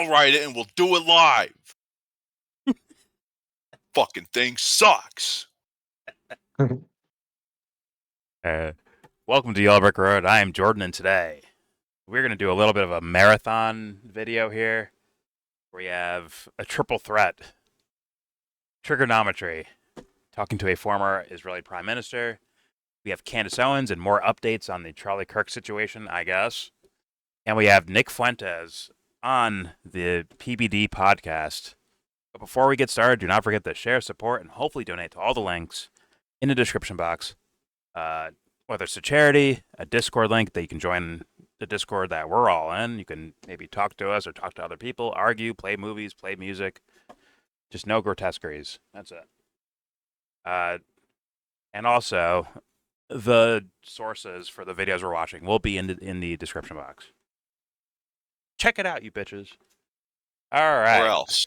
I'll write it and we'll do it live. Fucking thing sucks. Welcome to Yellow Brick Road. I am Jordan, and today we're going to do a little bit of a marathon video here. We have a triple threat. Triggernometry, talking to a former Israeli prime minister. We have Candace Owens and more updates on the Charlie Kirk situation, I guess. And we have Nick Fuentes on the PBD podcast. But before we get started, do not forget to share, support, and hopefully donate to all the links in the description box. Whether it's a charity, a Discord link that you can join the Discord that we're all in. You can maybe talk to us or talk to other people, argue, play movies, play music. Just no grotesqueries. That's it. And also, the sources for the videos we're watching will be in the description box. Check it out, you bitches. All right. Or else.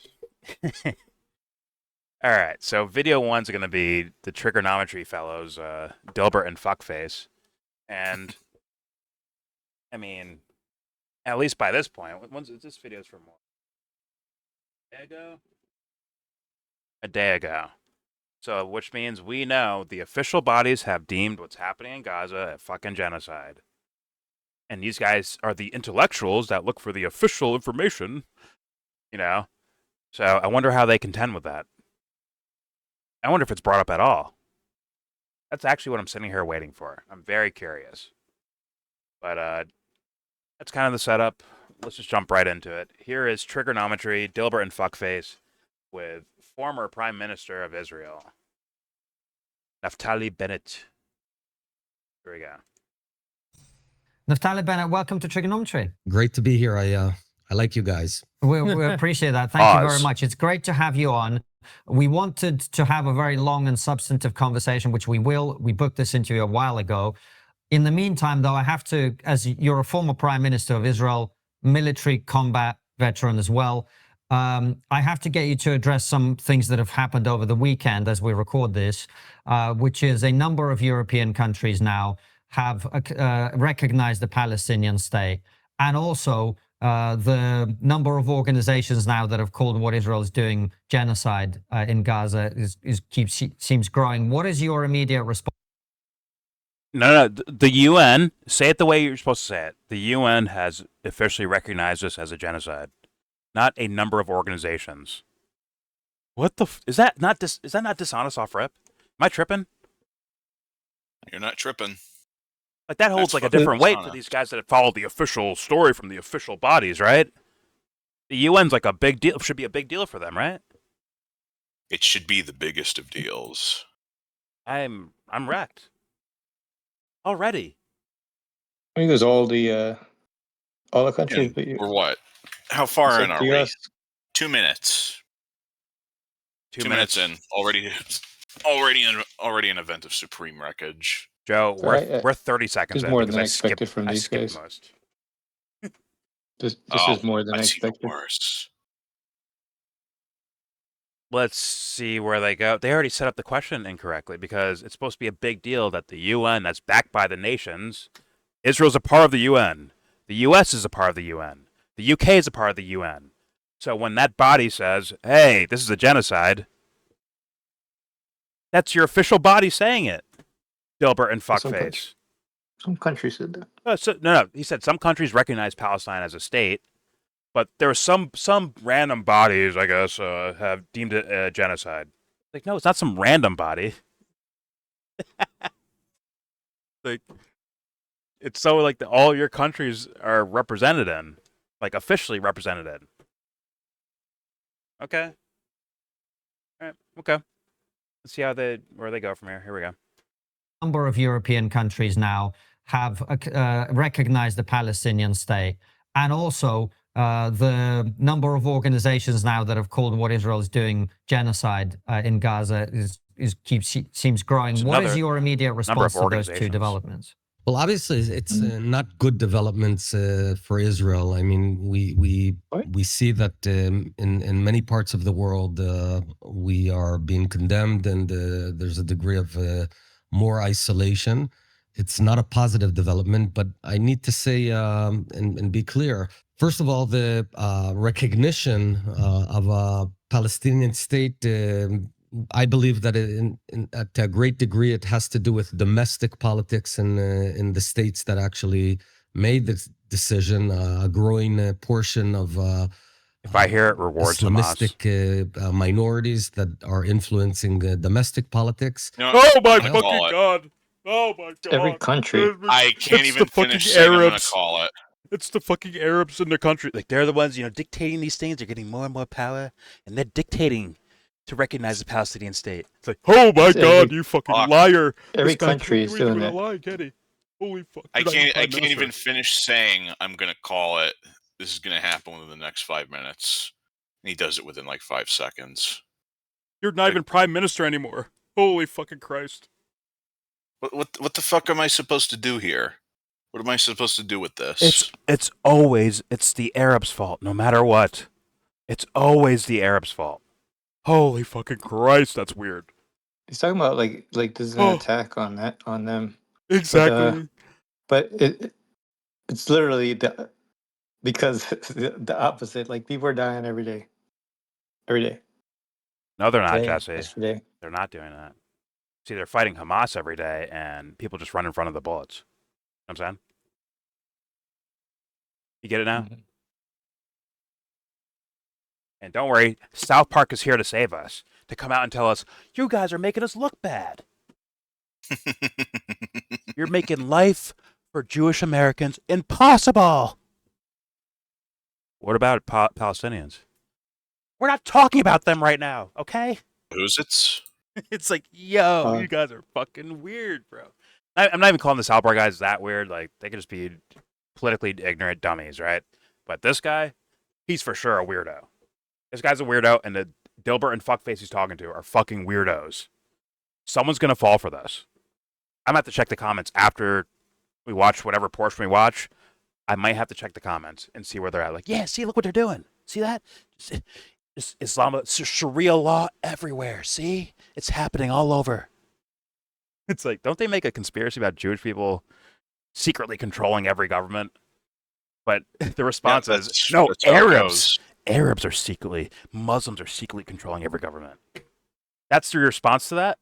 All right, so video one's going to be the Triggernometry fellows, Dilbert and Fuckface. And, I mean, at least by this point, this video's from what? A day ago? A day ago. So, which means we know the official bodies have deemed what's happening in Gaza a fucking genocide. And these guys are the intellectuals that look for the official information, you know? So, I wonder how they contend with that. I wonder if it's brought up at all. That's actually what I'm sitting here waiting for. I'm very curious. But that's kind of the setup. Let's just jump right into it. Here is Triggernometry, Dilbert and Fuckface, with former Prime Minister of Israel, Naftali Bennett. Here we go. Naftali Bennett, welcome to Triggernometry. Great to be here. I like you guys. We appreciate that. Thank you very much. It's great to have you on. We wanted to have a very long and substantive conversation, which we will. We booked this interview a while ago. In the meantime, though, I have to, as you're a former Prime Minister of Israel, military combat veteran as well, I have to get you to address some things that have happened over the weekend as we record this, which is a number of European countries now have recognized the Palestinian state, and also the number of organizations now that have called what Israel is doing genocide in Gaza seems growing. What is your immediate response? No, the UN, say it the way you're supposed to say it. The UN has officially recognized this as a genocide, not a number of organizations. What the is that not dishonest off rip? Am I tripping? You're not tripping. Like, that holds like a different weight for these guys that have followed the official story from the official bodies, right? The UN's like a big deal, should be a big deal for them, right? It should be the biggest of deals. I'm wrecked. Already. I think there's all the countries. Yeah, or what? How far in are we? 2 minutes. 2 minutes in. Already an event of supreme wreckage. Joe, we're 30 seconds in. More than expected from these guys. This is more than expected. Worse. Let's see where they go. They already set up the question incorrectly because it's supposed to be a big deal that the UN, that's backed by the nations, Israel's a part of the UN. The US is a part of the UN. The UK is a part of the UN. So when that body says, hey, this is a genocide, that's your official body saying it. Dilbert and Fuckface. Some countries said that. No. He said some countries recognize Palestine as a state, but there are some random bodies, I guess, have deemed it a genocide. Like, no, it's not some random body. Like, it's so like all your countries are represented in, like officially represented in. Okay. All right. Okay. Let's see where they go from here. Here we go. Number of European countries now have recognized the Palestinian state, and also the number of organizations now that have called what Israel is doing genocide in Gaza seems growing. What is your immediate response to those two developments? Well, obviously, it's not good developments for Israel. I mean, we see that in many parts of the world we are being condemned, and there's a degree of more isolation. It's not a positive development, but I need to say and be clear. First of all, the recognition of a Palestinian state, I believe that at a great degree it has to do with domestic politics in the states that actually made this decision. A growing portion of if I hear it, rewards Islamistic minorities that are influencing domestic politics. Oh my fucking god! Oh my god! Every country. I can't even finish saying I'm going to call it. It's the fucking Arabs in the country. Like, they're the ones, dictating these things. They're getting more and more power, and they're dictating to recognize the Palestinian state. It's like, oh my god, you fucking liar! Every country is doing that. Lie, Kenny. Holy fuck! I can't even finish saying I'm going to call it. This is going to happen within the next 5 minutes. And he does it within like 5 seconds. You're not even prime minister anymore. Holy fucking Christ! What the fuck am I supposed to do here? What am I supposed to do with this? It's always the Arabs' fault, no matter what. It's always the Arabs' fault. Holy fucking Christ, that's weird. He's talking about like this is an attack on them. Exactly. But it's literally because the opposite. Like, people are dying every day. Every day. No, they're not, Today, Jesse. yesterday. They're not doing that. See, they're fighting Hamas every day, and people just run in front of the bullets. You know what I'm saying? You get it now? Mm-hmm. And don't worry, South Park is here to save us. To come out and tell us, you guys are making us look bad. You're making life for Jewish Americans impossible. What about Palestinians? We're not talking about them right now, okay? Who's it? It's like, yo, you guys are fucking weird, bro. I'm not even calling the South Park guys that weird. Like, they could just be politically ignorant dummies, right? But this guy, he's for sure a weirdo. This guy's a weirdo, and the Dilbert and fuckface he's talking to are fucking weirdos. Someone's gonna fall for this. I'm gonna have to check the comments after we watch whatever portion we watch. I might have to check the comments and see where they're at. Like, yeah, see, look what they're doing. See that? It's Islam, Sharia law everywhere. See? It's happening all over. It's like, don't they make a conspiracy about Jewish people secretly controlling every government? But the response is, no, Arabs are secretly, Muslims are secretly controlling every government. That's your response to that?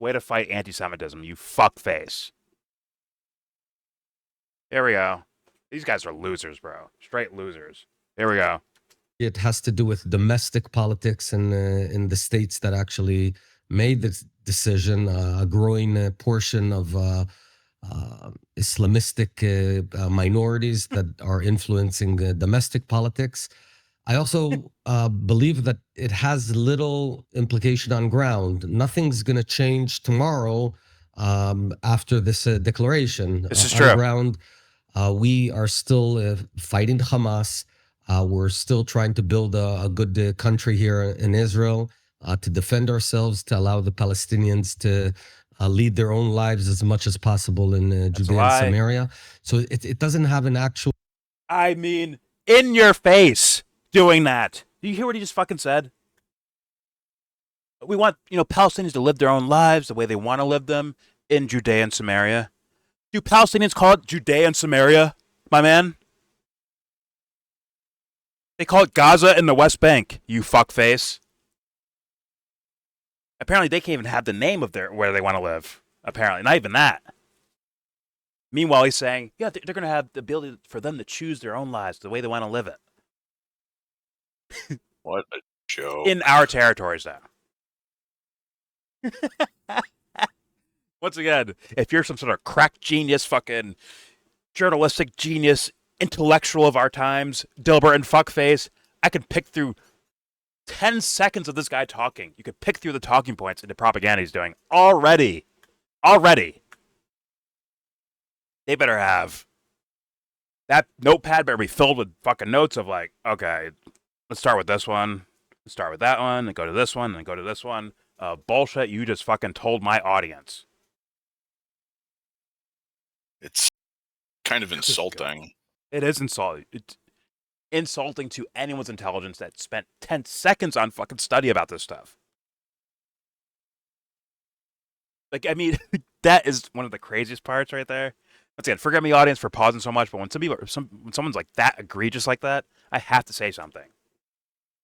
Way to fight anti-Semitism, you fuckface. Here we go. These guys are losers, bro. Straight losers. Here we go. It has to do with domestic politics in the states that actually made this decision. A growing portion of Islamistic minorities that are influencing domestic politics. I also believe that it has little implication on ground. Nothing's going to change tomorrow after this declaration. This is true. On ground, we are still fighting Hamas. We're still trying to build a good country here in Israel, to defend ourselves, to allow the Palestinians to lead their own lives as much as possible in Judea and Samaria. So it doesn't have an actual... I mean, in your face doing that. Do you hear what he just fucking said? We want, Palestinians to live their own lives the way they want to live them in Judea and Samaria. Do Palestinians call it Judea and Samaria, my man? They call it Gaza and the West Bank, you fuckface. Apparently, they can't even have the name of where they want to live. Apparently, not even that. Meanwhile, he's saying, yeah, they're going to have the ability for them to choose their own lives the way they want to live it. What a joke. In our territories, though. Once again, if you're some sort of crack genius, fucking journalistic genius, intellectual of our times, Dilbert and fuckface, I can pick through 10 seconds of this guy talking. You could pick through the talking points into propaganda he's doing already. They better have that notepad better be filled with fucking notes of like, okay, let's start with this one, let's start with that one, and go to this one, and go to this one. Bullshit you just fucking told my audience. It's kind of insulting. It is insulting. It's insulting to anyone's intelligence that spent 10 seconds on fucking study about this stuff. Like, I mean, that is one of the craziest parts right there. Once again, forgive me, audience, for pausing so much, but when when someone's like that egregious like that, I have to say something.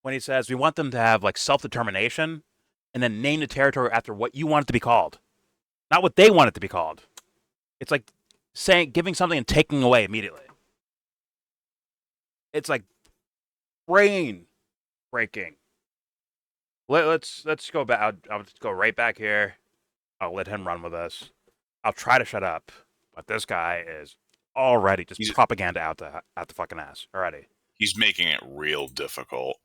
When he says we want them to have like self-determination, and then name the territory after what you want it to be called, not what they want it to be called. It's like giving something and taking away immediately. It's like brain breaking. Let's go back. I'll just go right back here. I'll let him run with us. I'll try to shut up, but this guy is already just propaganda out the fucking ass already. He's making it real difficult.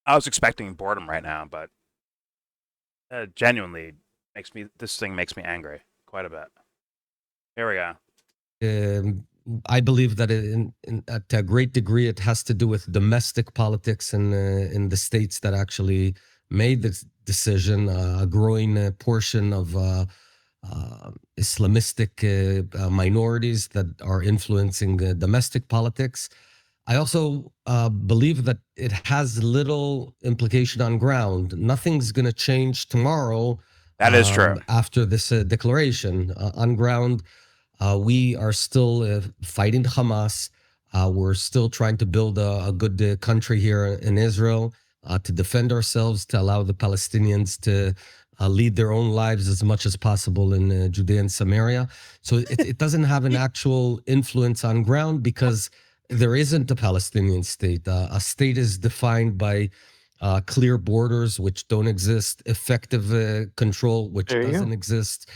I was expecting boredom right now, but genuinely this thing makes me angry quite a bit. Here we go. I believe that at a great degree it has to do with domestic politics in the states that actually made this decision. A growing portion of Islamistic minorities that are influencing domestic politics. I also believe that it has little implication on ground. Nothing's going to change tomorrow. That is true. After this declaration on ground, we are still fighting Hamas. We're still trying to build a good country here in Israel to defend ourselves, to allow the Palestinians to lead their own lives as much as possible in Judea and Samaria. So it doesn't have an actual influence on ground because there isn't a Palestinian state. A state is defined by clear borders, which don't exist, effective control, which doesn't exist,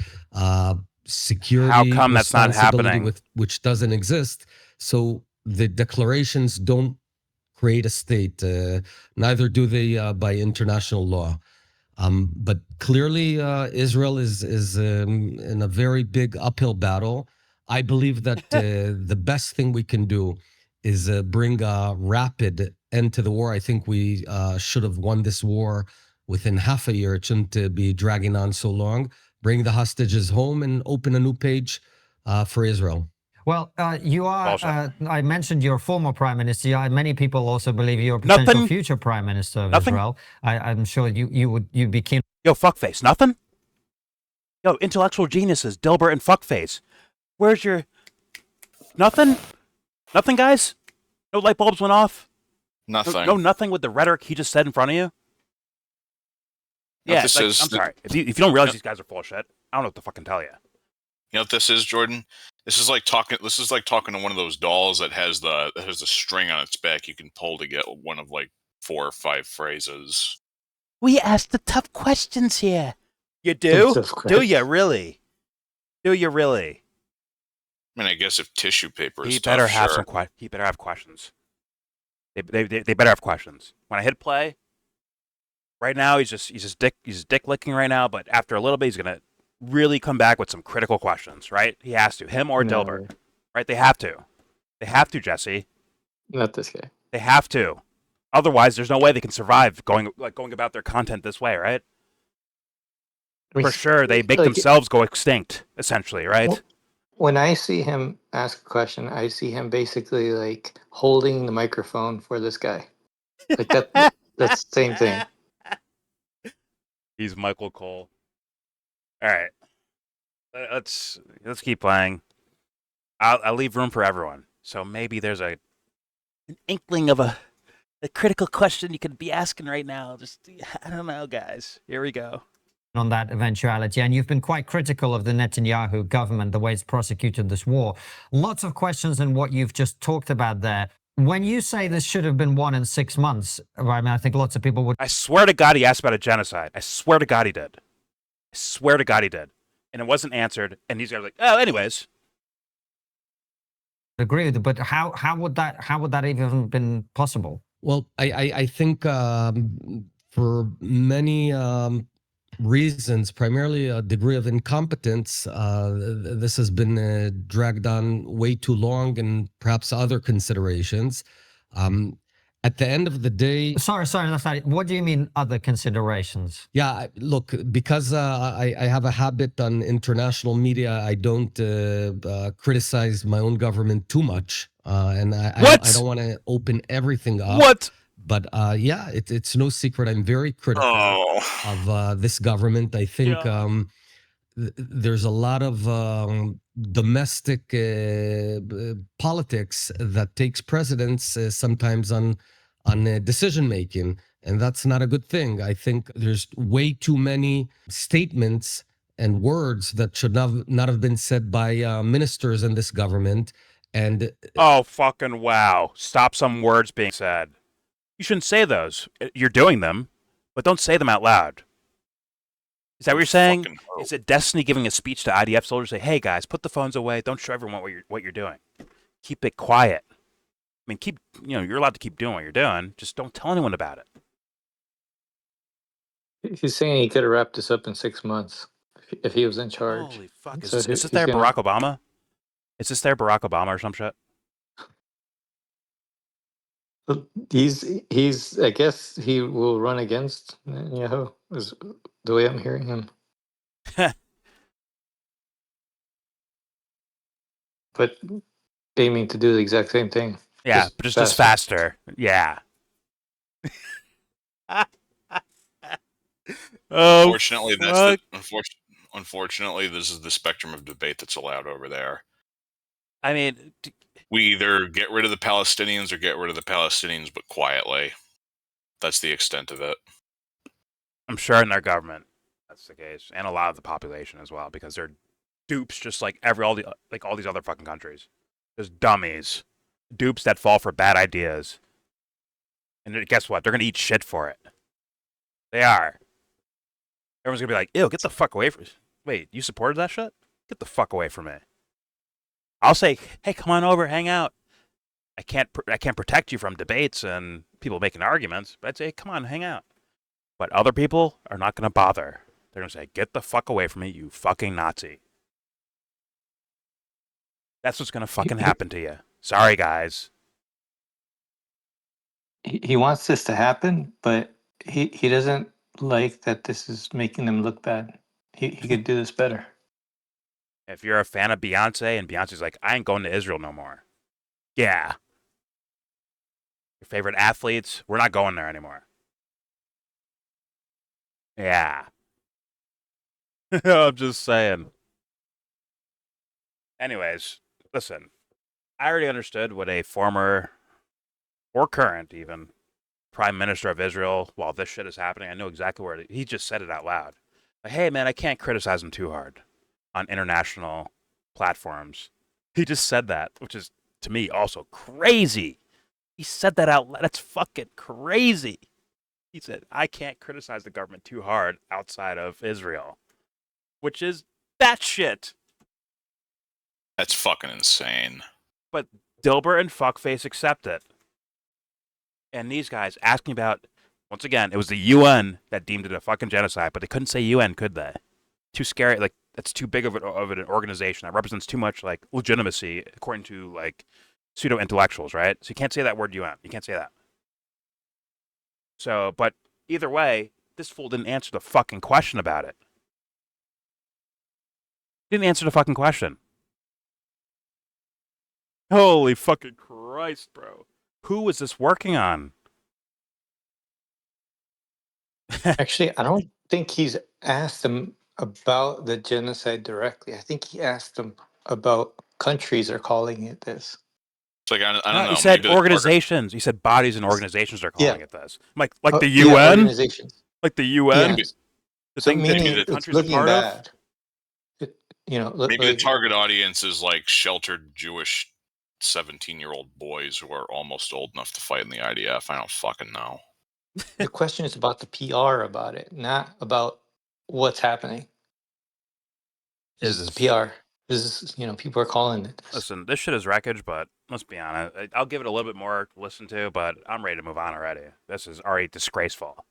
security. How come that's not happening? Which doesn't exist. So the declarations don't create a state. Neither do they by international law. But clearly, Israel is in a very big uphill battle. I believe that the best thing we can do is bring a rapid end to the war. I think we should have won this war within half a year. It shouldn't be dragging on so long. Bring the hostages home and open a new page for Israel. Well, you are, I mentioned you're a former prime minister. Many people also believe you're a potential future prime minister of Israel. I'm sure you'd be keen. Yo, fuckface, nothing? Yo, intellectual geniuses, Dilbert and fuckface. Where's your... Nothing? Nothing, guys? No light bulbs went off? Nothing. No nothing with the rhetoric he just said in front of you? Yeah, like, I'm sorry. If you don't realize these guys are full of shit, I don't know what to fucking tell you. You know what this is, Jordan? This is like talking to one of those dolls that has the string on its back you can pull to get one of like 4 or 5 phrases. We ask the tough questions here. You do? Do you really? Do you really? I mean, I guess if tissue paper is he better tough, have he better have questions. They better have questions. When I hit play, right now he's just dick licking right now, but after a little bit he's gonna really come back with some critical questions, right? He has to. Him or Dilbert. Right? They have to. They have to, Jesse. Not this guy. They have to. Otherwise, there's no way they can survive going about their content this way, right? I mean, for sure, they make themselves go extinct, essentially, right? When I see him ask a question, I see him basically like holding the microphone for this guy. Like that's the same thing. He's Michael Cole. All right, let's keep playing. I'll leave room for everyone. So maybe there's an inkling of a critical question you could be asking right now. Just I don't know, guys. Here we go. On that eventuality, and you've been quite critical of the Netanyahu government, the way it's prosecuted this war. Lots of questions in what you've just talked about there. When you say this should have been won in 6 months, I mean, I think lots of people would... I swear to God he asked about a genocide. I swear to God he did. I swear to God he did. And it wasn't answered, and these guys are like, oh, anyways. Agree with it, but how would that even been possible? Well, I think for many reasons, primarily a degree of incompetence, this has been dragged on way too long, and perhaps other considerations. At the end of the day... Sorry, that's not it. What do you mean other considerations? Yeah, look, because I have a habit on international media, I don't criticize my own government too much. And I don't want to open everything up. What? But yeah, it's no secret. I'm very critical of this government. I think there's a lot of domestic politics that takes precedence sometimes on decision making, and that's not a good thing. I think there's way too many statements and words that should not have been said by ministers in this government. And oh, fucking wow. Stop some words being said. You shouldn't say those. You're doing them, but don't say them out loud. Is that what you're saying? Is it Destiny giving a speech to IDF soldiers? Say, hey guys, put the phones away. Don't show everyone what you're doing. Keep it quiet. I mean, you're allowed to keep doing what you're doing. Just don't tell anyone about it. He's saying he could have wrapped this up in 6 months if he was in charge. Holy fuck! Is this their Barack Obama? Is this their Barack Obama or some shit? He's. I guess he will run against Netanyahu. Is the way I'm hearing him. But aiming to do the exact same thing. Yeah, just faster. Yeah. Unfortunately, unfortunately, this is the spectrum of debate that's allowed over there. I mean, we either get rid of the Palestinians or get rid of the Palestinians, but quietly. That's the extent of it. I'm sure in their government that's the case, and a lot of the population as well, because they're dupes, just like all these other fucking countries. Just dummies, dupes that fall for bad ideas. And guess what? They're gonna eat shit for it. They are. Everyone's gonna be like, "Ew, get the fuck away from me." Wait, you supported that shit? Get the fuck away from me. I'll say, "Hey, come on over, hang out." I can't protect you from debates and people making arguments, but I'd say, "Come on, hang out." But other people are not gonna bother. They're gonna say, "Get the fuck away from me, you fucking Nazi." That's what's gonna fucking happen to you. Sorry, guys. He wants this to happen, but he doesn't like that this is making them look bad. He could do this better. If you're a fan of Beyonce and Beyonce's like, I ain't going to Israel no more. Yeah. Your favorite athletes, we're not going there anymore. Yeah. I'm just saying. Anyways, listen. I already understood what a former, or current even, Prime Minister of Israel, while this shit is happening, I know exactly where he just said it out loud. Like, hey, man, I can't criticize him too hard on international platforms. He just said that, which is, to me, also crazy. He said that out loud. That's fucking crazy. He said, I can't criticize the government too hard outside of Israel, which is batshit. That's fucking insane. But Dilbert and Fuckface accept it. And these guys asking about, once again, it was the UN that deemed it a fucking genocide, but they couldn't say UN, could they? Too scary. Like, that's too big of an organization that represents too much like legitimacy, according to like pseudo intellectuals, right? So you can't say that word UN. You can't say that. So, but either way, this fool didn't answer the fucking question about it. Didn't answer the fucking question. Holy fucking Christ, bro. Who was this working on? Actually, I don't think he's asked them about the genocide directly. I think he asked them about countries are calling it this. It's like, I don't know. He said organizations. He said bodies and organizations are calling it this. Like the UN? Yeah, organizations. Like the UN? Yeah. The thing that the countries are part bad. of? Maybe the target audience is like sheltered Jewish 17-year-old boys who are almost old enough to fight in the IDF. I don't fucking know. The question is about the PR about it, not about what's happening. This is PR. This is, people are calling it this. Listen, this shit is wreckage, but let's be honest. I'll give it a little bit more to listen to, but I'm ready to move on already. This is already disgraceful.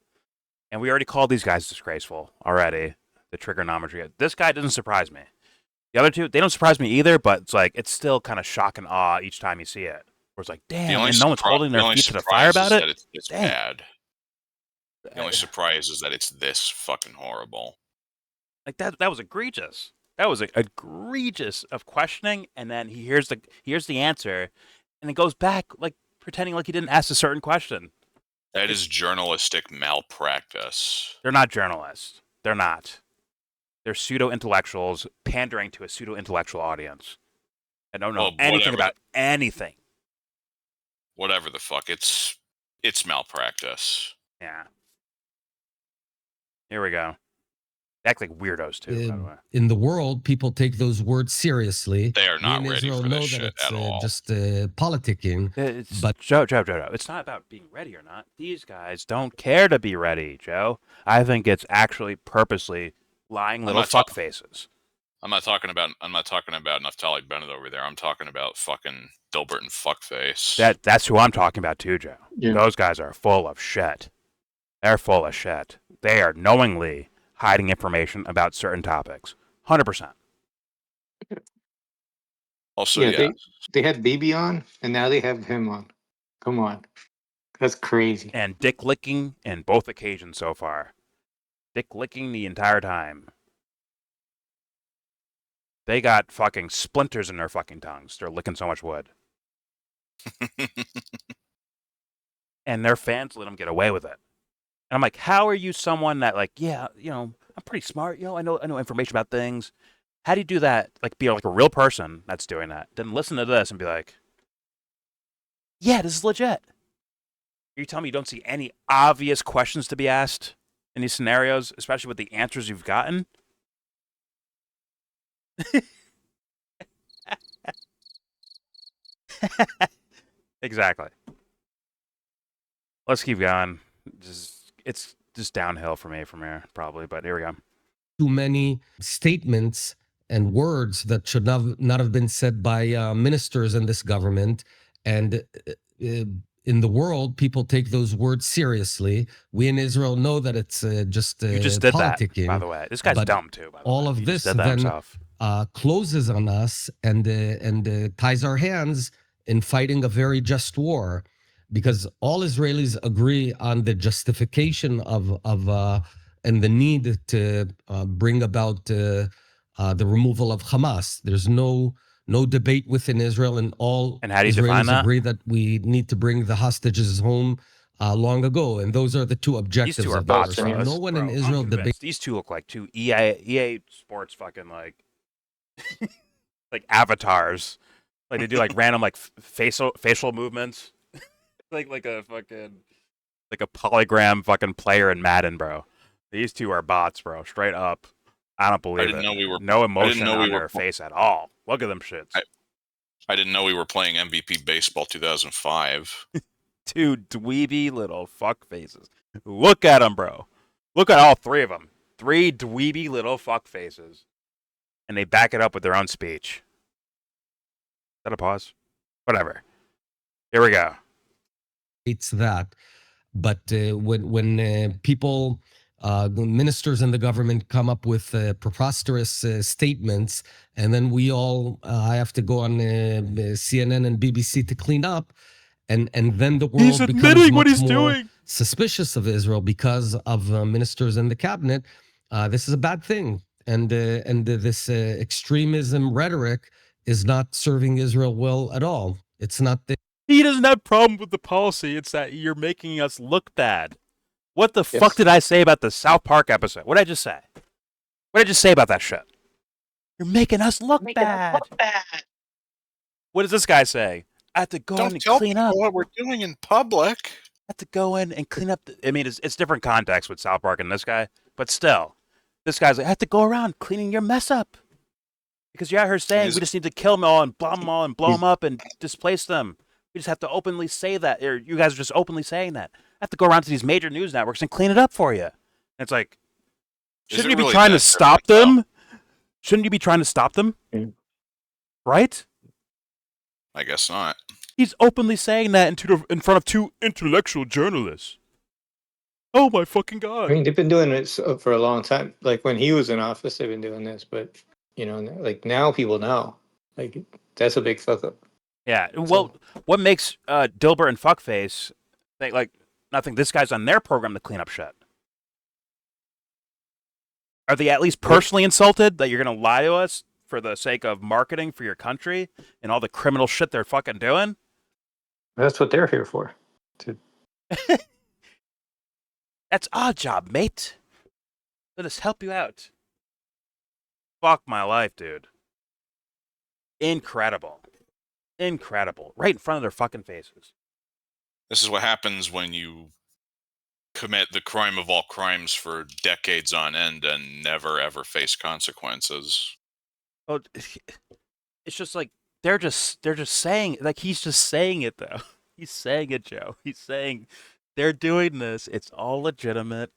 And we already called these guys disgraceful already. The Triggernometry. This guy doesn't surprise me. The other two, they don't surprise me either, but it's still kind of shock and awe each time you see it. Where it's like, damn, and no one's holding their feet to the fire about it? It's bad. The only surprise is that it's this fucking horrible. Like, that was egregious. That was egregious of questioning, and then he hears the answer, and it goes back, like, pretending like he didn't ask a certain question. That is journalistic malpractice. They're not journalists. They're not. They're pseudo-intellectuals pandering to a pseudo-intellectual audience. I don't know anything about anything. Whatever the fuck, it's malpractice. Yeah. Here we go. They act like weirdos too, by the way. In the world, people take those words seriously. They are not we in ready Israel for know this that shit it's at all. just politicking. But Joe, it's not about being ready or not. These guys don't care to be ready, Joe. I think it's actually purposely lying little fuck faces. I'm not talking about Naftali Bennett over there. I'm talking about fucking Dilbert and fuckface. That's who I'm talking about too, Joe. Yeah. Those guys are full of shit. They're full of shit. They are knowingly hiding information about certain topics. 100%. Also, yeah. They had Baby on, and now they have him on. Come on. That's crazy. And dick licking in both occasions so far. Dick licking the entire time. They got fucking splinters in their fucking tongues. They're licking so much wood. And their fans let them get away with it. And I'm like, how are you someone that like, yeah, you know, I'm pretty smart. You know, I know information about things. How do you do that? Like, be like a real person that's doing that. Then listen to this and be like, yeah, this is legit. Are you telling me you don't see any obvious questions to be asked in these scenarios, especially with the answers you've gotten? Exactly. Let's keep going. It's just downhill for me from here, probably, but here we go. Too many statements and words that should not have been said by ministers in this government. And in the world, people take those words seriously. We in Israel know that it's just you just did politicking. That, by the way. This guy's dumb, too, by the all way. of He this just did that then himself. Closes on us and ties our hands in fighting a very just war, because all Israelis agree on the justification of and the need to bring about the removal of Hamas. There's no debate within Israel, and all and how do you define that? agree that we need to bring the hostages home long ago, and those are the two objectives. These two are of bots, bro. No one in Israel debates. These two look like two EA Sports fucking like like avatars. Like they do like random like facial movements, like a fucking like a polygram fucking player in Madden, bro. These two are bots, bro. Straight up. I don't believe it. No emotion on their face at all. Look at them shits. I didn't know we were playing MVP Baseball 2005. Two dweeby little fuck faces. Look at them, bro. Look at all three of them. Three dweeby little fuck faces. And they back it up with their own speech. Is that a pause? Whatever. Here we go. It's that. But when people, ministers in the government come up with preposterous statements, and then we all, I have to go on CNN and BBC to clean up, and then the world becomes much more suspicious of Israel because of ministers in the cabinet. This is a bad thing, and this extremism rhetoric is not serving Israel well at all. It's not. He doesn't have a problem with the policy. It's that you're making us look bad. What the fuck did I say about the South Park episode? What did I just say? What did I just say about that shit? You're making us look bad. What does this guy say? I have to go in and clean up. What we're doing in public. I have to go in and clean up. I mean, it's different context with South Park and this guy, but still, this guy's like, I have to go around cleaning your mess up because you're out here saying we just need to kill them all and bomb them all and blow them up and displace them. We just have to openly say that, or you guys are just openly saying that. I have to go around to these major news networks and clean it up for you. And it's like, shouldn't you be trying to stop them? Shouldn't you be trying to stop them? Right? I guess not. He's openly saying that in front of two intellectual journalists. Oh my fucking god! I mean, they've been doing this for a long time. Like when he was in office, they've been doing this. But like now people know. Like that's a big fuck up. Yeah. Well, what makes Dilbert and Fuckface think like nothing? This guy's on their program to clean up shit. Are they at least personally insulted that you're gonna lie to us for the sake of marketing for your country and all the criminal shit they're fucking doing? That's what they're here for. That's our job, mate. Let us help you out. fuck my life, dude. Incredible. Right in front of their fucking faces. This is what happens when you commit the crime of all crimes for decades on end and never ever face consequences. Oh, it's just like they're just saying, like, he's just saying it though. He's saying it, Joe. He's saying they're doing this. It's all legitimate,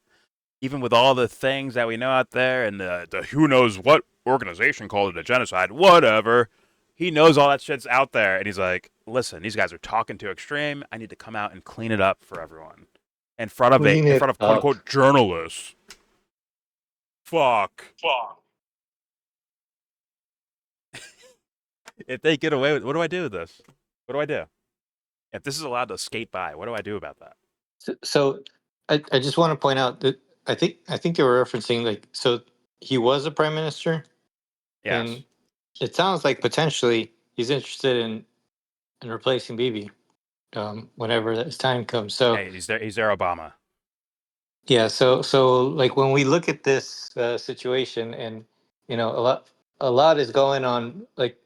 even with all the things that we know out there and the who knows what organization called it a genocide. Whatever. He knows all that shit's out there, and he's like, "Listen, these guys are talking too extreme. I need to come out and clean it up for everyone, in front of quote unquote journalists." Fuck. If they get away with, what do I do with this? What do I do? If this is allowed to skate by, what do I do about that? So I just want to point out that I think you were referencing, like, so he was a prime minister. Yes. And it sounds like potentially he's interested in replacing Bibi whenever that time comes. So Hey, he's there, Obama. yeah, so like when we look at this situation, and a lot is going on, like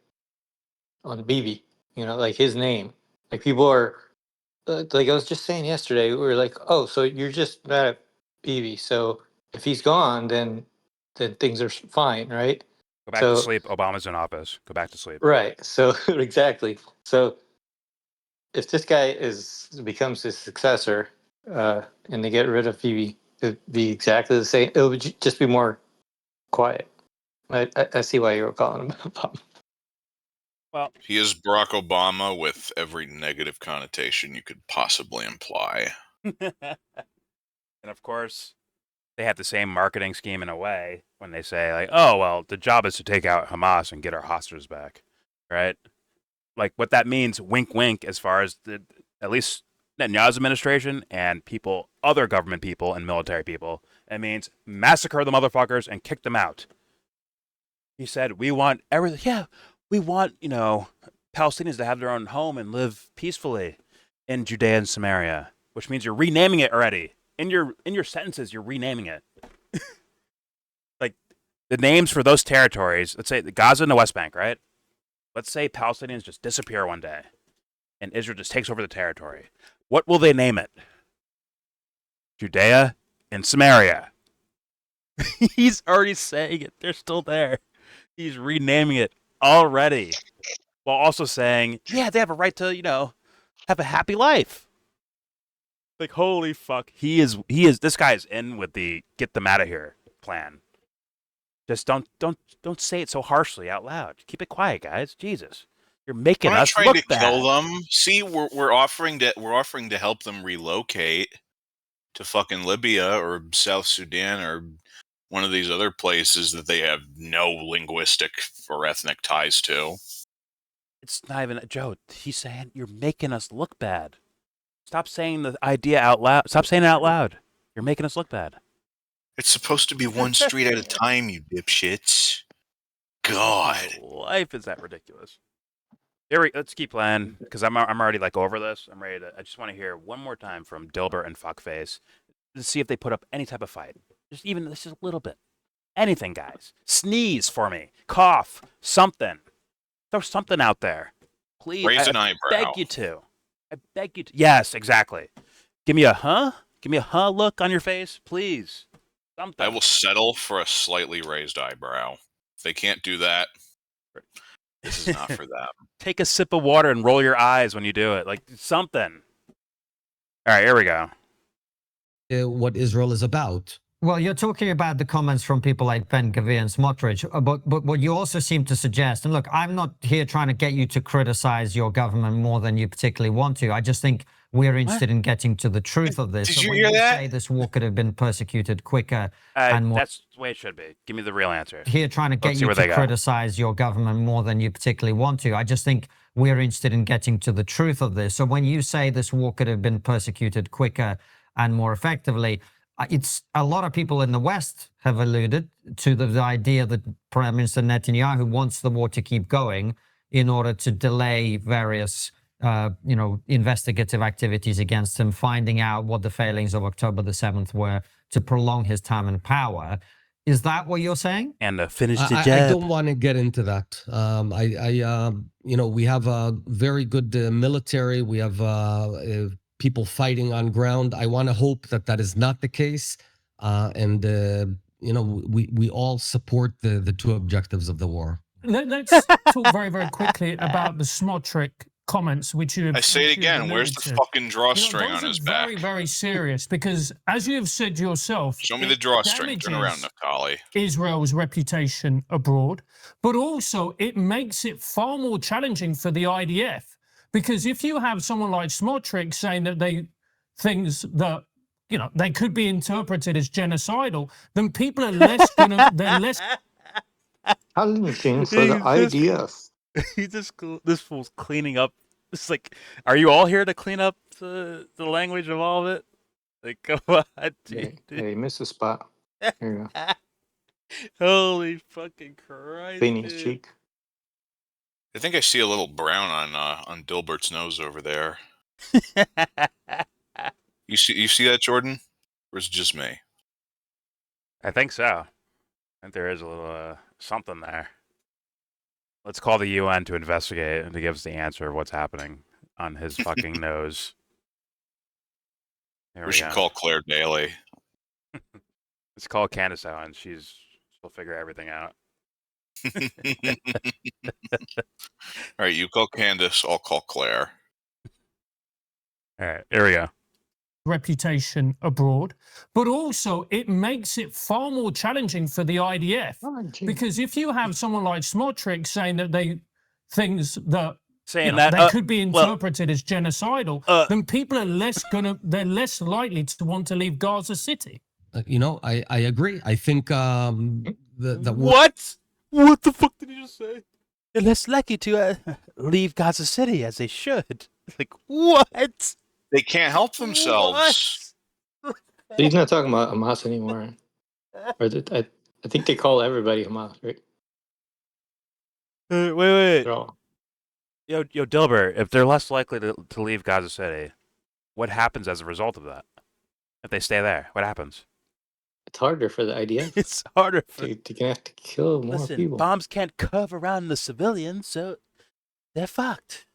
on Bibi, like his name, like people are like I was just saying yesterday, we were like, oh, so you're just mad at Bibi, so if he's gone, then things are fine, right? Go back to sleep. Obama's in office. Go back to sleep. Right. So exactly. So if this guy becomes his successor, and they get rid of Phoebe, it'd be exactly the same. It would just be more quiet. I see why you were calling him Bob. Well, he is Barack Obama with every negative connotation you could possibly imply. And of course, they have the same marketing scheme in a way when they say, like, oh, well, the job is to take out Hamas and get our hostages back, right? Like, what that means, wink, wink, as far as at least Netanyahu's administration and other government people and military people, it means massacre the motherfuckers and kick them out. He said, we want everything. Yeah, we want, Palestinians to have their own home and live peacefully in Judea and Samaria, which means you're renaming it already. In your sentences, you're renaming it. Like, the names for those territories, let's say Gaza and the West Bank, right? Let's say Palestinians just disappear one day and Israel just takes over the territory. What will they name it? Judea and Samaria. He's already saying it. They're still there. He's renaming it already, while also saying, yeah, they have a right to, have a happy life. Like, holy fuck. This guy is in with the get them out of here plan. Just don't say it so harshly out loud. Keep it quiet, guys. Jesus. You're making us look bad. We're not trying to kill them. See, we're offering to help them relocate to fucking Libya or South Sudan or one of these other places that they have no linguistic or ethnic ties to. It's not even a joke. He's saying you're making us look bad. Stop saying the idea out loud. Stop saying it out loud. You're making us look bad. It's supposed to be one street at a time, you dipshits. God. Life is that ridiculous. Let's keep playing, because I'm already like over this. I'm ready to. I just want to hear one more time from Dilbert and Fuckface to see if they put up any type of fight. Just a little bit. Anything, guys. Sneeze for me. Cough. Something. Throw something out there. Please. Raise an eyebrow. I beg you to. Yes, exactly. Give me a huh? Give me a huh look on your face, please. Something. I will settle for a slightly raised eyebrow. If they can't do that, this is not for them. Take a sip of water and roll your eyes when you do it. Like, something. All right, here we go. What Israel is about. Well, you're talking about the comments from people like Ben Gavir and Smotrich, but what you also seem to suggest, and look, I'm not here trying to get you to criticize your government more than you particularly want to. I just think we're interested in getting to the truth of this. Did you hear that? Say this war could have been persecuted quicker and more. That's the way it should be. Give me the real answer. Here trying to get you to criticize your government more than you particularly want to. I just think we're interested in getting to the truth of this. So when you say this war could have been persecuted quicker and more effectively, it's a lot of people in the West have alluded to the idea that Prime Minister Netanyahu wants the war to keep going in order to delay various, investigative activities against him, finding out what the failings of October the 7th were to prolong his time in power. Is that what you're saying? And finish the job. I don't want to get into that. We have a very good military. We have people fighting on ground. I want to hope that is not the case. We all support the two objectives of the war. Let's talk very, very quickly about the Smotrich comments, which you have. I say it again. Where's the fucking drawstring on his back? Very, very serious because, as you have said yourself, show me the drawstring. Turn around, Naftali. Israel's reputation abroad, but also it makes it far more challenging for the IDF because if you have someone like Smotrich saying that things that they could be interpreted as genocidal, then people are less they're less challenging for the IDF. This fool's cleaning up. It's like, are you all here to clean up the language of all of it? Like, come on, dude. Hey, missed a spot. Here you go. Holy fucking Christ! Cleaning his cheek. I think I see a little brown on Dilbert's nose over there. You see that, Jordan? Or is it just me? I think so. I think there is a little something there. Let's call the UN to investigate and to give us the answer of what's happening on his fucking nose. We should call Claire Daly. Let's call Candace Owens. She'll figure everything out. All right, you call Candace. I'll call Claire. All right, here we go. Reputation abroad, but also it makes it far more challenging for the IDF because if you have someone like Smotrich saying that things that could be interpreted as genocidal, then people are they're less likely to want to leave Gaza City. I agree. I think what the fuck did you just say? They're less likely to leave Gaza City as they should. Like what? They can't help themselves. He's not talking about Hamas anymore. Or I think they call everybody Hamas, right? Wait. Yo, Dilbert, if they're less likely to leave Gaza City, what happens as a result of that? If they stay there, what happens? It's harder for the IDF. It's harder for... They're going to have to kill more people. Bombs can't cover around the civilians, so they're fucked.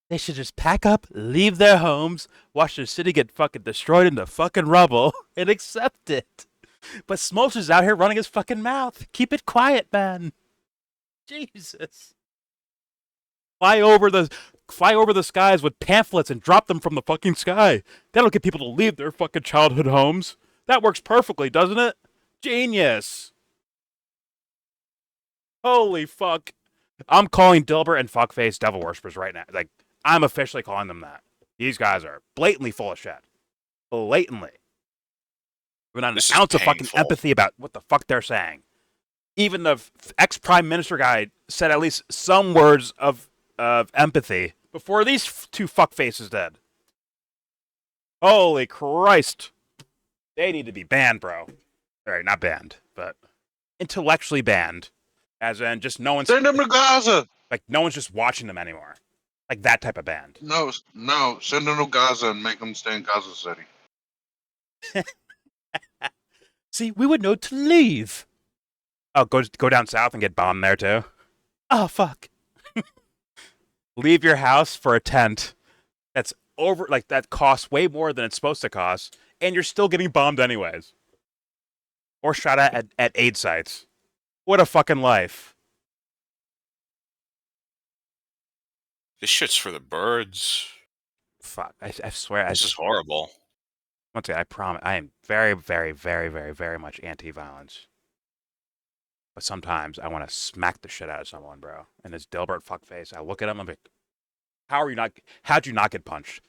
They should just pack up, leave their homes, watch their city get fucking destroyed into fucking rubble, and accept it. But Smokes is out here running his fucking mouth. Keep it quiet, man. Jesus. Fly over the skies with pamphlets and drop them from the fucking sky. That'll get people to leave their fucking childhood homes. That works perfectly, doesn't it? Genius. Holy fuck. I'm calling Dilbert and fuckface devil worshippers right now. Like, I'm officially calling them that. These guys are blatantly full of shit. Blatantly. We're not an ounce of fucking empathy about what the fuck they're saying. Even the ex-prime minister guy said at least some words of empathy before these two fuckfaces did. Holy Christ. They need to be banned, bro. All right, not banned, but intellectually banned. As in, just no one's... Send them to Gaza! Like, no one's just watching them anymore. Like, that type of band. No, send them to Gaza and make them stay in Gaza City. See, we would know to leave. Oh, go down south and get bombed there, too? Oh, fuck. Leave your house for a tent that's that costs way more than it's supposed to cost, and you're still getting bombed anyways. Or shot at aid sites. What a fucking life. This shit's for the birds. Fuck, I swear. This is horrible. Once again, I promise, I am very, very, very, very, very much anti-violence. But sometimes I want to smack the shit out of someone, bro. And this Dilbert fuckface, I look at him, I'm like, how'd you not get punched?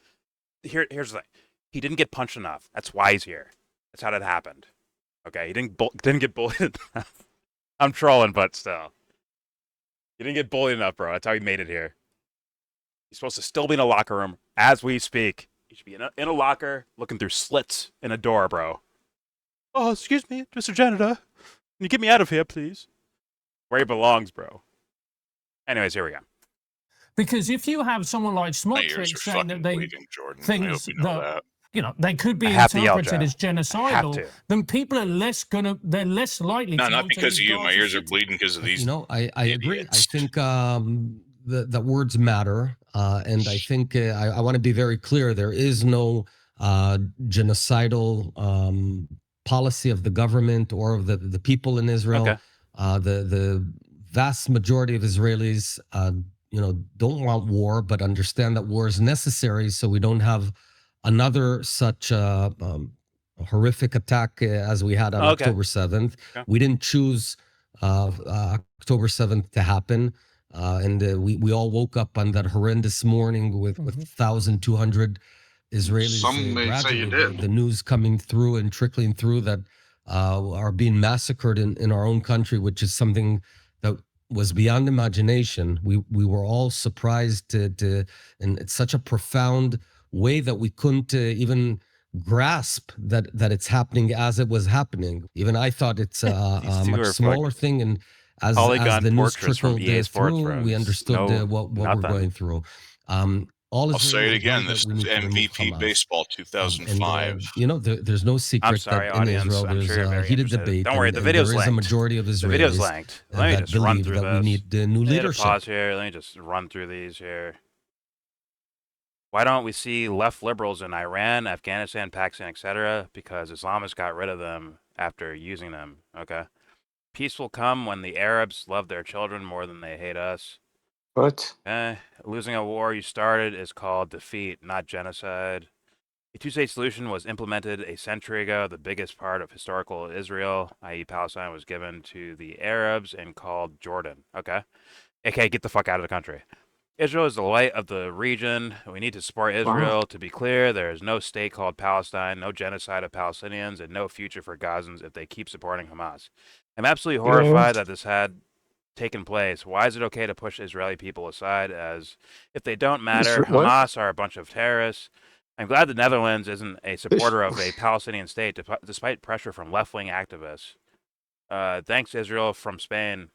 Here's the thing. He didn't get punched enough. That's why he's here. That's how that happened. Okay, he didn't get bullied enough. I'm trolling, but still. He didn't get bullied enough, bro. That's how he made it here. He's supposed to still be in a locker room as we speak. He should be in a locker looking through slits in a door, bro. Oh, excuse me, Mr. Janitor. Can you get me out of here, please? Where he belongs, bro. Anyways, here we go. Because if you have someone like Smotrich saying that things they could be have to yell, interpreted as genocidal, to. then people are they're less likely to not want to because of leave you. My Gaza ears are City. bleeding because of these. I agree. I idiots. think the words matter, and I think I want to be very clear. There is no genocidal policy of the government or of the people in Israel. Okay. The vast majority of Israelis, don't want war, but understand that war is necessary, so we don't have another such horrific attack as we had on October 7th. Okay. We didn't choose October 7th to happen. And we all woke up on that horrendous morning with 1,200 Israelis. Some may say you did. The news coming through and trickling through that are being massacred in our own country, which is something that was beyond imagination. We were all surprised and it's such a profound way that we couldn't even grasp that it's happening as it was happening. Even I thought it's a much smaller thing, and as the news trickled through, we understood what we're going through. I'll say it again. This is MVP Baseball 2005. There's no secret I'm sorry, that in audience. Israel I'm there's sure you're very heated interested. debate. Don't worry, the video's there is linked. a majority of Israelis The video's linked. Let me just run through this. We need new leadership. Pause here. Let me just run through these here. Why don't we see left liberals in Iran, Afghanistan, Pakistan, etc.? Because Islamists got rid of them after using them. Okay. Peace will come when the Arabs love their children more than they hate us. What? Losing a war you started is called defeat, not genocide. A two-state solution was implemented a century ago. The biggest part of historical Israel, i.e. Palestine, was given to the Arabs and called Jordan. Okay. Okay, get the fuck out of the country. Israel is the light of the region. We need to support Israel. Wow. To be clear, there is no state called Palestine, no genocide of Palestinians, and no future for Gazans if they keep supporting Hamas. I'm absolutely horrified that this had taken place. Why is it okay to push Israeli people aside as if they don't matter? Hamas are a bunch of terrorists. I'm glad the Netherlands isn't a supporter of a Palestinian state, despite pressure from left-wing activists. Thanks, Israel, from Spain.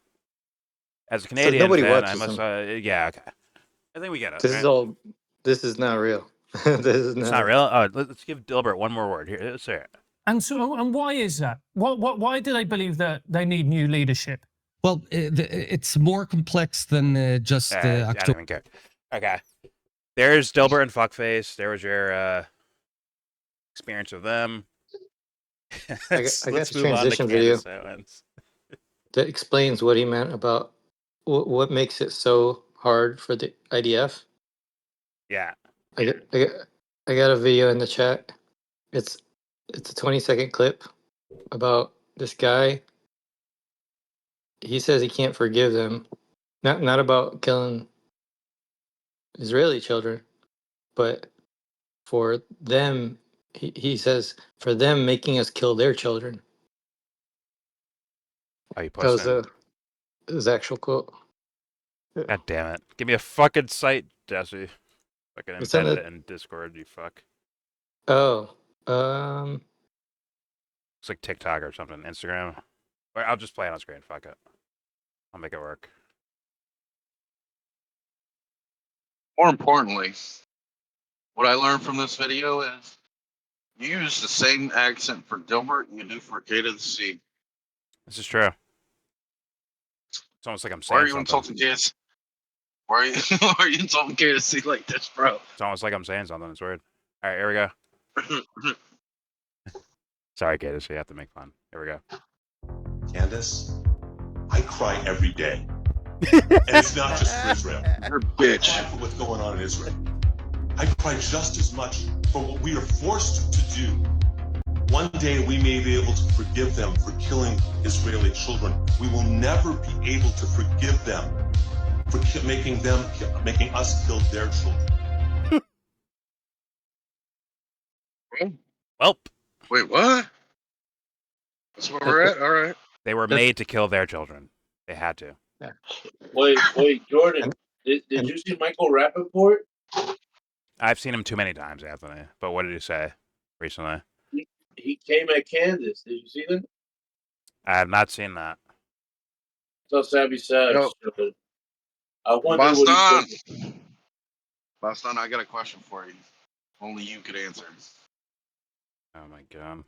As a Canadian fan, I must. Yeah, okay. I think we get it. This is not real. It's not real. Let's give Dilbert one more word here. Let's hear it. And why is that? Why do they believe that they need new leadership? Well, it's more complex than just October. I don't even care. Okay. There's Dilbert and Fuckface. There was your experience with them. I got a transition video that explains what he meant about what makes it so hard for the IDF. Yeah. I got a video in the chat. It's a 20-second clip about this guy. He says he can't forgive them. Not about killing Israeli children, but for them, he says, for them making us kill their children. Oh, you posted that was his actual quote. God damn it. Give me a fucking site, Jesse. Fucking embedded it in Discord, you fuck. Oh. It's like TikTok or something. Instagram. I'll just play it on screen. Fuck it. I'll make it work. More importantly, what I learned from this video is you use the same accent for Dilbert you do for K to the C. This is true. It's almost like I'm saying Why are you insulting kids? Why are you insulting K to C like this, bro? It's almost like I'm saying something. It's weird. All right, here we go. Sorry, K to C. I have to make fun. Here we go. Candace, I cry every day. And it's not just for Israel. You're a bitch. I cry for what's going on in Israel. I cry just as much for what we are forced to do. One day we may be able to forgive them for killing Israeli children. We will never be able to forgive them for making us kill their children. Welp. Wait, what? That's where we're at? All right. They were made to kill their children. They had to. Yeah. Wait, Jordan. Did you see Michael Rappaport? I've seen him too many times, Anthony. But what did he say recently? He came at Candace. Did you see that? I have not seen that. So Savvy said. No. I wonder what he Bastan, I got a question for you. Only you could answer. Oh my god.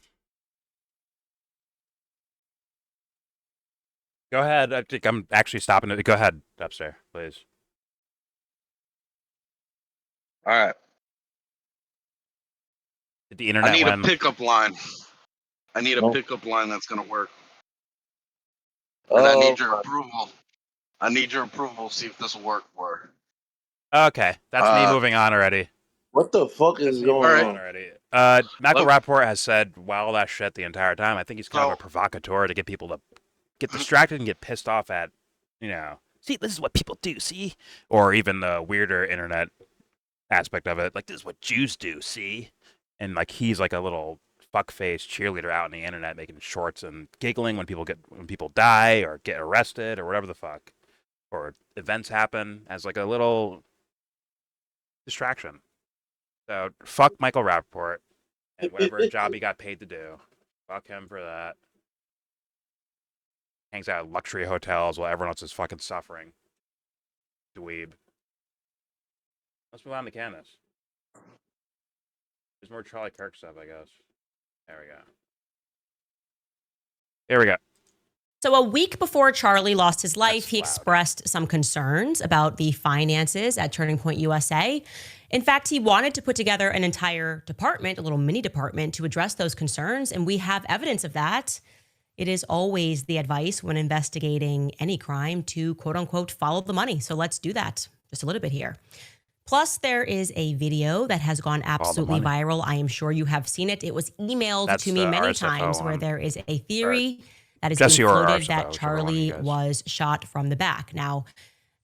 Go ahead. I think I'm actually stopping it. Go ahead, upstairs, please. All right. Did the internet I need win? a pickup line. I need a No. pickup line that's gonna work. And I need your approval. I need your approval. See if this will work for her. Okay, that's me moving on already. What the fuck That's is me going moving on? on already. Michael Rappaport has said wow that shit the entire time. I think he's kind of a provocateur to get people to get distracted and get pissed off at, you know, see, this is what people do, see? Or even the weirder internet aspect of it, like, this is what Jews do, see? And, like, he's like a little fuckface cheerleader out on the internet making shorts and giggling when people die or get arrested or whatever the fuck. Or events happen as, like, a little distraction. So, fuck Michael Rappaport and whatever job he got paid to do. Fuck him for that. Hangs out at luxury hotels while everyone else is fucking suffering. Dweeb. Let's move on to Candace. There's more Charlie Kirk stuff, I guess. There we go. Here we go. So a week before Charlie lost his life, he expressed some concerns about the finances at Turning Point USA. In fact, he wanted to put together an entire department, a little mini department, to address those concerns, and we have evidence of that. It is always the advice when investigating any crime to, quote unquote, follow the money. So let's do that just a little bit here. Plus, there is a video that has gone absolutely viral. I am sure you have seen it. It was emailed to me many times where there is a theory that is being floated that Charlie was shot from the back. Now,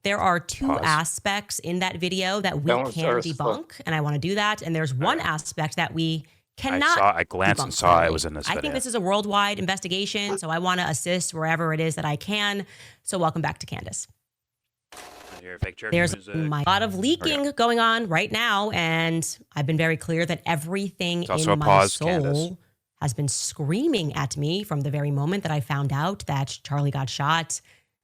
there are two aspects in that video that we can debunk, and I want to do that. And there's one aspect that we cannot I glanced and saw it was in this video. I think this is a worldwide investigation, so I want to assist wherever it is that I can. So welcome back to Candace. There's a lot of leaking going on right now, and I've been very clear that everything in my soul has been screaming at me from the very moment that I found out that Charlie got shot,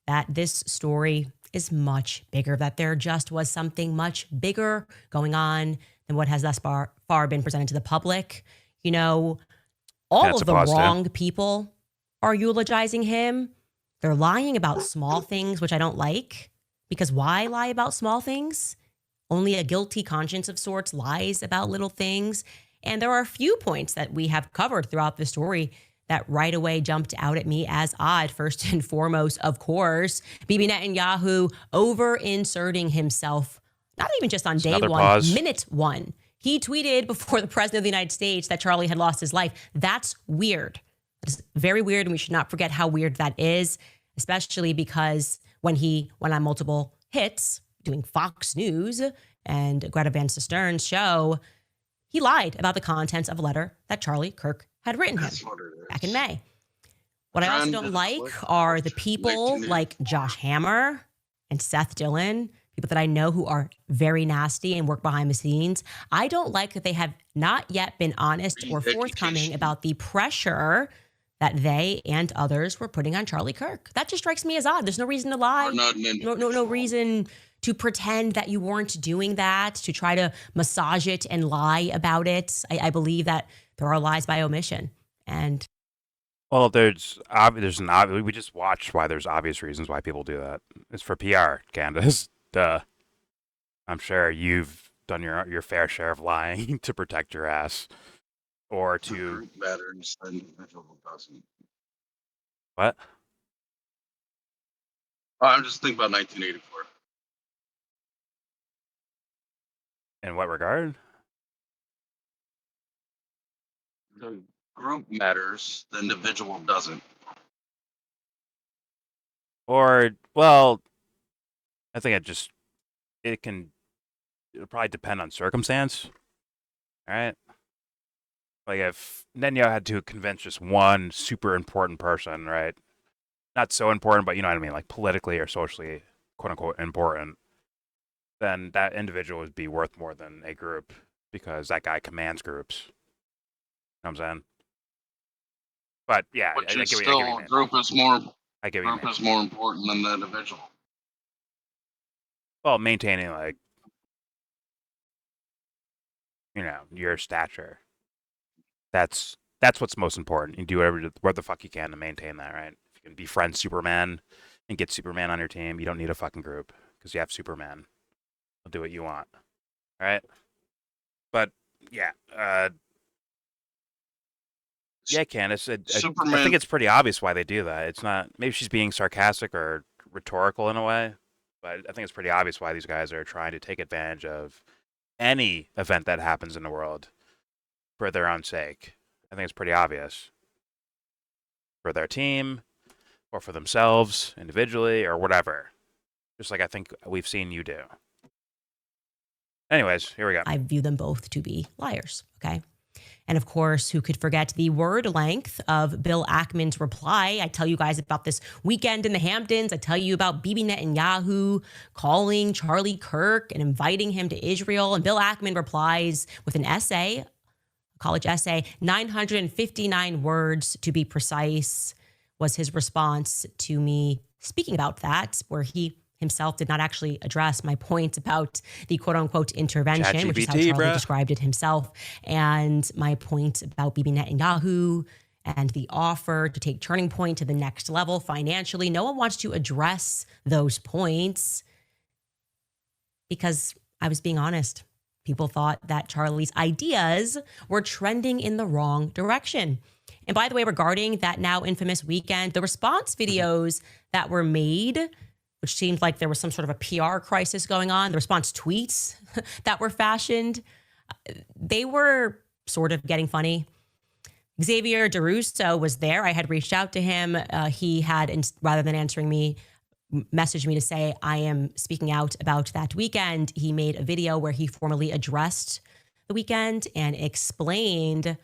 that this story is much bigger, that there just was something much bigger going on than what has thus far been presented to the public. You know, all of the wrong people are eulogizing him. They're lying about small things, which I don't like. Because why lie about small things? Only a guilty conscience of sorts lies about little things. And there are a few points that we have covered throughout the story that right away jumped out at me as odd. First and foremost, of course, Bibi Netanyahu over-inserting himself, not even just on day one, minute one. He tweeted before the president of the United States that Charlie had lost his life. That's weird. It's very weird, and we should not forget how weird that is, especially because when he went on multiple hits doing Fox News and Greta Van Sustern's show, he lied about the contents of a letter that Charlie Kirk had written him back in May. What I also don't like are the people like Josh Hammer and Seth Dillon, people that I know who are very nasty and work behind the scenes. I don't like that they have not yet been honest or forthcoming about the pressure that they and others were putting on Charlie Kirk. That just strikes me as odd. There's no reason to lie. No reason to pretend that you weren't doing that, to try to massage it and lie about it. I believe that there are lies by omission. And well, we just watched why there's obvious reasons why people do that. It's for PR, Candace. Duh. I'm sure you've done your fair share of lying to protect your ass. Or to matters than individual doesn't. What? Oh, I'm just thinking about 1984. In what regard? The group matters, the individual doesn't. Or, well, I think it'll probably depend on circumstance. All right. Like if Netanyahu had to convince just one super important person, right? Not so important, but you know what I mean, like politically or socially, quote unquote, important, then that individual would be worth more than a group because that guy commands groups. You know what I'm saying? But yeah, but group is more important than the individual. Well, maintaining like, you know, your stature. That's what's most important. You do whatever the fuck you can to maintain that, right? If you can befriend Superman and get Superman on your team, you don't need a fucking group because you have Superman. He'll do what you want, all right? But yeah, Candace, I think it's pretty obvious why they do that. It's not, maybe she's being sarcastic or rhetorical in a way, but I think it's pretty obvious why these guys are trying to take advantage of any event that happens in the world for their own sake. I think it's pretty obvious. For their team, or for themselves individually, or whatever. Just like I think we've seen you do. Anyways, here we go. I view them both to be liars, okay? And of course, who could forget the word length of Bill Ackman's reply? I tell you guys about this weekend in the Hamptons. I tell you about Bibi Netanyahu calling Charlie Kirk and inviting him to Israel. And Bill Ackman replies with an essay, a college essay, 959 words to be precise, was his response to me speaking about that, where he himself did not actually address my point about the quote-unquote intervention, which is how Charlie described it himself, and my point about Bibi Netanyahu and the offer to take Turning Point to the next level financially. No one wants to address those points because I was being honest. People thought that Charlie's ideas were trending in the wrong direction. And by the way, regarding that now infamous weekend, the response videos that were made, which seemed like there was some sort of a PR crisis going on, the response tweets that were fashioned, they were sort of getting funny. Xavier DeRusso was there. I had reached out to him. He had, rather than answering me, messaged me to say, I am speaking out about that weekend. He made a video where he formally addressed the weekend and explained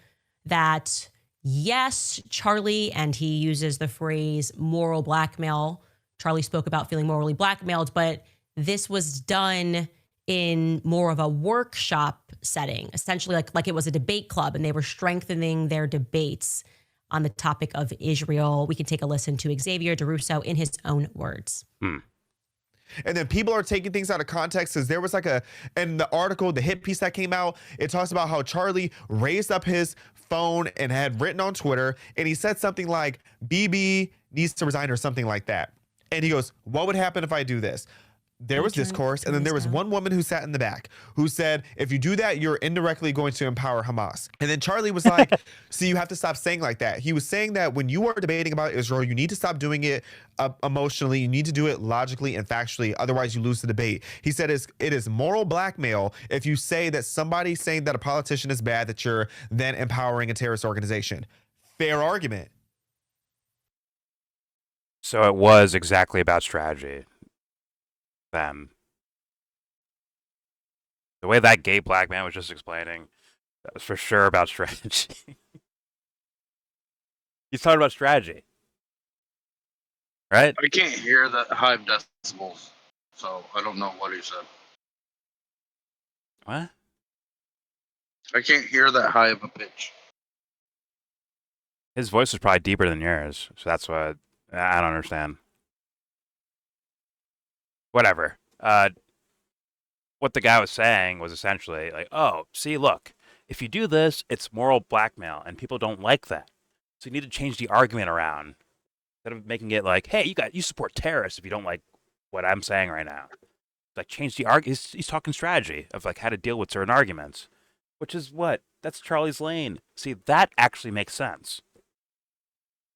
that, yes, Charlie, and he uses the phrase moral blackmail. Charlie spoke about feeling morally blackmailed, but this was done in more of a workshop setting, essentially like it was a debate club, and they were strengthening their debates on the topic of Israel. We can take a listen to Xavier DeRusso in his own words. And then people are taking things out of context, because there was in the article, the hit piece that came out, it talks about how Charlie raised up his phone and had written on Twitter, and he said something like, BB needs to resign or something like that. And he goes, what would happen if I do this? There was discourse, and then there was one woman who sat in the back who said, if you do that, you're indirectly going to empower Hamas. And then Charlie was like, see, you have to stop saying like that. He was saying that when you are debating about Israel, you need to stop doing it emotionally. You need to do it logically and factually. Otherwise, you lose the debate. He said it is moral blackmail if you say that somebody saying that a politician is bad, that you're then empowering a terrorist organization. Fair argument. So it was exactly about strategy. Then the way that gay black man was just explaining, that was for sure about strategy. He's talking about strategy, right? I can't hear the high decibels, so I don't know what he said. What? I can't hear that high of a pitch. His voice is probably deeper than yours, so that's what I don't understand. Whatever. What the guy was saying was essentially like, oh, see, look, if you do this, it's moral blackmail, and people don't like that. So you need to change the argument around. Instead of making it like, hey, you support terrorists if you don't like what I'm saying right now. Like, change the argument. He's talking strategy of like how to deal with certain arguments, which is what? That's Charlie's lane. See, that actually makes sense.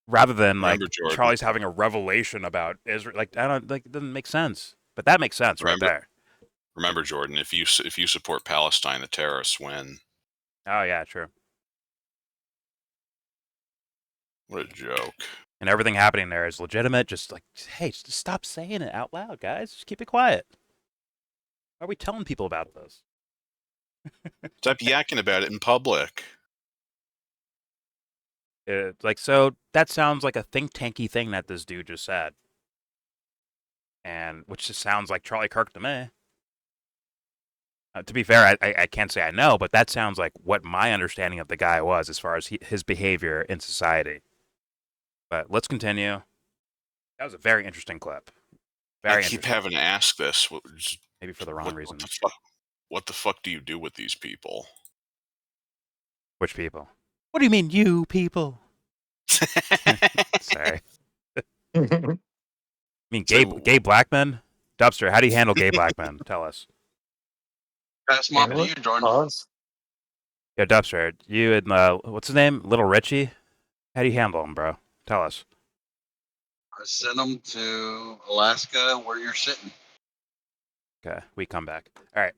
Rather than like Charlie's having a revelation about Israel, like it doesn't make sense. But that makes sense right there. Remember, Jordan, if you support Palestine, the terrorists win. Oh yeah, true. What a joke. And everything happening there is legitimate. Just like, hey, just stop saying it out loud, guys. Just keep it quiet. Why are we telling people about this? Stop yakking about it in public. So that sounds like a think tanky thing that this dude just said. And which just sounds like Charlie Kirk to me. To be fair, I can't say I know, but that sounds like what my understanding of the guy was as far as his behavior in society. But let's continue. That was a very interesting clip. I keep having to ask this. Maybe for the wrong reason. What the fuck do you do with these people? Which people? What do you mean, you people? Sorry. I mean, gay black men? Dubster, how do you handle gay black men? Tell us. Pass them off to you, Jordan. Pause. Yeah, Dubster, you and what's his name? Little Richie? How do you handle him, bro? Tell us. I sent them to Alaska where you're sitting. Okay, we come back. All right.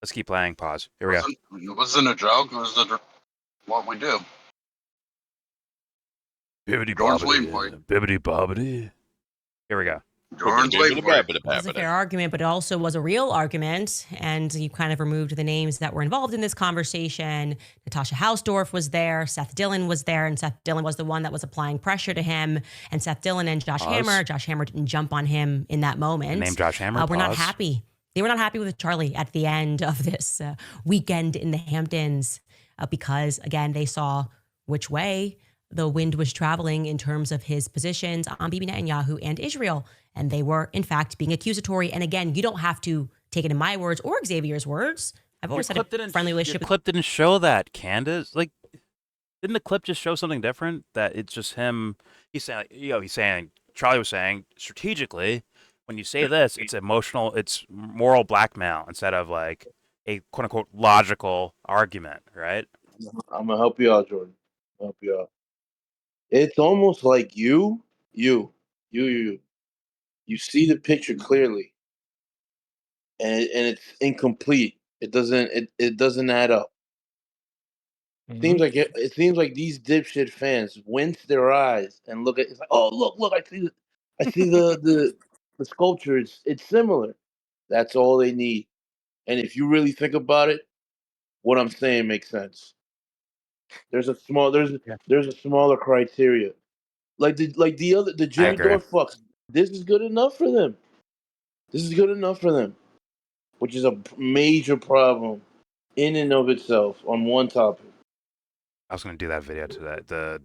Let's keep playing. Pause. Here we go. It wasn't a joke. It was what we do. Jordan's waiting for you. Bibbidi bobbidi. Here we go. Jordan's waiting for you. It was a fair argument, but it also was a real argument. And you kind of removed the names that were involved in this conversation. Natasha Hausdorff was there. Seth Dillon was there. And Seth Dillon was the one that was applying pressure to him. And Seth Dillon and Josh Hammer didn't jump on him in that moment. Name Josh Hammer. We're not happy. They were not happy with Charlie at the end of this weekend in the Hamptons because, again, they saw which way the wind was traveling in terms of his positions on Bibi Netanyahu and Israel. And they were, in fact, being accusatory. And again, you don't have to take it in my words or Xavier's words. I've always had a friendly relationship. The clip didn't show that, Candace. Like, didn't the clip just show something different? That it's just him. He's saying, Charlie was saying, strategically, when you say this, it's emotional, it's moral blackmail instead of like a quote unquote logical argument, right? I'm gonna help you out, Jordan. Help you out. It's almost like you see the picture clearly, and it's incomplete. It doesn't add up. Mm-hmm. It seems like these dipshit fans wince their eyes and look at. It's like, oh look, I see the sculpture. It's similar. That's all they need. And if you really think about it, what I'm saying makes sense. There's a smaller criteria. Like the Jimmy Dore fucks. This is good enough for them. Which is a major problem in and of itself on one topic. I was going to do that video to that. The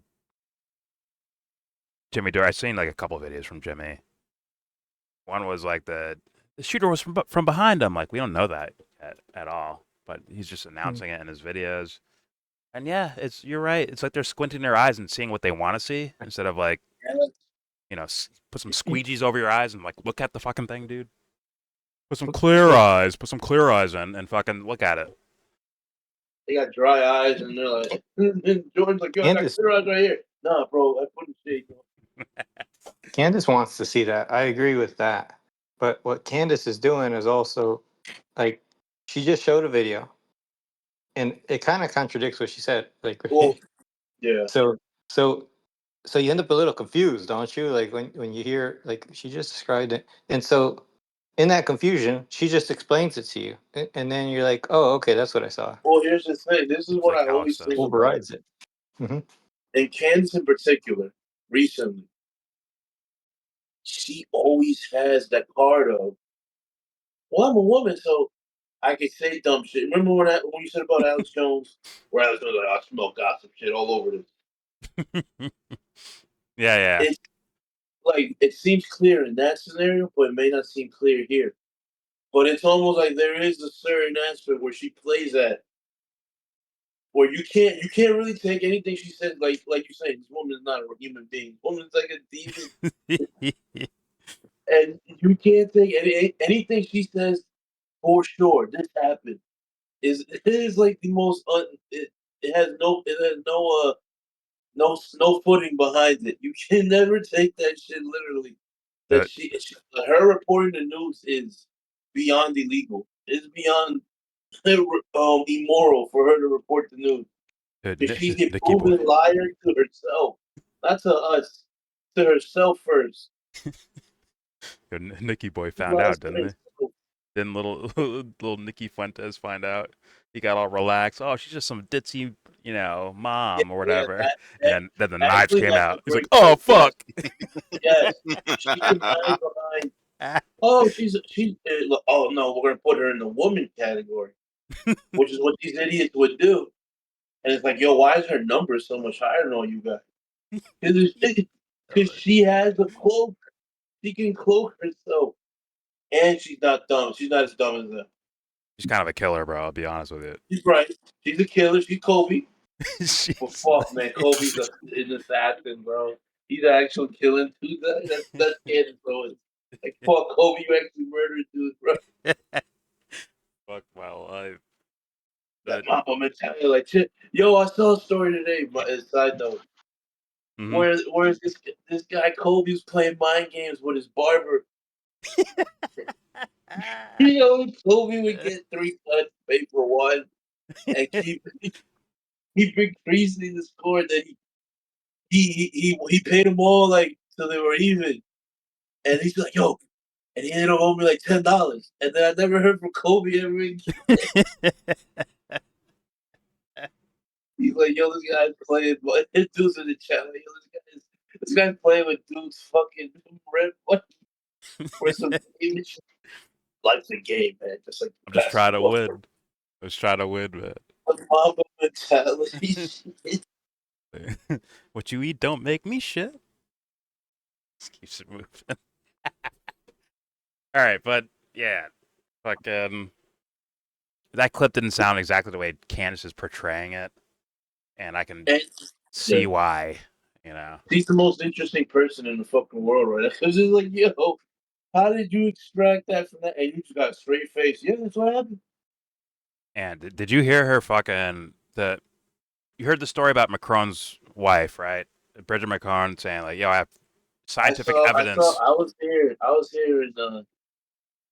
Jimmy Dore. I've seen like a couple of videos from Jimmy. One was like the shooter was from behind him. Like, we don't know that at all. But he's just announcing it in his videos. And yeah, you're right. It's like they're squinting their eyes and seeing what they want to see instead of like, put some squeegees over your eyes and like look at the fucking thing, dude. Put some clear eyes in and fucking look at it. They got dry eyes and they're like, and Jordan's like, yo, I got clear eyes right here. Nah, bro, I put in shade. Candace wants to see that. I agree with that. But what Candace is doing is also like, she just showed a video. And it kind of contradicts what she said. Like, yeah. So you end up a little confused, don't you? Like when you hear, like, she just described it, and so in that confusion, she just explains it to you, and then you're like, oh, okay, that's what I saw. Well, here's the thing. This is what I always think. Overrides it. Mm-hmm. And Candace in particular, recently, she always has that card of, well, I'm a woman, so I can say dumb shit. Remember when you said about Alex Jones? Where Alex Jones was like, I smell gossip shit all over this. Yeah. It's like, it seems clear in that scenario, but it may not seem clear here. But it's almost like there is a certain aspect where she plays at, where you can't really take anything she said, like you say, this woman is not a human being. This woman is like a demon. And you can't take anything she says for sure. This happened. It is like the most it has no footing behind it. You can never take that shit literally. That her reporting the news is beyond illegal. It's beyond immoral for her to report the news. Because she's a proven liar to herself, not to us, to herself first. Nicky boy found out, didn't he? Didn't little Nicky Fuentes find out? He got all relaxed. Oh, she's just some ditzy, mom or whatever. And then the knives came out. He's like, oh, fuck. Yes. She can hide behind. Oh, she's. Oh no, we're gonna put her in the woman category, which is what these idiots would do. And it's like, yo, why is her number so much higher than all you guys? Because she has a cloak. She can cloak herself. And she's not dumb. She's not as dumb as them. She's kind of a killer, bro. I'll be honest with you. She's right. She's a killer. She's Kobe. But fuck, man, Kobe's an assassin, bro. He's actually killing dudes. That's Candace Owens. Like, fuck, Kobe, you actually murdered dudes, bro. Fuck, well, That Mamba mentality, like, shit. Yo, I saw a story today, but as a side note, where's this guy Kobe was playing mind games with his barber. You know, Kobe would get 3 cuts, pay for 1, and keep increasing the score. That he paid them all like till they were even, and he's like, yo, and he ended up owing me like $10, and then I never heard from Kobe ever again. He's like, yo, this guy's playing, but dudes in the chat, like, yo, this guy's playing with dudes fucking red money for some game. Life's a game, man. Just like I'm just trying to win. I was trying to win, man. Mamba mentality. What you eat don't make me shit. Just keeps it moving. All right, but yeah, fucking that clip didn't sound exactly the way Candace is portraying it, and I can see why. You know, he's the most interesting person in the fucking world right now. Because it's like, yo, how did you extract that from that? And you just got a straight face. Yeah, that's what happened. And did you hear her fucking you heard the story about Macron's wife, right? Bridget Macron saying like, "Yo, I have scientific evidence." I was here,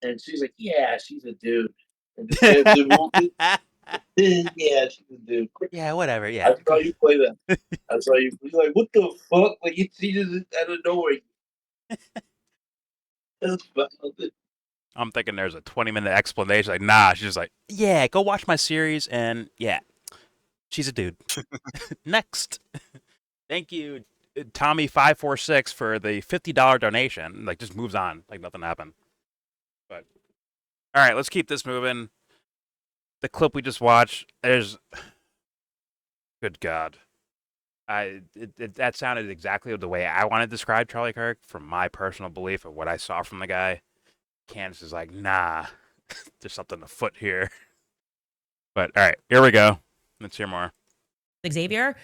and she's like, "Yeah, she's a dude." And yeah, she's a dude. Yeah, whatever. Yeah, I saw you play that. I saw you. You're like, what the fuck? Like, she just out of nowhere. I'm thinking there's a 20-minute explanation. Like, nah, she's just like, yeah, go watch my series, and yeah, she's a dude. Next. Thank you, Tommy546, for the $50 donation. Like, just moves on. Like, nothing happened. But, all right, let's keep this moving. The clip we just watched, there's... Good God. That sounded exactly the way I want to describe Charlie Kirk from my personal belief of what I saw from the guy. Candace is like, nah, there's something afoot here. But all right, here we go. Let's hear more. Xavier,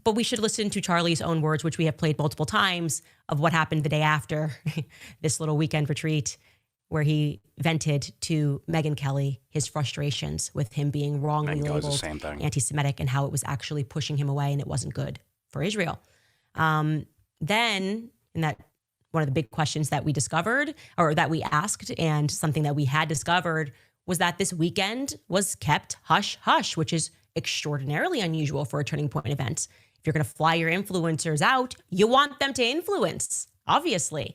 but we should listen to Charlie's own words, which we have played multiple times, of what happened the day after this little weekend retreat, where he vented to Megyn Kelly his frustrations with him being wrongly labeled anti-Semitic and how it was actually pushing him away and it wasn't good for Israel. Then, in that, one of the big questions that we discovered, or that we asked, and something that we had discovered, was that this weekend was kept hush-hush, which is extraordinarily unusual for a Turning Point event. If you're going to fly your influencers out, you want them to influence, obviously.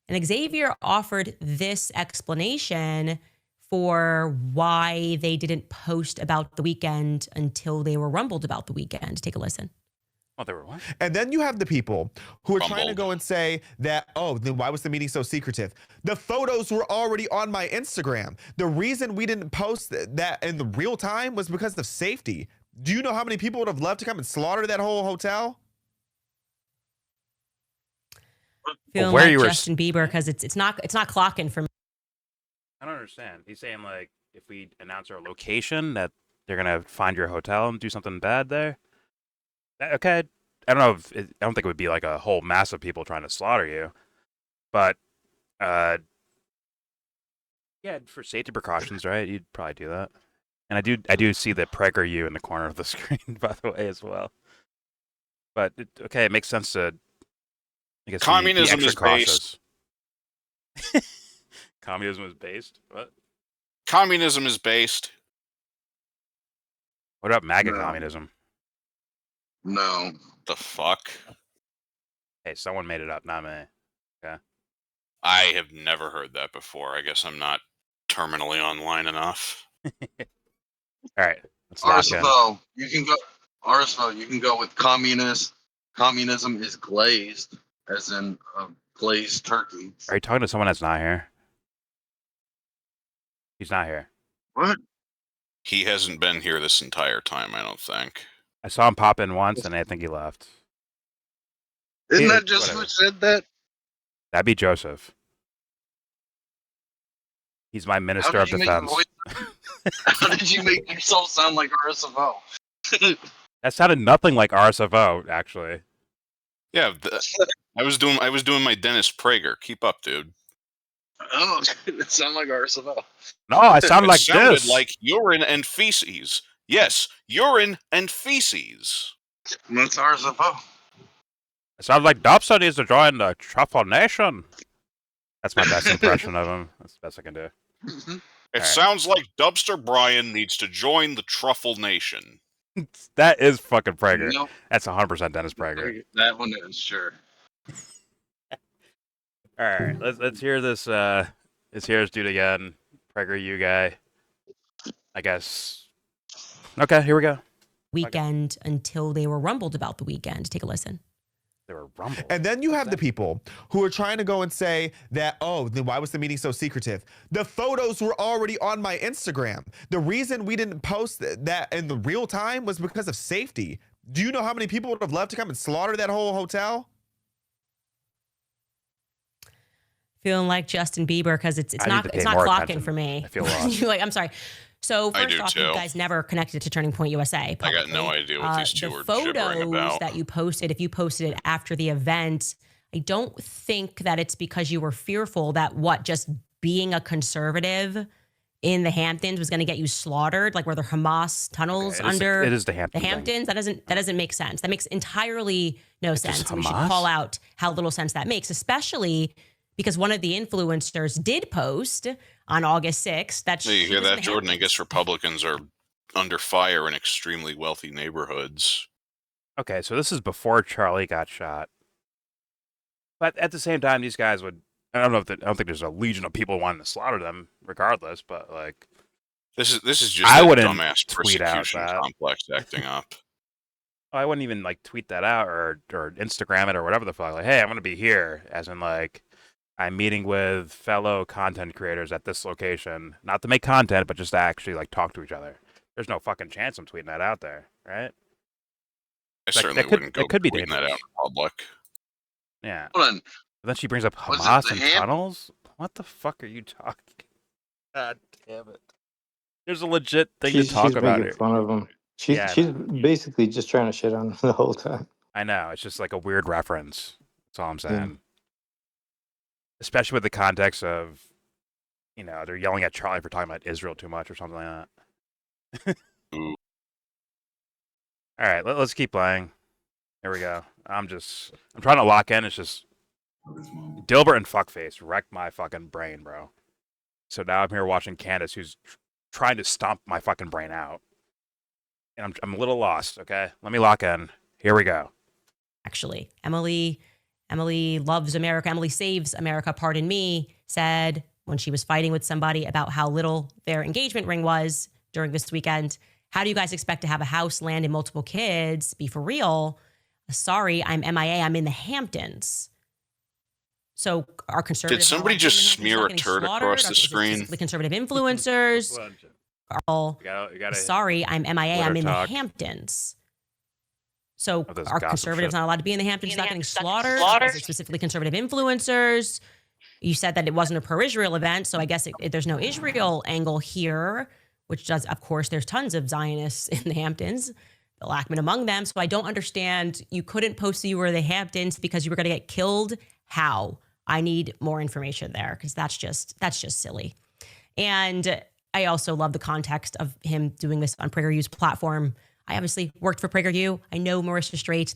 And Xavier offered this explanation for why they didn't post about the weekend until they were rumbled about the weekend. Take a listen. Oh, they were what? And then you have the people who are trying to go and say that, oh, then why was the meeting so secretive? The photos were already on my Instagram. The reason we didn't post that in the real time was because of safety. Do you know how many people would have loved to come and slaughter that whole hotel? Feeling like Justin Bieber, because it's not clocking for me. I don't understand. He's saying, like, if we announce our location, that they're gonna find your hotel and do something bad there. Okay, I don't know I don't think it would be like a whole mass of people trying to slaughter you, but yeah, for safety precautions, right? You'd probably do that. And I do see the PragerU in the corner of the screen, by the way, as well. But okay, it makes sense to, I guess, communism be is cautious. Communism is based? What? Communism is based. What about MAGA communism? No. The fuck? Hey, someone made it up, not me. Okay. I have never heard that before. I guess I'm not terminally online enough. All right. Arsenal, you can go. Arsenal, you can go with communist. Communism is glazed, as in glazed turkey. Are you talking to someone that's not here? He's not here. What? He hasn't been here this entire time, I don't think. I saw him pop in once, and I think he left. Isn't that just who said that? That'd be Joseph. He's my minister of defense. How did you make yourself sound like RSFO? That sounded nothing like RSFO, actually. Yeah, I was doing my Dennis Prager. Keep up, dude. Oh, it sounded like RSFO. No, I sounded like sounded this. like urine and feces. Yes, urine and feces. That's RSFO. It sounded like Dobson needs to join the Truffle Nation. That's my best impression of him. That's the best I can do. It sounds like Dubster Brian needs to join the Truffle Nation. That is fucking Prager. Nope. That's 100% Dennis Prager. That one is, sure. All right, let's hear this. Let's hear this dude again. Prager, you guy. I guess. Okay, here we go. Weekend until they were rumbled about the weekend. Take a listen. They were rumbled. And then you have the people who are trying to go and say that, oh, then why was the meeting so secretive? The photos were already on my Instagram. The reason we didn't post that in the real time was because of safety. Do you know how many people would have loved to come and slaughter that whole hotel? Feeling like Justin Bieber because it's not clocking attention. for me. I feel lost. I'm sorry. So first off, you guys never connected to Turning Point USA. Publicly. I got no idea what these two were gibbering photos about. that you posted, if you posted it after the event, I don't think that it's because you were fearful that just being a conservative in the Hamptons was going to get you slaughtered, like were there Hamas tunnels under it is the Hamptons. The Hamptons? That doesn't make sense. That makes entirely no sense. We should Hamas? call out how little sense that makes, especially because one of the influencers did post on August 6th that you hear that, Jordan? I guess Republicans are under fire in extremely wealthy neighborhoods. Okay, so this is before Charlie got shot. But at the same time, these guys would. I don't think there's a legion of people wanting to slaughter them, regardless. But like, this is just I that wouldn't dumbass tweet out persecution that. complex acting up. I wouldn't even like tweet that out or Instagram it or whatever the fuck. Like, hey, I'm gonna be here, as in like, I'm meeting with fellow content creators at this location, not to make content, but just to actually like talk to each other. There's no fucking chance I'm tweeting that out there, right? I certainly wouldn't go tweeting that out in public. Yeah. Hold on. But then she brings up Hamas and tunnels. What the fuck are you talking? God damn it! There's a legit thing to talk about here. She's making fun of him. She's basically just trying to shit on him the whole time. I know. It's just like a weird reference. That's all I'm saying. Yeah. Especially with the context of, they're yelling at Charlie for talking about Israel too much or something like that. All right, let's keep playing. Here we go. I'm trying to lock in. It's just Dilbert and Fuckface wrecked my fucking brain, bro. So now I'm here watching Candace, who's trying to stomp my fucking brain out. And I'm a little lost, okay? Let me lock in. Here we go. Actually, Emily loves America. Emily saves America, pardon me, said when she was fighting with somebody about how little their engagement ring was during this weekend, how do you guys expect to have a house, land, and multiple kids? Be for real. Sorry, I'm MIA. I'm in the Hamptons. So our conservative... Did somebody just smear a turd across the screen? The conservative influencers are all... Sorry, I'm MIA. I'm in the Hamptons. So our conservatives not allowed to be in the Hamptons, not getting slaughtered. It's specifically conservative influencers. You said that it wasn't a pro-Israel event, so I guess there's no Israel angle here, which does, of course, there's tons of Zionists in the Hamptons, Bill Ackman among them. So I don't understand. You couldn't post that you were in the Hamptons because you were going to get killed. How? I need more information there because that's just silly. And I also love the context of him doing this on PragerU's platform. I obviously worked for PragerU. I know Marissa Straight.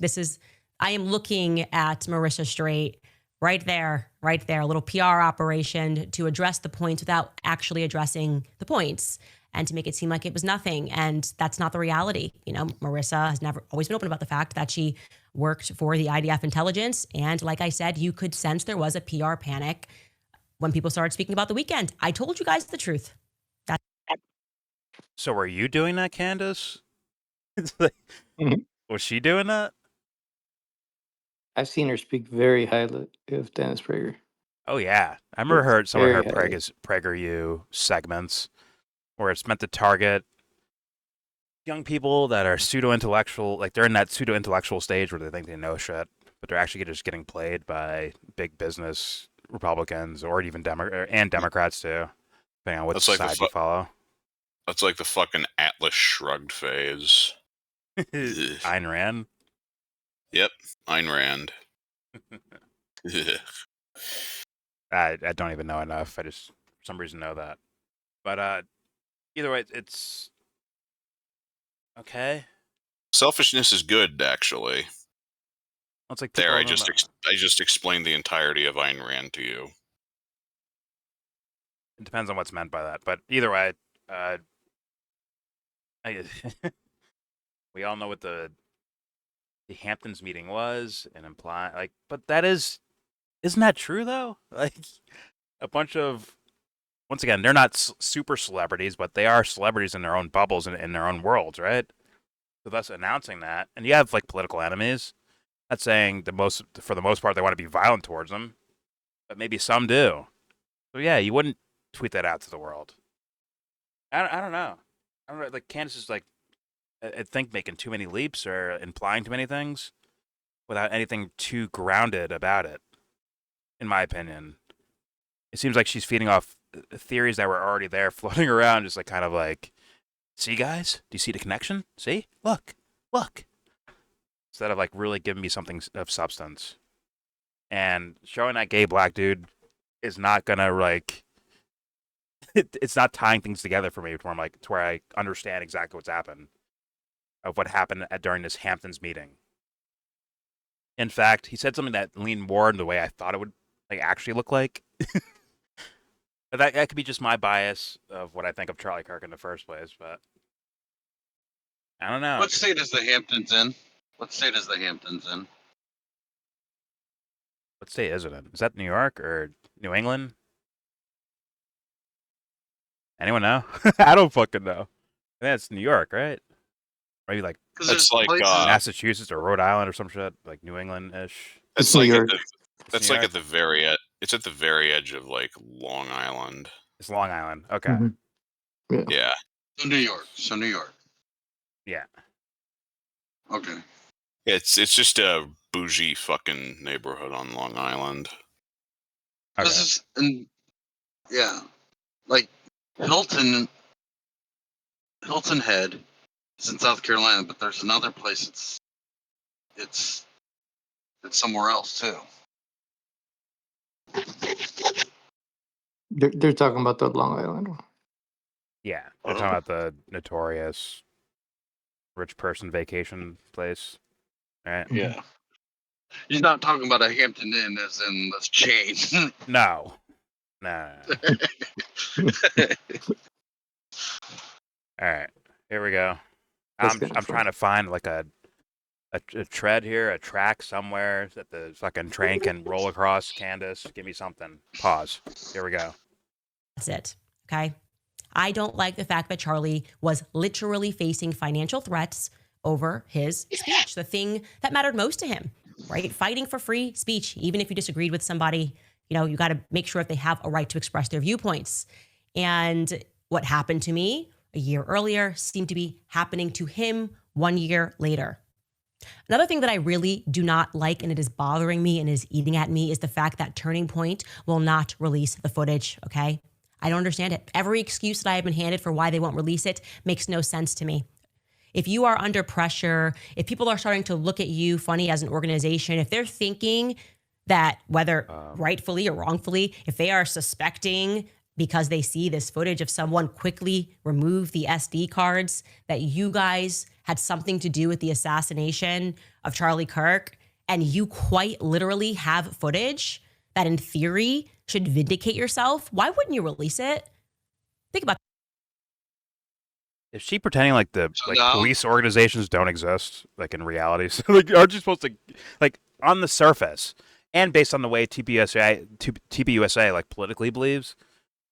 I am looking at Marissa Straight right there, a little PR operation to address the points without actually addressing the points and to make it seem like it was nothing. And that's not the reality. Marissa has always been open about the fact that she worked for the IDF intelligence. And like I said, you could sense there was a PR panic when people started speaking about the weekend. I told you guys the truth. So were you doing that, Candace? Was she doing that? I've seen her speak very highly of Dennis Prager. Oh yeah, I remember heard some of her PragerU segments where it's meant to target young people that are pseudo-intellectual, like they're in that pseudo-intellectual stage where they think they know shit, but they're actually just getting played by big business Republicans or even Democrats too, depending on what side you follow. That's like the fucking Atlas Shrugged phase. Ayn Rand. Yep, Ayn Rand. I don't even know enough. I just for some reason know that. But either way, it's okay. Selfishness is good, actually. Well, it's like there, I just explained the entirety of Ayn Rand to you. It depends on what's meant by that, but either way, we all know what the Hamptons meeting was, and imply like, but isn't that true though? Like, a bunch of, once again, they're not super celebrities, but they are celebrities in their own bubbles and in their own worlds, right? So thus announcing that, and you have like political enemies. Not saying for the most part, they want to be violent towards them, but maybe some do. So yeah, you wouldn't tweet that out to the world. I don't know. I don't know. Like, Candace is like, I think making too many leaps or implying too many things without anything too grounded about it, in my opinion. It seems like she's feeding off theories that were already there floating around, just like kind of like, see, guys? Do you see the connection? See? Look. Instead of like really giving me something of substance. And showing that gay black dude is not gonna like, it's not tying things together for me to where I understand exactly what's happened. Of what happened during this Hamptons meeting. In fact, he said something that leaned more in the way I thought it would like actually look like. But that could be just my bias of what I think of Charlie Kirk in the first place, but I don't know. What state is the Hamptons in? What state is the Hamptons in? What state is it in? Is that New York or New England? Anyone know? I don't fucking know. I think it's New York, right? Maybe like it's like Massachusetts or Rhode Island or some shit, like New England-ish. It's like at the very edge. It's at the very edge of like Long Island. It's Long Island. Okay. Mm-hmm. Yeah. So New York. Yeah. Okay. It's just a bougie fucking neighborhood on Long Island. Okay. This is like Hilton Head is in South Carolina, but there's another place. It's somewhere else too. They're talking about the Long Island one. Yeah, they're talking about the notorious rich person vacation place, right? Yeah. He's not talking about a Hampton Inn as in the chain. No. All right, here we go. I'm trying to find like a tread here, a track somewhere that the fucking train can roll across. Candace, give me something. Pause. Here we go. That's it. Okay. I don't like the fact that Charlie was literally facing financial threats over his speech, the thing that mattered most to him, right? Fighting for free speech. Even if you disagreed with somebody, you got to make sure that they have a right to express their viewpoints. And what happened to me a year earlier seemed to be happening to him 1 year later. Another thing that I really do not like, and it is bothering me and is eating at me, is the fact that Turning Point will not release the footage, okay? I don't understand it. Every excuse that I have been handed for why they won't release it makes no sense to me. If you are under pressure, if people are starting to look at you funny as an organization, if they're thinking that, whether rightfully or wrongfully, if they are suspecting because they see this footage of someone quickly remove the SD cards, that you guys had something to do with the assassination of Charlie Kirk, and you quite literally have footage that in theory should vindicate yourself, why wouldn't you release it? Think about that. Is she pretending like police organizations don't exist, like in reality? So, like, aren't you supposed to, like, on the surface, and based on the way TPUSA like politically believes,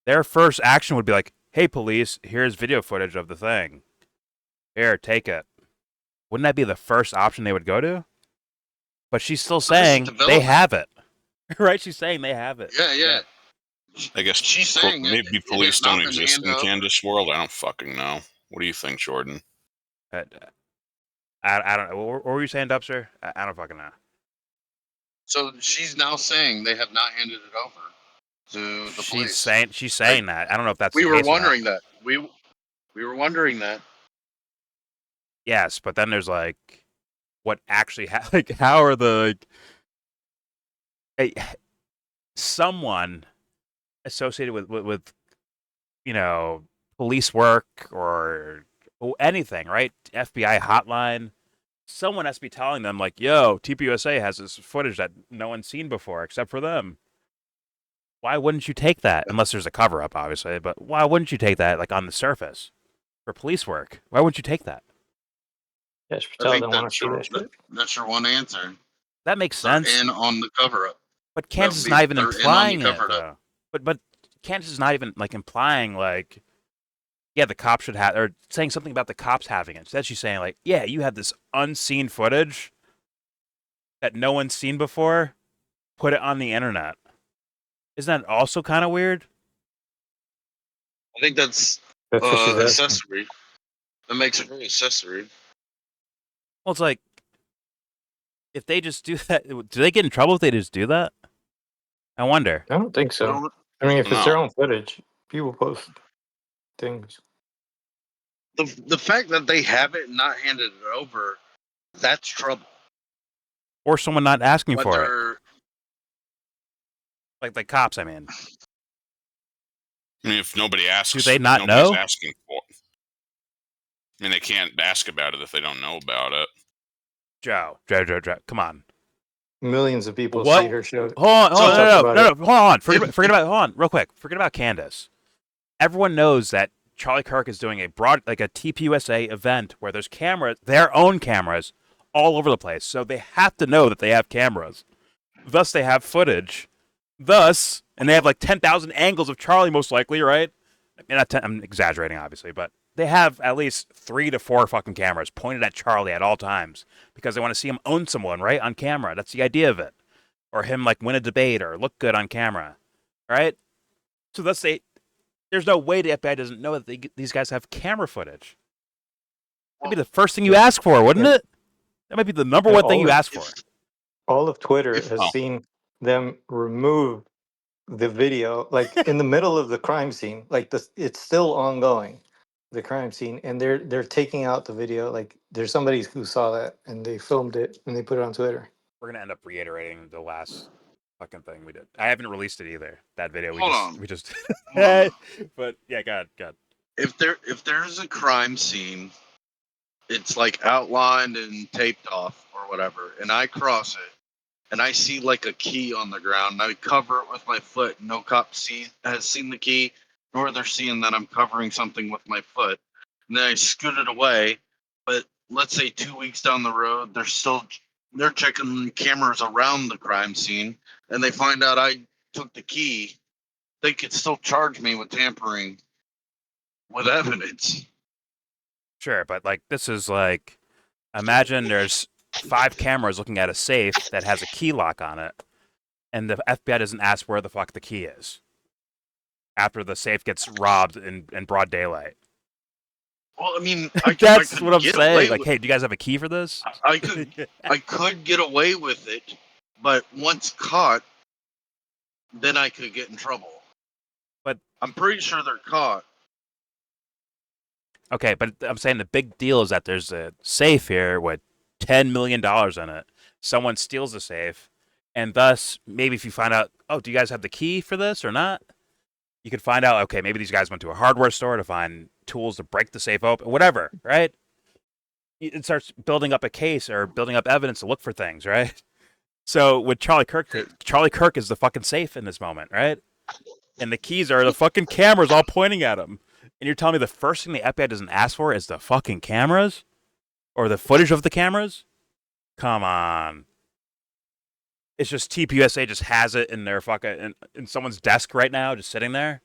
their first action would be like, hey, police, here's video footage of the thing. Here, take it. Wouldn't that be the first option they would go to? But she's still saying they have it. Right? She's saying they have it. Yeah. I guess she's saying maybe police don't exist in Candace world. I don't fucking know. What do you think, Jordan? I don't know. What were you saying, Dubster? I don't fucking know. So she's now saying they have not handed it over to the police. She's saying that. I don't know if that's. We were wondering that. We were wondering that. Yes, but then there's like what actually like how are the someone associated with police work or anything, right? FBI hotline. Someone has to be telling them like, "Yo, TPUSA has this footage that no one's seen before except for them." Why wouldn't you take that? Unless there's a cover up, obviously, but why wouldn't you take that like on the surface for police work? Why wouldn't you take that? I think that's your one answer. That makes They're sense. in on the cover up. But Candace is not even implying it, though. But Candace is not even like implying like, yeah, the cops should have, or saying something about the cops having it. Instead, she's saying like, yeah, you have this unseen footage that no one's seen before. Put it on the internet. Isn't that also kind of weird? I think that's accessory. That makes it very accessory. Well, it's like, if they just do that, do they get in trouble if they just do that? I wonder. I don't think so. I mean, if it's their own footage, people post things. The fact that they have it and not handed it over, that's trouble. Or someone not asking for it. Like the cops, I mean. I mean, if nobody asks, do they not know? Asking for it. I mean, they can't ask about it if they don't know about it. Joe, come on. Millions of people see her show. Hold on. Forget about real quick. Forget about Candace. Everyone knows that Charlie Kirk is doing a TPUSA event where there's their own cameras, all over the place. So they have to know that they have cameras. Thus, they have footage. And they have like 10,000 angles of Charlie, most likely, right? I mean, I'm exaggerating, obviously, but they have at least 3 to 4 fucking cameras pointed at Charlie at all times because they want to see him own someone, right, on camera. That's the idea of it. Or him like win a debate or look good on camera, right? So let's say there's no way the FBI doesn't know that these guys have camera footage. That'd be the first thing you ask for, wouldn't it? That might be the number one thing you ask for. All of Twitter has seen them remove the video, like in the middle of the crime scene. Like it's still ongoing, the crime scene, and they're taking out the video. Like there's somebody who saw that and they filmed it and they put it on Twitter. We're gonna end up reiterating the last fucking thing we did. I haven't released it either. That video we just but yeah, go ahead. If there's a crime scene, it's like outlined and taped off or whatever, and I cross it and I see like a key on the ground and I cover it with my foot. No cop has seen the key, nor they're seeing that I'm covering something with my foot. And then I scoot it away. But let's say 2 weeks down the road, they're checking cameras around the crime scene and they find out I took the key. They could still charge me with tampering with evidence. Sure, but like this is like, imagine there's 5 cameras looking at a safe that has a key lock on it, and the FBI doesn't ask where the fuck the key is after the safe gets robbed in broad daylight. Well, I mean, that's what I'm saying. Like, hey, do you guys have a key for this? I could get away with it, but once caught, then I could get in trouble. But I'm pretty sure they're caught. Okay, but I'm saying the big deal is that there's a safe here with $10 million in it. Someone steals the safe, and thus, maybe if you find out, oh, do you guys have the key for this or not? You could find out, okay, maybe these guys went to a hardware store to find tools to break the safe open, whatever, right? It starts building up a case or building up evidence to look for things, right? So with Charlie Kirk is the fucking safe in this moment, right? And the keys are the fucking cameras all pointing at him. And you're telling me the first thing the FBI doesn't ask for is the fucking cameras? Or the footage of the cameras? Come on. It's just TPUSA just has it in their fucking in someone's desk right now, just sitting there.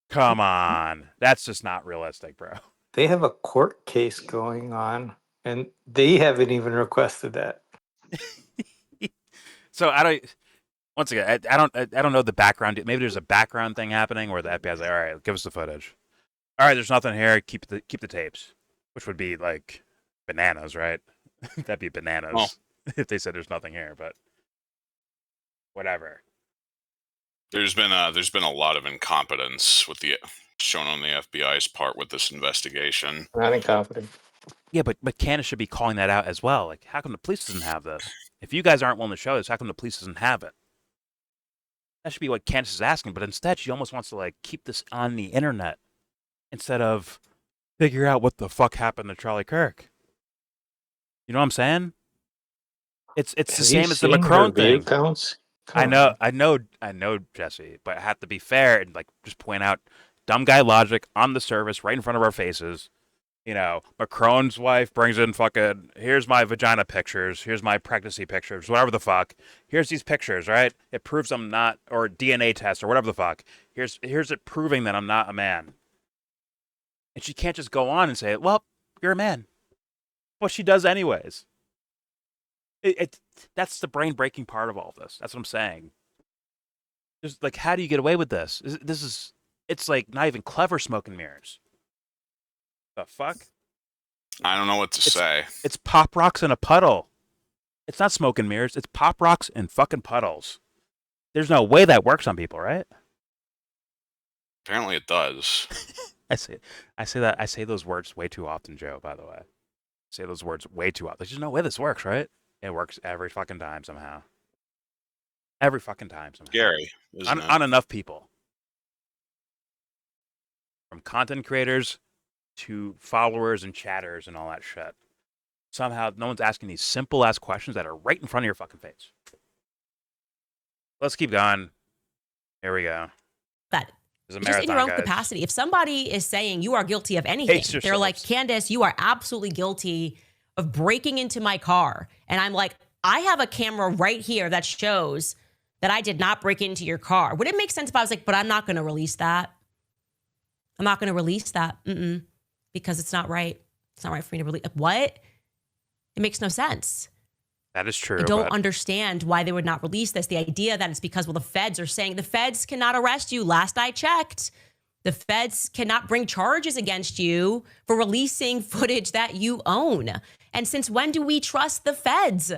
Come on. That's just not realistic, bro. They have a court case going on and they haven't even requested that. So once again, I don't know the background. Maybe there's a background thing happening where the FBI's like, all right, give us the footage. All right, there's nothing here. Keep the tapes, which would be like bananas, right? That'd be bananas if they said there's nothing here. But whatever. There's been a lot of incompetence shown on the FBI's part with this investigation. Not incompetent. Yeah, but Candace should be calling that out as well. Like, how come the police doesn't have this? If you guys aren't willing to show this, how come the police doesn't have it? That should be what Candace is asking. But instead, she almost wants to like keep this on the internet instead of figure out what the fuck happened to Charlie Kirk. You know what I'm saying? It's the same as the Macron thing. I know, Jesse, but I have to be fair and like just point out dumb guy logic on the surface right in front of our faces. You know, Macron's wife brings in fucking, here's my vagina pictures, here's my pregnancy pictures, whatever the fuck. Here's these pictures, right? It proves I'm not, or DNA test or whatever the fuck. Here's it proving that I'm not a man. And she can't just go on and say, well, you're a man. Well, she does anyways. That's the brain-breaking part of all this. That's what I'm saying. Just like, how do you get away with this? It's like not even clever smoke and mirrors. The fuck? I don't know what to say. It's pop rocks in a puddle. It's not smoke and mirrors. It's pop rocks in fucking puddles. There's no way that works on people, right? Apparently it does. I say those words way too often, Joe, by the way. I say those words way too often. There's just no way this works, right? It works every fucking time somehow. Every fucking time somehow. Scary, on enough people. From content creators to followers and chatters and all that shit. Somehow, no one's asking these simple-ass questions that are right in front of your fucking face. Let's keep going. Here we go. That just in your own capacity. If somebody is saying you are guilty of anything, they're like, Candace, you are absolutely guilty of breaking into my car. And I'm like, I have a camera right here that shows that I did not break into your car. Would it make sense if I was like, but I'm not going to release that? I'm not going to release that. Because it's not right. It's not right for me to release. What? It makes no sense. That is true. I don't understand why they would not release this. The idea that it's because, well, the feds are saying the feds cannot arrest you. Last I checked, the feds cannot bring charges against you for releasing footage that you own. And since when do we trust the feds?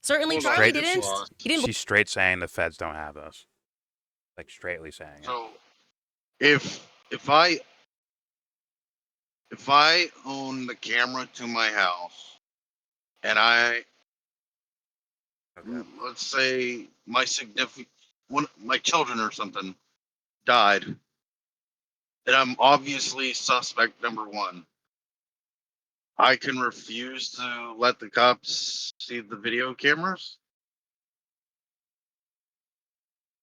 Certainly Charlie didn't. She's straight saying the feds don't have us. Like straightly saying it. So if I own the camera to my house and let's say my my children or something died, then I'm obviously suspect number one. I can refuse to let the cops see the video cameras?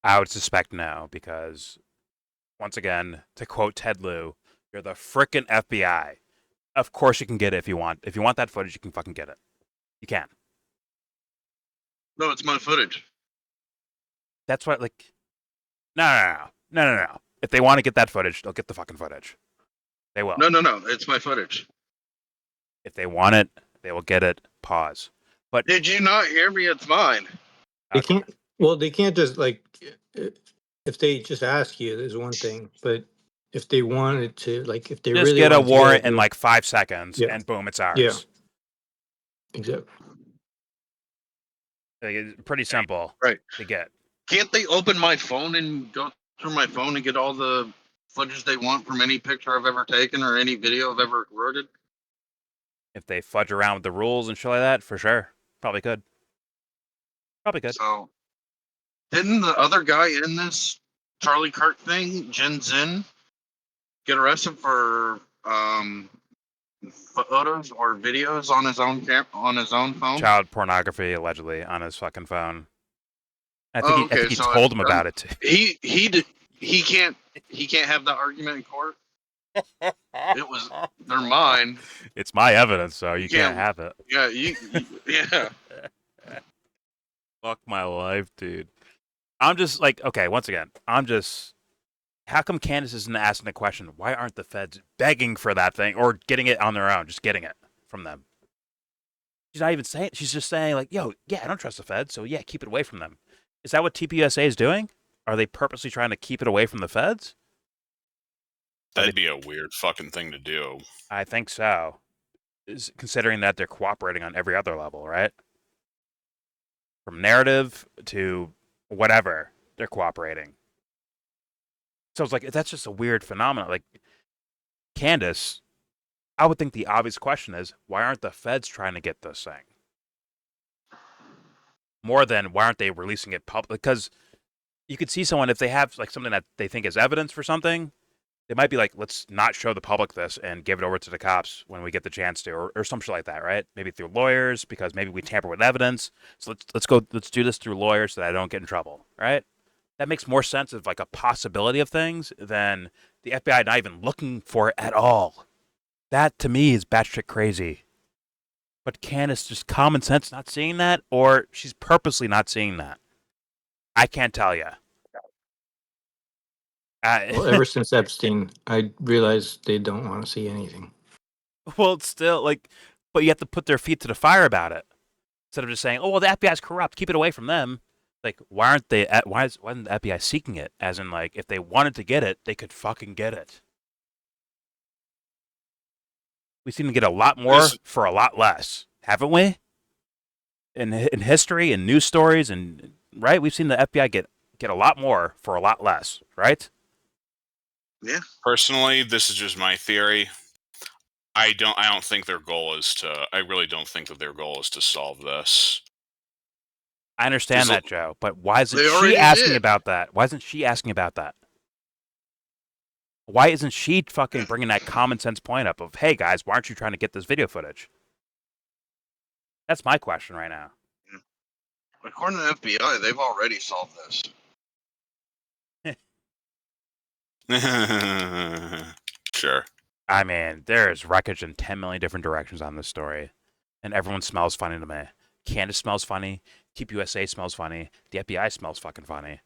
I would suspect no, because once again, to quote Ted Lieu, you're the frickin' FBI. Of course you can get it if you want. If you want that footage, you can fucking get it. You can. No, it's my footage. That's what, like... No. If they want to get that footage, they'll get the fucking footage. They will. No. It's my footage. If they want it, they will get it. Pause. But did you not hear me? It's mine. They can't. Well, they can't just like... If they just ask you, there's one thing. But if they wanted to, like, if they just really get a warrant in like 5 seconds, and boom, it's ours. Yeah. Exactly. Like, it's pretty simple. Right. To get. Can't they open my phone and go through my phone and get all the footage they want from any picture I've ever taken or any video I've ever recorded? If they fudge around with the rules and shit like that, for sure. Probably could. So, didn't the other guy in this Charlie Kirk thing, Jen Zin, get arrested for photos or videos on his own phone? Child pornography, allegedly, on his fucking phone. I think he told him about it too. He can't have that argument in court. They're mine. It's my evidence, so you can't have it. Yeah, yeah. Fuck my life, dude. I'm just like, okay, once again, how come Candace isn't asking the question, why aren't the feds begging for that thing or getting it on their own, just getting it from them? She's not even saying, she's just saying like, yo, yeah, I don't trust the feds, so yeah, keep it away from them. Is that what TPUSA is doing? Are they purposely trying to keep it away from the feds? That'd be a weird fucking thing to do. I think so. Considering that they're cooperating on every other level, right? From narrative to whatever, they're cooperating. So it's like, that's just a weird phenomenon. Like, Candace, I would think the obvious question is, why aren't the feds trying to get this thing? More than why aren't they releasing it public? Because you could see someone, if they have like something that they think is evidence for something, they might be like, let's not show the public this and give it over to the cops when we get the chance to, or some shit like that, right? Maybe through lawyers, because maybe we tamper with evidence. So let's do this through lawyers so that I don't get in trouble, right? That makes more sense of like a possibility of things than the FBI not even looking for it at all. That to me is batshit crazy. But Candace, just common sense not seeing that, or she's purposely not seeing that. I can't tell you. Well, ever since Epstein, I realized they don't want to see anything. Well, it's still like, but you have to put their feet to the fire about it instead of just saying, "Oh, well, the FBI is corrupt. Keep it away from them." Like, why aren't they? Why isn't the FBI seeking it? As in, like, if they wanted to get it, they could fucking get it. We seem to get a lot more for a lot less, haven't we? In history and news stories, and right, we've seen the FBI get a lot more for a lot less, right? Yeah. Personally, this is just my theory. I don't think their goal is to. I really don't think that their goal is to solve this. I understand that, Joe, but why isn't she asking about that? Why isn't she asking about that? Why isn't she fucking bringing that common sense point up of, hey guys, why aren't you trying to get this video footage? That's my question right now. According to the FBI, they've already solved this. Sure. I mean, there is wreckage in 10 million different directions on this story, and everyone smells funny to me. Candace smells funny. Keep USA smells funny. The FBI smells fucking funny.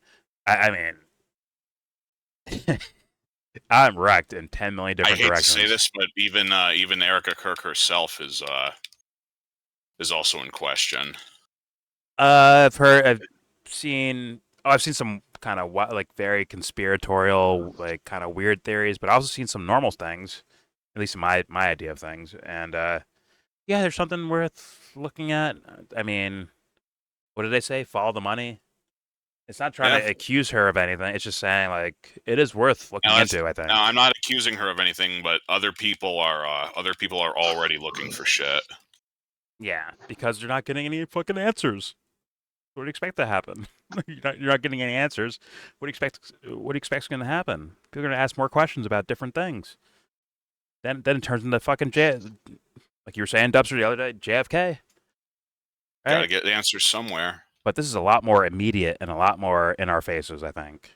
I mean, I'm wrecked in 10 million different directions. I hate to say this, but even Erica Kirk herself is also in question. I've seen some kind of like very conspiratorial, like kind of weird theories, but I've also seen some normal things, at least in my idea of things. And yeah, there's something worth looking at. I mean, what did they say? Follow the money. It's not trying to accuse her of anything. It's just saying like it is worth looking into. I think. No, I'm not accusing her of anything, but other people are already looking for shit. Yeah, because they're not getting any fucking answers. What do you expect to happen? You're not getting any answers. What do you expect's going to happen? People are going to ask more questions about different things. Then it turns into fucking like you were saying, Dubster the other day, JFK. Right? Gotta get the answers somewhere. But this is a lot more immediate and a lot more in our faces, I think.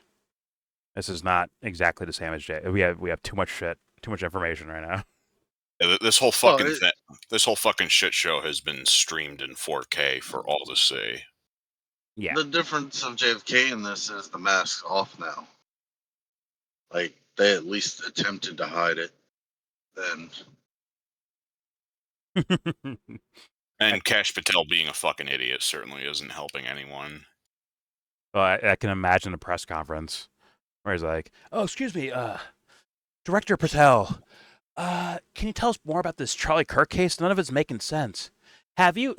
This is not exactly the same as we have too much shit, too much information right now. Yeah, this whole fucking shit show has been streamed in 4K for all to see. Yeah. The difference of JFK in this is the mask's off now. Like, they at least attempted to hide it then. And Kash Patel being a fucking idiot certainly isn't helping anyone. Well, I can imagine a press conference where he's like, "Oh, excuse me, Director Patel, can you tell us more about this Charlie Kirk case? None of it's making sense. Have you,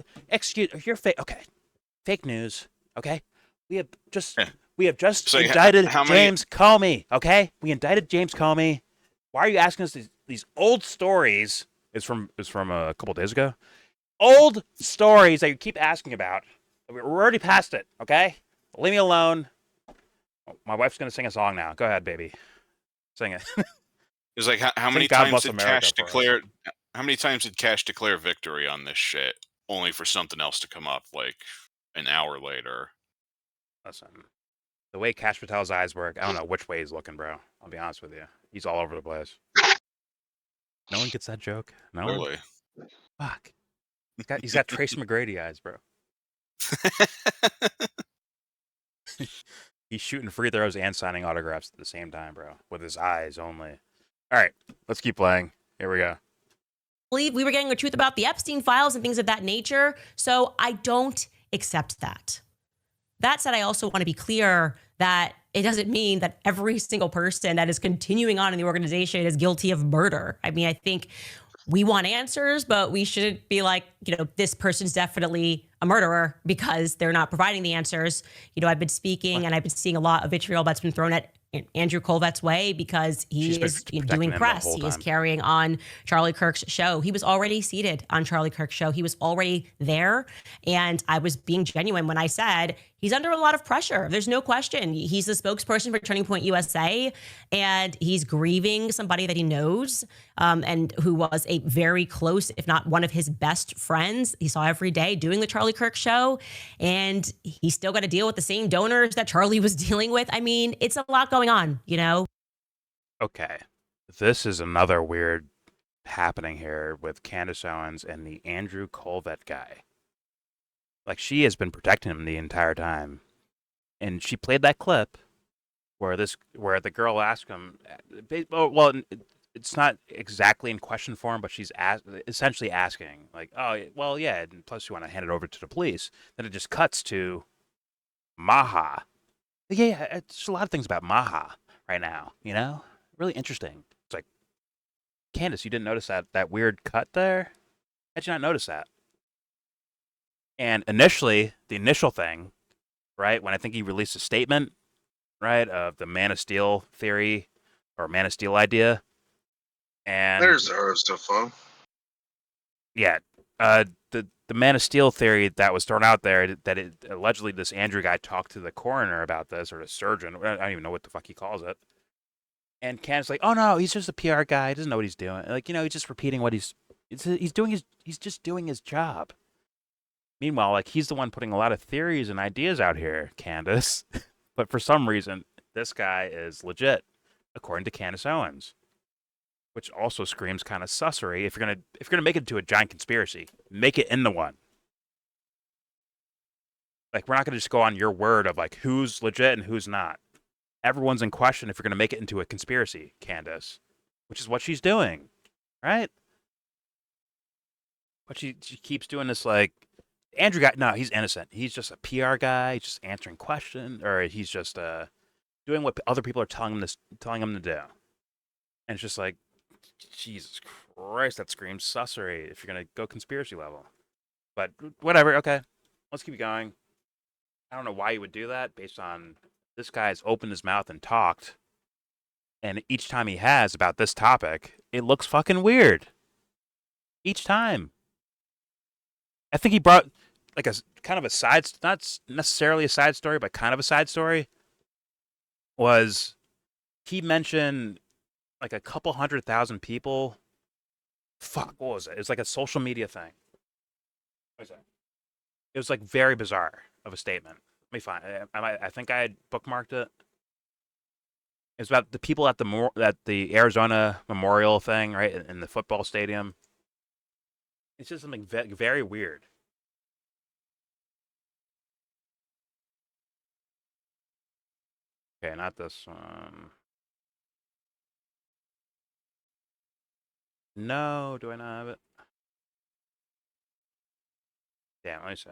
you're fake, okay, fake news, okay? We have just indicted James Comey, okay? We indicted James Comey. Why are you asking us these old stories?" It's from a couple days ago. Old stories that you keep asking about. We're already past it, okay? Leave me alone. Oh, my wife's gonna sing a song now. Go ahead, baby. Sing it. It's like how many times did Kash declare? How many times did Kash declare victory on this shit, only for something else to come up like an hour later? Listen, the way Kash Patel's eyes work, I don't know which way he's looking, bro. I'll be honest with you. He's all over the place. No one gets that joke. No really? One? Fuck. He's got Trace McGrady eyes, bro. He's shooting free throws and signing autographs at the same time, bro. With his eyes only. All right, let's keep playing. Here we go. Believe we were getting the truth about the Epstein files and things of that nature, so I don't accept that. That said, I also want to be clear that it doesn't mean that every single person that is continuing on in the organization is guilty of murder. I mean, I think we want answers, but we shouldn't be like, this person's definitely a murderer because they're not providing the answers. I've been speaking and I've been seeing a lot of vitriol that's been thrown at Andrew Colvet's way because he is doing press. He is carrying on Charlie Kirk's show. He was already seated on Charlie Kirk's show. He was already there. And I was being genuine when I said he's under a lot of pressure. There's no question. He's the spokesperson for Turning Point USA, and he's grieving somebody that he knows and who was a very close, if not one of his best friends. He saw every day doing the Charlie Kirk show, and he's still got to deal with the same donors that Charlie was dealing with. I mean, it's a lot going on, you know? Okay. This is another weird happening here with Candace Owens and the Andrew Colvet guy. Like, she has been protecting him the entire time. And she played that clip where the girl asked him, well, it's not exactly in question form, but she's essentially asking, like, oh, well, yeah, and plus you want to hand it over to the police. Then it just cuts to Maha. Yeah, it's a lot of things about Maha right now, you know? Really interesting. It's like, Candace, you didn't notice that weird cut there? How'd you not notice that? And initially, the initial thing, right, when I think he released a statement, right, of the Man of Steel theory or Man of Steel idea. And there's Aristopho. Yeah, the Man of Steel theory that was thrown out there, that allegedly this Andrew guy talked to the coroner about this, or the surgeon. I don't even know what the fuck he calls it. And Candace's like, oh no, he's just a PR guy. He doesn't know what he's doing. Like, you know, he's just repeating what he's just doing his job. Meanwhile, like, he's the one putting a lot of theories and ideas out here, Candace. But for some reason, this guy is legit, according to Candace Owens. Which also screams kind of sussery. If you're gonna make it into a giant conspiracy, make it into one. Like, we're not gonna just go on your word of like who's legit and who's not. Everyone's in question if you're gonna make it into a conspiracy, Candace, which is what she's doing, right? But she keeps doing this, like, Andrew guy. No, he's innocent. He's just a PR guy. He's just answering questions, or he's just doing what other people are telling him to do. And it's just like, Jesus Christ, that screams sussery if you're going to go conspiracy level. But whatever, okay. Let's keep going. I don't know why you would do that based on this guy's opened his mouth and talked. And each time he has about this topic, it looks fucking weird. Each time. I think he brought like a kind of a side, not necessarily a side story, but kind of a side story. Was he mentioned like a couple 100,000 people. Fuck, what was it? It was like a social media thing. What was that? It was like very bizarre of a statement. Let me find it. I think I had bookmarked it. It was about the people at the Arizona Memorial thing, right, in the football stadium. It's just something very weird. Okay, not this one. No, do I not have it? Damn, let me see.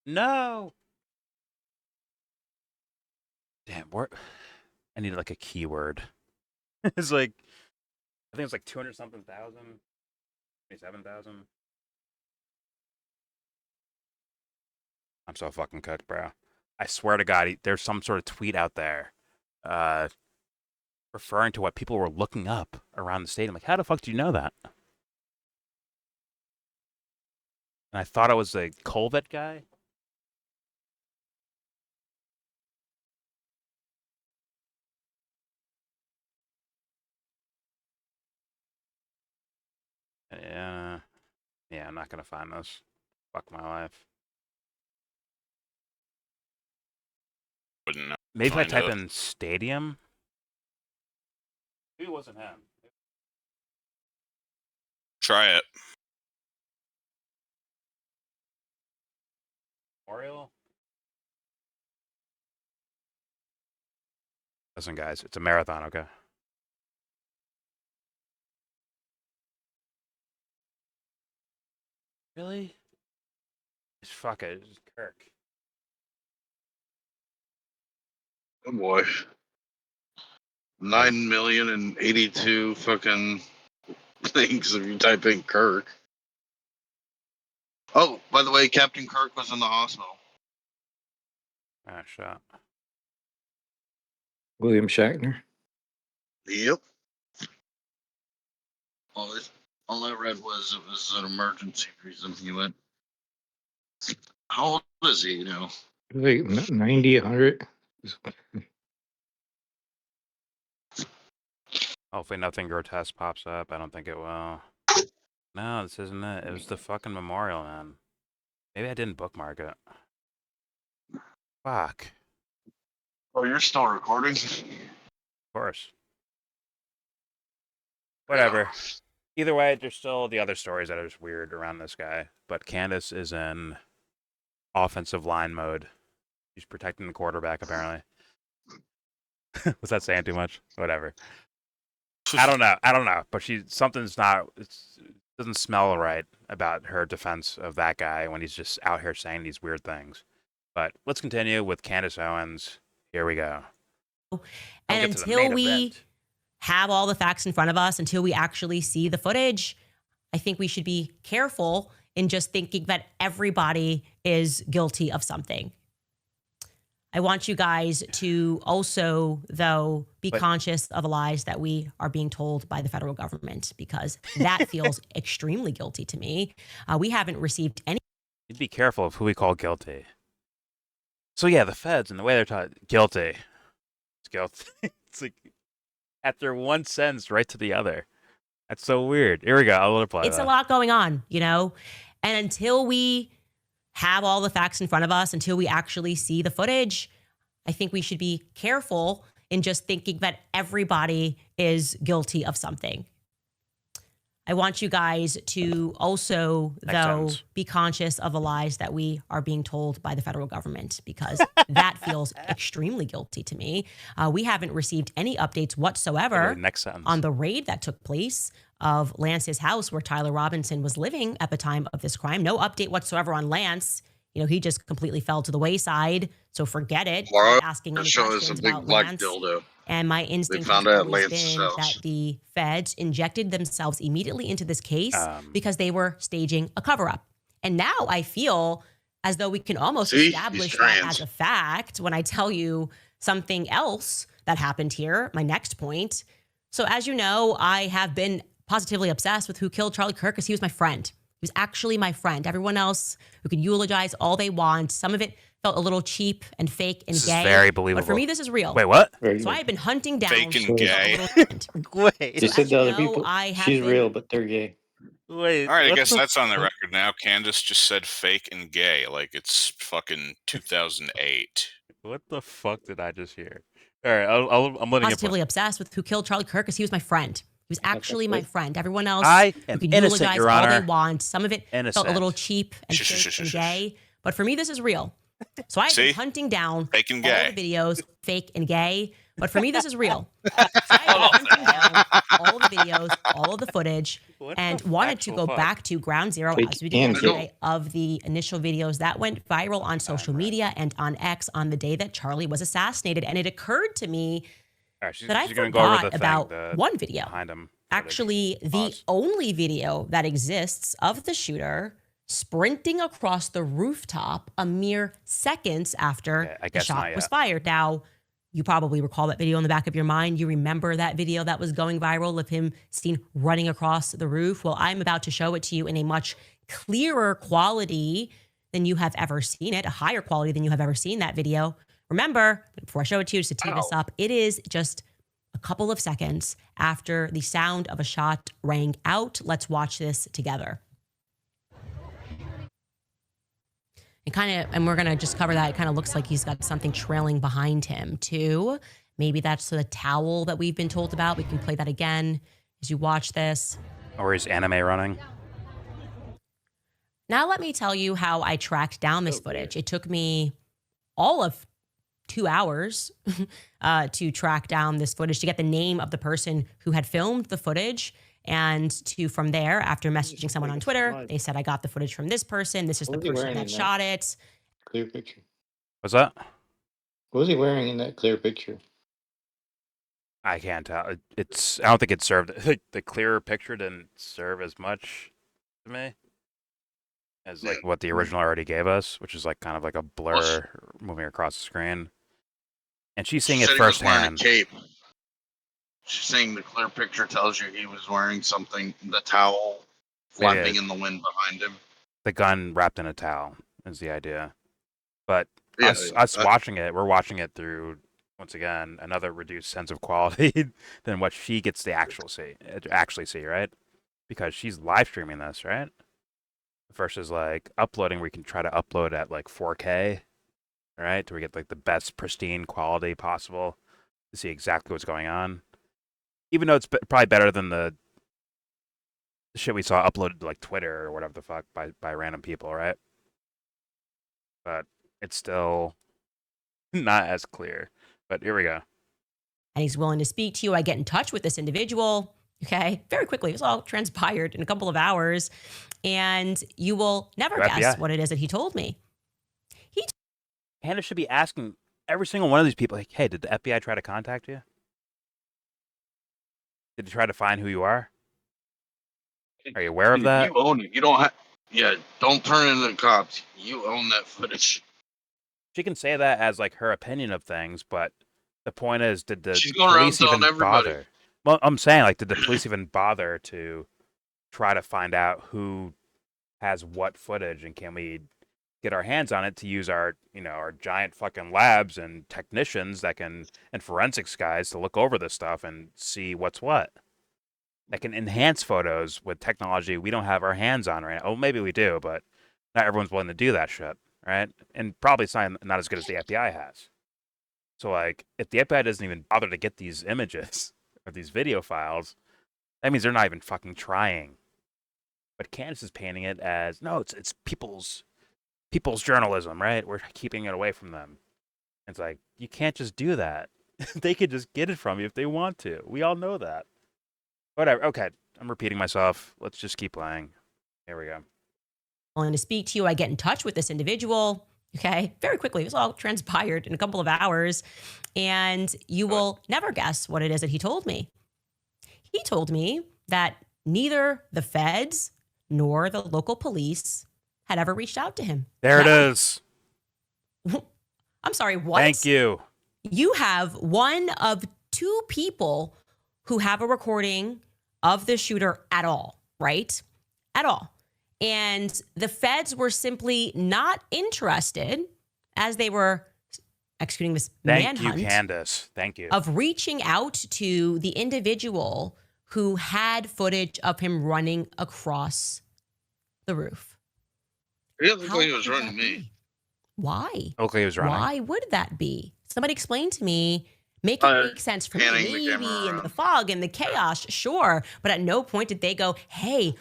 No! Damn, I need like a keyword. It's like, I think it's like 200 something thousand, 27,000. I'm so fucking cooked, bro. I swear to God, there's some sort of tweet out there referring to what people were looking up around the stadium. Like, how the fuck do you know that? And I thought it was a Colvet guy. Yeah, I'm not gonna find this. Fuck my life. Wouldn't know. Maybe if I type in stadium. Maybe it wasn't him. Try it. Memorial. Listen, guys, it's a marathon, okay? Really? Just fuck it. It's Kirk. Oh boy. 9,082,000 fucking things if you type in Kirk. Oh, by the way, Captain Kirk was in the hospital. Ah, shot. William Shatner. Yep. All I read was it was an emergency reason he went. How old is he now? Like 90, 100. Hopefully nothing grotesque pops up. I don't think it will. No, this isn't it. It was the fucking memorial, man. Maybe I didn't bookmark it. Fuck. Oh, you're still recording? Of course. Whatever. Either way, there's still the other stories that are just weird around this guy. But Candace is in offensive line mode. She's protecting the quarterback, apparently. Was that saying too much? Whatever. I don't know. But something's not. It doesn't smell right about her defense of that guy when he's just out here saying these weird things. But let's continue with Candace Owens. Here we go. And until we have all the facts in front of us, until we actually see the footage, I think we should be careful in just thinking that everybody is guilty of something. I want you guys to also, though, be conscious of the lies that we are being told by the federal government, because that feels extremely guilty to me. We haven't received any. You'd be careful of who we call guilty. So yeah, the feds and the way they're taught, guilty. It's guilty. It's like after one sentence right to the other. That's so weird. Here we go. I'll play It's a lot going on, you know? And until we have all the facts in front of us, until we actually see the footage, I think we should be careful in just thinking that everybody is guilty of something. I want you guys to also, though, be conscious of the lies that we are being told by the federal government, because that feels extremely guilty to me. We haven't received any updates whatsoever on the raid that took place of Lance's house where Tyler Robinson was living at the time of this crime. No update whatsoever on Lance. You know, he just completely fell to the wayside. So forget it. Asking any questions about Lance. Dildo. And my instinct has always been that the feds injected themselves immediately into this case because they were staging a cover-up. And now I feel as though we can almost establish that as a fact when I tell you something else that happened here, my next point. So as you know, I have been positively obsessed with who killed Charlie Kirk because he was my friend. He was actually my friend. Everyone else who could eulogize all they want. Some of it felt a little cheap and fake and gay. This is very believable. But for me, this is real. Wait, what? So I've been hunting down fake and gay. Wait, you said the other people. She's real, but they're gay. Wait. All right, I guess that's on the record now. Candace just said fake and gay, like it's fucking 2008. What the fuck did I just hear? All right, I'm letting positively obsessed with who killed Charlie Kirk because he was my friend. He was actually my friend. Everyone else who could innocent, eulogize Your all Honor. they want. Some of it felt a little cheap and fake and gay. But for me, this is real. So I've been hunting down fake and all gay. the videos, fake and gay. But for me, this is real. So I've been hunting down all of the videos, all of the footage, and wanted to go back to ground zero as we did yesterday of the initial videos that went viral on social media and on X on the day that Charlie was assassinated. And it occurred to me that I forgot about one video. Actually, the only video that exists of the shooter sprinting across the rooftop a mere seconds after the shot was fired. Now, you probably recall that video in the back of your mind. You remember that video that was going viral of him seen running across the roof. Well, I'm about to show it to you in a much clearer quality than you have ever seen it, a higher quality than you have ever seen that video. Remember, before I show it to you, just to tee this up, it is just a couple of seconds after the sound of a shot rang out. Let's watch this together. And we're going to just cover that. It kind of looks like he's got something trailing behind him too. Maybe that's the towel that we've been told about. We can play that again as you watch this. Or is anime running? Now let me tell you how I tracked down this footage. It took me all of 2 hours to track down this footage, to get the name of the person who had filmed the footage. And from there, after messaging someone on Twitter, they said, I got the footage from this person. This is the person that shot it. Clear picture. What's that? What was he wearing in that clear picture? I can't tell. I don't think it served. The clearer picture didn't serve as much to me. as like what the original already gave us, which is like kind of like a blur moving across the screen. And she's seeing it firsthand. He was wearing a cape. She's saying the clear picture tells you he was wearing something, the towel flapping in the wind behind him. The gun wrapped in a towel is the idea. But us watching it, we're watching it through, once again, another reduced sense of quality than what she gets to actually see, right? Because she's live streaming this, right? Versus like uploading, where you can try to upload at like 4K, right? To where we get like the best pristine quality possible to see exactly what's going on. Even though it's probably better than the shit we saw uploaded to like Twitter or whatever the fuck by random people, right? But it's still not as clear. But here we go. And he's willing to speak to you. I get in touch with this individual, okay, very quickly. It's all transpired in a couple of hours. And you will never guess what it is that he told me. Candace should be asking every single one of these people, like, hey, did the FBI try to contact you? Did they try to find who you are? Are you aware of that? You own it. You don't have... Yeah, don't turn into the cops. You own that footage. She can say that as like her opinion of things, but the point is, did the She's going police around even telling everybody. bother? Well, I'm saying, like, did the police even bother to try to find out who has what footage, and can we get our hands on it to use our, our giant fucking labs and technicians and forensics guys to look over this stuff and see what's what? That can enhance photos with technology we don't have our hands on right now. Oh, maybe we do, but not everyone's willing to do that shit, right? And probably it's not as good as the FBI has. So, like, if the FBI doesn't even bother to get these images or these video files, that means they're not even fucking trying. But Candace is painting it as, no, it's people's journalism, right? We're keeping it away from them. It's like, you can't just do that. They could just get it from you if they want to. We all know that. Whatever. Okay, I'm repeating myself. Let's just keep playing. Here we go. Willing to speak to you. I get in touch with this individual, okay, very quickly. It was all transpired in a couple of hours. And you will never guess what it is that he told me. He told me that neither the feds nor the local police had ever reached out to him. There it is. I'm sorry, what? Thank you. You have one of two people who have a recording of the shooter at all, right? At all. And the feds were simply not interested as they were executing this manhunt. Thank you, Candace. Thank you. Of reaching out to the individual who had footage of him running across the roof. It didn't look like he was running me. Why? Okay, he was running. Why would that be? Somebody explain to me. Make it make sense for me. Maybe in the fog and the chaos, sure. But at no point did they go, hey,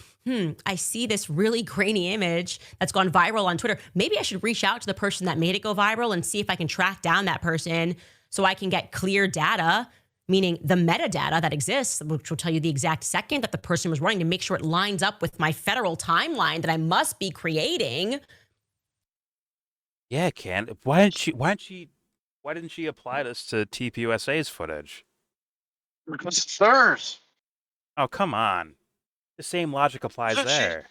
I see this really grainy image that's gone viral on Twitter. Maybe I should reach out to the person that made it go viral and see if I can track down that person so I can get clear data, meaning the metadata that exists, which will tell you the exact second that the person was running to make sure it lines up with my federal timeline that I must be creating. Yeah, why didn't she apply this to TPUSA's footage? Because it's theirs. Oh, come on. The same logic applies there.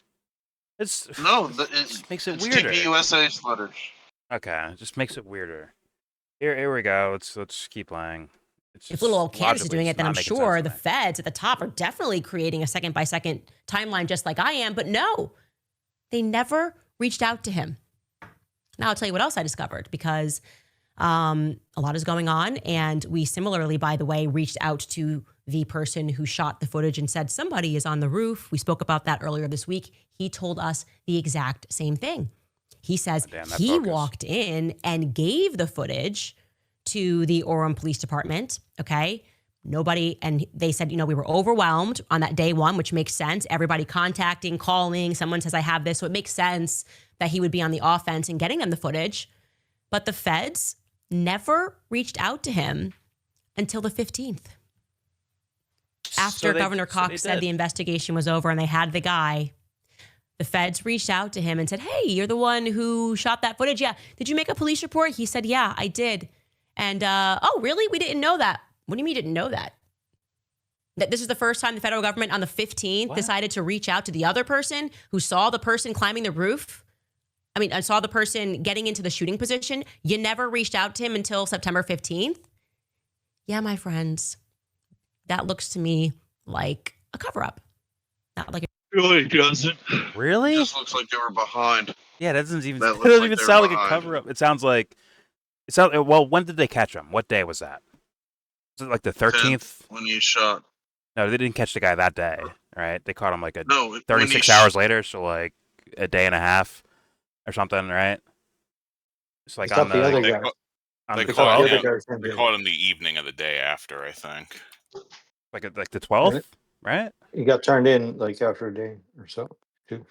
It makes it weirder. TPUSA's footage. Okay, it just makes it weirder. Here we go. Let's keep playing. If little old Candace is doing it, then I'm sure the feds at the top are definitely creating a second-by-second timeline just like I am. But no, they never reached out to him. Now I'll tell you what else I discovered, because a lot is going on. And we similarly, by the way, reached out to the person who shot the footage and said somebody is on the roof. We spoke about that earlier this week. He told us the exact same thing. He says he walked in and gave the footage to the Orem Police Department, okay? Nobody, and they said, we were overwhelmed on that day one, which makes sense. Everybody contacting, calling, someone says, I have this. So it makes sense that he would be on the offense and getting them the footage. But the feds never reached out to him until the 15th. After Governor Cox said the investigation was over and they had the guy, the feds reached out to him and said, hey, you're the one who shot that footage. Yeah. Did you make a police report? He said, yeah, I did. And, oh, really? We didn't know that. What do you mean you didn't know that? That this is the first time the federal government on the 15th decided to reach out to the other person who saw the person climbing the roof. I saw the person getting into the shooting position. You never reached out to him until September 15th. Yeah, my friends, that looks to me like a cover-up. Not like Really doesn't. Really? It just looks like they were behind. Yeah, that doesn't even, That that doesn't looks even like sound they're like a behind. cover-up. It sounds like, well, when did they catch him? What day was that? Was it like the 13th? When he shot. No, they didn't catch the guy that day, right? They caught him like 36 when hours later, so like a day and a half or something, right? It's like on the other They, guy. ca- they the caught 12th? him. They caught him the evening of the day after, I think. Like the 12th, right? He got turned in like after a day or so, too.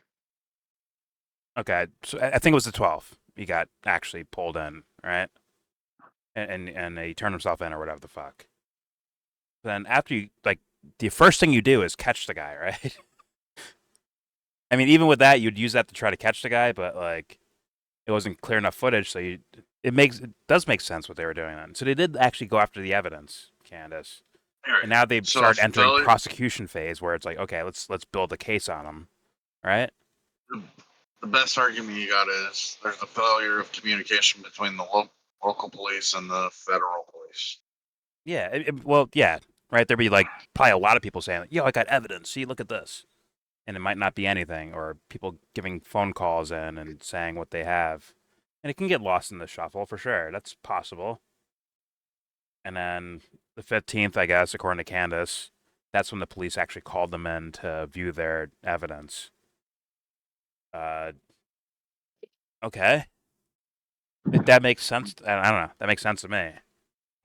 Okay, so I think it was the 12th. He got actually pulled in, right? And he turned himself in or whatever the fuck. Then after you, like, the first thing you do is catch the guy, right? I mean, even with that, you'd use that to try to catch the guy, but like, it wasn't clear enough footage, so it does make sense what they were doing then. So they did actually go after the evidence, Candace, and now they've started entering prosecution phase, where it's like, okay, let's build a case on them, right? The best argument you got is there's a failure of communication between the local police and the federal police. Yeah, well, yeah, right. There'd be like probably a lot of people saying, "Yo, I got evidence. See, look at this," and it might not be anything, or people giving phone calls in and saying what they have, and it can get lost in the shuffle for sure. That's possible. And then the 15th, I guess, according to Candace, that's when the police actually called them in to view their evidence. Okay, that makes sense. I don't know. That makes sense to me.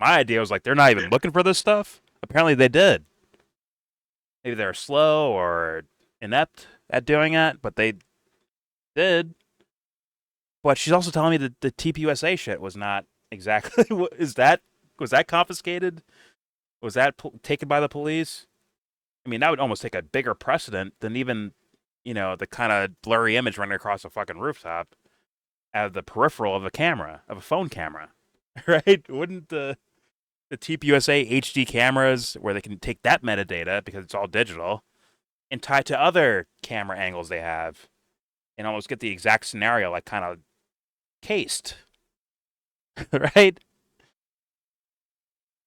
My idea was like, they're not even looking for this stuff. Apparently they did. Maybe they're slow or inept at doing it, but they did. But she's also telling me that the TPUSA shit was not exactly. Was that confiscated? Was that taken by the police? I mean, that would almost take a bigger precedent than even, the kind of blurry image running across a fucking rooftop out of the peripheral of a phone camera, right? Wouldn't the TPUSA HD cameras, where they can take that metadata because it's all digital, and tie it to other camera angles they have, and almost get the exact scenario, like kind of cased, right?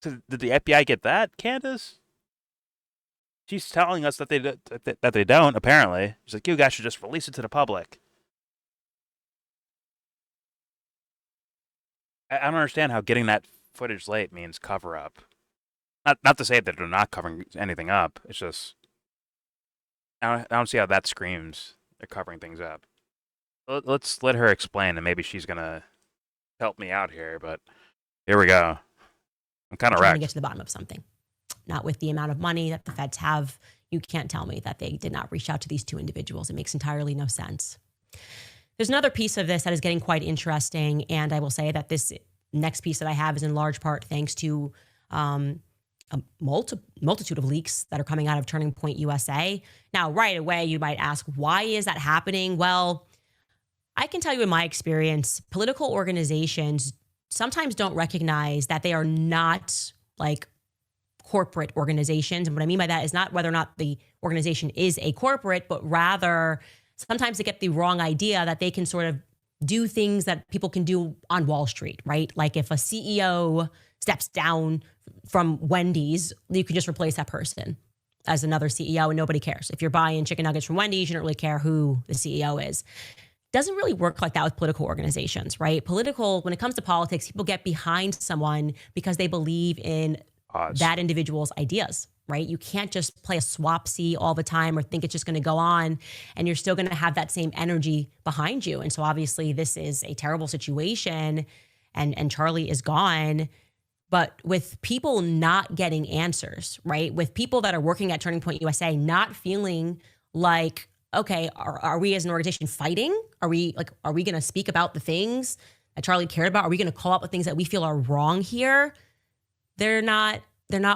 So did the FBI get that, Candace? She's telling us that they don't. Apparently, she's like, you guys should just release it to the public. I don't understand how getting that footage late means cover up. Not to say that they're not covering anything up. It's just I don't see how that screams they're covering things up. Let's let her explain, and maybe she's gonna help me out here. But here we go. I'm kind of trying wrecked. to get to the bottom of something. Not with the amount of money that the feds have. You can't tell me that they did not reach out to these two individuals. It makes entirely no sense. There's another piece of this that is getting quite interesting, and I will say that this next piece that I have is in large part thanks to a multitude of leaks that are coming out of Turning Point USA. Now, right away, you might ask, why is that happening? Well, I can tell you in my experience, political organizations sometimes don't recognize that they are not like corporate organizations. And what I mean by that is not whether or not the organization is a corporate, but rather sometimes they get the wrong idea that they can sort of do things that people can do on Wall Street, right? Like if a CEO steps down from Wendy's, you can just replace that person as another CEO and nobody cares. If you're buying chicken nuggets from Wendy's, you don't really care who the CEO is. Doesn't really work like that with political organizations, right? When it comes to politics, people get behind someone because they believe in that individual's ideas, right? You can't just play a swapsy all the time or think it's just going to go on and you're still going to have that same energy behind you. And so obviously this is a terrible situation and Charlie is gone. But with people not getting answers, right? With people that are working at Turning Point USA not feeling like, okay, are we as an organization fighting? Are we going to speak about the things that Charlie cared about? Are we going to call out the things that we feel are wrong here? They're not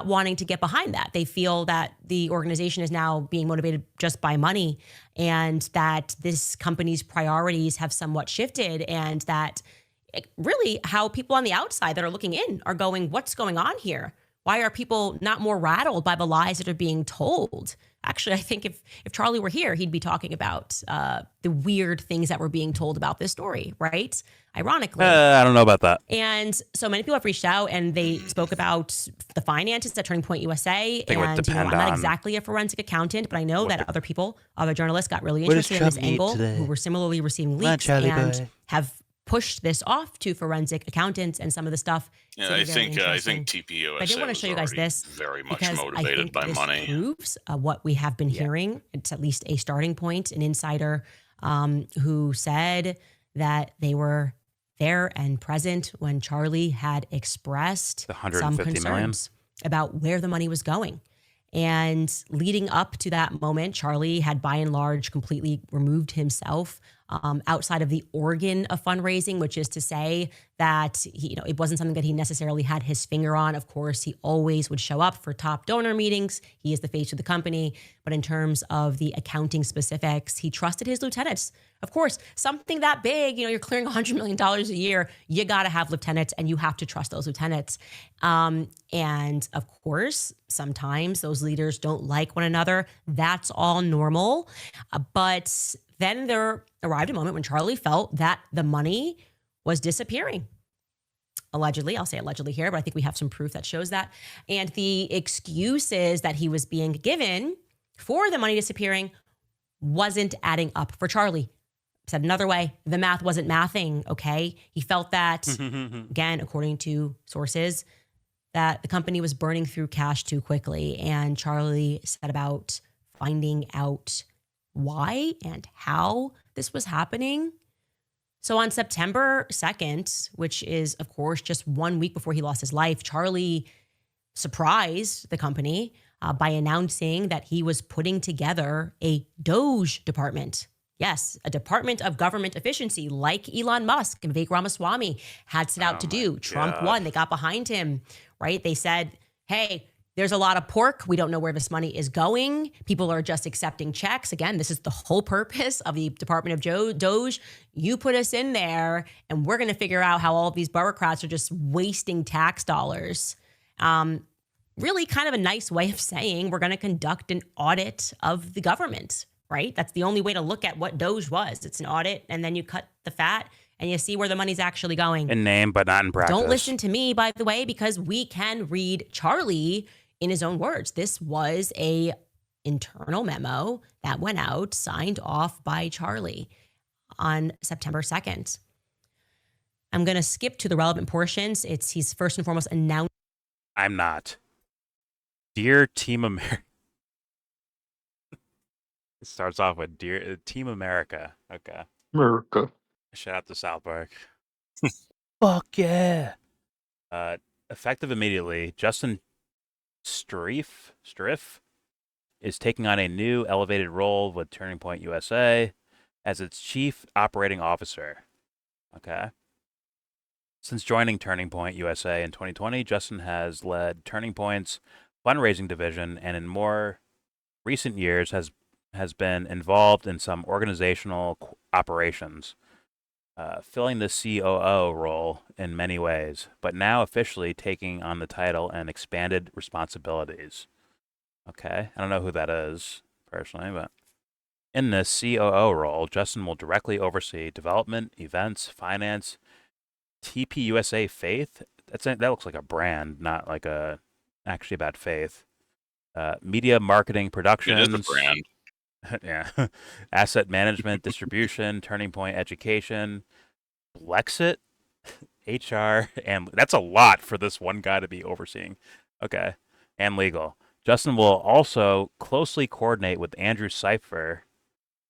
wanting to get behind that. They feel that the organization is now being motivated just by money and that this company's priorities have somewhat shifted and that really how people on the outside that are looking in are going, what's going on here? Why are people not more rattled by the lies that are being told? Actually, I think if Charlie were here, he'd be talking about the weird things that were being told about this story, right? Ironically. I don't know about that. And so many people have reached out and they spoke about the finances at Turning Point USA. And I'm not exactly a forensic accountant, but I know that other journalists got really interested in this angle who were similarly receiving leaks and have pushed this off to forensic accountants and some of the stuff. Yeah, I think TPUSA. I did want to show you guys this very much because motivated by this money. Proves what we have been hearing. It's at least a starting point. An insider who said that they were there and present when Charlie had expressed some concerns about where the money was going. And leading up to that moment, Charlie had by and large completely removed himself outside of the organ of fundraising, which is to say that it wasn't something that he necessarily had his finger on. Of course, he always would show up for top donor meetings. He is the face of the company. But in terms of the accounting specifics, he trusted his lieutenants. Of course, something that big, you're clearing $100 million a year, you got to have lieutenants and you have to trust those lieutenants. And of course, sometimes those leaders don't like one another. That's all normal. But then there arrived a moment when Charlie felt that the money was disappearing. Allegedly, I'll say allegedly here, but I think we have some proof that shows that. And the excuses that he was being given for the money disappearing wasn't adding up for Charlie. Said another way, the math wasn't mathing, okay? He felt that, again, according to sources, that the company was burning through cash too quickly. And Charlie set about finding out why and how this was happening. So on September 2nd, which is, of course, just 1 week before he lost his life, Charlie surprised the company by announcing that he was putting together a Doge department. Yes, a department of government efficiency like Elon Musk and Vivek Ramaswamy had set out to do. Trump won. They got behind him, right? They said, hey, there's a lot of pork. We don't know where this money is going. People are just accepting checks. Again, this is the whole purpose of the Department of Doge. You put us in there and we're going to figure out how all of these bureaucrats are just wasting tax dollars. Really kind of a nice way of saying we're going to conduct an audit of the government, right? That's the only way to look at what Doge was. It's an audit and then you cut the fat and you see where the money's actually going. In name, but not in practice. Don't listen to me, by the way, because we can read Charlie in his own words. This was a internal memo that went out, signed off by Charlie on September 2nd. I'm going to skip to the relevant portions. He's first and foremost announced. I'm not. Dear Team America. It starts off with Dear Team America. Okay. America. Shout out to South Park. Fuck yeah. Effective immediately, Justin Striff is taking on a new elevated role with Turning Point USA as its chief operating officer. Okay. Since joining Turning Point USA in 2020, Justin has led Turning Point's fundraising division and in more recent years has been involved in some organizational operations, filling the COO role in many ways, but now officially taking on the title and expanded responsibilities. Okay, I don't know who that is personally, but in this COO role, Justin will directly oversee development, events, finance, TPUSA Faith. That looks like a brand, not like actually about faith. Media, marketing, productions. It is a brand. Yeah. Asset management, distribution, Turning Point education, Blexit, HR, and that's a lot for this one guy to be overseeing. Okay. And legal. Justin will also closely coordinate with Andrew Cipher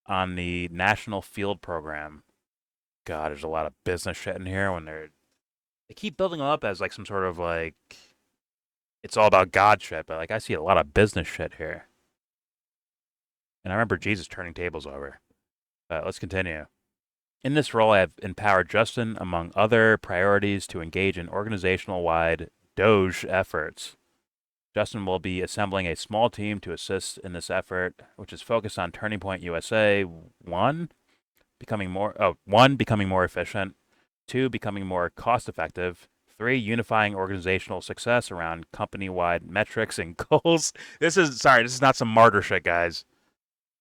on the National Field Program. God, there's a lot of business shit in here when they keep building them up as like some sort of like it's all about God shit, but like I see a lot of business shit here. And I remember Jesus turning tables over. Let's continue. In this role, I have empowered Justin, among other priorities, to engage in organizational-wide Doge efforts. Justin will be assembling a small team to assist in this effort, which is focused on Turning Point USA, one, becoming more efficient, two, becoming more cost-effective, 3, unifying organizational success around company-wide metrics and goals. This is not some martyr shit, guys.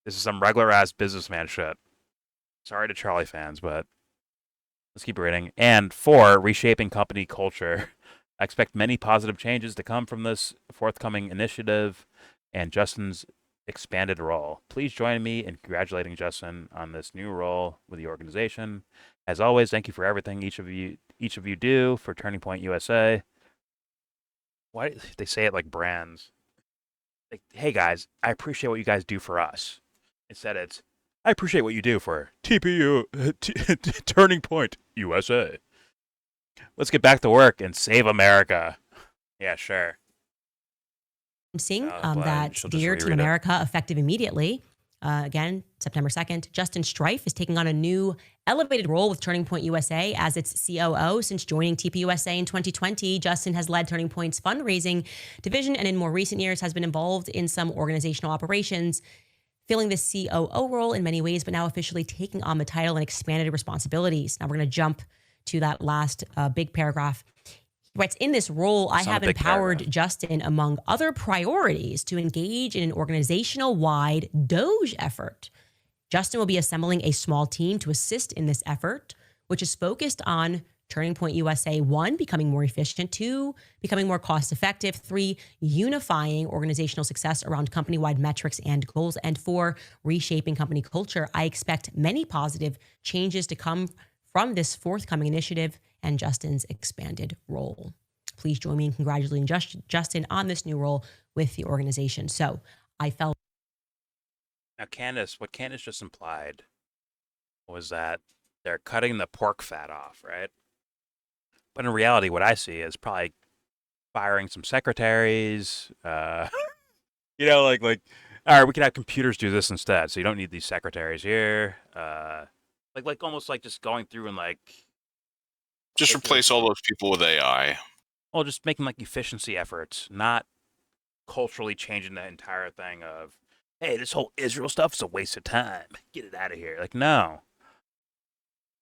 This is some regular-ass businessman shit. Sorry to Charlie fans, but let's keep reading. And 4, reshaping company culture. I expect many positive changes to come from this forthcoming initiative and Justin's expanded role. Please join me in congratulating Justin on this new role with the organization. As always, thank you for everything each of you do for Turning Point USA. Why they say it like brands? Like, hey guys, I appreciate what you guys do for us. Instead, it's I appreciate what you do for TPU Turning Point USA. Let's get back to work and save America. Yeah, sure. Seeing that Dear to America effective immediately. Again, September 2nd, Justin Strife is taking on a new elevated role with Turning Point USA as its COO. Since joining TPUSA in 2020, Justin has led Turning Point's fundraising division and in more recent years has been involved in some organizational operations, filling the COO role in many ways, but now officially taking on the title and expanded responsibilities. Now we're going to jump to that last big paragraph. He writes, in this role, I have empowered Justin, among other priorities, to engage in an organizational-wide Doge effort. Justin will be assembling a small team to assist in this effort, which is focused on Turning Point USA, 1, becoming more efficient, 2, becoming more cost-effective, 3, unifying organizational success around company-wide metrics and goals, and 4, reshaping company culture. I expect many positive changes to come from this forthcoming initiative and Justin's expanded role. Please join me in congratulating Justin on this new role with the organization. So I felt. Now, what Candace just implied was that they're cutting the pork fat off, right? But in reality, what I see is probably firing some secretaries. Like, all right, we can have computers do this instead. So you don't need these secretaries here. Like almost like just going through and like. Just replace all those people with AI. Well, just making like efficiency efforts, not culturally changing the entire thing of, hey, this whole Israel stuff is a waste of time. Get it out of here. Like, no.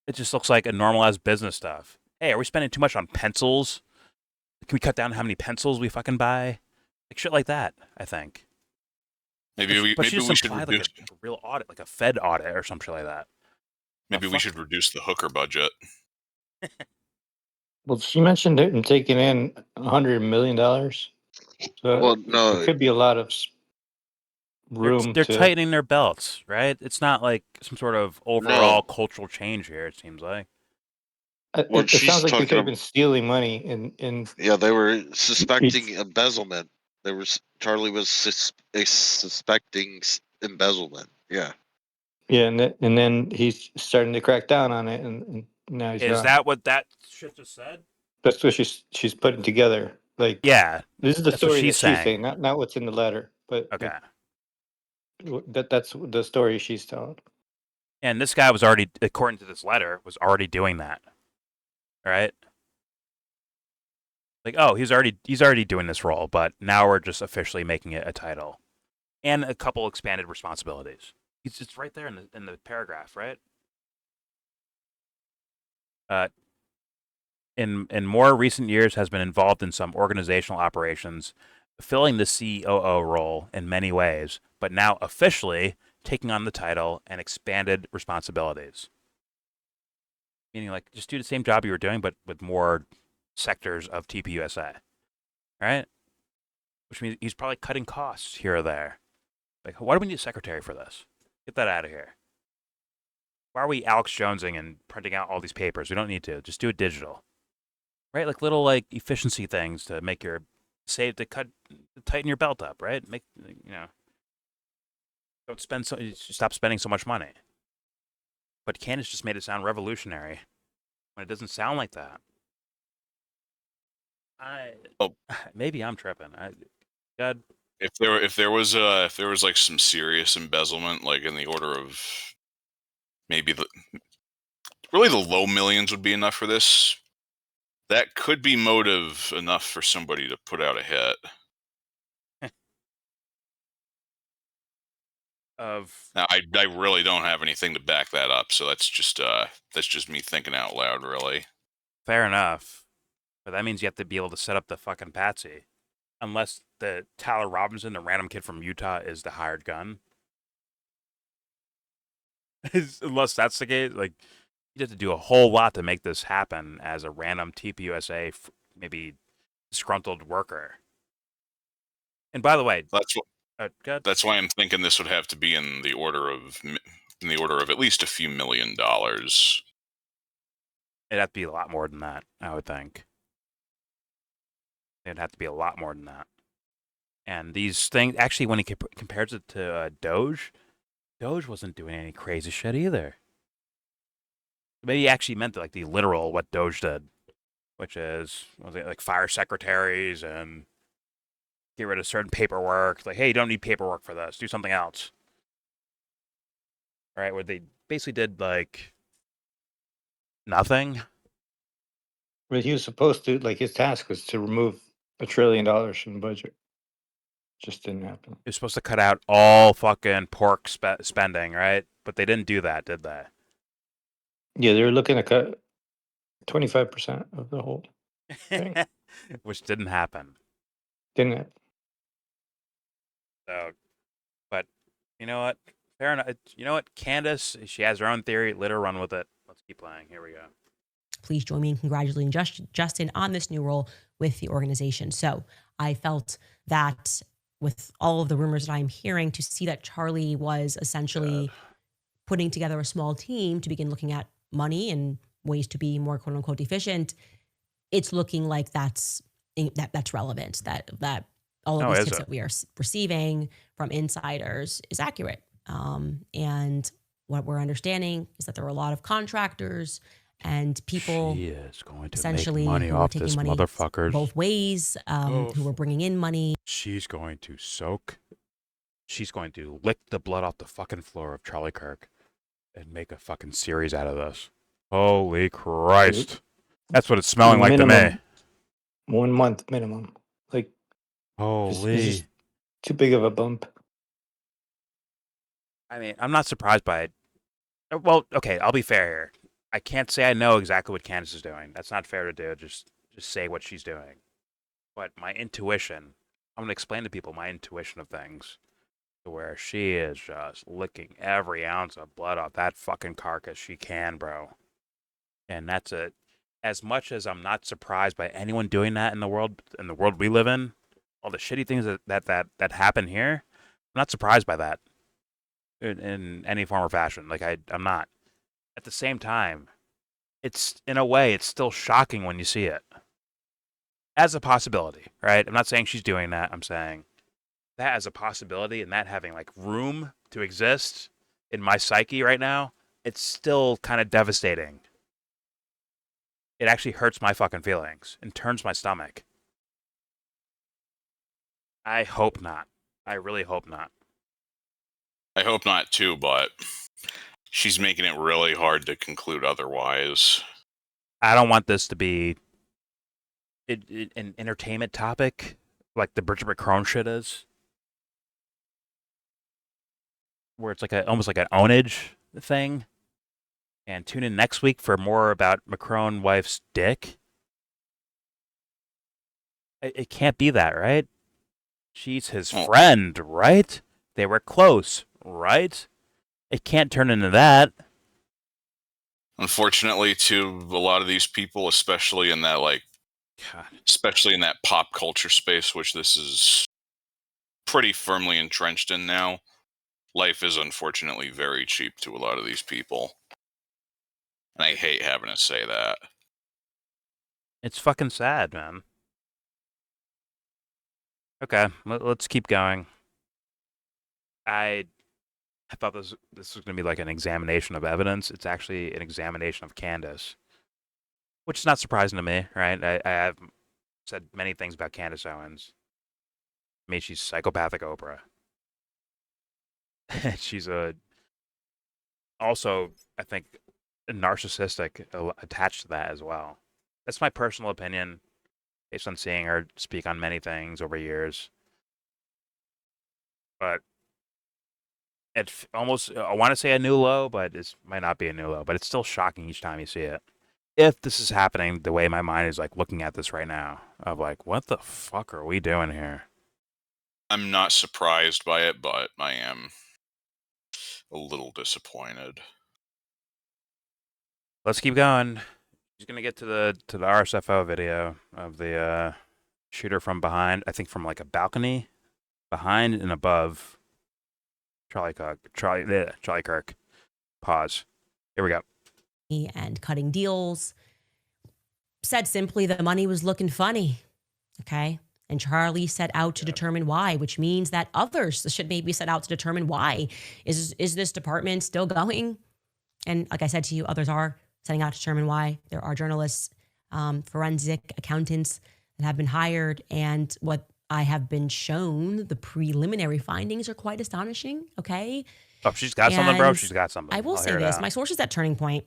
It just looks like a normalized business stuff. Hey, are we spending too much on pencils? Can we cut down how many pencils we fucking buy? Like shit like that, I think. Maybe we should like reduce a real audit, like a Fed audit or some shit like that. Maybe we should reduce the hooker budget. Well, she mentioned it and taking in $100 million. So Well, no, it could be a lot of room. They're tightening their belts, right? It's not like some sort of overall cultural change here. It seems like. It sounds like they could have been stealing money in. Yeah, they were suspecting embezzlement. Charlie was suspecting embezzlement. Yeah. Yeah, and then he's starting to crack down on it, and now he's. Is that what that shit just said? That's what she's putting together. Like, yeah, this is the story that she's saying, not what's in the letter, but okay, that's the story she's telling. And this guy was already, according to this letter, was already doing that, right? Like, oh, he's already doing this role, but now we're just officially making it a title and a couple expanded responsibilities. It's right there in the paragraph, right? In more recent years has been involved in some organizational operations, filling the COO role in many ways, but now officially taking on the title and expanded responsibilities. Meaning, like, just do the same job you were doing, but with more sectors of TPUSA, right? Which means he's probably cutting costs here or there. Like, why do we need a secretary for this? Get that out of here. Why are we Alex Jonesing and printing out all these papers? We don't need to. Just do it digital. Right? Like little like efficiency things to make your tighten your belt up, right? Don't stop spending so much money. But Candace just made it sound revolutionary when it doesn't sound like that. Maybe I'm tripping. God. If there was like some serious embezzlement, like in the order of maybe the low millions would be enough for this. That could be motive enough for somebody to put out a hit. Now, I really don't have anything to back that up, so that's just me thinking out loud, really. Fair enough. But that means you have to be able to set up the fucking patsy. Unless the Tyler Robinson, the random kid from Utah, is the hired gun. Unless that's the case, like, you have to do a whole lot to make this happen as a random TPUSA, maybe disgruntled worker. And by the way, that's why I'm thinking this would have to be in the order of at least a few $1 million. It'd have to be a lot more than that, I would think. It'd have to be a lot more than that. And these things, actually, when he compares it to Doge wasn't doing any crazy shit either. Maybe he actually meant like the literal what Doge did, which is like fire secretaries and get rid of certain paperwork. Like, hey, you don't need paperwork for this. Do something else. Right? Where they basically did like nothing. But he was supposed to, like, his task was to remove $1 trillion from the budget. Just didn't happen. It was supposed to cut out all fucking pork spending, right? But they didn't do that, did they? Yeah, they were looking to cut 25% of the whole thing. Which didn't happen. Didn't it? So, but you know what? Fair enough. You know what? Candace, she has her own theory. Let her run with it. Let's keep playing. Here we go. Please join me in congratulating Justin on this new role with the organization. So I felt that with all of the rumors that I'm hearing, to see that Charlie was essentially putting together a small team to begin looking at money and ways to be more quote unquote efficient, it's looking like that's relevant, that all of these tips that we are receiving from insiders is accurate. And what we're understanding is that there were a lot of contractors and people she is going to essentially make money who were off taking this money motherfuckers both ways, who were bringing in money. She's going to she's going to lick the blood off the fucking floor of Charlie Kirk and make a fucking series out of this. Holy Christ. That's what it's smelling like to me. 1 month minimum. Like, holy. It's just too big of a bump. I mean, I'm not surprised by it. Well, okay, I'll be fair here. I can't say I know exactly what Candace is doing. That's not fair to do. Just say what she's doing. But my intuition, I'm going to explain to people my intuition of things, to where she is just licking every ounce of blood off that fucking carcass she can, bro. And that's it. As much as I'm not surprised by anyone doing that in the world we live in, all the shitty things that happen here, I'm not surprised by that in any form or fashion. Like, I'm not. At the same time, it's, in a way, it's still shocking when you see it. As a possibility, right? I'm not saying she's doing that. I'm saying that as a possibility, and that having like room to exist in my psyche right now, it's still kind of devastating. It actually hurts my fucking feelings and turns my stomach. I hope not. I really hope not. I hope not too, but she's making it really hard to conclude otherwise. I don't want this to be an entertainment topic like the Bridget McCrone shit is, where it's like almost like an ownage thing. And tune in next week for more about McCrone wife's dick. It can't be that, right? She's his friend, right? They were close, right? It can't turn into that. Unfortunately, to a lot of these people, especially in that especially in that pop culture space, which this is pretty firmly entrenched in now, life is unfortunately very cheap to a lot of these people. And I hate having to say that. It's fucking sad, man. Okay, let's keep going. I thought this was going to be like an examination of evidence. It's actually an examination of Candace, which is not surprising to me, right? I have said many things about Candace Owens. I mean, she's psychopathic Oprah. She's also, I think, narcissistic attached to that as well. That's my personal opinion, based on seeing her speak on many things over years. But it's almost, I want to say a new low, but it might not be a new low, but it's still shocking each time you see it. if this is happening the way my mind is like looking at this right now, of like, what the fuck are we doing here? I'm not surprised by it, but I am a little disappointed. Let's keep going. He's gonna get to the RSFO video of the shooter from behind. I think from like a balcony, behind and above. Charlie Kirk. Pause. Here we go. And cutting deals. Said simply, the money was looking funny. Okay. And Charlie set out to determine why, which means that others should maybe set out to determine why. Is this department still going? And like I said to you, others are setting out to determine why. There are journalists, forensic accountants that have been hired. And what I have been shown, the preliminary findings are quite astonishing. Okay. Oh, she's got something, bro. She's got something. I will say this. My sources at Turning Point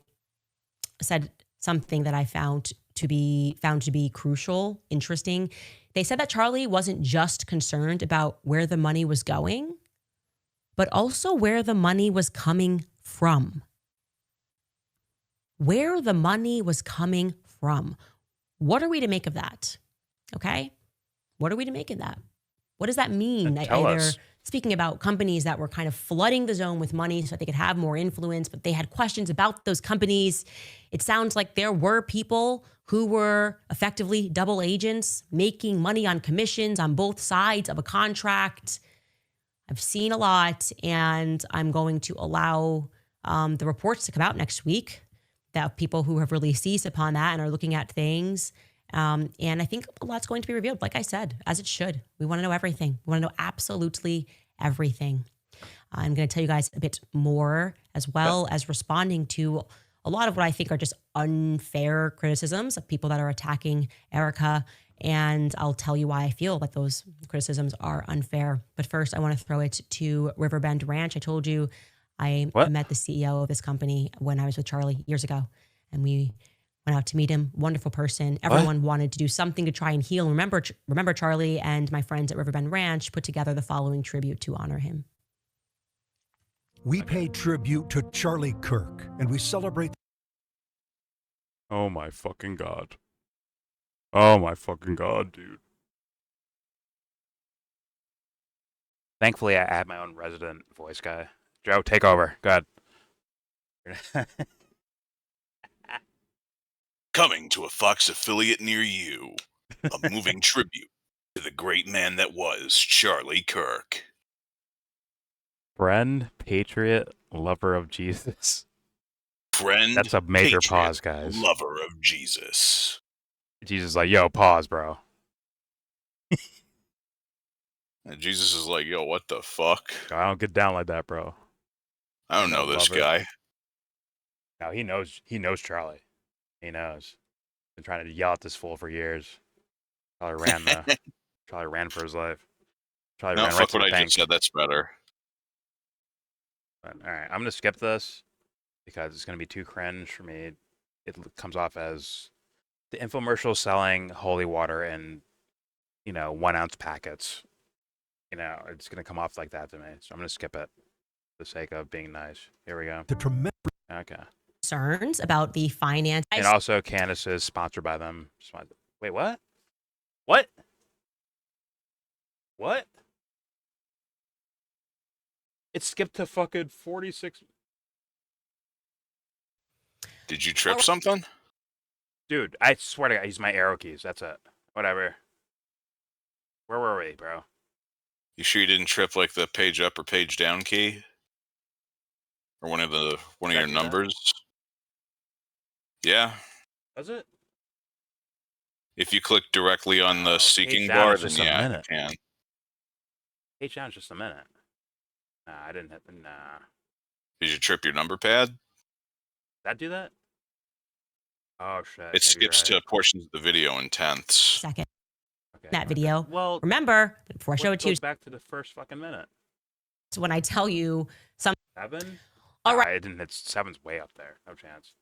said something that I found to be crucial, interesting. They said that Charlie wasn't just concerned about where the money was going, but also where the money was coming from. Where the money was coming from. What are we to make of that? Okay? What are we to make of that? What does that mean? Tell us. Speaking about companies that were kind of flooding the zone with money so that they could have more influence, but they had questions about those companies. It sounds like there were people who were effectively double agents making money on commissions on both sides of a contract. I've seen a lot, and I'm going to allow the reports to come out next week that people who have really seized upon that and are looking at things. And I think a lot's going to be revealed, like I said, as it should. We want to know everything. We want to know absolutely everything. I'm going to tell you guys a bit more, as well as responding to a lot of what I think are just unfair criticisms of people that are attacking Erica. And I'll tell you why I feel that those criticisms are unfair. But first, I want to throw it to Riverbend Ranch. I told you I met the CEO of this company when I was with Charlie years ago, and we went out to meet him. Wonderful person. Everyone wanted to do something to try and heal. Remember, Charlie and my friends at Riverbend Ranch put together the following tribute to honor him. We pay tribute to Charlie Kirk, and we celebrate. Oh my fucking God. Oh my fucking God, dude. Thankfully, I had my own resident voice guy. Joe, take over. Go ahead. Coming to a Fox affiliate near you, a moving tribute to the great man that was Charlie Kirk. Friend, patriot, lover of Jesus. Friend, that's a major patriot, pause, guys. Lover of Jesus. Jesus is like, yo, pause, bro. And Jesus is like, yo, what the fuck? I don't get down like that, bro. I don't know this guy. No, he knows Charlie. He knows. Been trying to yell at this fool for years. Charlie ran for his life. Charlie ran fuck right to what the I bank. just said. That's better. But, all right, I'm gonna skip this because it's gonna be too cringe for me. It comes off as the infomercial selling holy water in, 1 ounce packets. It's gonna come off like that to me. So I'm gonna skip it for the sake of being nice. Here we go. Okay. Concerns about the finance. And also, Candace is sponsored by them. Wait, what? What? What? It skipped to fucking 46. Did you trip something? Dude, I swear to God, I used my arrow keys. That's it. Whatever. Where were we, bro? You sure you didn't trip like the page up or page down key? Or one of your numbers? Yeah. Was it? If you click directly on the seeking bar, then yeah, you can. Page down is just a minute. Nah, I didn't hit the... Nah. Did you trip your number pad? Did that do that? Oh, shit. It skips to portions of the video in tenths. Second. Okay, that video. Well, remember, before I show it to you... back to the first fucking minute. So when I tell you some... 7? All right. I didn't hit 7's way up there. No chance.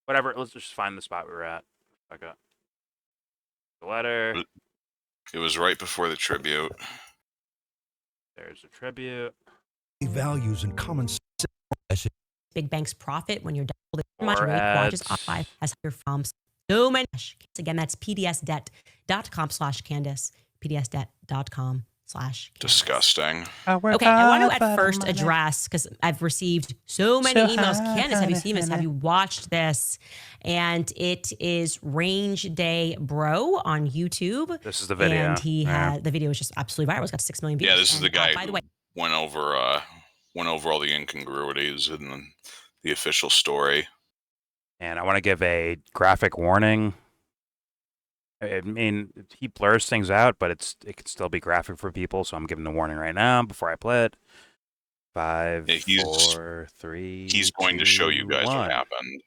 Whatever, let's just find the spot we were at. Okay. The letter. It was right before the tribute. There's a tribute. Values and common sense. big banks profit when you're double the much rate quantities off 5 as higher from so many. Again, that's pdsdebt.com/Candace, pdsdebt.com/Candace. Disgusting. Okay, I want to at first address, because I've received so many emails. Candace, have you seen this? Have you watched this? And it is Range Day Bro on YouTube. This is the video. And he had the video was just absolutely viral. It's got 6 million views. Yeah, this is the guy by the way, went over all the incongruities in the official story. And I want to give a graphic warning. I mean, he blurs things out, but it can still be graphic for people. So I'm giving the warning right now before I play it. 5, 4, 3. He's going to show you guys 1. what happened.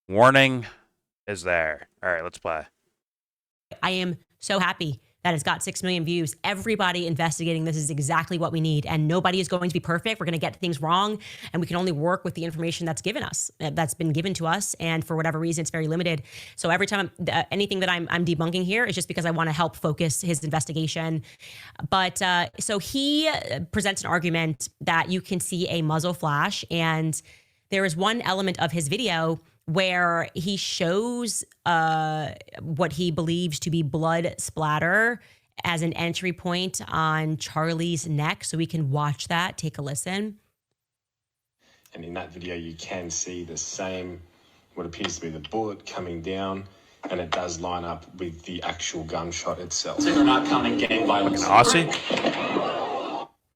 Warning is there. All right, let's play. I am so happy that it's got 6 million views. Everybody investigating this is exactly what we need, and nobody is going to be perfect. We're going to get things wrong, and we can only work with the information that's been given to us, and for whatever reason, it's very limited. So every time anything that I'm debunking here is just because I want to help focus his investigation. But so he presents an argument that you can see a muzzle flash, and there is one element of his video where he shows what he believes to be blood splatter as an entry point on Charlie's neck. So we can watch that, take a listen. And in that video, you can see the same, what appears to be the bullet coming down, and it does line up with the actual gunshot itself. So not coming gang violence. Aussie.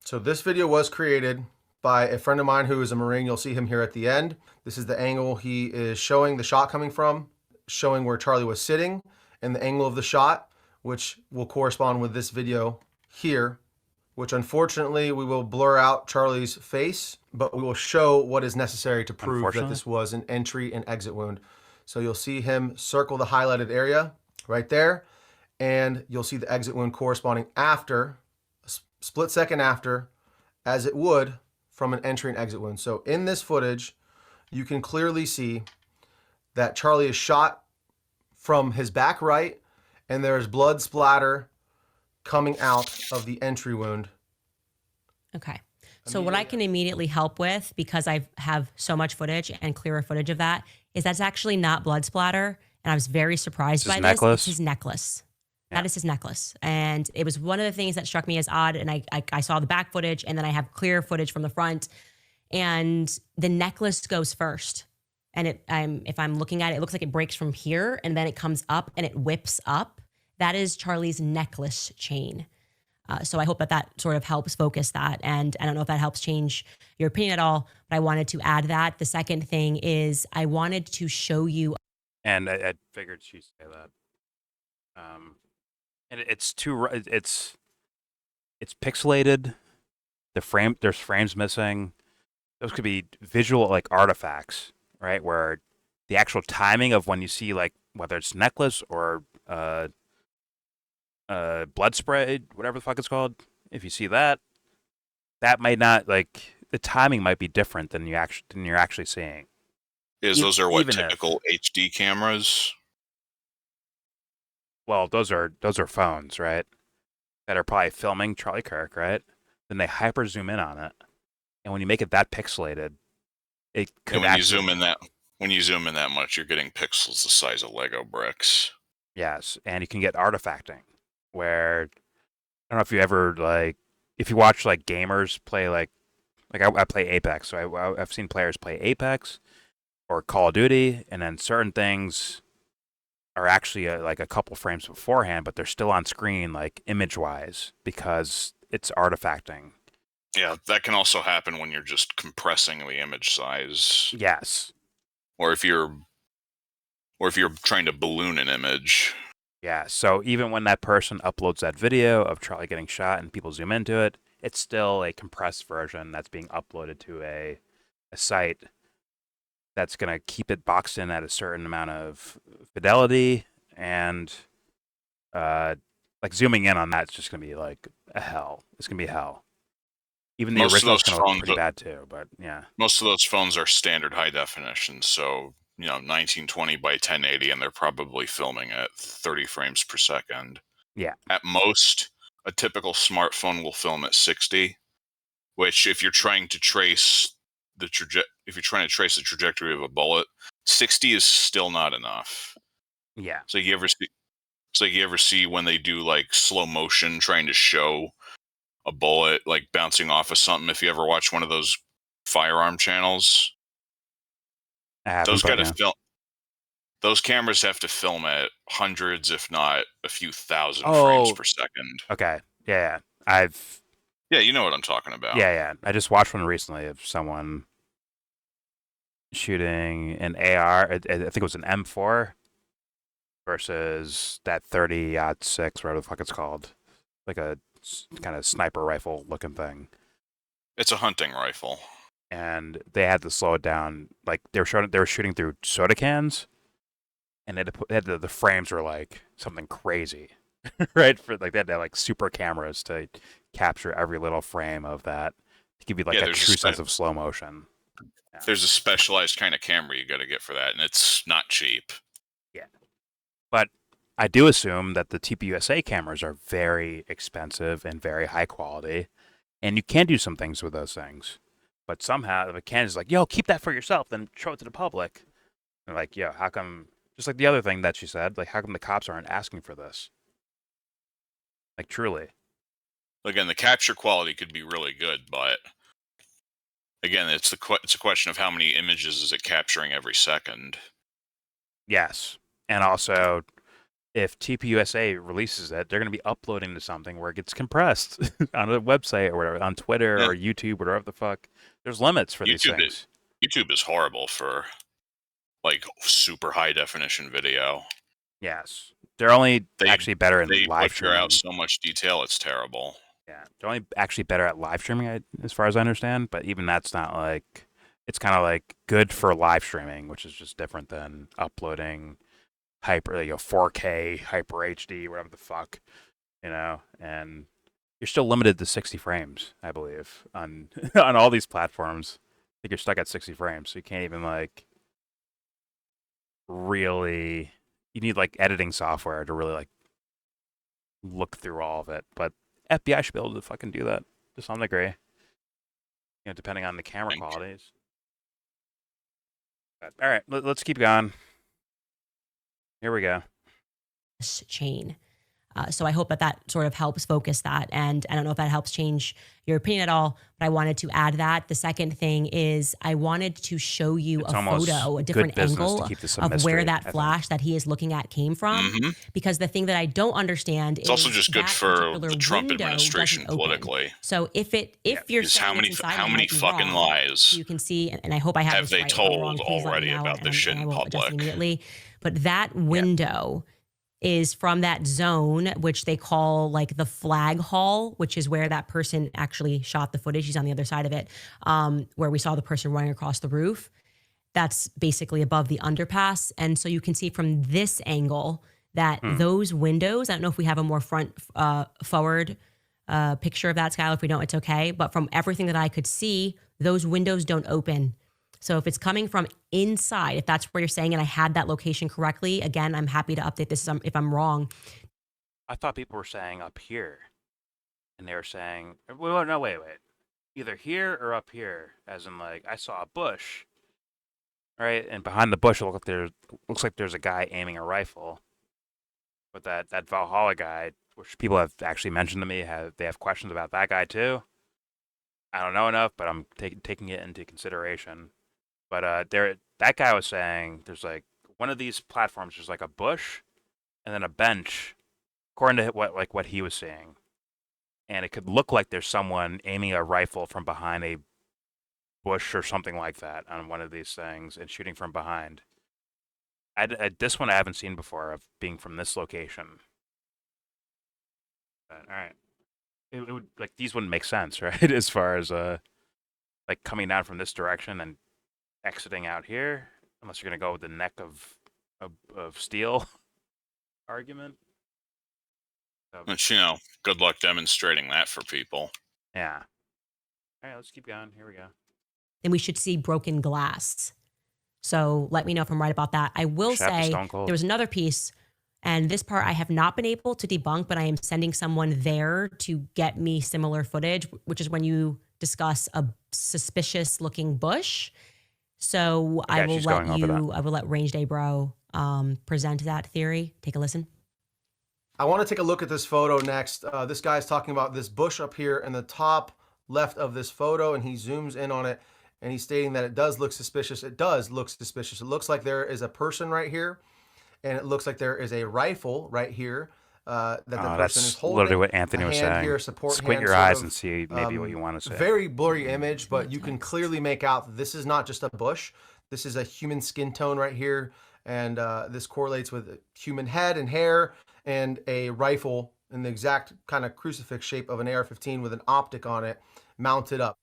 So this video was created by a friend of mine who is a Marine. You'll see him here at the end. This is the angle he is showing the shot coming from, showing where Charlie was sitting, and the angle of the shot, which will correspond with this video here, which unfortunately we will blur out Charlie's face, but we will show what is necessary to prove that this was an entry and exit wound. So you'll see him circle the highlighted area right there, and you'll see the exit wound corresponding after, a split second after, as it would from an entry and exit wound. So in this footage, you can clearly see that Charlie is shot from his back right, and there is blood splatter coming out of the entry wound. Okay. So what I can immediately help with, because I have so much footage and clearer footage of that, is that's actually not blood splatter. And I was very surprised by this. It's his necklace. That is his necklace. And it was one of the things that struck me as odd. And I saw the back footage, and then I have clear footage from the front. And the necklace goes first. And if I'm looking at it, it looks like it breaks from here, and then it comes up and it whips up. That is Charlie's necklace chain. So I hope that sort of helps focus that. And I don't know if that helps change your opinion at all, but I wanted to add that. The second thing is I wanted to show you. And I figured she'd say that. And it's pixelated. There's frames missing. Those could be visual like artifacts, right? Where the actual timing of when you see like whether it's necklace or blood spray, whatever the fuck it's called. If you see that, that might not like the timing might be different than you're actually seeing. Those are what typical HD cameras? Well, those are phones, right? That are probably filming Charlie Kirk, right? Then they hyper zoom in on it, and when you make it that pixelated, it could. And when you zoom in that much, you're getting pixels the size of Lego bricks. Yes, and you can get artifacting, where I don't know if you ever if you watch like gamers play like I play Apex, so I've seen players play Apex or Call of Duty, and then certain things are actually like a couple frames beforehand, but they're still on screen like image-wise because it's artifacting. Yeah, that can also happen when you're just compressing the image size. Yes. Or if you're trying to balloon an image. Yeah, so even when that person uploads that video of Charlie getting shot and people zoom into it, it's still a compressed version that's being uploaded to a site that's going to keep it boxed in at a certain amount of fidelity, and like zooming in on that's just going to be like a hell. It's going to be hell. Even the original's going to look pretty bad too, but yeah. Most of those phones are standard high definition, so 1920 by 1080, and they're probably filming at 30 frames per second. Yeah. At most, a typical smartphone will film at 60, which if you're trying to trace if you're trying to trace the trajectory of a bullet, 60 is still not enough. Yeah. So you ever see when they do like slow motion trying to show a bullet like bouncing off of something? If you ever watch one of those firearm channels, those cameras have to film at hundreds, if not a few thousand frames per second. Okay. Yeah. Yeah, you know what I'm talking about. Yeah. I just watched one recently of someone shooting an AR. I think it was an M4 versus that 30-06, whatever the fuck it's called, like a kind of sniper rifle looking thing. It's a hunting rifle, and they had to slow it down. Like they were shooting through soda cans, and the frames were like something crazy, right? For like they had to have like super cameras to capture every little frame of that to give you like a true sense of slow motion. Yeah. There's a specialized kind of camera you got to get for that, and it's not cheap. Yeah, but I do assume that the TPUSA cameras are very expensive and very high quality, and you can do some things with those things. But somehow the Candace is like, "Yo, keep that for yourself, then show it to the public." And like, "Yo, how come?" Just like the other thing that she said, like, "How come the cops aren't asking for this?" Like, truly. Again, the capture quality could be really good, but again, it's a question of how many images is it capturing every second. Yes, and also, if TPUSA releases it, they're going to be uploading to something where it gets compressed on a website or whatever, on Twitter or YouTube or whatever the fuck. There's limits for these things. YouTube is horrible for like super high definition video. Yes, they're only actually better in live streaming. They butcher out so much detail, it's terrible. Yeah, they're only actually better at live streaming, as far as I understand. But even that's not like, it's kind of like good for live streaming, which is just different than uploading hyper, 4K, hyper HD, whatever the fuck, and you're still limited to 60 frames, I believe, on on all these platforms. I think you're stuck at 60 frames, so you can't even like really. You need like editing software to really like look through all of it, but FBI should be able to fucking do that to some degree, depending on the camera qualities. But, all right, let's keep going. Here we go. Chain. So I hope that sort of helps focus that. And I don't know if that helps change your opinion at all, but I wanted to add that. The second thing is I wanted to show you a photo, a different angle of where that flash that he is looking at came from. Mm-hmm. Because the thing that I don't understand is it's also just good for the Trump administration politically. So if you're how many fucking wrong, lies you can see, and I hope I have they told already about this shit in public immediately. But that window is from that zone, which they call like the flag hall, which is where that person actually shot the footage. He's on the other side of it, where we saw the person running across the roof. That's basically above the underpass. And so you can see from this angle that those windows, I don't know if we have a more forward picture of that, Skylar. If we don't, it's okay. But from everything that I could see, those windows don't open. So if it's coming from inside, if that's where you're saying, and I had that location correctly, again, I'm happy to update this if I'm wrong. I thought people were saying up here, and they were saying, well, no, wait. Either here or up here, as in like, I saw a bush, right? And behind the bush, it looks like there's a guy aiming a rifle. But that Valhalla guy, which people have actually mentioned to me, they have questions about that guy too. I don't know enough, but I'm taking it into consideration. But that guy was saying there's like one of these platforms, there's like a bush and then a bench, according to what he was saying. And it could look like there's someone aiming a rifle from behind a bush or something like that on one of these things and shooting from behind. This one I haven't seen before, of being from this location. But, all right. It would, like, these wouldn't make sense, right? As far as like coming down from this direction and exiting out here, unless you're gonna go with the neck of steel argument. So, which, good luck demonstrating that for people. Yeah. All right, let's keep going. Here we go. And we should see broken glass. So let me know if I'm right about that. I will say there was another piece, and this part I have not been able to debunk, but I am sending someone there to get me similar footage, which is when you discuss a suspicious looking bush. So I will let Ranged A Bro present that theory. Take a listen. I want to take a look at this photo next. This guy's talking about this bush up here in the top left of this photo, and he zooms in on it, and he's stating that it does look suspicious. It does look suspicious. It looks like there is a person right here, and it looks like there is a rifle right here that the person is holding. Literally what Anthony was saying. Here, Squint your eyes and see maybe what you want to say. Very blurry image, but you can clearly make out that this is not just a bush. This is a human skin tone right here, and this correlates with a human head and hair and a rifle in the exact kind of crucifix shape of an AR-15 with an optic on it mounted up.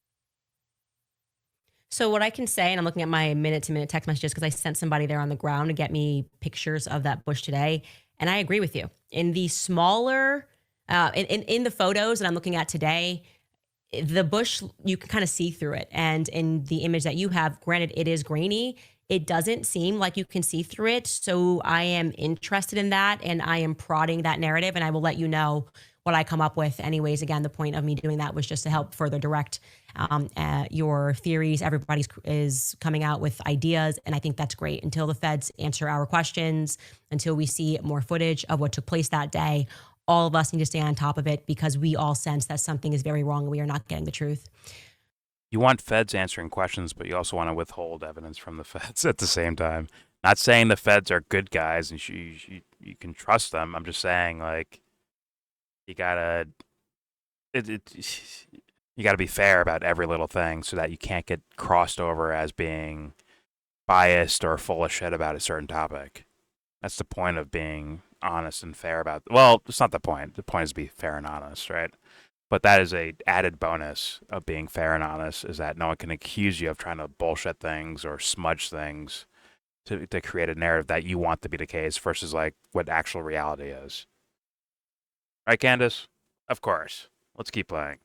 So what I can say, and I'm looking at my minute-to-minute text messages because I sent somebody there on the ground to get me pictures of that bush today, and I agree with you. In the smaller, in the photos that I'm looking at today, the bush, you can kind of see through it. And in the image that you have, granted, it is grainy. It doesn't seem like you can see through it. So I am interested in that, and I am prodding that narrative, and I will let you know what I come up with. Anyways, again, the point of me doing that was just to help further direct your theories. Everybody is coming out with ideas, and I think that's great. Until the feds answer our questions, until we see more footage of what took place that day, all of us need to stay on top of it because we all sense that something is very wrong and we are not getting the truth. You want feds answering questions, but you also want to withhold evidence from the feds at the same time. Not saying the feds are good guys and you can trust them. I'm just saying, like, you gotta be fair about every little thing so that you can't get crossed over as being biased or full of shit about a certain topic. That's the point of being honest and fair about. Well, it's not the point. The point is to be fair and honest, right? But that is a added bonus of being fair and honest, is that no one can accuse you of trying to bullshit things or smudge things to create a narrative that you want to be the case versus like what actual reality is. Right, Candace? Of course. Let's keep playing.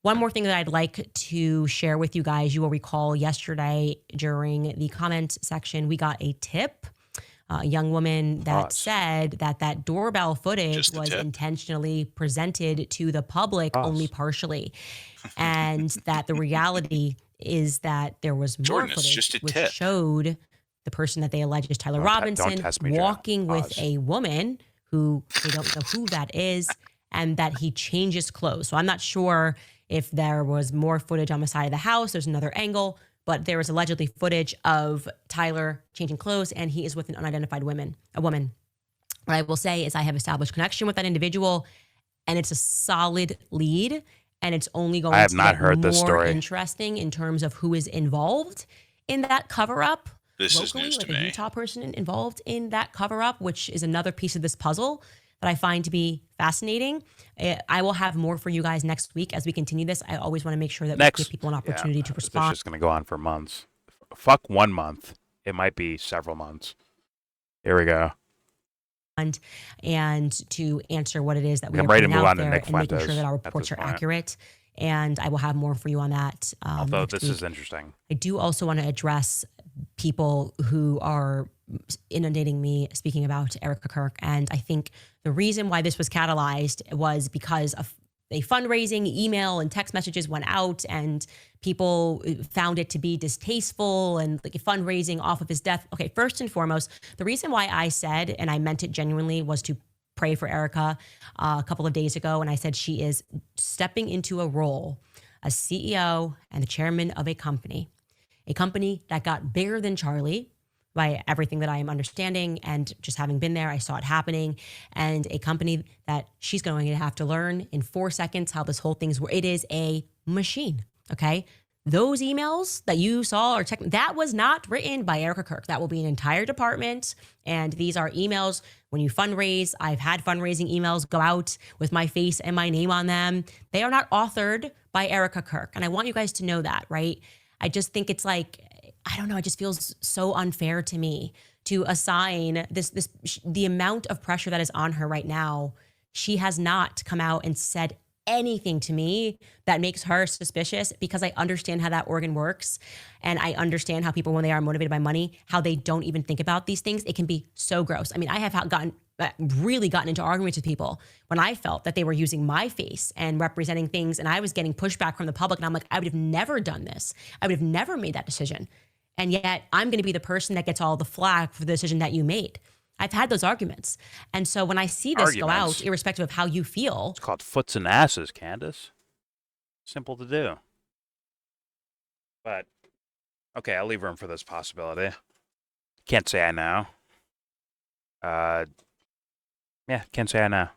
One more thing that I'd like to share with you guys. You will recall yesterday during the comment section, we got a tip. A young woman that said that doorbell footage was intentionally presented to the public only partially. And that the reality is that there was more footage which showed the person that they allege is Tyler Robinson walking with a woman who they don't know who that is, and that he changes clothes. So I'm not sure if there was more footage on the side of the house. There's another angle. But there was allegedly footage of Tyler changing clothes, and he is with an unidentified woman. What I will say is I have established connection with that individual, and it's a solid lead, and it's only going to get more interesting in terms of who is involved in that cover-up. This is news to me. A Utah person involved in that cover-up, which is another piece of this puzzle that I find to be fascinating. I will have more for you guys next week as we continue this. I always want to make sure that we give people an opportunity to respond. It's just going to go on for months. Fuck 1 month. It might be several months. Here we go. And to answer what it is that we are putting out there and making sure that our reports are accurate. And I will have more for you on that. Although this is interesting. I do also want to address people who are inundating me speaking about Erica Kirk. And I think the reason why this was catalyzed was because of a fundraising email and text messages went out, and people found it to be distasteful and like fundraising off of his death. Okay, first and foremost, the reason why I said, and I meant it genuinely, was to pray for Erica a couple of days ago. And I said she is stepping into a role as CEO and the chairman of a company that got bigger than Charlie, by everything that I am understanding, and just having been there, I saw it happening, and a company that she's going to have to learn in 4 seconds how this whole thing's work. It is a machine, okay? Those emails that you saw or that was not written by Erica Kirk. That will be an entire department, and these are emails when you fundraise. I've had fundraising emails go out with my face and my name on them. They are not authored by Erica Kirk, and I want you guys to know that, right? I just think it's like, I don't know, it just feels so unfair to me to assign the amount of pressure that is on her right now. She has not come out and said anything to me that makes her suspicious, because I understand how that organ works. And I understand how people, when they are motivated by money, how they don't even think about these things. It can be so gross. I mean, I have gotten really gotten into arguments with people when I felt that they were using my face and representing things, and I was getting pushback from the public. And I'm like, I would have never done this. I would have never made that decision. And yet I'm going to be the person that gets all the flack for the decision that you made. I've had those arguments. And so when I see this go out, irrespective of how you feel. It's called foots and asses, Candace. Simple to do. But, okay, I'll leave room for this possibility. Can't say I know. Yeah, can't say I know.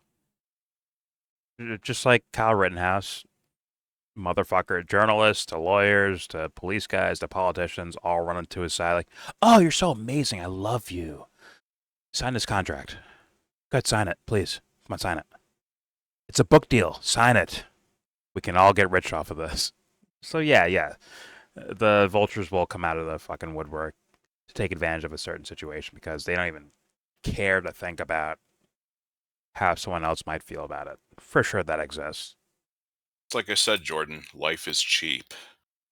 Just like Kyle Rittenhouse, motherfucker, journalists to lawyers to police guys to politicians all running to his side like, oh, you're so amazing. I love you. Sign this contract. Go ahead, sign it, please. Come on, sign it. It's a book deal. Sign it. We can all get rich off of this. So, yeah. The vultures will come out of the fucking woodwork to take advantage of a certain situation because they don't even care to think about how someone else might feel about it. For sure that exists. It's like I said, Jordan, life is cheap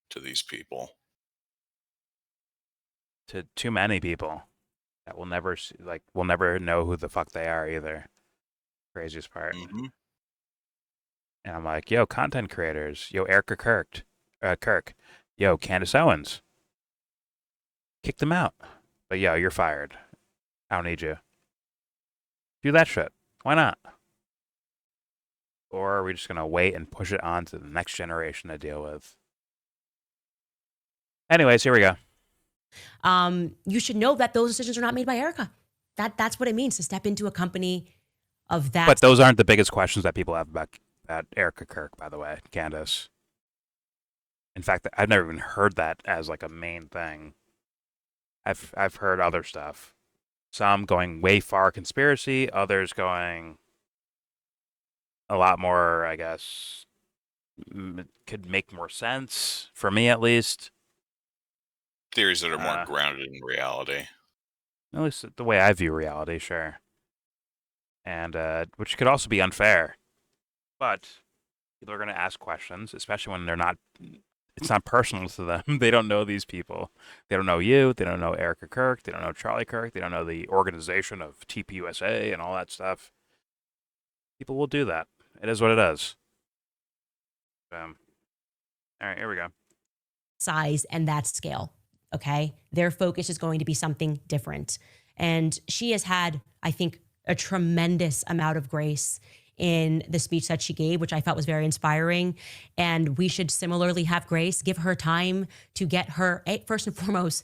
to these people. To too many people that will never will never know who the fuck they are either. Craziest part. Mm-hmm. And I'm like, yo, content creators, yo, Erica Kirk, yo, Candace Owens. Kick them out. But yo, you're fired. I don't need you. Do that shit. Why not? Or are we just going to wait and push it on to the next generation to deal with? Anyways, here we go. You should know that those decisions are not made by Erica. That's what it means to step into a company of that. But those aren't the biggest questions that people have about Erica Kirk, by the way, Candace. In fact, I've never even heard that as like a main thing. I've heard other stuff. Some going way far conspiracy, others going a lot more, I guess, could make more sense, for me at least. Theories that are more grounded in reality. At least the way I view reality, sure. And which could also be unfair. But people are going to ask questions, especially when they're not, it's not personal to them. They don't know these people. They don't know you. They don't know Erica Kirk. They don't know Charlie Kirk. They don't know the organization of TPUSA and all that stuff. People will do that. It is what it is. All right, here we go. Size and that scale, okay? Their focus is going to be something different. And she has had, I think, a tremendous amount of grace in the speech that she gave, which I felt was very inspiring. And we should similarly have grace, give her time to get her, first and foremost,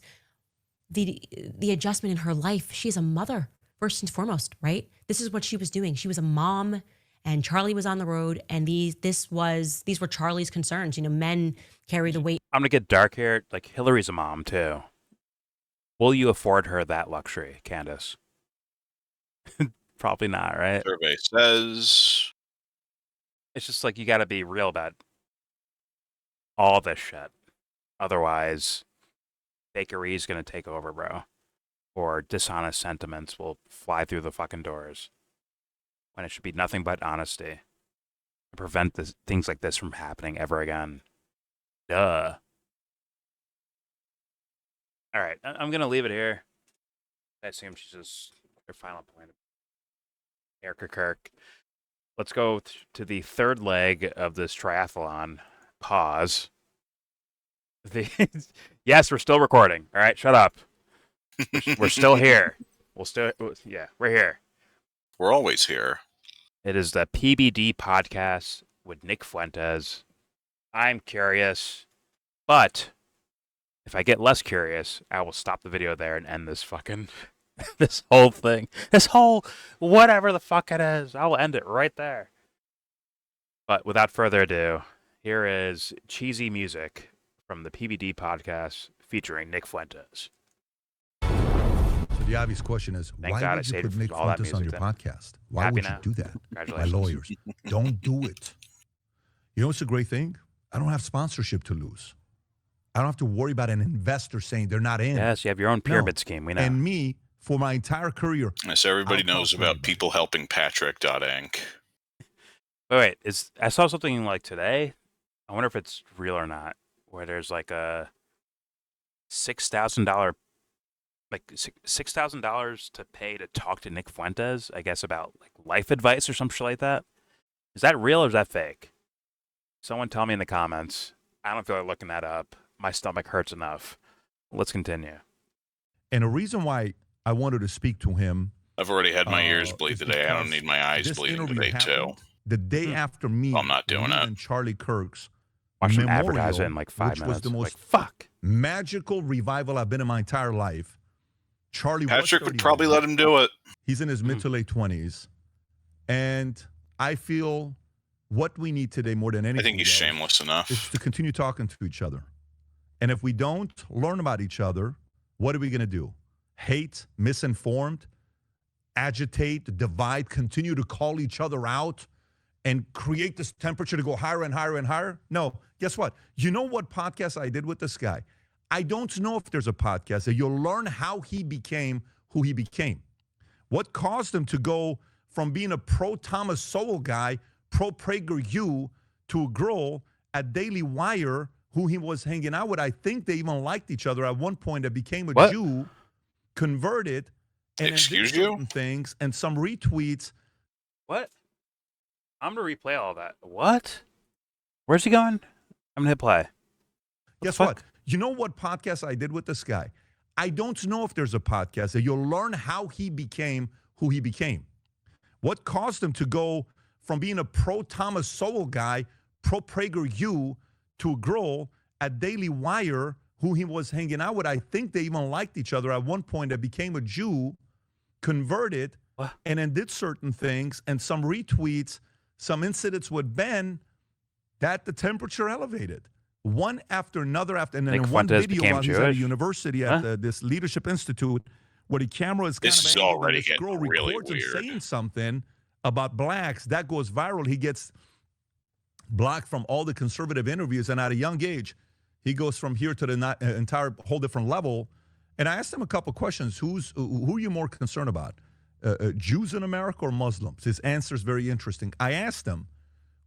the adjustment in her life. She's a mother, first and foremost, right? This is what she was doing. She was a mom, and Charlie was on the road, and these were Charlie's concerns. You know, men carry the weight. I'm gonna get dark here. Like, Hillary's a mom too. Will you afford her that luxury, Candace? Probably not, right? Survey says. It's just like you got to be real about all this shit. Otherwise, fakery's gonna take over, bro. Or dishonest sentiments will fly through the fucking doors. When it should be nothing but honesty. To prevent things like this from happening ever again. Duh. All right, I'm going to leave it here. I assume she's just their final point. Erica Kirk. Let's go to the third leg of this triathlon. Pause. Yes, we're still recording. All right, shut up. We're still here. We're here. We're always here. It is the PBD podcast with Nick Fuentes. I'm curious, but if I get less curious, I will stop the video there and end this fucking, this whole thing. This whole, whatever the fuck it is, I will end it right there. But without further ado, here is cheesy music from the PBD podcast featuring Nick Fuentes. The obvious question is, why would you put Nick Fuentes on your podcast? Why would you do that? My lawyers, don't do it. You know what's a great thing? I don't have sponsorship to lose. I don't have to worry about an investor saying they're not in. Yes, you have your own pyramid scheme. We know. And me, for my entire career. Yes, everybody knows about people helping Patrick.inc. Wait, I saw something like today. I wonder if it's real or not, where there's like a $6,000 like $6,000 to pay to talk to Nick Fuentes, I guess, about like life advice or some shit like that. Is that real or is that fake? Someone tell me in the comments. I don't feel like looking that up. My stomach hurts enough. Let's continue. And a reason why I wanted to speak to him. I've already had my ears bleed today. I don't need my eyes bleeding today, too. The day after me, I'm not doing it. And Charlie Kirk's Watch them memorial, advertise it in like 5 which minutes. was the most fuck magical revival I've been in my entire life. Charlie Patrick would probably let him do it. He's in his mid to late 20s. And I feel what we need today more than anything. I think he's shameless enough. Is to continue talking to each other. And if we don't learn about each other, what are we going to do? Hate, misinformed, agitate, divide, continue to call each other out and create this temperature to go higher and higher and higher? No. Guess what? You know what podcast I did with this guy? I don't know if there's a podcast that you'll learn how he became who he became. What caused him to go from being a pro-Thomas Sowell guy, pro-PragerU, to a girl at Daily Wire who he was hanging out with. I think they even liked each other at one point, that became a Jew, converted, and excuse did certain things, and some retweets. What? I'm going to replay all that. What? Where's he going? I'm going to hit play. Guess what? You know what podcast I did with this guy? I don't know if there's a podcast that you'll learn how he became who he became. What caused him to go from being a pro-Thomas Sowell guy, pro-PragerU, to a girl at Daily Wire who he was hanging out with. I think they even liked each other at one point, that became a Jew, converted, and then did certain things, and some retweets, some incidents with Ben, that the temperature elevated. One after another after, and then in one video while he's at a university at this Leadership Institute, where the camera is kind this is already getting really weird. Saying something about blacks, that goes viral. He gets blocked from all the conservative interviews, and at a young age, he goes from here to the entire whole different level. And I asked him a couple questions. Who are you more concerned about, Jews in America or Muslims? His answer is very interesting. I asked him,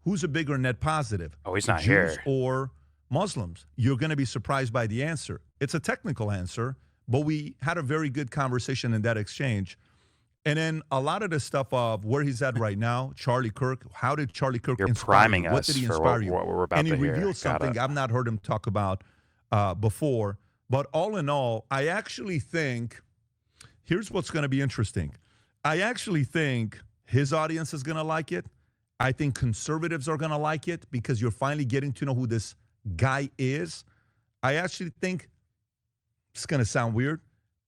who's a bigger net positive? Oh, he's not Jews here. Or Muslims? You're going to be surprised by the answer. It's a technical answer, but we had a very good conversation in that exchange. And then a lot of the stuff of where he's at right now, Charlie Kirk. How did Charlie Kirk inspire you? What did he inspire you? What we're about to hear. And he revealed something I've not heard him talk about before. But all in all, I actually think, here's what's going to be interesting. I actually think his audience is going to like it. I think conservatives are going to like it because you're finally getting to know who this guy is. I actually think, it's going to sound weird,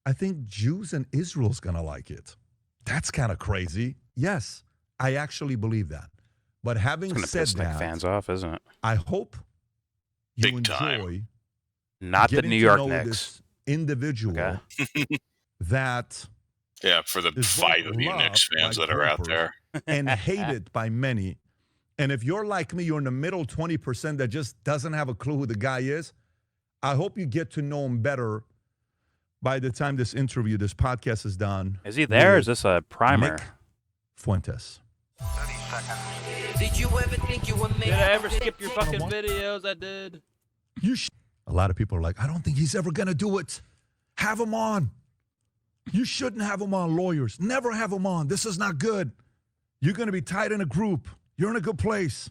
I think Jews in Israel is going to like it. That's kind of crazy. Yes, I actually believe that. But having said that, fans off, isn't it? I hope you Big enjoy time. Not the New York Knicks. This individual that for the 5 of you Knicks fans that are out there and hated by many. And if you're like me, you're in the middle 20% that just doesn't have a clue who the guy is. I hope you get to know him better by the time this podcast is done. Is he there? Or is this a primer? Nick Fuentes. 30 seconds. Did you ever think you would make Did I ever skip your fucking videos? I did. A lot of people are like, I don't think he's ever going to do it. Have him on. You shouldn't have him on, lawyers. Never have him on. This is not good. You're going to be tied in a group. You're in a good place.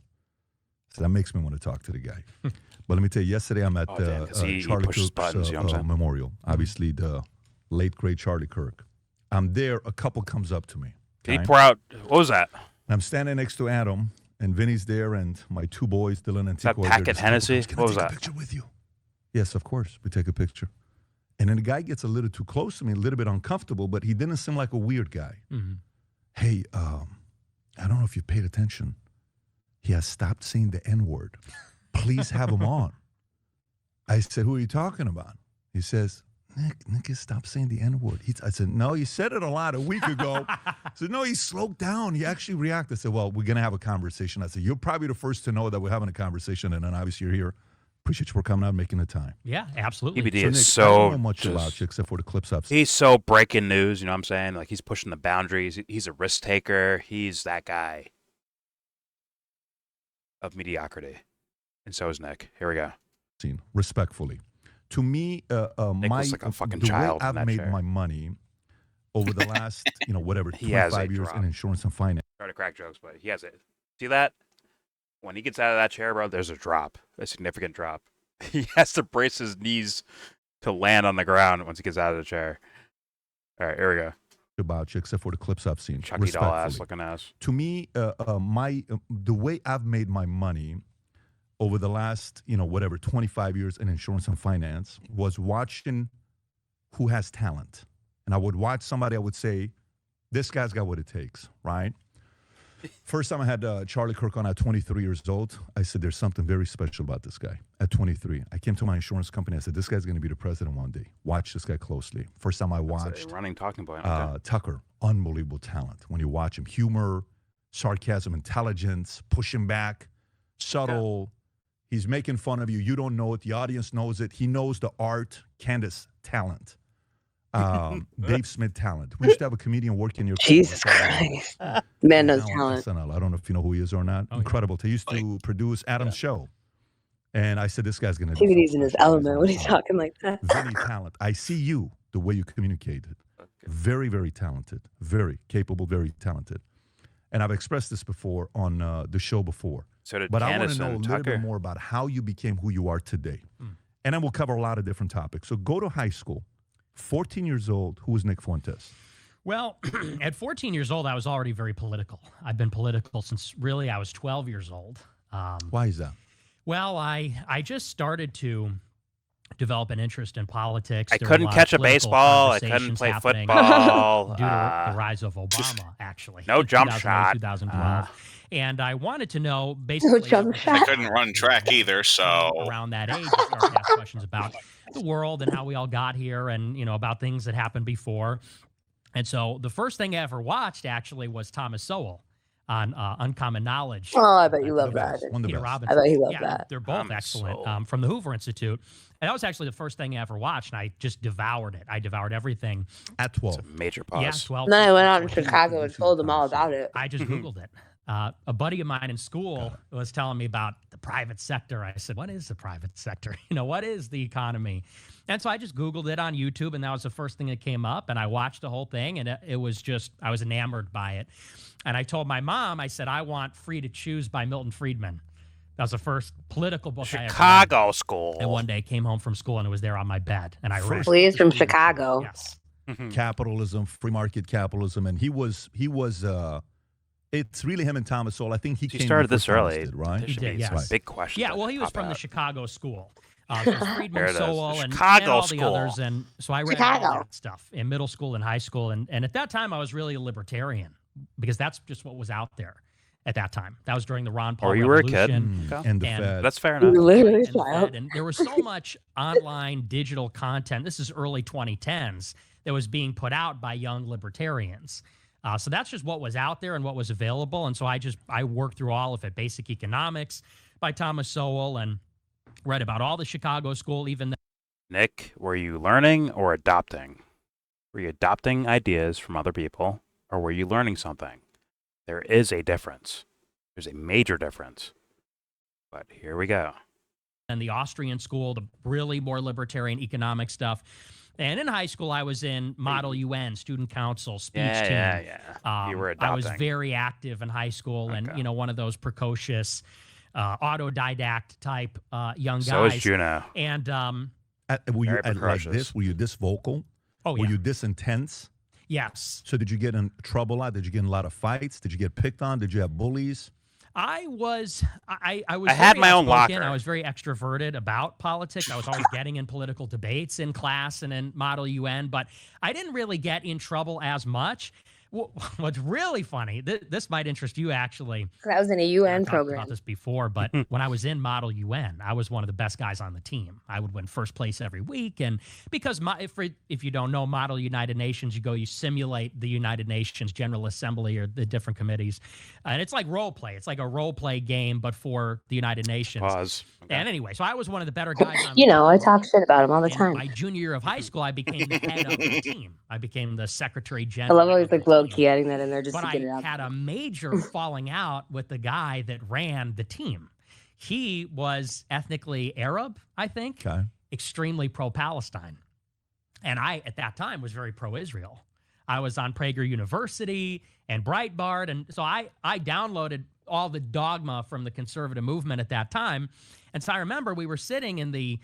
So that makes me want to talk to the guy. But let me tell you, yesterday I'm at Charlie Kirk's memorial. Obviously, the late, great Charlie Kirk. I'm there. A couple comes up to me. Can you pour out? What was that? I'm standing next to Adam, and Vinny's there, and my 2 boys, Dylan and Tico. That packet Hennessy? What was that? Can I take a picture with you? Yes, of course. We take a picture. And then the guy gets a little too close to me, a little bit uncomfortable, but he didn't seem like a weird guy. Mm-hmm. Hey, I don't know if you paid attention. He has stopped saying the N-word. Please have him on. I said, who are you talking about? He says, Nick has stopped saying the N-word. I said, no, he said it a lot a week ago. I said, no, he slowed down. He actually reacted. I said, well, we're going to have a conversation. I said, you're probably the first to know that we're having a conversation, and then obviously you're here. Appreciate you for coming out and making the time. Yeah, absolutely. PBD Nick, is I don't know much just, about you except for the clips I've seen. He's so breaking news, you know what I'm saying? Like, he's pushing the boundaries. He's a risk taker. He's that guy of mediocrity. And so is Nick. Here we go. Respectfully. To me, like a fucking the way child in I've that made chair. my money over the last, whatever, 25 years in insurance and finance. Try to crack jokes, but he has it. See that? When he gets out of that chair, bro, there's a drop, a significant drop. He has to brace his knees to land on the ground once he gets out of the chair. All right, here we go. About you, except for the clips I've seen. Chucky doll ass looking ass. To me, the way I've made my money over the last, 25 years in insurance and finance was watching who has talent. And I would watch somebody, I would say, this guy's got what it takes, right? First time I had Charlie Kirk on at 23 years old, I said, there's something very special about this guy. At 23, I came to my insurance company. I said, this guy's going to be the president one day. Watch this guy closely. First time I watched running talking point. Tucker, unbelievable talent. When you watch him, humor, sarcasm, intelligence, pushing back, subtle. Yeah. He's making fun of you. You don't know it. The audience knows it. He knows the art. Candace, talent. Dave Smith, talent. We used to have a comedian working in your Jesus Christ. Man knows talent. SNL. I don't know if you know who he is or not. Incredible. He used to produce Adam's show. And I said, this guy's going to do TBD's in his element when he's talking like that. Very talent. I see you, the way you communicated. Okay. Very, very talented. Very capable, very talented. And I've expressed this before on the show before. So did but Candace I want to know a little bit more about how you became who you are today. And then we'll cover a lot of different topics. So go to high school. 14 years old, who was Nick Fuentes? Well, at 14 years old, I was already very political. I've been political since really I was 12 years old. Why is that? Well, I just started to develop an interest in politics. I couldn't catch a baseball. I couldn't play football. Due to the rise of Obama, actually. No jump shot. 2012. And I wanted to know basically. No jump shot. I couldn't run track either, so. Around that age, I started to ask questions about the world and how we all got here and, about things that happened before. And so the first thing I ever watched actually was Thomas Sowell on Uncommon Knowledge. Oh, I bet you love that. Peter Robinson. I bet you love that. They're both excellent from the Hoover Institute. And that was actually the first thing I ever watched, and I just devoured it. I devoured everything. At 12. It's a major pause. Yeah, 12. Then I went out in Chicago and told them all about it. I just Googled it. A buddy of mine in school was telling me about the private sector. I said, what is the private sector? What is the economy? And so I just Googled it on YouTube, and that was the first thing that came up. And I watched the whole thing, and it was just, I was enamored by it. And I told my mom, I said, I want Free to Choose by Milton Friedman. That was the first political book I ever read. Chicago school. And one day came home from school, and it was there on my bed. And I read it. He's from Chicago. Yes. Capitalism, free market capitalism. And he was it's really him and Thomas Sowell. I think he started this early, right? He did, yes. Big question. Yeah, well, he was from the Chicago school. So Friedman, Sowell, and all the others. And so I read all that stuff in middle school and high school. And at that time, I was really a libertarian because that's just what was out there at that time. That was during the Ron Paul Revolution. Were a kid. And the Fed. That's fair enough. And there was so much online digital content. This is early 2010s that was being put out by young libertarians. So that's just what was out there and what was available. And so I worked through all of it. Basic Economics by Thomas Sowell and read about all the Chicago school, even. Nick, were you learning or adopting? Were you adopting ideas from other people or were you learning something? There is a difference. There's a major difference. But here we go. And the Austrian school, the really more libertarian economic stuff. And in high school, I was in Model UN, Student Council, speech team. You were adopting. I was very active in high school and, one of those precocious, autodidact type young guys. So is Juno. And were you like this? Were you this vocal? Oh, yeah. Were you this intense? Yes. So did you get in trouble a lot? Did you get in a lot of fights? Did you get picked on? Did you have bullies? I had my own locker. I was very extroverted about politics. I was always getting in political debates in class and in Model UN, but I didn't really get in trouble as much. What's really funny, this might interest you actually. I was in a UN program. I've talked about this before, but when I was in Model UN, I was one of the best guys on the team. I would win first place every week. And because if you don't know Model United Nations, you simulate the United Nations General Assembly or the different committees. And it's like role play. It's like a role play game, but for the United Nations. Pause. Okay. And anyway, so I was one of the better guys on the team. I talk shit about him all the time. My junior year of high school, I became the head of the team. I became the secretary general. I love always like low key adding that in there just to get it out. But I had a major falling out with the guy that ran the team. He was ethnically Arab, I think. Okay. extremely pro-Palestine. And I, at that time, was very pro-Israel. I was on Prager University and Breitbart. And so I downloaded all the dogma from the conservative movement at that time. And so I remember we were sitting in the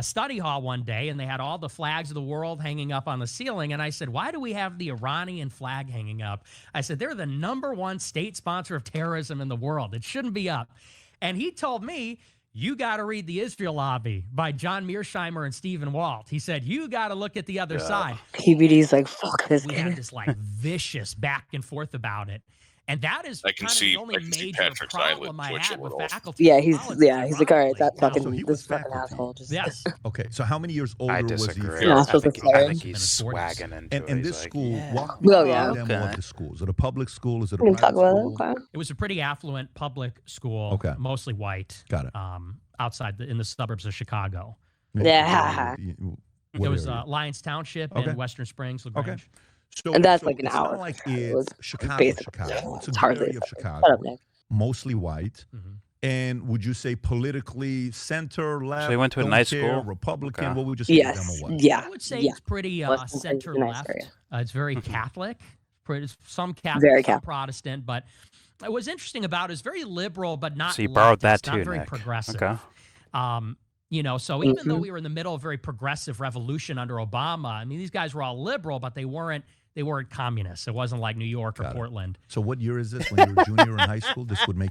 study hall one day, and they had all the flags of the world hanging up on the ceiling. And I said, why do we have the Iranian flag hanging up? I said, they're the #1 state sponsor of terrorism in the world. It shouldn't be up. And he told me, you got to read The Israel Lobby by John Mearsheimer and Stephen Walt. He said, you got to look at the other side. PBD's like, fuck this We guy. had this like vicious back and forth about it. And that is kind of the only major problem I had with faculty. Yeah, he's like, all right, that fucking, So he this was fucking faculty. asshole. Just, Yes. Okay, so how many years older I was he? disagree. Not I supposed think, to I say. think he's swagging into it. And He's this like, school, yeah. walk me Well, through yeah. the demo of the school. Is it a public school? Is it a we can private talk about school? it. Okay. It was a pretty affluent public school, Okay. mostly white. Got it. Outside in the suburbs of Chicago. Yeah. It was Lyons Township in Western Springs, LaGrange. Okay. So, And that's like an it's hour. not like It was it's Chicago. basically- It's a it's good hardly area of a suburb. Chicago. Shut up, Nick. Mostly white. Mm-hmm. And would you say politically center, left? So they went to a don't nice care, school? Republican? Okay. What would you say? Yes. The demo was? Yeah. I would say yeah. it's pretty Western Springs is center a nice left. area. It's very Catholic. Some Catholic, Very some Catholic. Protestant. But what was interesting about it is very liberal, but not So you borrowed that leftist, not too, very Nick. progressive. Okay. You know, so even though we were in the middle of a very progressive revolution under Obama, I mean, these guys were all liberal, but they weren't communists. It wasn't like New York or Portland. So what year is this? When you were junior in high school, this would make.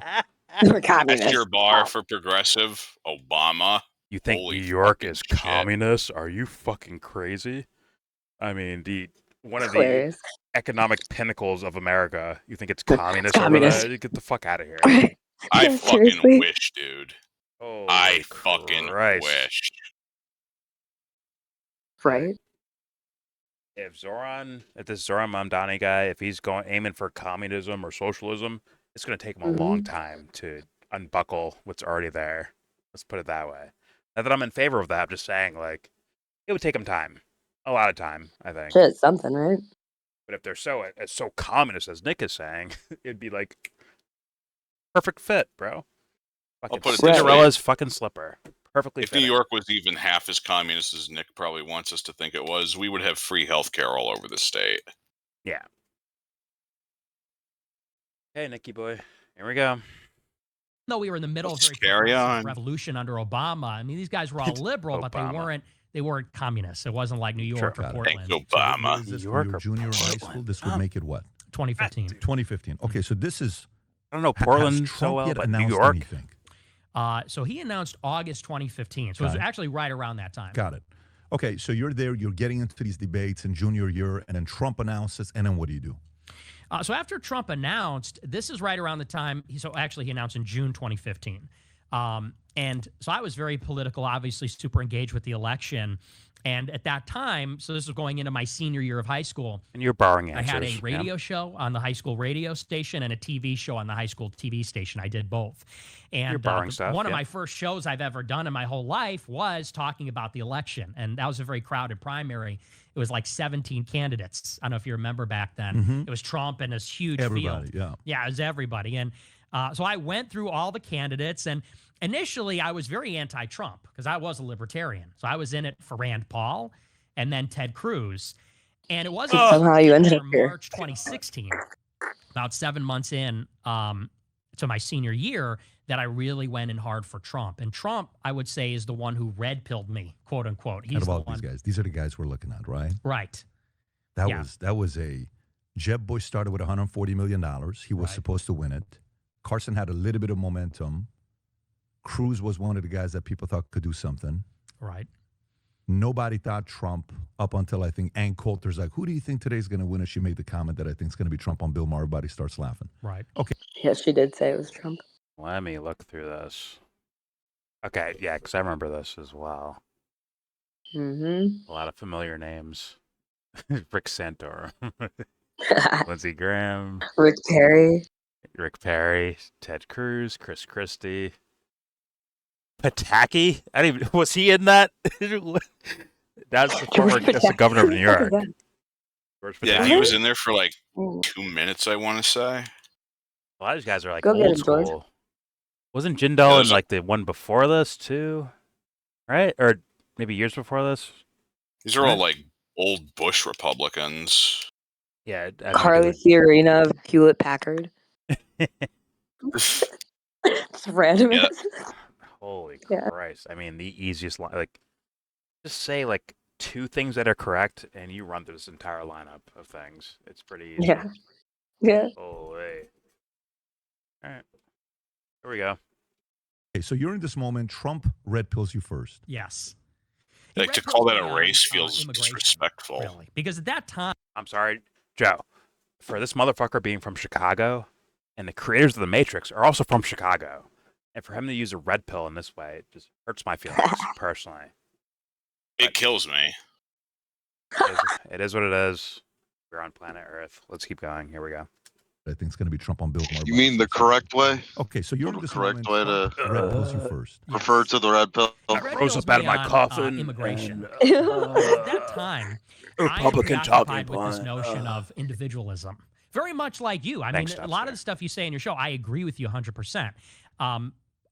We're communists. That's your bar for progressive, Obama. You think Holy New York fucking is shit. communist? Are you fucking crazy? I mean, one of Hilarious. the economic pinnacles of America. You think it's communist over communist. there? Get the fuck out of here. I Yeah, fucking seriously. wish, dude. Holy I fucking Christ. wish. Right? If this Zoran Mamdani guy, if he's aiming for communism or socialism, it's going to take him a long time to unbuckle what's already there. Let's put it that way. Not that I'm in favor of that. I'm just saying, like, it would take him time. A lot of time, I think. Shit, something, right? But if they're so communist as Nick is saying, it'd be like perfect fit, bro. Fucking put it this way. Cinderella's fucking slipper. Perfectly If fitting. New York was even half as communist as Nick probably wants us to think it was, we would have free healthcare all over the state. Yeah. Hey, Nicky boy. Here we go. No, we were in the middle of a very Carry progressive on. revolution under Obama. I mean, these guys were all liberal, but they weren't communists. It wasn't like New York or Portland. Thanks, Obama. New York or junior in high school, this would make it what? 2015. 2015. Okay, so this is. I don't know has Portland Trump so well, yet but New announced York. anything? So he announced August 2015. So it was actually right around that time. Got it. Okay, so you're there, you're getting into these debates in junior year, and then Trump announces, and then what do you do? So after Trump announced, this is right around the time, he announced in June 2015. And so I was very political, obviously super engaged with the election. And at that time, so this was going into my senior year of high school. And you're borrowing answers. I had a radio show on the high school radio station and a TV show on the high school TV station. I did both. And You're borrowing stuff, one of my first shows I've ever done in my whole life was talking about the election. And that was a very crowded primary. It was like 17 candidates. I don't know if you remember back then. It was Trump and this huge Everybody, field. Yeah, it was everybody. And so I went through all the candidates, and initially I was very anti-Trump because I was a libertarian. So I was in it for Rand Paul and then Ted Cruz. And it wasn't somehow you ended up here. March 2016, about 7 months in to my senior year, that I really went in hard for Trump. And Trump, I would say, is the one who red-pilled me, quote unquote. He's What about the one. these guys? These are the guys we're looking at, right? Right. That was a Jeb Bush started with $140 million. He was supposed to win it. Carson had a little bit of momentum. Cruz was one of the guys that people thought could do something. Right. Nobody thought Trump up until I think Ann Coulter's like, who do you think today's going to win? And she made the comment that I think is going to be Trump on Bill Maher. Everybody starts laughing. Right. Okay. Yes, she did say it was Trump. Let me look through this. Okay, yeah, because I remember this as well. Mm-hmm. A lot of familiar names. Rick Santorum. Lindsey Graham. Rick Perry. Ted Cruz, Chris Christie. Pataki? Was he in that? That's the governor of New York. Yeah, he was in there for like 2 minutes, I want to say. A lot of these guys are like Go get old him, George. school. Wasn't Jindal in like the one before this too? Right? Or maybe years before this. These are all like old Bush Republicans. Yeah, Carly Fiorina of Hewlett Packard. Just random. Yeah. Holy Christ! I mean, the easiest line, like, just say like 2 things that are correct, and you run through this entire lineup of things. It's pretty easy. Yeah. Yeah. Holy. All right. Here we go. Okay, so you're in this moment. Trump red pills you first. Yes. Like, to call that a race feels disrespectful. Really, because at that time, I'm sorry, Joe, for this motherfucker being from Chicago, and the creators of the Matrix are also from Chicago, and for him to use a red pill in this way, it just hurts my feelings personally. It kills me. It is what it is. We're on planet Earth. Let's keep going. Here we go. I think it's going to be Trump on Bill Maher. You mean the correct way? Okay, so you're in the this correct moment. way to red pills you first. refer to the red pill. Rose up out of my coffin. Immigration. At that time, Republican I'm talking preoccupied with this notion of individualism. Very much like you. I mean, a lot of the stuff you say in your show, I agree with you 100%.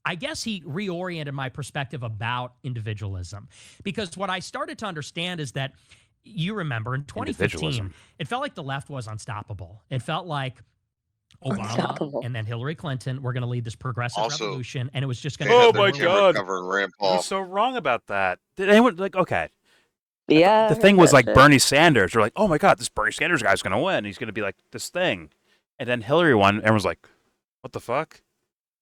I guess he reoriented my perspective about individualism, because what I started to understand is that, you remember, in 2015, it felt like the left was unstoppable. It felt like Obama and then Hillary Clinton were going to lead this progressive revolution, and it was just going to. Oh my God! You're so wrong about that. Did anyone okay? Yeah. The thing was like Bernie Sanders. They're like, oh my God, this Bernie Sanders guy's going to win. He's going to be like this thing, and then Hillary won. Everyone's like, what the fuck?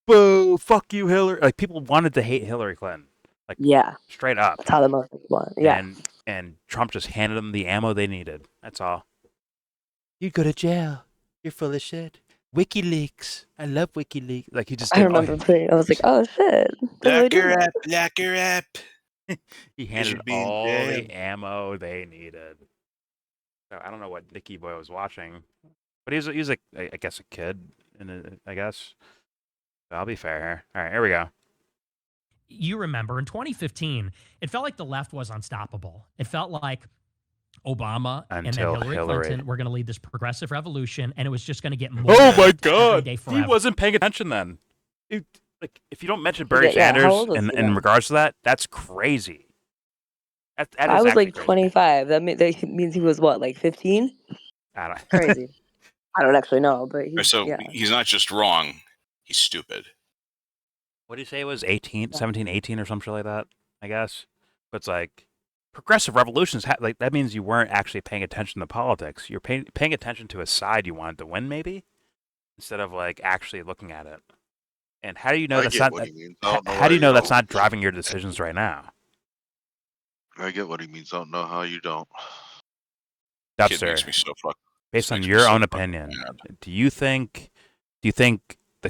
Boo! Fuck you, Hillary. Like, people wanted to hate Hillary Clinton. Like, yeah, straight up. That's how the most people want. Yeah. And Trump just handed them the ammo they needed. That's all. You go to jail. You're full of shit. WikiLeaks. I love WikiLeaks. Like, he just. I remember putting. I was like, oh shit. Lock her up. He handed all the ammo they needed. So I don't know what Nicky Boy was watching, but he was like, I guess, a kid. I guess. So I'll be fair here. All right, here we go. You remember, in 2015, it felt like the left was unstoppable. It felt like Obama and then Hillary Clinton were going to lead this progressive revolution, and it was just going to get more. Oh my God! He wasn't paying attention then. Like, if you don't mention Bernie Sanders in regards to that, that's crazy. That I was like crazy. 25. That means he was what, like 15? I don't. Crazy. I don't actually know, but he's not just wrong; he's stupid. What did you say it was? 17, 18 or something like that, I guess. But it's like, progressive revolutions, like, that means you weren't actually paying attention to politics. You're paying attention to a side you wanted to win, maybe, instead of like actually looking at it. And how do you know that's not? How do you know that's not driving your decisions right now? I get what he means. I don't know how you don't. That's makes me so fucked. Based on your own opinion, do you think the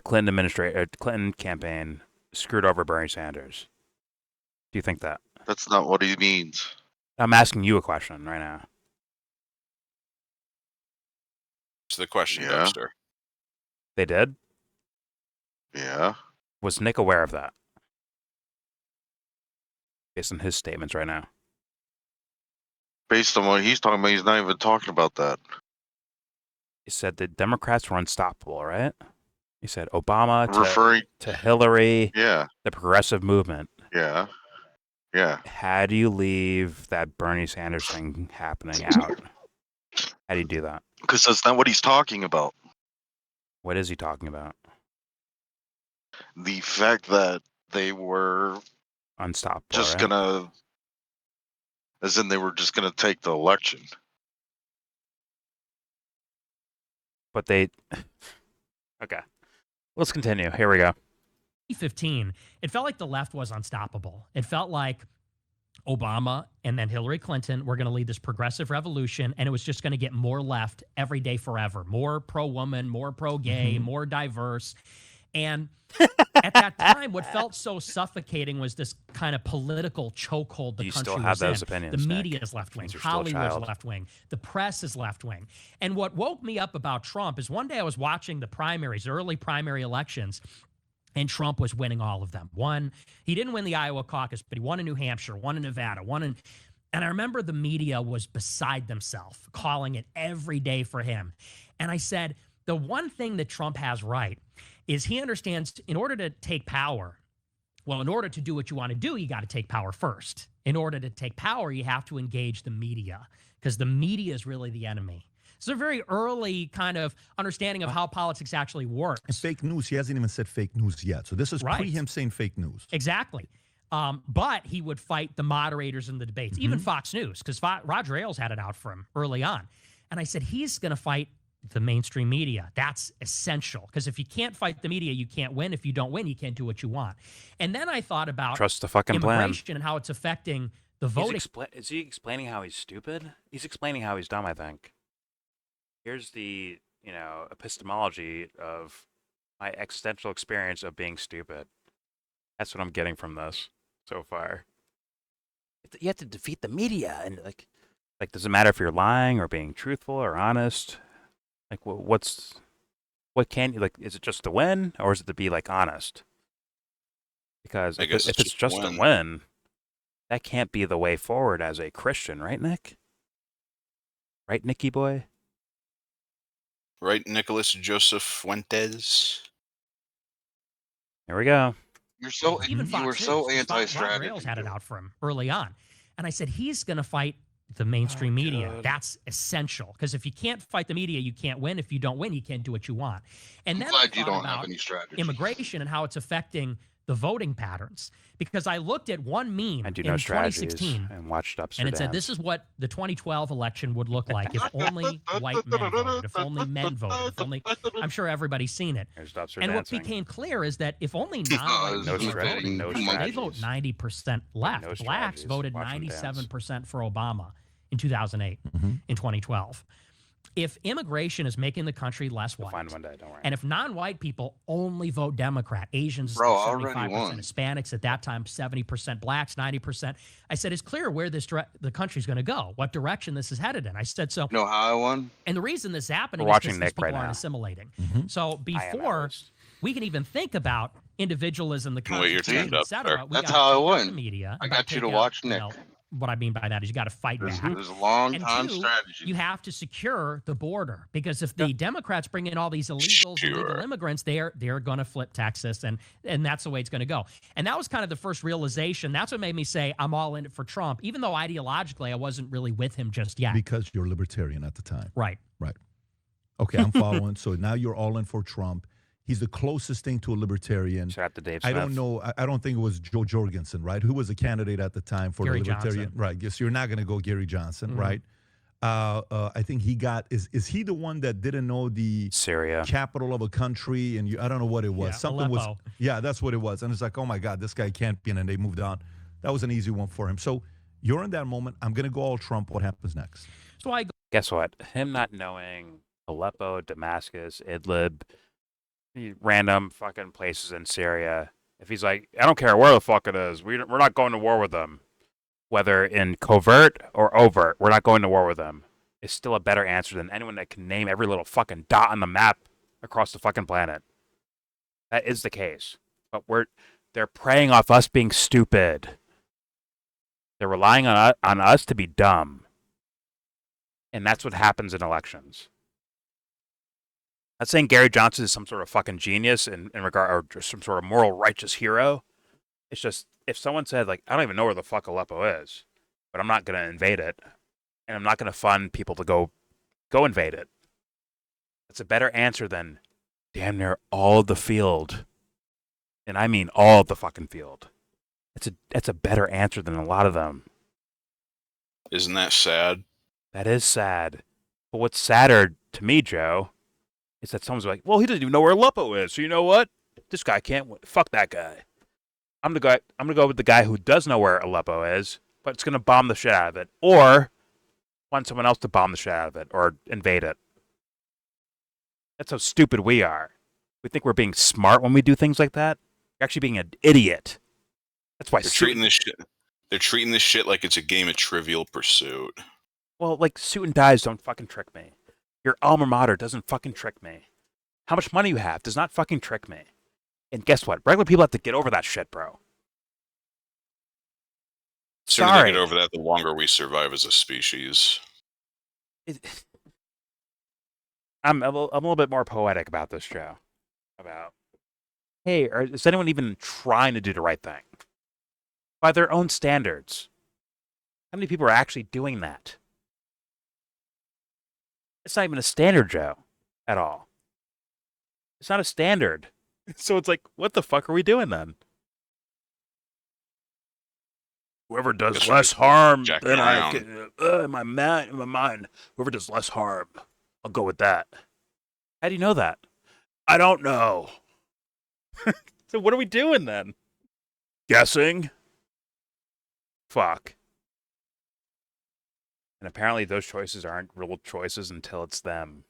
Clinton campaign screwed over Bernie Sanders? Do you think that? That's not what he means. I'm asking you a question right now. It's the question, Dexter. They did? Yeah. Was Nick aware of that? Based on his statements right now. Based on what he's talking about, he's not even talking about that. He said the Democrats were unstoppable, right? He said Obama to Hillary. Yeah. The progressive movement. Yeah. Yeah. How do you leave that Bernie Sanders thing happening out? How do you do that? Because that's not what he's talking about. What is he talking about? The fact that they were unstoppable. Just gonna, as in they were just gonna take the election. But they. Okay. Let's continue. Here we go. 2015, it felt like the left was unstoppable. It felt like Obama and then Hillary Clinton were going to lead this progressive revolution, and it was just going to get more left every day forever. More pro-woman, more pro-gay, more diverse. And at that time, what felt so suffocating was this kind of political chokehold the country was in. You still have those opinions, the media is left-wing. Hollywood's left-wing. The press is left-wing. And what woke me up about Trump is one day I was watching the primaries, early primary elections, and Trump was winning all of them. He didn't win the Iowa caucus, but he won in New Hampshire, won in Nevada, and I remember the media was beside themselves, calling it every day for him. And I said, the one thing that Trump has right is he understands in order to take power, Well, in order to do what you want to do, you got to take power first. In order to take power, you have to engage the media because the media is really the enemy. It's a very early kind of understanding of how politics actually works. And fake news, he hasn't even said fake news yet. So this is pre him saying fake news. Exactly. But he would fight the moderators in the debates, even Fox News, because Roger Ailes had it out for him early on. And I said, he's going to fight the mainstream media. That's essential. Because if you can't fight the media, you can't win. If you don't win, you can't do what you want. And then I thought about trust the fucking immigration plan and how it's affecting the voting. Is he explaining how he's stupid? He's explaining how he's dumb, I think. Here's the, epistemology of my existential experience of being stupid. That's what I'm getting from this so far. You have to defeat the media, and like does it matter if you're lying or being truthful or honest? Like, what can you, like, is it just to win, or is it to be, like, honest? Because if it's just a win, that can't be the way forward as a Christian, right, Nick? Right, Nicky boy? Right, Nicholas Joseph Fuentes? Here we go. You were so anti-strategy. Rails had it out for him early on. And I said, he's going to fight the mainstream media. That's essential. Because if you can't fight the media, you can't win. If you don't win, you can't do what you want. And then I you don't have any strategy. Immigration and how it's affecting the voting patterns. Because I looked at one meme I do in know 2016 and watched Upstairs. and it said, this is what the 2012 election would look like if only white men voted, if only men voted, if only, I'm sure everybody's seen it. And what became clear is that if only non-white people voted, they vote 90% left. Blacks voted 97% for Obama in 2008, in 2012. If immigration is making the country less white, one day, don't worry. And if non-white people only vote Democrat, Asians 75%, Hispanics at that time 70%, blacks 90%, I said it's clear where the country's going to go, what direction this is headed in. I said so. You know how I won? And the reason this is happening is because these people aren't assimilating. So before we can even think about individualism, the Constitution, et cetera, that's how I won. The media. I got you to watch Nick. What I mean by that is you got to fight back. There's a long-time and two, strategy. You have to secure the border because if the Democrats bring in all these illegals, illegal immigrants, they're going to flip Texas, and that's the way it's going to go. And that was kind of the first realization. That's what made me say I'm all in it for Trump, even though ideologically I wasn't really with him just yet. Because you're libertarian at the time. Right. Okay, I'm following. So now you're all in for Trump. He's the closest thing to a libertarian. Shout out to Dave Smith. I don't know. I don't think it was Joe Jorgensen, right? Who was a candidate at the time for Gary the libertarian? Johnson. Right. Guess you're not going to go Gary Johnson, right? I think he got. Is he the one that didn't know the Syria capital of a country? And I don't know what it was. Yeah, Something Aleppo. was. Yeah, that's what it was. And it's like, oh my God, this guy can't be. And they moved on. That was an easy one for him. So you're in that moment. I'm going to go all Trump. What happens next? So I guess what? Him not knowing Aleppo, Damascus, Idlib, random fucking places in Syria. If he's like, I don't care where the fuck it is, we're not going to war with them, whether in covert or overt, we're not going to war with them, is still a better answer than anyone that can name every little fucking dot on the map across the fucking planet. That is the case. But they're preying off us being stupid. They're relying on us to be dumb. And that's what happens in elections. Not saying Gary Johnson is some sort of fucking genius in regard, or just some sort of moral righteous hero. It's just, if someone said, like, I don't even know where the fuck Aleppo is, but I'm not going to invade it, and I'm not going to fund people to go invade it. That's a better answer than damn near all the field. And I mean all the fucking field. That's a better answer than a lot of them. Isn't that sad? That is sad. But what's sadder to me, Joe, is that someone's like, well, he doesn't even know where Aleppo is. So you know what? This guy can't win. Fuck that guy. I'm gonna go with the guy who does know where Aleppo is, but it's gonna bomb the shit out of it, or find someone else to bomb the shit out of it or invade it. That's how stupid we are. We think we're being smart when we do things like that. You're actually being an idiot. That's why they're treating this shit. They're treating this shit like it's a game of Trivial Pursuit. Well, like, suit and ties don't fucking trick me. Your alma mater doesn't fucking trick me. How much money you have does not fucking trick me. And guess what? Regular people have to get over that shit, bro. The sooner they get over that, the longer we survive as a species. I'm a little bit more poetic about this, Joe. hey, is anyone even trying to do the right thing by their own standards? How many people are actually doing that? It's not even a standard, Joe, at all. It's not a standard. So it's like, what the fuck are we doing then? Whoever does less harm than I can, in my mind, whoever does less harm, I'll go with that. How do you know that? I don't know. So what are we doing then? Guessing? Fuck. And apparently those choices aren't real choices until it's them.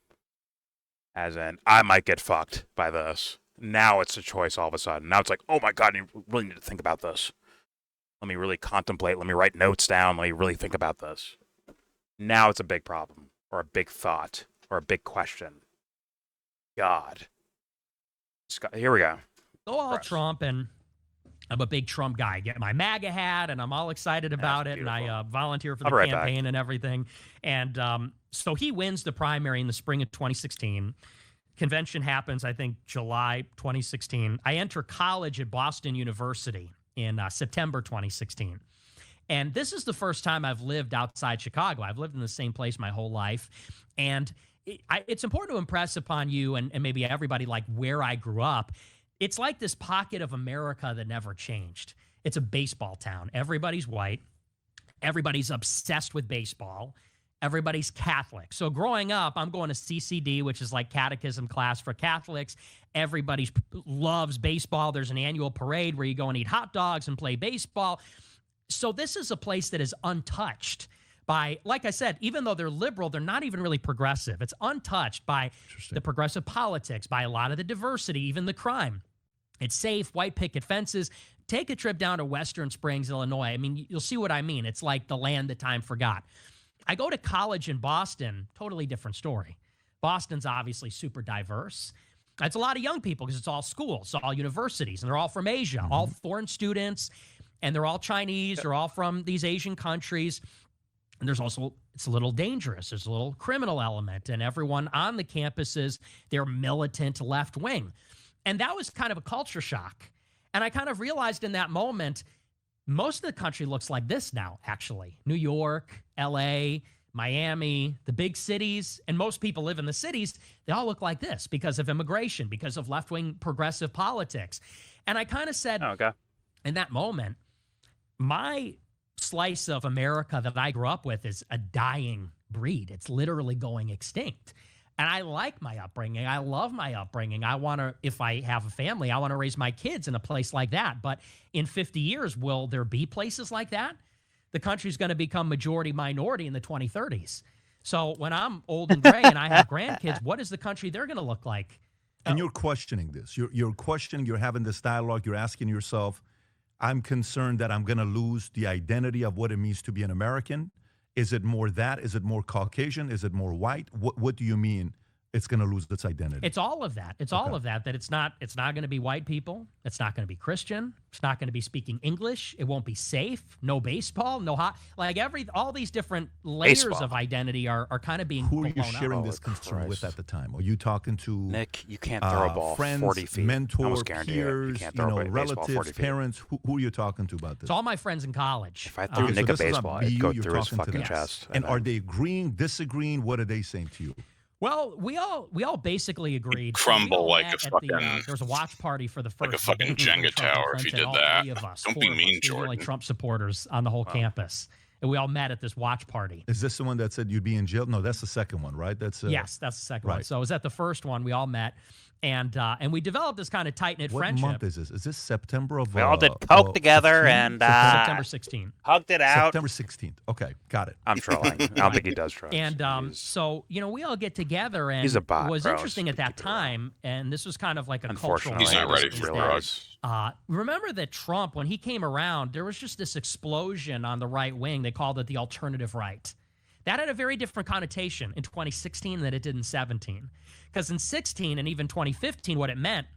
As in, I might get fucked by this. Now it's a choice all of a sudden. Now it's like, oh my God, you really need to think about this. Let me really contemplate. Let me write notes down. Let me really think about this. Now it's a big problem, or a big thought, or a big question. God. Here we go. Go all Trump, and I'm a big Trump guy. I get my MAGA hat, and I'm all excited about it, and I volunteer for the campaign and everything. And so he wins the primary in the spring of 2016. Convention happens, I think, July 2016. I enter college at Boston University in September 2016. And this is the first time I've lived outside Chicago. I've lived in the same place my whole life. And it's important to impress upon you and maybe everybody like where I grew up. It's like this pocket of America that never changed. It's a baseball town. Everybody's white. Everybody's obsessed with baseball. Everybody's Catholic. So growing up, I'm going to CCD, which is like catechism class for Catholics. Everybody loves baseball. There's an annual parade where you go and eat hot dogs and play baseball. So this is a place that is untouched by, like I said, even though they're liberal, they're not even really progressive. It's untouched by the progressive politics, by a lot of the diversity, even the crime. It's safe, white picket fences. Take a trip down to Western Springs, Illinois. I mean, you'll see what I mean. It's like the land that time forgot. I go to college in Boston, totally different story. Boston's obviously super diverse. It's a lot of young people because it's all schools, it's all universities, and they're all from Asia, all foreign students, and they're all Chinese, they're all from these Asian countries. And there's also, it's a little dangerous. There's a little criminal element, and everyone on the campuses, they're militant left wing. And that was kind of a culture shock. And I kind of realized in that moment, most of the country looks like this now, actually. New York, LA, Miami, the big cities, and most people live in the cities, they all look like this because of immigration, because of left-wing progressive politics. And I kind of said, in that moment, my slice of America that I grew up with is a dying breed. It's literally going extinct. And I like my upbringing. I love my upbringing. I want to, if I have a family, I want to raise my kids in a place like that. But in 50 years, will there be places like that? The country's going to become majority minority in the 2030s. So when I'm old and gray and I have grandkids, what is the country they're going to look like? And you're questioning this. You're questioning, you're having this dialogue, you're asking yourself, I'm concerned that I'm going to lose the identity of what it means to be an American. Is it more that? Is it more Caucasian? Is it more white? What do you mean it's going to lose its identity? It's all of that. It's all of that, that it's not going to be white people. It's not going to be Christian. It's not going to be speaking English. It won't be safe. No baseball, no hot, like all these different layers of identity are kind of being Who are you blown sharing up. this concern with at the time? Are you talking to Nick, you can't throw a ball friends, 40 feet. mentors, Peers, you can't throw a baseball 40 relatives, feet. parents? Who are you talking to about this? It's all my friends in college. If I threw Nick a this is baseball, not it'd you, go you're through his talking to fucking them. chest. And are they agreeing, disagreeing? What are they saying to you? Well, we all basically agreed. Crumble We all like met a at fucking there was a watch party for the first like a fucking debate Jenga Trump and tower if you Clinton, did all that. three of us, Don't four be of mean, us. We were Jordan. like Trump supporters on the whole campus, and we all met at this watch party. Is this the one that said you'd be in jail? No, that's the second one, right? That's yes, that's the second one. right. So it was at the first one. We all met, and we developed this kind of tight knit friendship. What month is this? Is this September of? We all did coke together 16? and September 16th. Hugged it out. September 16th. Okay, got it. I'm trolling. I don't think he does troll. And so we all get together, and He's a bot, what was bro. interesting at that time, and this was kind of like a cultural. He's not ready shift, for is drugs. remember that Trump, when he came around, there was just this explosion on the right wing. They called it the alternative right. That had a very different connotation in 2016 than it did in 17. Because in 16 and even 2015, what it meant,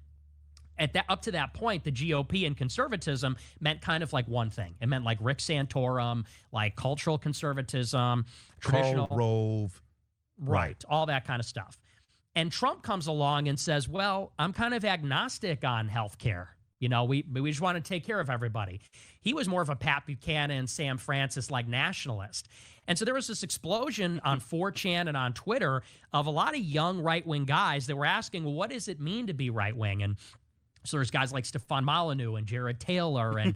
up to that point, the GOP and conservatism meant kind of like one thing. It meant like Rick Santorum, like cultural conservatism, traditional. Karl Rove. Right, all that kind of stuff. And Trump comes along and says, well, I'm kind of agnostic on healthcare. You know, we just want to take care of everybody. He was more of a Pat Buchanan, Sam Francis like nationalist. And so there was this explosion on 4chan and on Twitter of a lot of young right-wing guys that were asking, well, what does it mean to be right-wing? And so there's guys like Stefan Molyneux and Jared Taylor and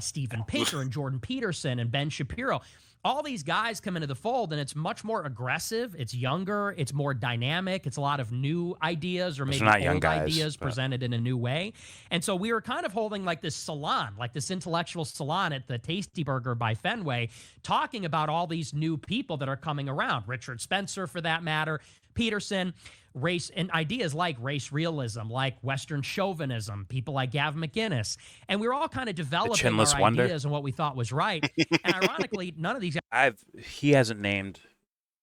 Steven Pinker and Jordan Peterson and Ben Shapiro. All these guys come into the fold, and it's much more aggressive. It's younger. It's more dynamic. It's a lot of new ideas or maybe old ideas presented in a new way. And so we were kind of holding like this salon, like this intellectual salon at the Tasty Burger by Fenway, talking about all these new people that are coming around. Richard Spencer, for that matter, Peterson, race and ideas like race realism, like Western chauvinism, people like Gavin McInnes. And we were all kind of developing our ideas and what we thought was right. And ironically, none of these guys... He hasn't named...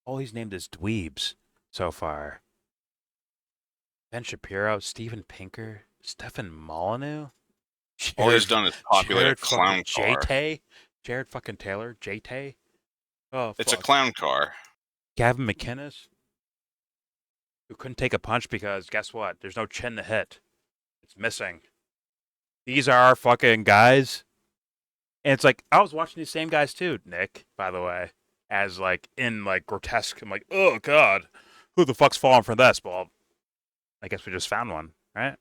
All he's named is dweebs so far. Ben Shapiro, Steven Pinker, Stefan Molyneux. All he's done is populate a clown car. Jared fucking Taylor, J-Tay. Oh, it's a clown car. Gavin McInnes, who couldn't take a punch because, guess what? There's no chin to hit. It's missing. These are our fucking guys. And it's like, I was watching these same guys too, Nick, by the way, as like, in like grotesque. I'm like, oh God, who the fuck's falling for this? Well, I guess we just found one, right?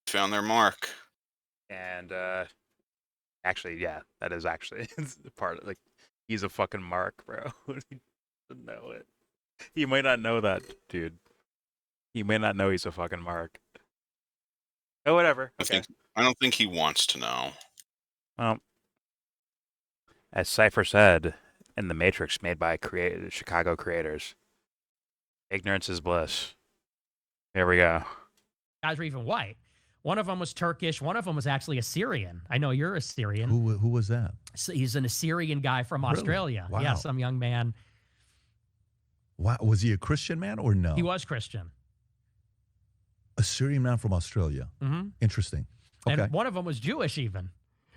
Found their mark. And, actually, yeah, that is actually part of, like, he's a fucking mark, bro. He doesn't know it. He might not know that, dude. He may not know he's a fucking mark. Oh, whatever. Okay. I don't think he wants to know. Well, as Cypher said in The Matrix, made by Chicago creators, ignorance is bliss. Here we go. Guys were even white. One of them was Turkish. One of them was actually Assyrian. I know you're Assyrian. Who was that? So he's an Assyrian guy from Australia. Wow. Yeah, some young man. Wow. Was he a Christian man or no? He was Christian. A Syrian man from Australia. Mm-hmm. Interesting. Okay. And one of them was Jewish even.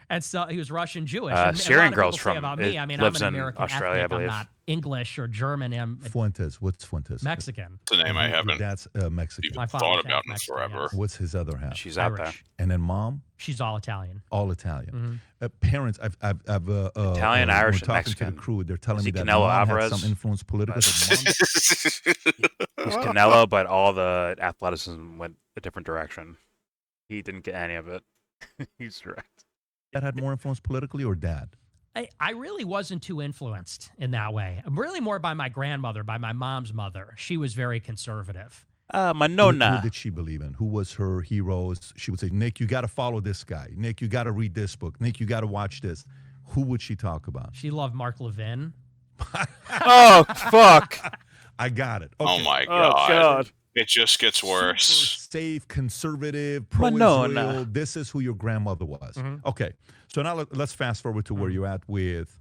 And so he was Russian Jewish. Syrian girls from about me. I mean, lives I'm an in American Australia, ethnic. I believe. I'm not English or German. I'm Fuentes. What's Fuentes? Mexican. It's a name I haven't That's Mexican. even thought about in forever. Yes. What's his other half? She's out there. And then mom? She's all Italian. All Italian. Mm-hmm. Parents, I've Italian, Irish, and Mexican. To the crew, they're telling me that Canelo mom Alvarez? had some influence politically. He's Canelo, but all the athleticism went a different direction. He didn't get any of it. He's right. That had more influence politically, or dad? I really wasn't too influenced in that way. I'm really more by my grandmother, by my mom's mother. She was very conservative. My nonna. Who did she believe in? Who was her heroes? She would say, Nick, you got to follow this guy. Nick, you got to read this book. Nick, you got to watch this. Who would she talk about? She loved Mark Levin. Oh, fuck. I got it. Okay. Oh, my God. Oh, God. It just gets worse. Super safe, conservative, pro-Israel. This is who your grandmother was. Mm-hmm. Okay. So now let's fast forward to where you're at with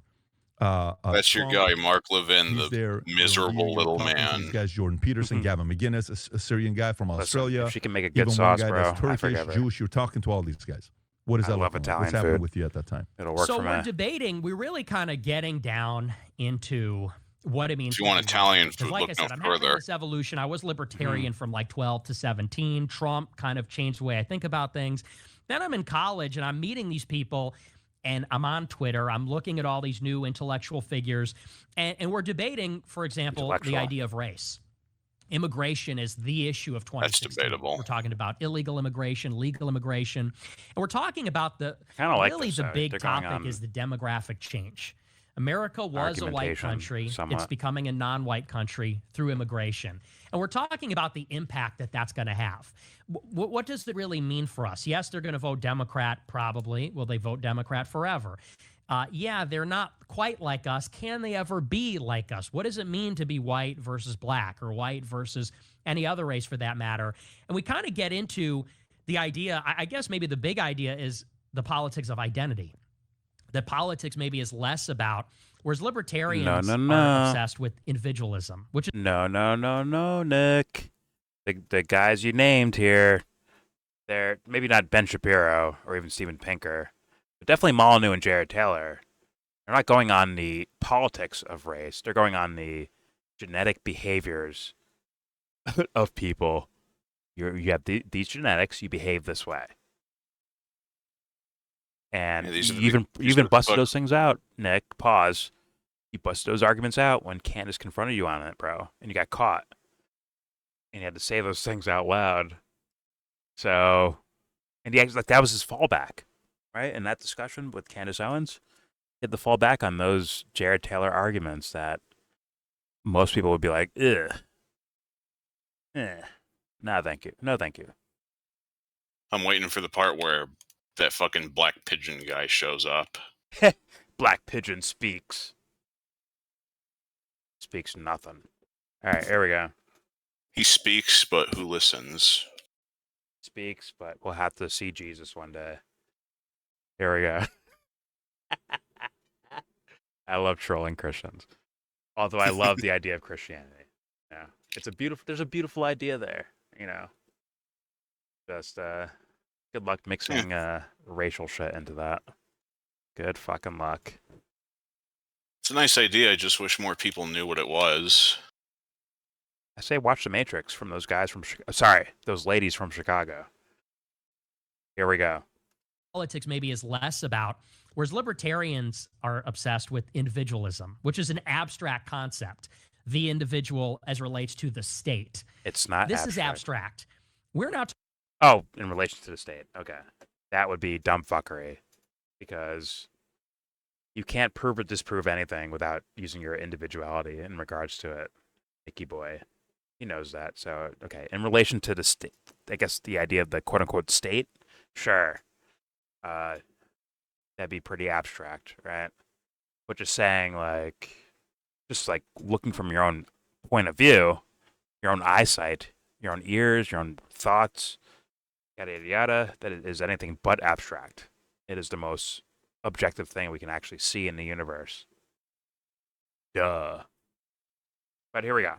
that's Trump. your guy, Mark Levin, He's the there, miserable little man. These guys, Jordan Peterson, Gavin McInnes, a Syrian guy from Australia. If she can make a good even sauce, one guy bro. that's Turkish, I forget her. Jewish. You're talking to all these guys. What is that? I love like? Italian What's happening food. with you at that time? It'll work So for me. we're debating. We're really kind of getting down into what it means. If you want Italian food, like look I said, no I'm further. having this evolution. I was libertarian from like 12 to 17. Trump kind of changed the way I think about things. Then I'm in college and I'm meeting these people and I'm on Twitter. I'm looking at all these new intellectual figures and we're debating, for example, the idea of race. Immigration is the issue of 2016. That's debatable. We're talking about illegal immigration, legal immigration, and we're talking about the big topic is the demographic change. America was a white country. Somewhat. It's becoming a non-white country through immigration. And we're talking about the impact that that's going to have. What does it really mean for us? Yes, they're going to vote Democrat, probably. Will they vote Democrat forever? Yeah, they're not quite like us. Can they ever be like us? What does it mean to be white versus black or white versus any other race for that matter? And we kind of get into the idea, I guess maybe the big idea is the politics of identity. That politics maybe is less about, whereas libertarians are obsessed with individualism, which is No, Nick. The guys you named here, they're maybe not Ben Shapiro or even Steven Pinker, but definitely Molyneux and Jared Taylor. They're not going on the politics of race. They're going on the genetic behaviors of people. You have these genetics. You behave this way, and you even busted those things out. Nick, pause. You busted those arguments out when Candace confronted you on it, bro, and you got caught, and you had to say those things out loud. So, and he acted like that was his fallback, right? In that discussion with Candace Owens, he had to fall back on those Jared Taylor arguments that most people would be like, ugh. No, thank you. No, thank you. I'm waiting for the part where that fucking Black Pigeon guy shows up. Black Pigeon speaks. Speaks nothing. All right, here we go. He speaks, but who listens? Speaks, but we'll have to see Jesus one day. Here we go. I love trolling Christians. Although I love the idea of Christianity. Yeah. There's a beautiful idea there, you know. Just good luck mixing racial shit into that. Good fucking luck. It's a nice idea. I just wish more people knew what it was. I say watch The Matrix from those guys from those ladies from Chicago. Here we go. Politics maybe is less about, whereas libertarians are obsessed with individualism, which is an abstract concept. The individual as relates to the state. It's not This is abstract. We're not... Oh, in relation to the state. Okay. That would be dumb fuckery. Because you can't prove or disprove anything without using your individuality in regards to it. Icky boy. He knows that. So, okay. In relation to the state, I guess the idea of the quote-unquote state, sure. That'd be pretty abstract, right? But just saying, just looking from your own point of view, your own eyesight, your own ears, your own thoughts, yada, yada, yada, that it is anything but abstract. It is the most objective thing we can actually see in the universe. Duh. But here we go.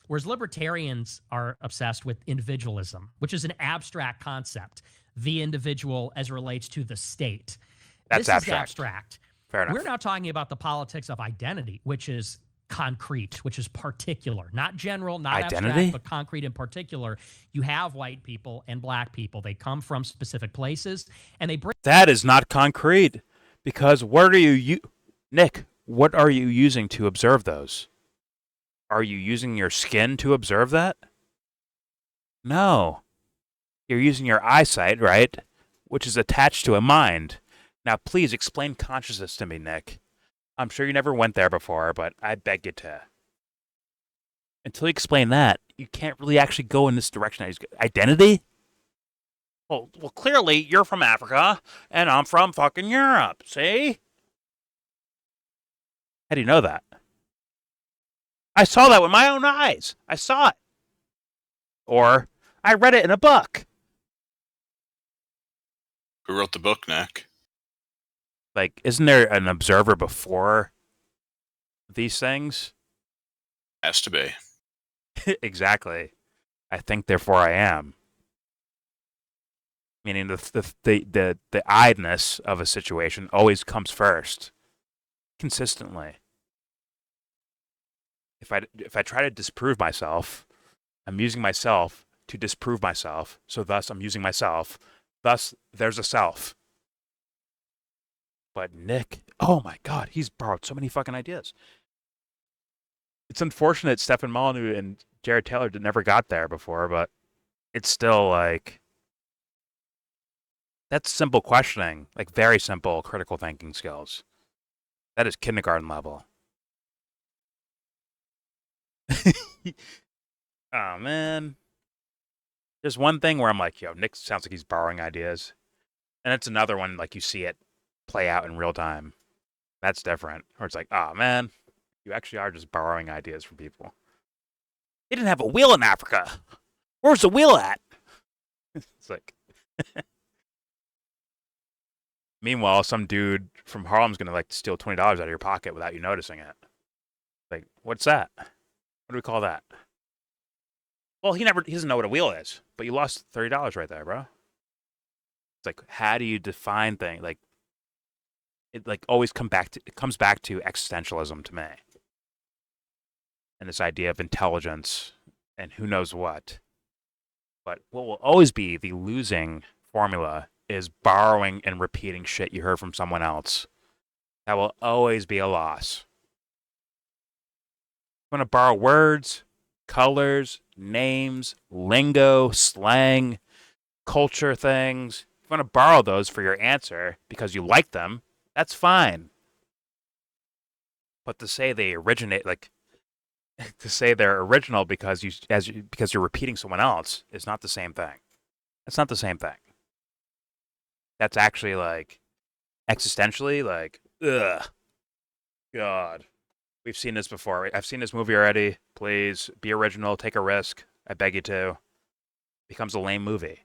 Whereas libertarians are obsessed with individualism, which is an abstract concept. The individual as relates to the state. That's This is abstract. Fair enough. We're now talking about the politics of identity, which is concrete, which is particular, not general, not abstract, but concrete in particular. You have white people and black people. They come from specific places, and they bring... That is not concrete, because what are you... Nick, what are you using to observe those? Are you using your skin to observe that? No. You're using your eyesight, right? Which is attached to a mind. Now, please explain consciousness to me, Nick. I'm sure you never went there before, but I beg you to. Until you explain that, you can't really actually go in this direction. Identity? Well, clearly, you're from Africa, and I'm from fucking Europe, see? How do you know that? I saw that with my own eyes. I saw it. Or, I read it in a book. Who wrote the book, Nick? Isn't there an observer before these things? Has to be. Exactly. I think, therefore, I am. Meaning the eyedness of a situation always comes first, consistently. If I try to disprove myself, I'm using myself to disprove myself. So thus, I'm using myself. Thus, there's a self. But Nick, oh my God, he's borrowed so many fucking ideas. It's unfortunate Stefan Molyneux and Jared Taylor never got there before, but it's still that's simple questioning, very simple critical thinking skills. That is kindergarten level. Oh man. There's one thing where I'm like, yo, Nick sounds like he's borrowing ideas. And it's another one you see it play out in real time. That's different. Or it's like, oh man, you actually are just borrowing ideas from people. They didn't have a wheel in Africa. Where's the wheel at? It's like meanwhile, some dude from Harlem's gonna steal $20 out of your pocket without you noticing it. What's that? What do we call that? Well, he doesn't know what a wheel is, but you lost $30 right there, bro. It's how do you define things? It always comes back to existentialism to me. And this idea of intelligence and who knows what. But what will always be the losing formula is borrowing and repeating shit you heard from someone else. That will always be a loss. You want to borrow words, colors, names, lingo, slang, culture things. If you want to borrow those for your answer because you like them, that's fine. But to say they originate, like, to say they're original because you're repeating someone else is not the same thing. That's not the same thing. That's actually like existentially like, ugh, God. We've seen this before. I've seen this movie already. Please be original. Take a risk. I beg you to. It becomes a lame movie.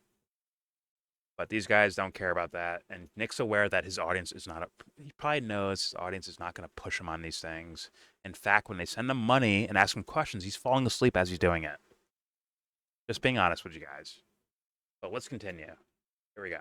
But these guys don't care about that. And Nick's aware that his audience is not. He probably knows his audience is not going to push him on these things. In fact, when they send him money and ask him questions, he's falling asleep as he's doing it. Just being honest with you guys. But let's continue. Here we go.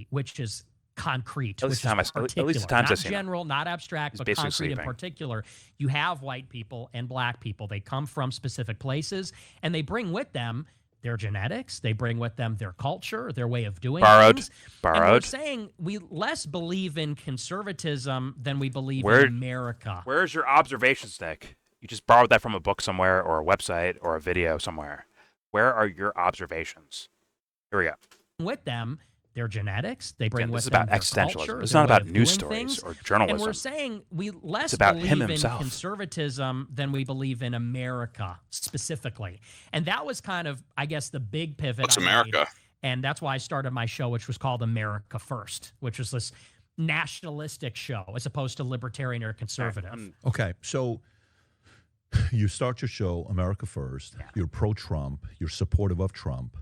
Which is concrete, At which least is particular, at least the times not I've seen general, not abstract, but concrete sleeping. in particular. You have white people and black people. They come from specific places, and they bring with them their genetics. They bring with them their culture, their way of doing things. And we're saying we less believe in conservatism than we believe in America. Where's your observations, Nick? You just borrowed that from a book somewhere or a website or a video somewhere. Where are your observations? Here we go. With them, their genetics, they bring with them their culture. It's not about news stories or journalism. And we're saying we less believe in conservatism than we believe in America specifically. And that was kind of, I guess, the big pivot. What's America? And that's why I started my show, which was called America First, which was this nationalistic show as opposed to libertarian or conservative. Okay, so you start your show, America First. Yeah. You're pro-Trump. You're supportive of Trump.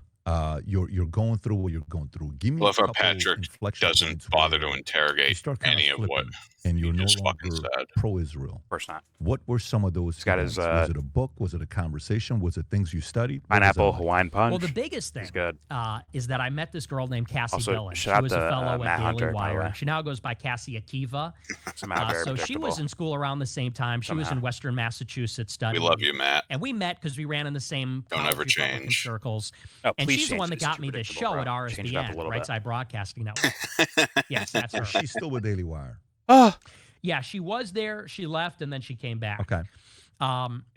You're going through what you're going through. Give me a couple Patrick doesn't bother to interrogate any of what and you're no longer pro-Israel. Of course not. What were some of those? Was it a book? Was it a conversation? Was it things you studied? Pineapple Hawaiian Punch. Well, the biggest thing is that I met this girl named Cassie Dillon. She was a fellow at Daly Hunter, Wire. She now goes by Cassie Akiva. So she was in school around the same time. She was in Western Massachusetts studying. We love you, Matt. And we met because we ran in the same circles. And she's the one that got me this show at RSBN, Right Side Broadcasting Network. Yes, that's her. She's still with Daly Wire. Yeah, she was there. She left, and then she came back. Okay.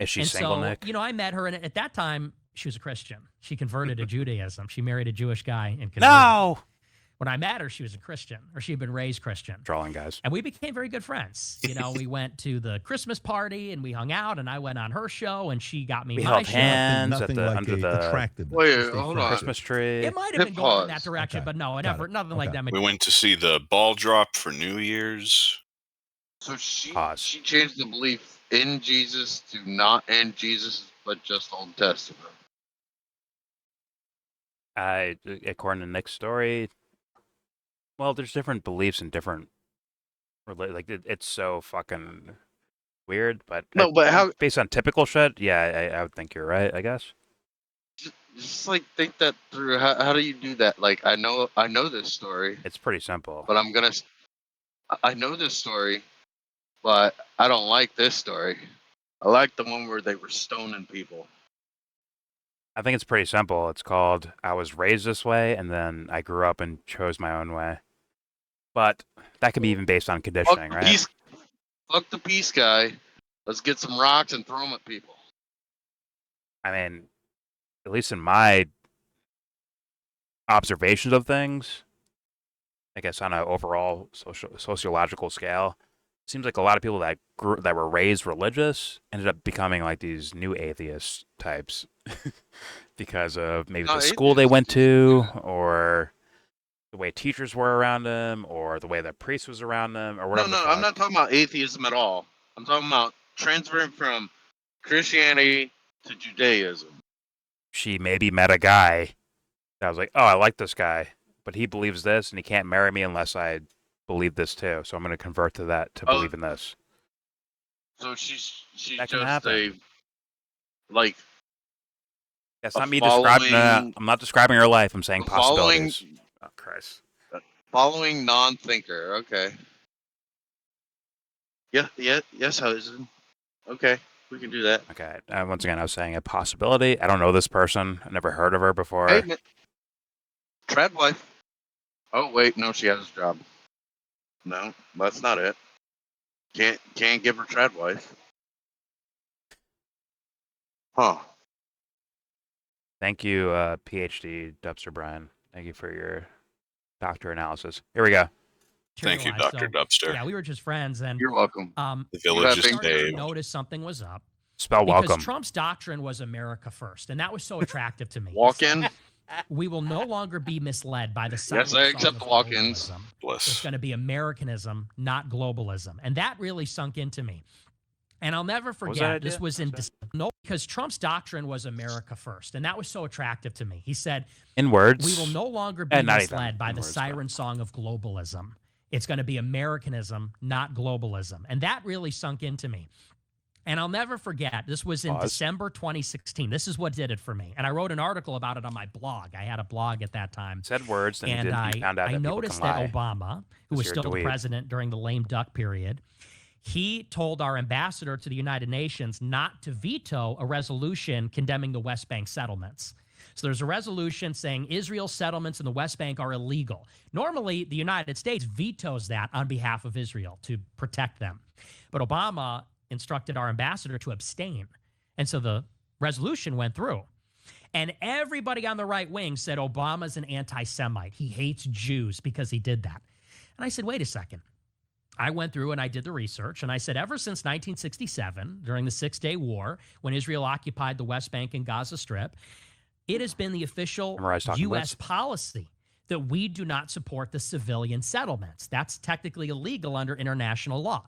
Is she single, Nick? I met her, and at that time, she was a Christian. She converted to Judaism. She married a Jewish guy and converted. No! When I met her, she was a Christian, or she had been raised Christian. Drawing guys. And we became very good friends. We went to the Christmas party, and we hung out, and I went on her show, and she got me my show. We held hands under the Christmas tree. It might have been going in that direction, but no, nothing like that. We went to see the ball drop for New Year's. So she changed the belief in Jesus to not in Jesus, but just Old Testament. According to Nick's story, well, there's different beliefs and different, it's so fucking weird. But but how based on typical shit, yeah, I would think you're right. I guess. Just think that through. How do you do that? Like I know this story. It's pretty simple. But I know this story, but I don't like this story. I like the one where they were stoning people. I think it's pretty simple. It's called I was raised this way, and then I grew up and chose my own way. But that could be even based on conditioning, right? Fuck the peace guy. Let's get some rocks and throw them at people. I mean, at least in my observations of things, I guess on an overall sociological scale, it seems like a lot of people that were raised religious ended up becoming like these new atheist types because of maybe the school they went to, or the way teachers were around them, or the way the priest was around them, or whatever. No, I'm not talking about atheism at all. I'm talking about transferring from Christianity to Judaism. She maybe met a guy that was like, oh, I like this guy, but he believes this, and he can't marry me unless I believe this too. So I'm going to convert to that to believe in this. So she's that just a like. That's not me describing. I'm not describing her life. I'm saying possibilities. Oh Christ! Following non-thinker. Okay. Yeah. Yes, Hudson. Okay. We can do that. Okay. Once again, I was saying a possibility. I don't know this person. I never heard of her before. Hey, trad wife. Oh wait, no, she has a job. No, that's not it. Can't give her trad wife. Huh. Thank you, PhD Dubster Brian. Thank you for your doctor analysis. Here we go. Thank you, Dr. Dubster. Yeah, we were just friends, and you're welcome. The village is started to saved. notice something was up. Spell because welcome. Trump's doctrine was America first, and that was so attractive to me. Walk in. We will no longer be misled by the Yes, I accept the walk-ins. It's going to be Americanism, not globalism, and that really sunk into me. And I'll never forget. This was in because Trump's doctrine was America first, and that was so attractive to me. He said, in words, we will no longer be misled by the siren song of globalism. It's going to be Americanism, not globalism, and that really sunk into me. And I'll never forget, this was in December 2016. This is what did it for me. And I wrote an article about it on my blog. I had a blog at that time. Said words, and I noticed that Obama, who was still the president during the lame duck period, he told our ambassador to the United Nations not to veto a resolution condemning the West Bank settlements. So there's a resolution saying Israel's settlements in the West Bank are illegal. Normally, the United States vetoes that on behalf of Israel to protect them. But Obama instructed our ambassador to abstain. And so the resolution went through. And everybody on the right wing said Obama's an anti-Semite. He hates Jews because he did that. And I said, wait a second. I went through and I did the research, and I said ever since 1967, during the Six-Day War, when Israel occupied the West Bank and Gaza Strip, it has been the official U.S. policy that we do not support the civilian settlements. That's technically illegal under international law.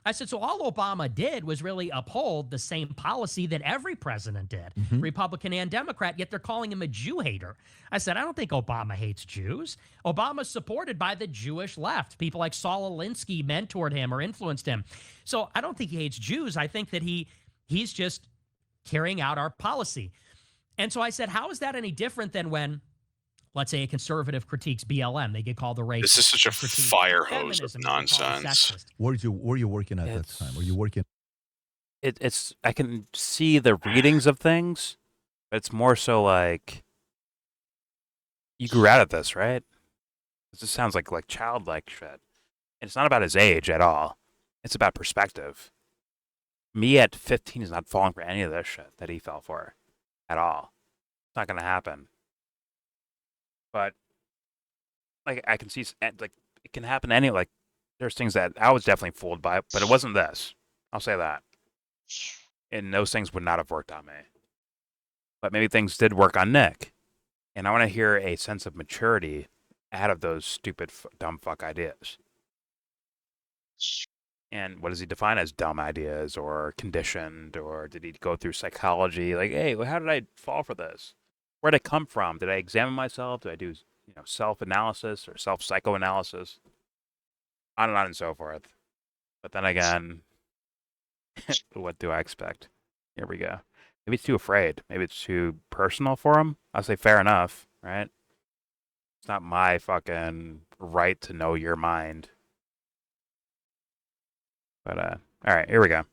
I said, so all Obama did was really uphold the same policy that every president did, Republican and Democrat, yet they're calling him a Jew hater. I said, I don't think Obama hates Jews. Obama's supported by the Jewish left. People like Saul Alinsky mentored him or influenced him. So I don't think he hates Jews. I think that he's just carrying out our policy. And so I said, how is that any different than when, let's say, a conservative critiques BLM? They get called the racist. This is such a fire hose of nonsense. Were you working at that time? Were you working? It's I can see the readings of things, but it's more so like you grew out of this, right? This sounds like childlike shit. And it's not about his age at all. It's about perspective. Me at 15 is not falling for any of this shit that he fell for at all. It's not going to happen. But I can see it can happen there's things that I was definitely fooled by, but it wasn't this. I'll say that. And those things would not have worked on me. But maybe things did work on Nick. And I want to hear a sense of maturity out of those stupid, dumb fuck ideas. And what does he define as dumb ideas or conditioned, or did he go through psychology? Like, hey, how did I fall for this? Where did I come from? Did I examine myself? Did I do self-analysis or self-psychoanalysis? On and so forth. But then again, what do I expect? Here we go. Maybe it's too afraid. Maybe it's too personal for him. I'll say fair enough, right? It's not my fucking right to know your mind. But, all right, here we go.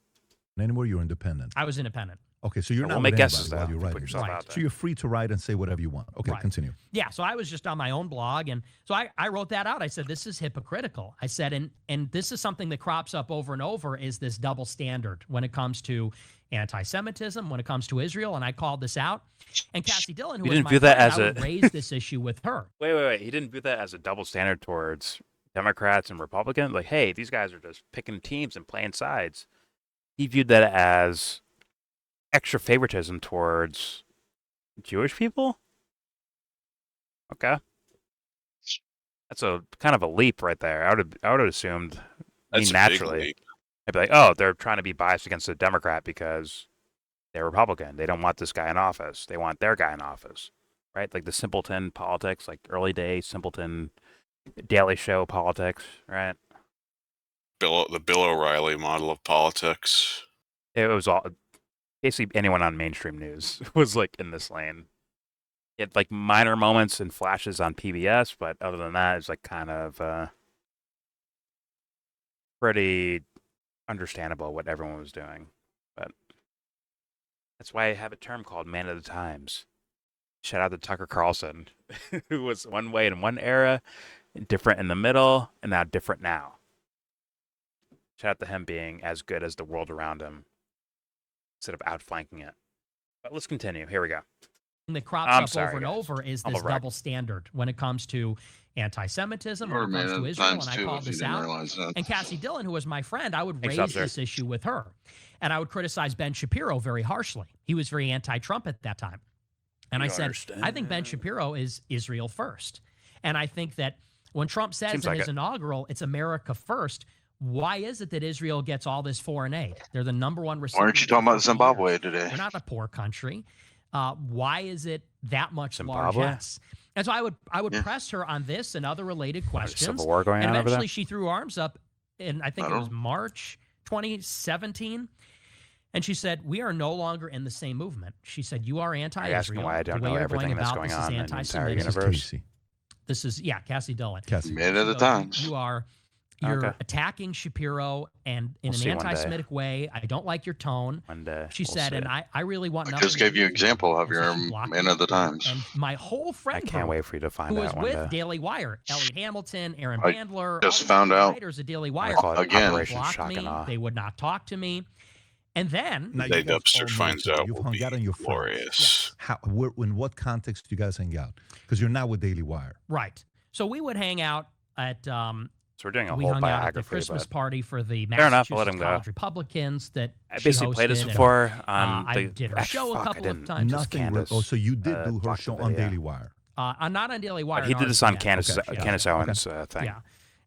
Anywhere you're independent. I was independent. Okay, so you're not make guesses while you're writing. So you're free to write and say whatever you want. Okay, continue. Yeah, so I was just on my own blog, and so I wrote that out. I said, this is hypocritical. I said, and this is something that crops up over and over, is this double standard when it comes to anti-Semitism, when it comes to Israel, and I called this out. And Cassie Dillon, who was my friend, I would raise this issue with her. Wait. He didn't view that as a double standard towards Democrats and Republicans. Like, hey, these guys are just picking teams and playing sides. He viewed that as extra favoritism towards Jewish people? Okay. That's a kind of a leap right there. I would have assumed, naturally, I'd be like, oh, they're trying to be biased against the Democrat because they're Republican. They don't want this guy in office. They want their guy in office, right? Like the simpleton politics, like early day simpleton Daly Show politics, right? The Bill O'Reilly model of politics. It was all basically anyone on mainstream news was like in this lane. It had like minor moments and flashes on PBS, but other than that, it's like kind of pretty understandable what everyone was doing. But That's why I have a term called man of the times. Shout out to Tucker Carlson, who was one way in one era, different in the middle, and now different now. Shout out to him being as good as the world around him instead of outflanking it. But let's continue. Here we go. That crops up over and over is this double standard when it comes to anti-Semitism, when it comes to Israel, and I called this out. And Cassie Dillon, who was my friend, I would raise this issue with her. And I would criticize Ben Shapiro very harshly. He was very anti-Trump at that time. And I said, I think Ben Shapiro is Israel first. And I think that when Trump says in his inaugural, it's America first, why is it that Israel gets all this foreign aid? They're the number one recipient. Why aren't you talking about Zimbabwe today? They're not a poor country. Why is it that much largesse? And so I would press her on this and other related questions. Civil war going on over there? And eventually she threw arms up in, I think it was March 2017. And she said, we are no longer in the same movement. She said, you are anti-Israel. I ask why I don't know everything that's going on in the entire universe. This is, Cassie Dillon. Man of the times. You're attacking Shapiro and in an anti-Semitic way. I don't like your tone. She said, and I really want nothing. I just gave you an example of your man of the times. And my whole friend I can't wait for you to find out. Who was with Daily Wire, Elliot Hamilton, Aaron Bandler. Just found out. Writers of Daily Wire. Again. They would not talk to me. And then They Dubster finds out you've will hung be out on your glorious. How, in what context do you guys hang out? Because you're not with Daily Wire. Right. So we would hang out at so we're doing a we whole hung out at the biography. Christmas party for the Fair enough, I'll let Massachusetts him go. College Republicans that I basically played this before on I did her show a couple of times. Nothing. Oh, so you did do her show on Daily Wire. Not on Daily Wire. He did this on Candace Owens thing. Yeah.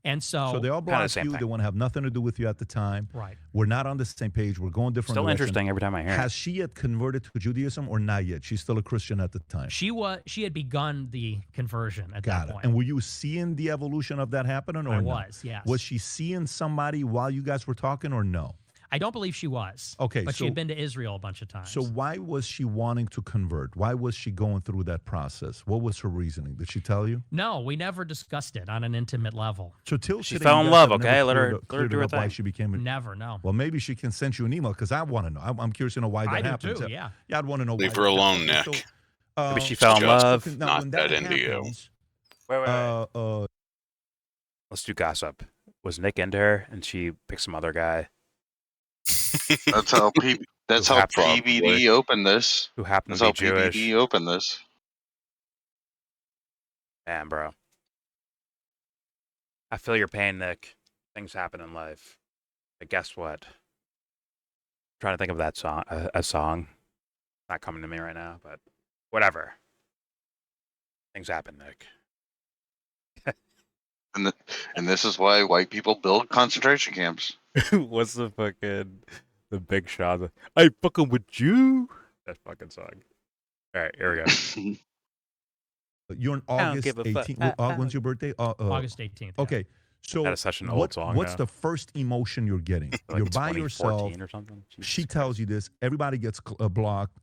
And so they all brought you. They want to have nothing to do with you at the time. Right. We're not on the same page. We're going different. Still interesting every time I hear it. Has she yet converted to Judaism or not yet? She's still a Christian at the time. She had begun the conversion at that point. And were you seeing the evolution of that happening or I no? was, yes. Was she seeing somebody while you guys were talking or no? I don't believe she was. Okay, but she had been to Israel a bunch of times. So why was she wanting to convert? Why was she going through that process? What was her reasoning? Did she tell you? No, we never discussed it on an intimate level. So till she fell in love. Okay, let her do her thing. Why she became never. No. Well, maybe she can send you an email because I want to know. I'm curious to know why that happens. Too, yeah. Yeah, I'd want to know. Leave her alone, Nick. So, maybe she fell in love. Not that into you. Wait. Let's do gossip. Was Nick into her and she picked some other guy? That's how PBD opened this. Who happened to be Jewish? PBD opened this. Damn, bro. I feel your pain, Nick. Things happen in life. But guess what? I'm trying to think of that song. A song. Not coming to me right now, but whatever. Things happen, Nick. And this is why white people build concentration camps. What's the big shot? I fucking with you. That fucking song. All right, here we go. You're on August 18th. When's your birthday? August 18th. Yeah. Okay. So that is such an old song. What's the first emotion you're getting? Like you're by yourself. Or something? She tells you this. Everybody gets blocked.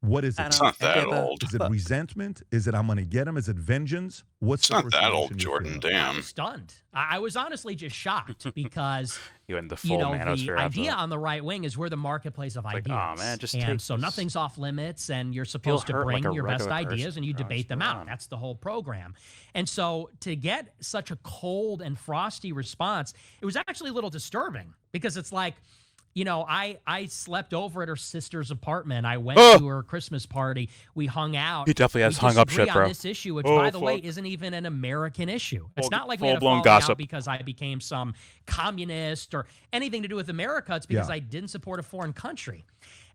What is it? It's not that old. Is it resentment? Is it I'm going to get him? Is it vengeance? It's not that old, Jordan. Damn. I was stunned. I was honestly just shocked because you in the full manosphere. The idea on the right wing is we're the marketplace of ideas. Oh man, so nothing's off limits, and you're supposed to bring your best ideas and you debate them out. That's the whole program. And so to get such a cold and frosty response, it was actually a little disturbing because it's like, I slept over at her sister's apartment. I went to her Christmas party. We hung out. He definitely has hung up shit, bro. On this issue, which, by the way, isn't even an American issue. It's not like we had a falling gossip out because I became some communist or anything to do with America. It's because I didn't support a foreign country.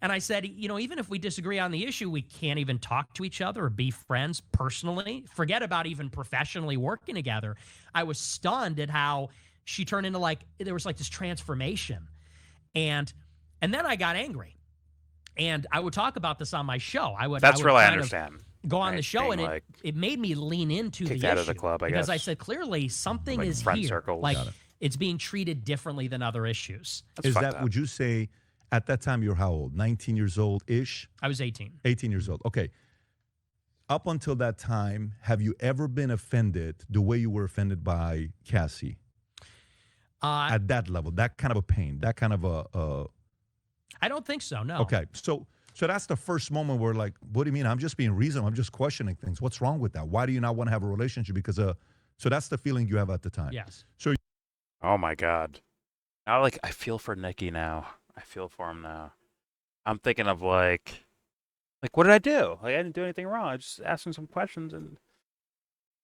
And I said, even if we disagree on the issue, we can't even talk to each other or be friends personally. Forget about even professionally working together. I was stunned at how she turned into there was this transformation. And then I got angry, and I would talk about this on my show. I would understand. Go on the show, and it made me lean into the issue out of the club, I because guess. I said clearly something is here. Circles. It's being treated differently than other issues. Would you say at that time you're how old? 19 years old ish? I was 18. 18 years old. Okay. Up until that time, have you ever been offended the way you were offended by Cassie? At that level, that kind of a pain, that kind of a... I don't think so, no. Okay, so So that's the first moment where like, what do you mean? I'm just being reasonable. I'm just questioning things. What's wrong with that? Why do you not want to have a relationship? Because so that's the feeling you have at the time. Yes. So oh my God. Now like I feel for Nikki now. I feel for him now. I'm thinking of like what did I do? Like I didn't do anything wrong. I just asking some questions, and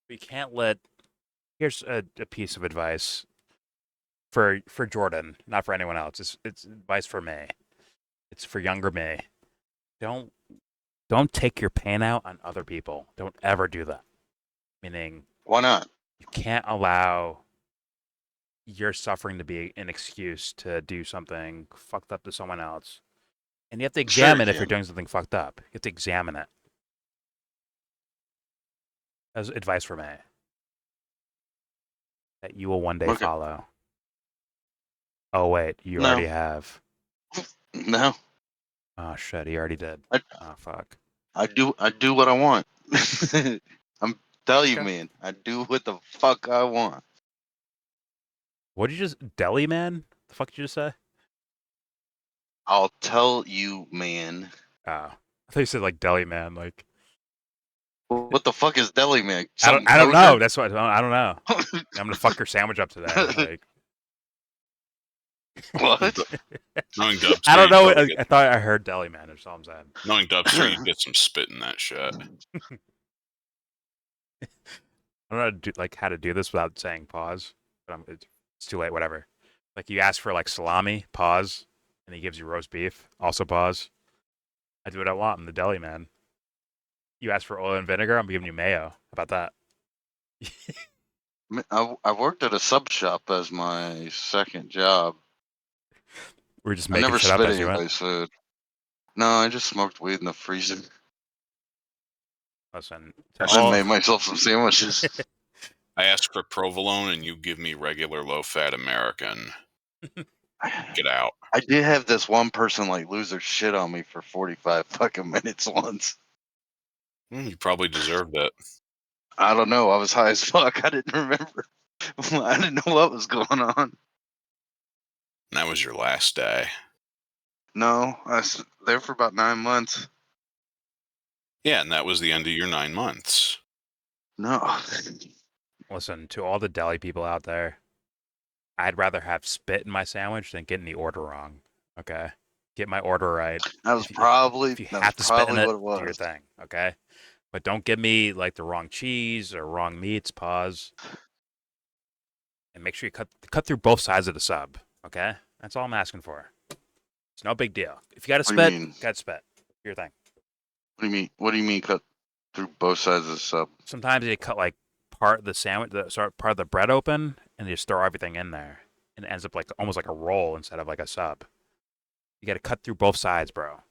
we can't let. Here's a piece of advice for Jordan, not for anyone else. It's advice for me. It's for younger me. Don't take your pain out on other people. Don't ever do that. Meaning, why not? You can't allow your suffering to be an excuse to do something fucked up to someone else. And you have to examine if you're doing something fucked up. You have to examine it. That's advice for me. That you will one day follow. Oh, wait. You already have. No. Oh, shit. He already did. Oh, fuck. I do what I want. I'm telling you, man. I do what the fuck I want. What did you just... Deli, man? The fuck did you just say? I'll tell you, man. Oh. I thought you said, like, deli, man. Like... What the fuck is deli, man? I don't know. That's what... I don't know. I'm gonna fuck your sandwich up today. Like... What? Knowing Dubster, I don't know. I thought I heard deli, man. That's all I'm saying. Knowing Dubster, you'd get some spit in that shit. I don't know how to do this without saying pause, but it's too late. Whatever. Like you ask for like salami, pause, and he gives you roast beef, also pause. I do what I want. I'm the deli man. You ask for oil and vinegar, I'm giving you mayo. How about that? I worked at a sub shop as my second job. We're just making shit up as you went. Food. No, I just smoked weed in the freezer. Listen, I made myself some sandwiches. I ask for provolone, and you give me regular low-fat American. Get out. I did have this one person like lose their shit on me for 45 fucking minutes once. You probably deserved it. I don't know. I was high as fuck. I didn't remember. I didn't know what was going on. And that was your last day. No, I was there for about 9 months. Yeah, and that was the end of your 9 months. No. Listen, to all the deli people out there, I'd rather have spit in my sandwich than getting the order wrong. Okay? Get my order right. That was probably, if you have to spit in it, do your thing. Okay? But don't give me like the wrong cheese or wrong meats. Pause. And make sure you cut through both sides of the sub. Okay? That's all I'm asking for. It's no big deal. If you got to spit, you got to spit. Do your thing. What do you mean? What do you mean cut through both sides of the sub? Sometimes they cut like part of the sandwich, part of the bread open, and they just throw everything in there, and it ends up like almost like a roll instead of like a sub. You got to cut through both sides, bro.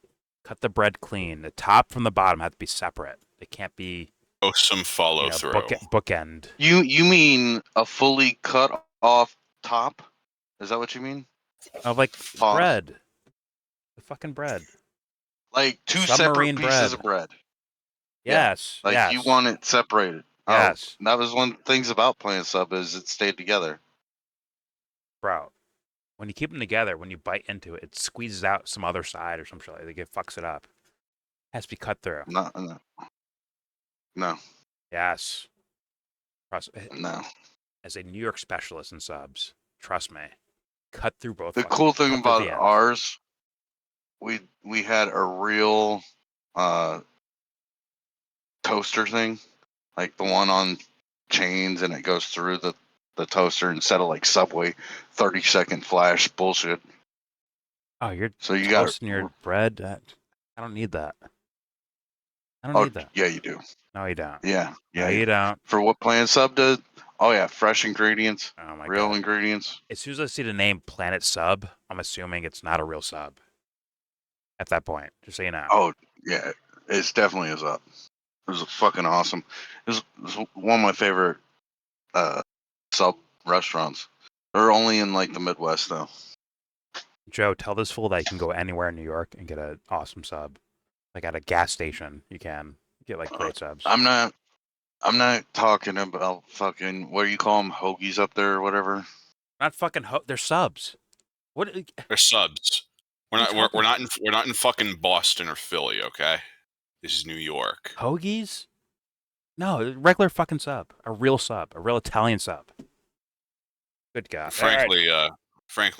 Cut the bread clean. The top from the bottom have to be separate. They can't be. Oh, some follow through. Bookend. You mean a fully cut off top? Is that what you mean? Of like bread. The fucking bread. Like two separate pieces of bread. Yes. Yeah. Like you want it separated. Yes. Oh, that was one of the things about playing sub is it stayed together. Bro, when you keep them together, when you bite into it, it squeezes out some other side or some shit like that. It fucks it up. It has to be cut through. No. Yes. No. As a New York specialist in subs, trust me, cut through both. The cool thing about ours, we had a real toaster thing, like the one on chains, and it goes through the toaster instead of like Subway 30-second flash bullshit. Oh, you're you toasting your bread? I don't need that. I don't need that. Yeah, you do. No, you don't. Yeah. No, you don't. For what Planet Sub does? Oh yeah, fresh ingredients. Oh my real God. Ingredients. As soon as I see the name Planet Sub, I'm assuming it's not a real sub. At that point, just so you know. Oh yeah, it's definitely is up. It was fucking awesome. It was one of my favorite sub restaurants. They're only in like the Midwest though. Joe, tell this fool that you can go anywhere in New York and get an awesome sub. Like at a gas station, you can get like great subs. I'm not talking about fucking what do you call them, hoagies up there or whatever. Not fucking they're subs. What? They're subs. We're not in fucking Boston or Philly, okay? This is New York. Hoagies? No, regular fucking sub. A real Italian sub. Good God. Frankly,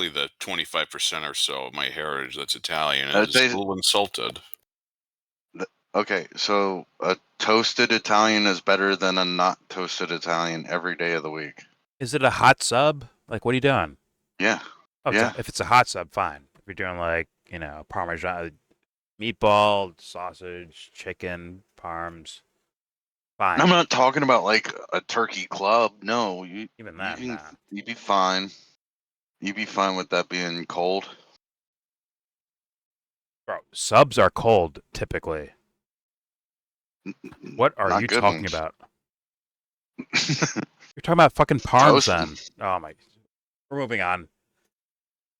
the 25% or so of my heritage that's Italian is a little insulted. Okay, so a toasted Italian is better than a not toasted Italian every day of the week. Is it a hot sub? Like, what are you doing? Yeah. Oh, yeah. If it's a hot sub, fine. If you're doing like, Parmesan, meatball, sausage, chicken, parms, fine. I'm not talking about like a turkey club. No, even that. You'd be fine. You'd be fine with that being cold. Bro, subs are cold typically. What are you talking about? You're talking about fucking parms then. Oh my. We're moving on.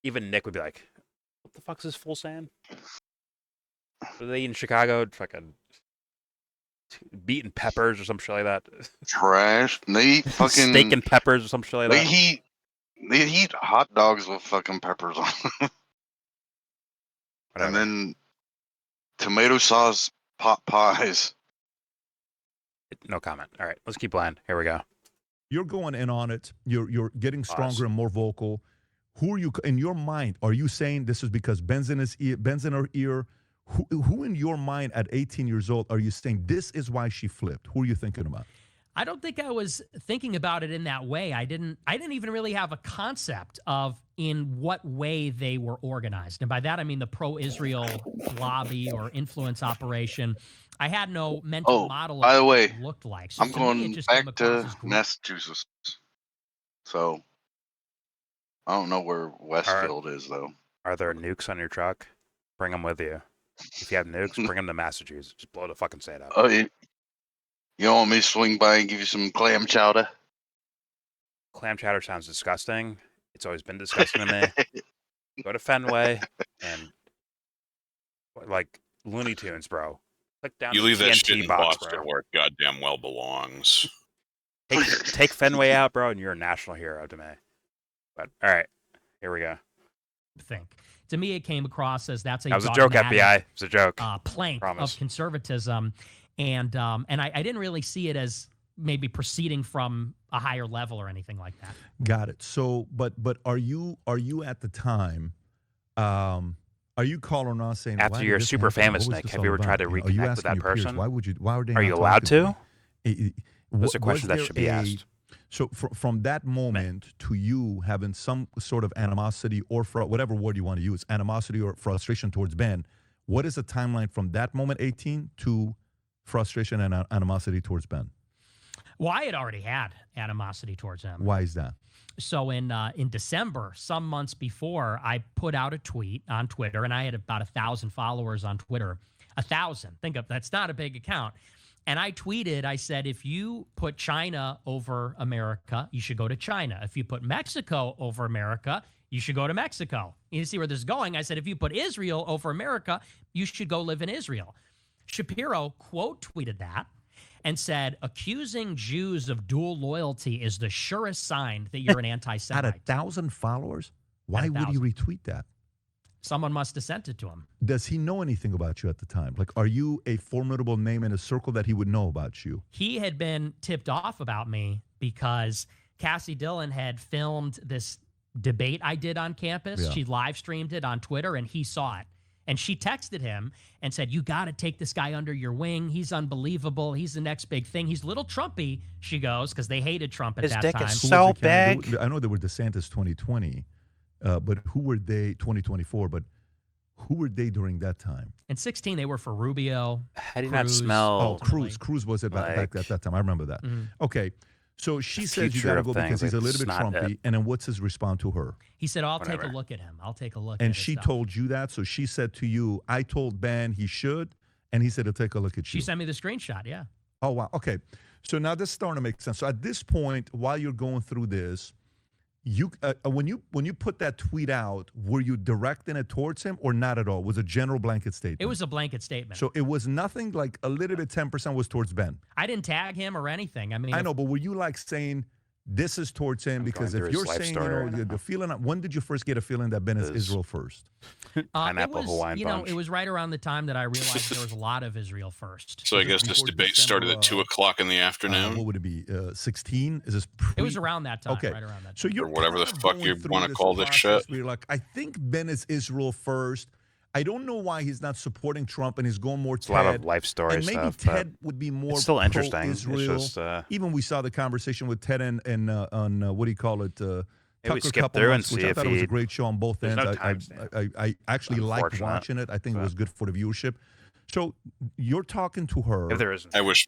Even Nick would be like, what the fuck's this full sand? Are they in Chicago? Fucking beaten peppers or some shit like that. Trash. They eat fucking steak and peppers or some shit like that. They eat hot dogs with fucking peppers on them. And then tomato sauce pot pies. No comment. All right, let's keep playing. Here we go. You're going in on it. You're getting stronger and more vocal. Who are you in your mind? Are you saying this is because Ben's in her ear? Who in your mind at 18 years old are you saying this is why she flipped? Who are you thinking about? I don't think I was thinking about it in that way. I didn't even really have a concept of in what way they were organized. And by that I mean the pro-Israel lobby or influence operation. I had no mental model of what it looked like. So I'm going back to Massachusetts. So I don't know where Westfield is though. Are there nukes on your truck? Bring them with you. If you have nukes, bring them to Massachusetts. Just blow the fucking state up. Oh, you don't want me to swing by and give you some clam chowder? Clam chowder sounds disgusting. It's always been disgusting to me. Go to Fenway and like Looney Tunes, bro. Click down. You leave that shit in box, Boston bro. where it goddamn well belongs. Take Fenway out, bro, and you're a national hero to me. But all right, here we go. To me, it came across as that's that was a joke, FBI. It was a joke. Plank of conservatism, and I didn't really see it as maybe proceeding from a higher level or anything like that. Got it. So, but are you at the time? Are you calling us saying after you're super famous, Nick? Have you ever tried to reconnect with that person? Why would you? Why are they? Are you allowed to? Those are questions that should be asked. So from that moment to you having some sort of animosity or whatever word you want to use, animosity or frustration towards Ben, what is the timeline from that moment, 18, to frustration and animosity towards Ben? Well, I had already had animosity towards him. Why is that? So in December, some months before, I put out a tweet on Twitter, and I had about 1,000 followers on Twitter. 1,000. Think of that's not a big account. And I tweeted, I said, if you put China over America, you should go to China. If you put Mexico over America, you should go to Mexico. You see where this is going? I said, if you put Israel over America, you should go live in Israel. Shapiro quote tweeted that and said, accusing Jews of dual loyalty is the surest sign that you're an anti-Semite. At 1,000 followers? Why would he retweet that? Someone must have sent it to him. Does he know anything about you at the time? Like, are you a formidable name in a circle that he would know about you? He had been tipped off about me because Cassie Dillon had filmed this debate I did on campus. Yeah. She live streamed it on Twitter, and he saw it. And she texted him and said, you got to take this guy under your wing. He's unbelievable. He's the next big thing. He's a little Trumpy, she goes, because they hated Trump at that time. His dick is so big. I know they were DeSantis 2020. But who were they 2024? But who were they during that time? In 16, they were for Rubio. How do you not smell? Oh, Cruz was it back at that time. I remember that. Mm-hmm. Okay. So she says you got to go because he's a little bit Trumpy. And then what's his response to her? He said, I'll take a look at him. I'll take a look and she told you that? So she said to you, I told Ben he should. And he said, he'll take a look at you. She sent me the screenshot, yeah. Oh, wow. Okay. So now this is starting to make sense. So at this point, while you're going through this, you when you put that tweet out, were you directing it towards him or not at all? Was it a general blanket statement? It was a blanket statement. So it was nothing like a little bit 10% was towards Ben. I didn't tag him or anything. I mean, I know, but were you like saying this is towards him because if you're saying, the feeling, when did you first get a feeling that Ben is Israel first? Pineapple Hawaiian bunch. It was right around the time that I realized there was a lot of Israel first. So I guess this debate started at 2 o'clock in the afternoon. What would it be? 16? Is this? It was around that time. Okay, right around that time. So you're or whatever the fuck you want to call this shit. Where you're like, I think Ben is Israel first. I don't know why he's not supporting Trump and he's going more Ted. A lot of life story and maybe stuff. Ted would be more it's still interesting. Israel. It's just, even we saw the conversation with Ted and on what do you call it? Tucker skip through and see which I thought it was a great show on both ends. No I actually liked watching it. I think it was good for the viewership. So you're talking to her. If there isn't, I wish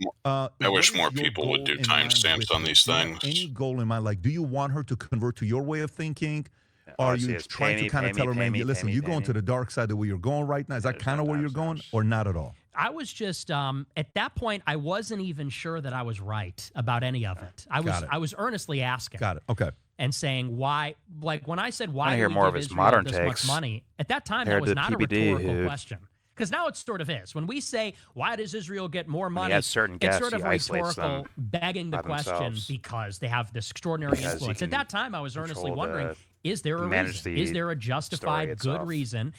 more people would do timestamps on these things. Any goal in mind? Like, do you want her to convert to your way of thinking? Or are you trying to kind of tell her, man, listen, you're going to the dark side of where you're going right now? Is that kind of where you're going or not at all? I was just at that point, I wasn't even sure that I was right about any of it. I was earnestly asking. Got it. Okay. And saying why, like when I said why hear do we more give of his Israel modern this takes. much money? At that time, that was not PBD, a rhetorical question. Because now it sort of is. When we say, why does Israel get more money? It's sort of rhetorical, begging the question because they have this extraordinary influence. At that time, I was earnestly wondering, is there a reason? Is there a justified good reason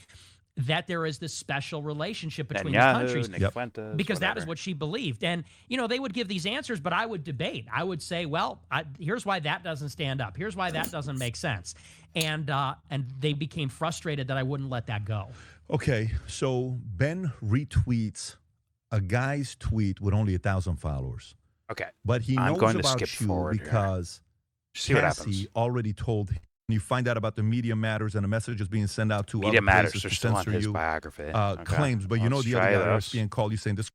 that there is this special relationship between the countries? Fuentes, because that is what she believed. And, they would give these answers, but I would debate. I would say, well, here's why that doesn't stand up. Here's why that doesn't make sense. And they became frustrated that I wouldn't let that go. Okay, so Ben retweets a guy's tweet with only 1,000 followers. Okay, but he knows about you because Cassie already told him. You find out about the media matters and the messages being sent out to media other matters. places They're to still on censor his you. biography. Claims, but the other guy being called you saying this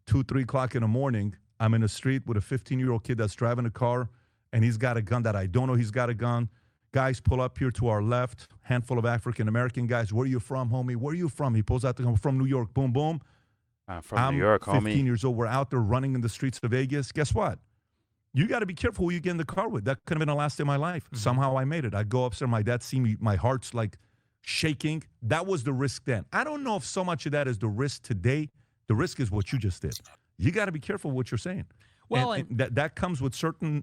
2-3 o'clock in the morning. I'm in the street with a 15-year-old kid that's driving a car, and he's got a gun that I don't know he's got a gun. Guys pull up here to our left, handful of African-American guys. Where are you from, homie? Where are you from? He pulls out the gun. From New York. Boom, boom. From New York, homie. I'm 15 years old. We're out there running in the streets of Vegas. Guess what? You got to be careful who you get in the car with. That could have been the last day of my life. Mm-hmm. Somehow I made it. I go upstairs. My dad see me. My heart's like shaking. That was the risk then. I don't know if so much of that is the risk today. The risk is what you just did. You got to be careful what you're saying. Well, and that comes with certain,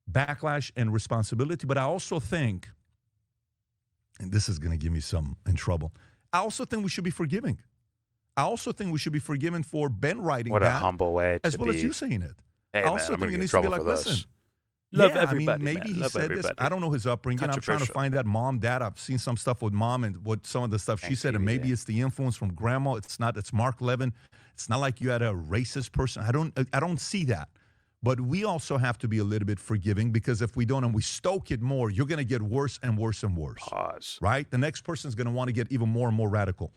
backlash and responsibility. But I also think, and this is going to give me some in trouble, I also think we should be forgiving. I also think we should be forgiven for Ben writing that. What a humble way as well as you saying it. Hey, I also think it needs to be like, listen. Love everybody. Maybe he said this. I don't know his upbringing. I'm trying to find that mom, dad. I've seen some stuff with mom and what some of the stuff she said, and maybe it's the influence from grandma. It's not. It's Mark Levin. It's not like you had a racist person. I don't see that. But we also have to be a little bit forgiving because if we don't and we stoke it more, you're going to get worse and worse and worse. Pause. Right? The next person's going to want to get even more and more radical.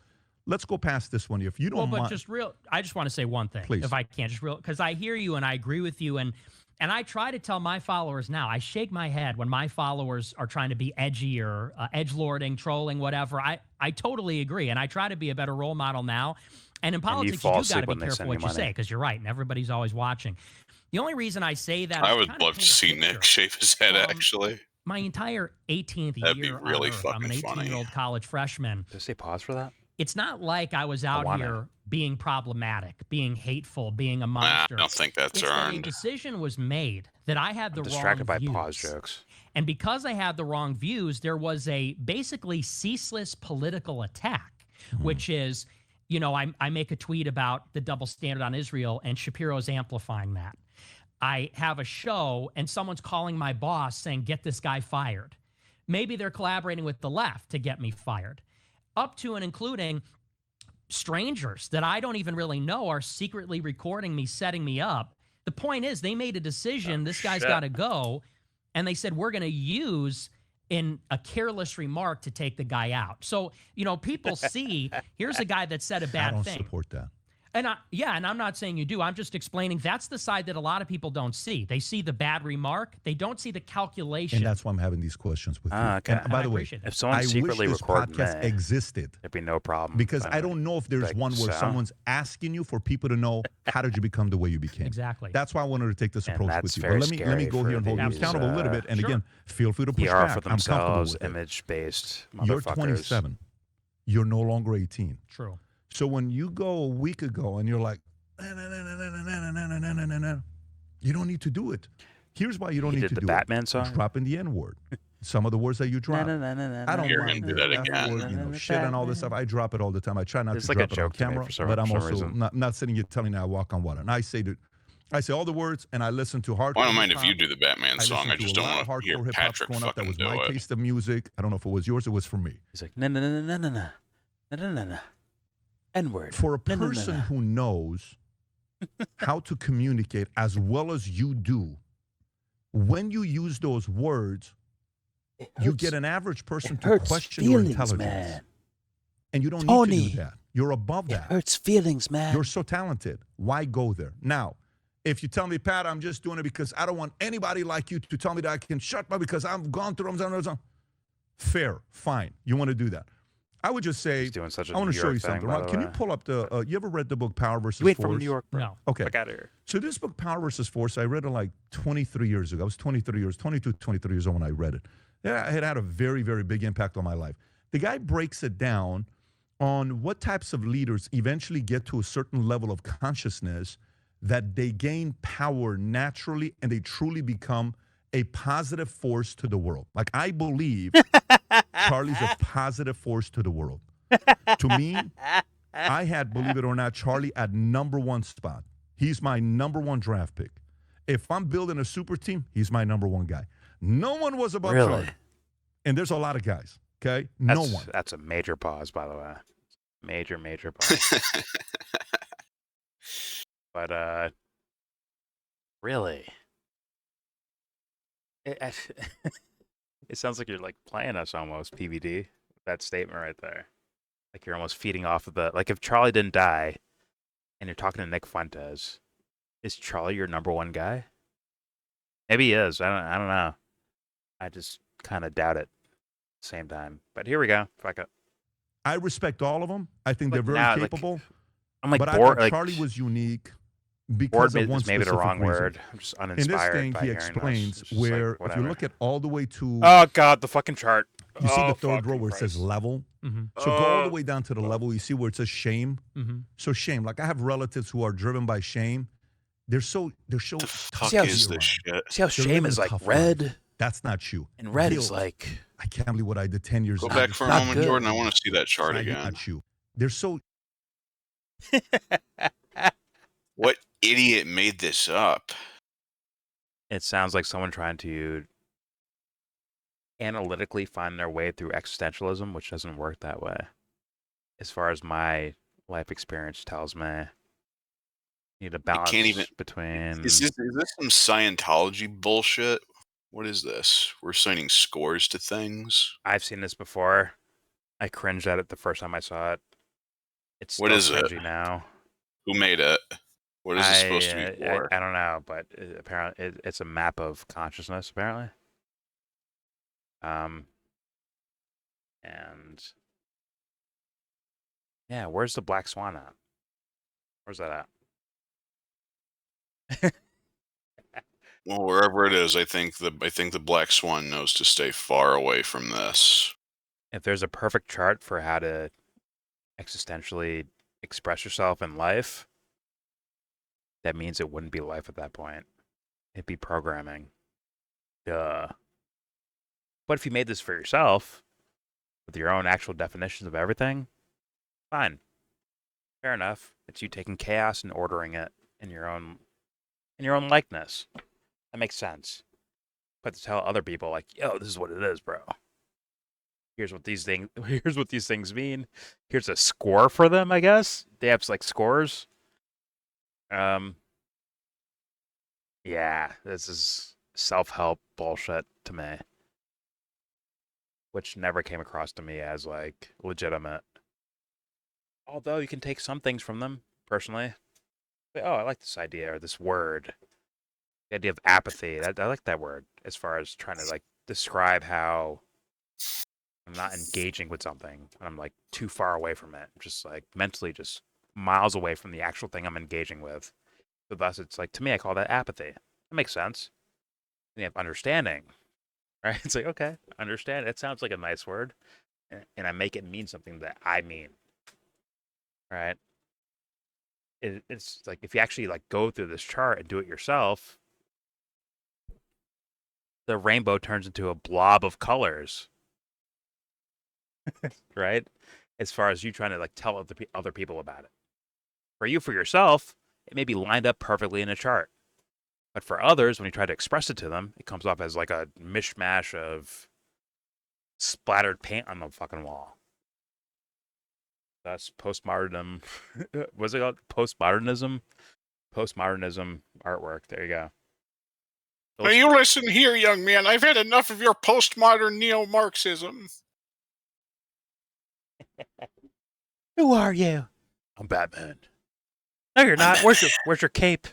Let's go past this one. If you don't mind. I just want to say one thing. Please. If I can, because I hear you and I agree with you. And I try to tell my followers now, I shake my head when my followers are trying to be edgy or edgelording, trolling, whatever. I totally agree. And I try to be a better role model now. And in politics, you do got to be careful what you say because you're right. And everybody's always watching. The only reason I say that I would love to see Nick shave his head, actually. My entire 18th That'd year be really on Earth, I'm an 18-year-old college freshman. Did I say pause for that? It's not like I was out here being problematic, being hateful, being a monster. I don't think that's earned. A decision was made that I had the wrong distracted by views. pause jokes. And because I had the wrong views, there was a basically ceaseless political attack, which is, I make a tweet about the double standard on Israel, and Shapiro's amplifying that. I have a show, and someone's calling my boss saying, get this guy fired. Maybe they're collaborating with the left to get me fired. Up to and including strangers that I don't even really know are secretly recording me, setting me up. The point is they made a decision, this guy's got to go, and they said we're going to use in a careless remark to take the guy out. So, people see, here's a guy that said a bad thing. I don't support that. And I'm not saying you do. I'm just explaining that's the side that a lot of people don't see. They see the bad remark. They don't see the calculation. And that's why I'm having these questions with you. Okay. And by the way, if someone secretly recorded this podcast existed, there'd be no problem. Because I don't know if there's one where someone's asking you for people to know how did you become the way you became. Exactly. That's why I wanted to take this approach with you. But let me go here and hold you accountable a little bit. And again, feel free to push back. for themselves, image-based motherfuckers. You're 27. You're no longer 18. True. So when you go a week ago and you're like, you don't need to do it. Here's why you don't need to do Batman it. song? Dropping the N-word. Some of the words that you drop. I don't You're mind gonna do that the again. F-word, shit and all this stuff. I drop it all the time. I try not to drop it on camera, but I'm also not sitting here telling you I walk on water. And I say all the words, and I listen to hardcore. I don't mind if you do the Batman song. I just don't want to hear Patrick growing up. That was my do it. taste of music. I don't know if it was yours. It was for me. He's like, no. N-word. For a person who knows how to communicate as well as you do, when you use those words, you get an average person to question your intelligence. Man. And you don't need to do that. You're above that. It hurts feelings, man. You're so talented. Why go there? Now, if you tell me, Pat, I'm just doing it because I don't want anybody like you to tell me that I can shut up because I've gone through them. Fair, fine. You want to do that. I would just say, I want to show you something. Ron, can you pull up the, you ever read the book Power versus Force? From New York, bro. No. Okay. I got it here. So this book, Power versus Force, I read it like 23 years ago. I was 23 years old when I read it. Yeah, it had a very, very big impact on my life. The guy breaks it down on what types of leaders eventually get to a certain level of consciousness that they gain power naturally and they truly become a positive force to the world. Like, I believe Charlie's a positive force to the world. To me, I had, believe it or not, Charlie at #1 spot. He's my #1 draft pick. If I'm building a super team, he's my #1 guy. No one was above Charlie. And there's a lot of guys, okay? No one. That's a major pause, by the way. Major pause. But, really? It sounds like you're like playing us almost, PBD. That statement right there. Like you're almost feeding off of the, like if Charlie didn't die and you're talking to Nick Fuentes, is Charlie your #1 guy? Maybe he is. I don't know. I just kind of doubt it at the same time. But here we go. Fuck it. I respect all of them. I think they're very capable. I'm like but bored. I thought Charlie was unique because of one maybe specific the wrong reason. word. I'm just uninspired. In this thing, he explains where if you look at all the way to... Oh, God, the fucking chart. You see the third row where it says level? So go all the way down to the level. You see where it says shame? So shame. Like, I have relatives who are driven by shame. They're so tough. See how shame is like red? Life. That's not you. And red is like... I can't believe what I did 10 years ago. Go back for a moment, Jordan. I want to see that chart again. Not you. They're so... What idiot made this up? It sounds like someone trying to analytically find their way through existentialism, which doesn't work that way. As far as my life experience tells me, you need a balance between... Is this some Scientology bullshit? What is this? We're assigning scores to things? I've seen this before. I cringed at it the first time I saw it. It's what is it now? Who made it? What is it supposed to be for? I don't know, but apparently it's a map of consciousness, apparently. And yeah, where's the black swan at? Where's that at? Well, wherever it is, I think the black swan knows to stay far away from this. If there's a perfect chart for how to existentially express yourself in life, that means it wouldn't be life at that point. It'd be programming. Duh. But if you made this for yourself, with your own actual definitions of everything, fine. Fair enough. It's you taking chaos and ordering it in your own likeness. That makes sense. But to tell other people, like, yo, this is what it is, bro. Here's what these things mean. Here's a score for them, I guess. They have like scores. Yeah, this is self-help bullshit to me. Which never came across to me as like legitimate. Although you can take some things from them, personally. But, oh, I like this idea or this word. The idea of apathy. I like that word as far as trying to like describe how I'm not engaging with something and I'm like too far away from it. Just like mentally just miles away from the actual thing I'm engaging with. So thus it's like, to me, I call that apathy. That makes sense. And you have understanding, right? It's like, okay, understand. It sounds like a nice word. And I make it mean something that I mean, right? It's like, if you actually like go through this chart and do it yourself, the rainbow turns into a blob of colors. Right? As far as you trying to like tell other people about it. For yourself, it may be lined up perfectly in a chart. But for others, when you try to express it to them, it comes off as like a mishmash of splattered paint on the fucking wall. That's postmodern. What's it called? Postmodernism? Postmodernism artwork. There you go. Now you listen here, young man. I've had enough of your postmodern neo-Marxism. Who are you? I'm Batman. No, you're not. Where's your cape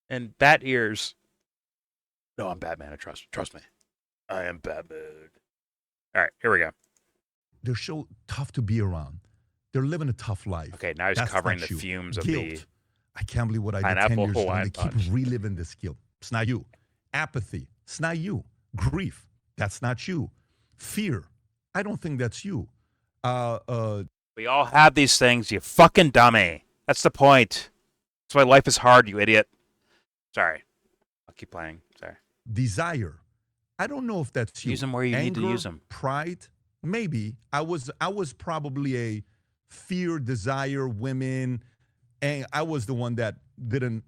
and bat ears? No, I'm Batman. Trust me. I am Batman. All right, here we go. They're so tough to be around. They're living a tough life. Okay, now he's covering the fumes of guilt. the I can't believe what I did 10 pineapple years ago. Hawaiian They keep punch. reliving this guilt. It's not you. Apathy. It's not you. Grief. That's not you. Fear. I don't think that's you. We all have these things, you fucking dummy. That's the point. That's why life is hard, you idiot. Sorry. I'll keep playing. Sorry. Desire. I don't know if that's you. Use them where you need to use them. Pride. Maybe. I was probably a fear, desire, women, and I was the one that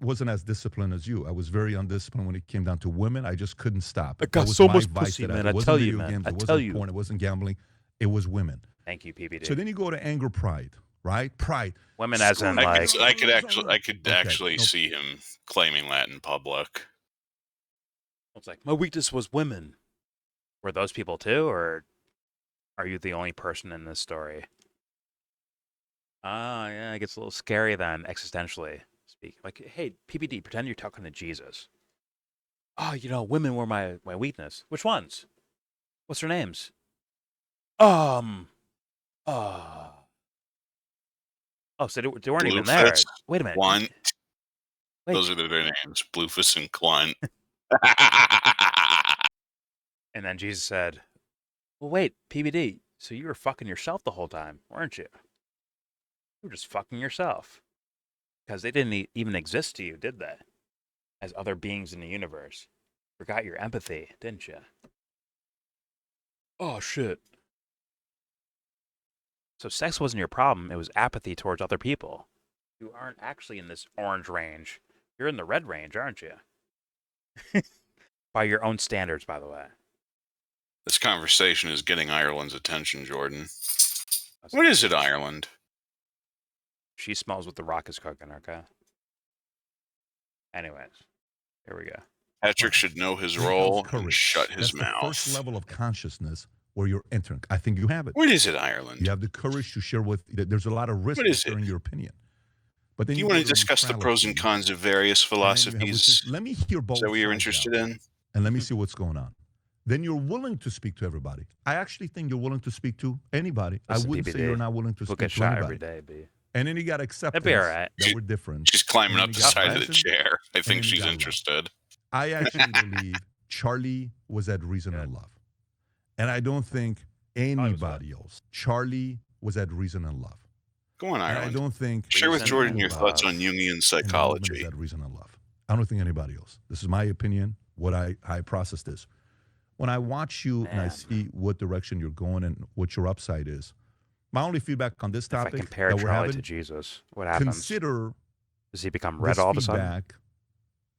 wasn't as disciplined as you. I was very undisciplined when it came down to women. I just couldn't stop. I got was so my much vice pussy, that man. It I wasn't tell you, video man. games, I it tell wasn't you. porn, it wasn't gambling. It was women. Thank you, PBD. So then you go to anger, pride, right? Pride. Women as in like... I could actually see him claiming that in public. It's like, my weakness was women. Were those people too, or are you the only person in this story? Ah, yeah, it gets a little scary then, existentially speaking. Like, hey, PBD, pretend you're talking to Jesus. Oh, women were my weakness. Which ones? What's their names? Oh, so they weren't even there. Wait a minute. Quant. Wait. Those are their names, Bluefus and Quant. And then Jesus said, well, wait, PBD, so you were fucking yourself the whole time, weren't you? You were just fucking yourself. Because they didn't even exist to you, did they? As other beings in the universe. Forgot your empathy, didn't you? Oh, shit. So sex wasn't your problem, it was apathy towards other people. You aren't actually in this orange range. You're in the red range, aren't you? By your own standards, by the way. This conversation is getting Ireland's attention, Jordan. What is it, Ireland? She smells what the Rock is cooking, okay? Anyways, here we go. Patrick should know his role and shut his mouth. That's the first level of consciousness where you're entering. I think you have it. What is it, Ireland? You have the courage to share there's a lot of risk in sharing your opinion. But then do you want to discuss the pros and cons of various philosophies? Let me hear both. Is that what you're interested in? And let me see what's going on. Then you're willing to speak to everybody. I actually think you're willing to speak to anybody. Listen, I wouldn't PBD. say you're not willing to We'll speak get to shot anybody. every day, B. And then you got acceptance That'd be all right. that we're different. She's climbing up And the then you got side of the passion, chair. I and think then you she's got love. interested. I actually believe Charlie was at reason and love. And I don't think anybody else. Charlie was at reason and love. Go on, Ireland. And I don't think... Share with Jordan your thoughts on Jungian psychology. Is at reason and love. I don't think anybody else. This is my opinion, what I process this. When I watch you and I see what direction you're going and what your upside is, my only feedback on this topic If I compare that we're Charlie having, to Jesus, what happens? consider Does he become red this all of a sudden? feedback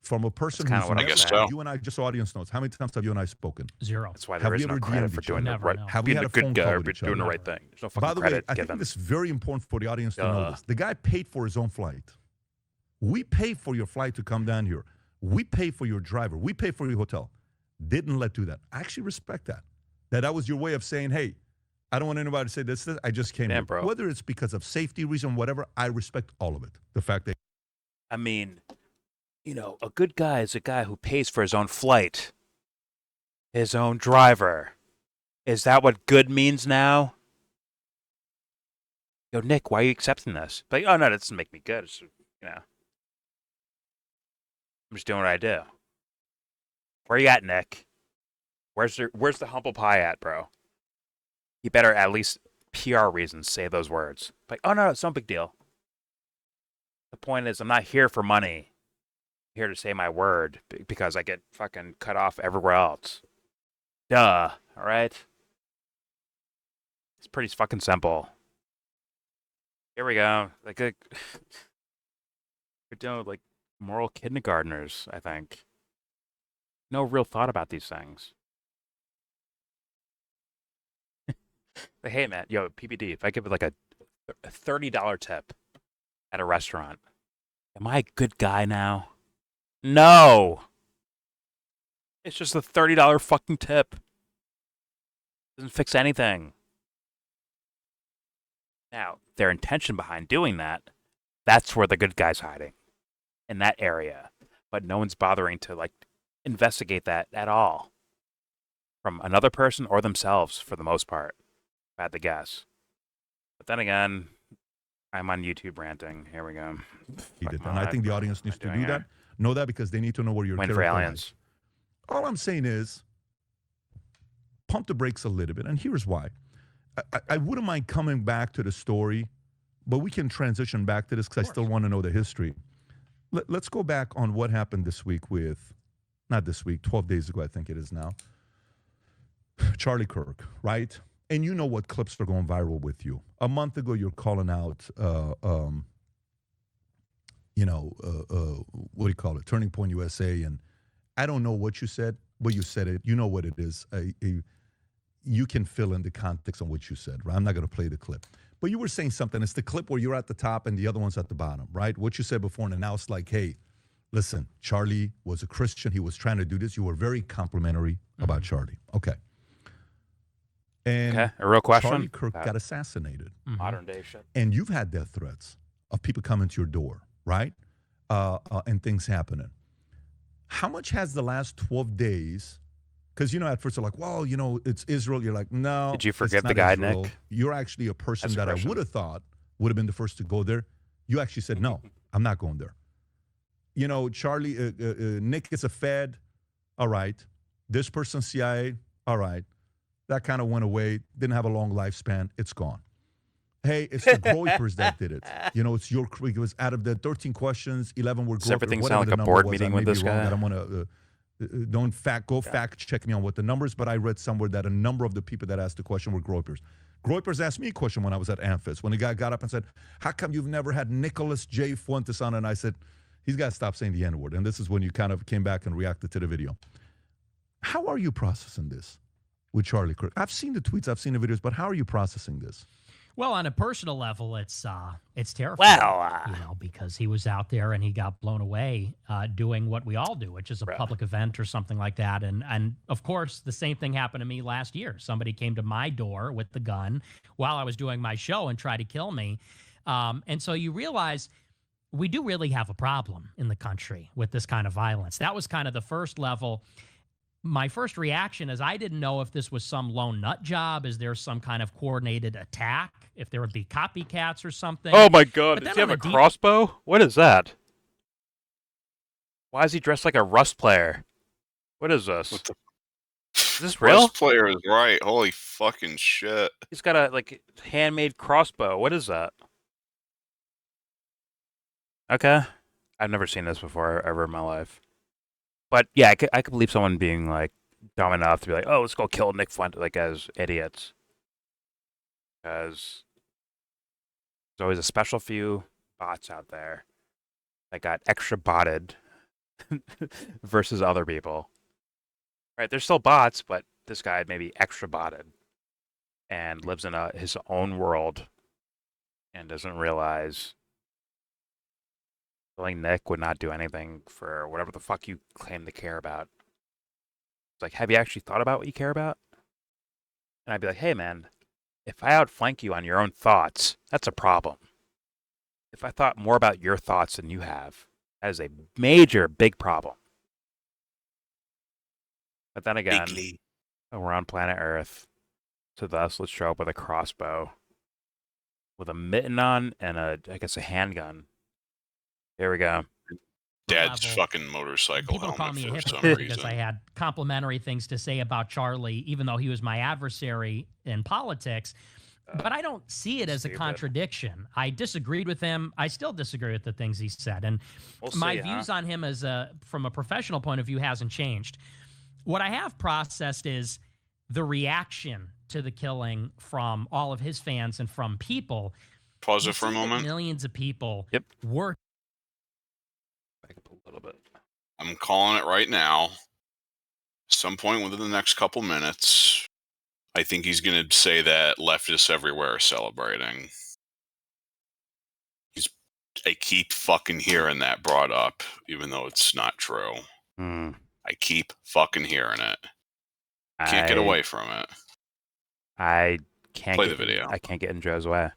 from a person That's kinda who's what I never, guess so. you and I, just audience knows, how many times have you and I spoken? 0. That's why Have there we is no ever credit DM'd for each doing the other? right, Have we being had a a phone good call guy, with or each doing the other? right thing. There's no By fucking the way, credit I think given. this is very important for the audience to know Duh. this. The guy paid for his own flight. We paid for your flight to come down here. We paid for your driver. We paid for your hotel. Didn't let do that. I actually respect that. That was your way of saying, hey, I don't want anybody to say this. I just came here. Bro. Whether it's because of safety reason, whatever, I respect all of it. The fact that... I mean, a good guy is a guy who pays for his own flight, his own driver. Is that what good means now? Yo, Nick, why are you accepting this? Like, oh, no, that doesn't make me good. It's, I'm just doing what I do. Where you at, Nick? Where's the humble pie at, bro? You better at least PR reasons say those words. Like, oh, no, it's no big deal. The point is, I'm not here for money. here to say my word because I get fucking cut off everywhere else. Duh. All right. It's pretty fucking simple. Here we go. Like we're dealing with like moral kindergartners, I think. No real thought about these things. But hey, man, yo, PBD, if I give it like a $30 tip at a restaurant, am I a good guy now? No. It's just a $30 fucking tip. Doesn't fix anything. Now, their intention behind doing that, that's where the good guy's hiding. In that area. But no one's bothering to, like, investigate that at all. From another person or themselves, for the most part. If I had to guess. But then again, I'm on YouTube ranting. Here we go. And I think the audience needs to do that. Know that because they need to know where your Win for aliens. All I'm saying is, pump the brakes a little bit. And here's why. I wouldn't mind coming back to the story, but we can transition back to this because I still want to know the history. Let's go back on what happened this week with, not this week, 12 days ago, I think it is now. Charlie Kirk, right? And you know what clips are going viral with you. A month ago, you're calling out, what do you call it? Turning Point USA. And I don't know what you said, but you said it. You know what it is. You can fill in the context on what you said, right? I'm not going to play the clip. But you were saying something. It's the clip where you're at the top and the other one's at the bottom, right? What you said before, and now it's like, hey, listen, Charlie was a Christian. He was trying to do this. You were very complimentary about Charlie. Okay. And a real question. Charlie Kirk got assassinated. Modern day shit. And you've had death threats of people coming to your door, right? And things happening. How much has the last 12 days... Because, at first they're like, well, it's Israel. You're like, no. Did you forget the guy, Israel. Nick? You're actually a person that I would have thought would have been the first to go there. You actually said, no, I'm not going there. Charlie, Nick is a Fed. All right. This person's CIA. All right. That kind of went away. Didn't have a long lifespan. It's gone. Hey, it's the Groypers that did it. It's your crew. It was out of the 13 questions, 11 were Groypers. Does everything sound like a board meeting with this guy? I don't want to... Don't fact check me on what the numbers, but I read somewhere that a number of the people that asked the question were Groypers. Groypers asked me a question when I was at Amphis, when the guy got up and said, how come you've never had Nicholas J. Fuentes on? And I said, he's got to stop saying the N-word. And this is when you kind of came back and reacted to the video. How are you processing this with Charlie Kirk? I've seen the tweets, I've seen the videos, but how are you processing this? Well, on a personal level, it's terrifying. Well, because he was out there and he got blown away doing what we all do, which is a public event or something like that. And of course, the same thing happened to me last year. Somebody came to my door with the gun while I was doing my show and tried to kill me. And so you realize we do really have a problem in the country with this kind of violence. That was kind of the first level. My first reaction is I didn't know if this was some lone nut job. Is there some kind of coordinated attack? If there would be copycats or something. Oh my God! Does he have a crossbow? What is that? Why is he dressed like a Rust player? What is this? Is this real? Rust player is right. Holy fucking shit! He's got a handmade crossbow. What is that? Okay, I've never seen this before ever in my life. But yeah, I could believe someone being like dumb enough to be like, "Oh, let's go kill Nick Fuentes," like as idiots. Because there's always a special few bots out there that got extra botted versus other people. Right? They're still bots, but this guy may be extra botted and lives in his own world and doesn't realize. Killing Nick would not do anything for whatever the fuck you claim to care about. It's like, have you actually thought about what you care about? And I'd be like, hey man, if I outflank you on your own thoughts, that's a problem. If I thought more about your thoughts than you have, that is a major, big problem. But then again, we're on planet Earth, so thus let's show up with a crossbow, with a mitten on and I guess a handgun. Here we go. Dad's fucking motorcycle People call me a helmet for some hypocrite reason. because I had complimentary things to say about Charlie, even though he was my adversary in politics. But I don't see it as a contradiction. I disagreed with him. I still disagree with the things he said. And my views on him from a professional point of view hasn't changed. What I have processed is the reaction to the killing from all of his fans and from people. Pause it for a moment. Millions of people were. Back up a little bit. I'm calling it right now. Some point within the next couple minutes, I think he's going to say that leftists everywhere are celebrating. I keep fucking hearing that brought up, even though it's not true. I keep fucking hearing it. Can't get away from it. I can't play the video. I can't get in Joe's way.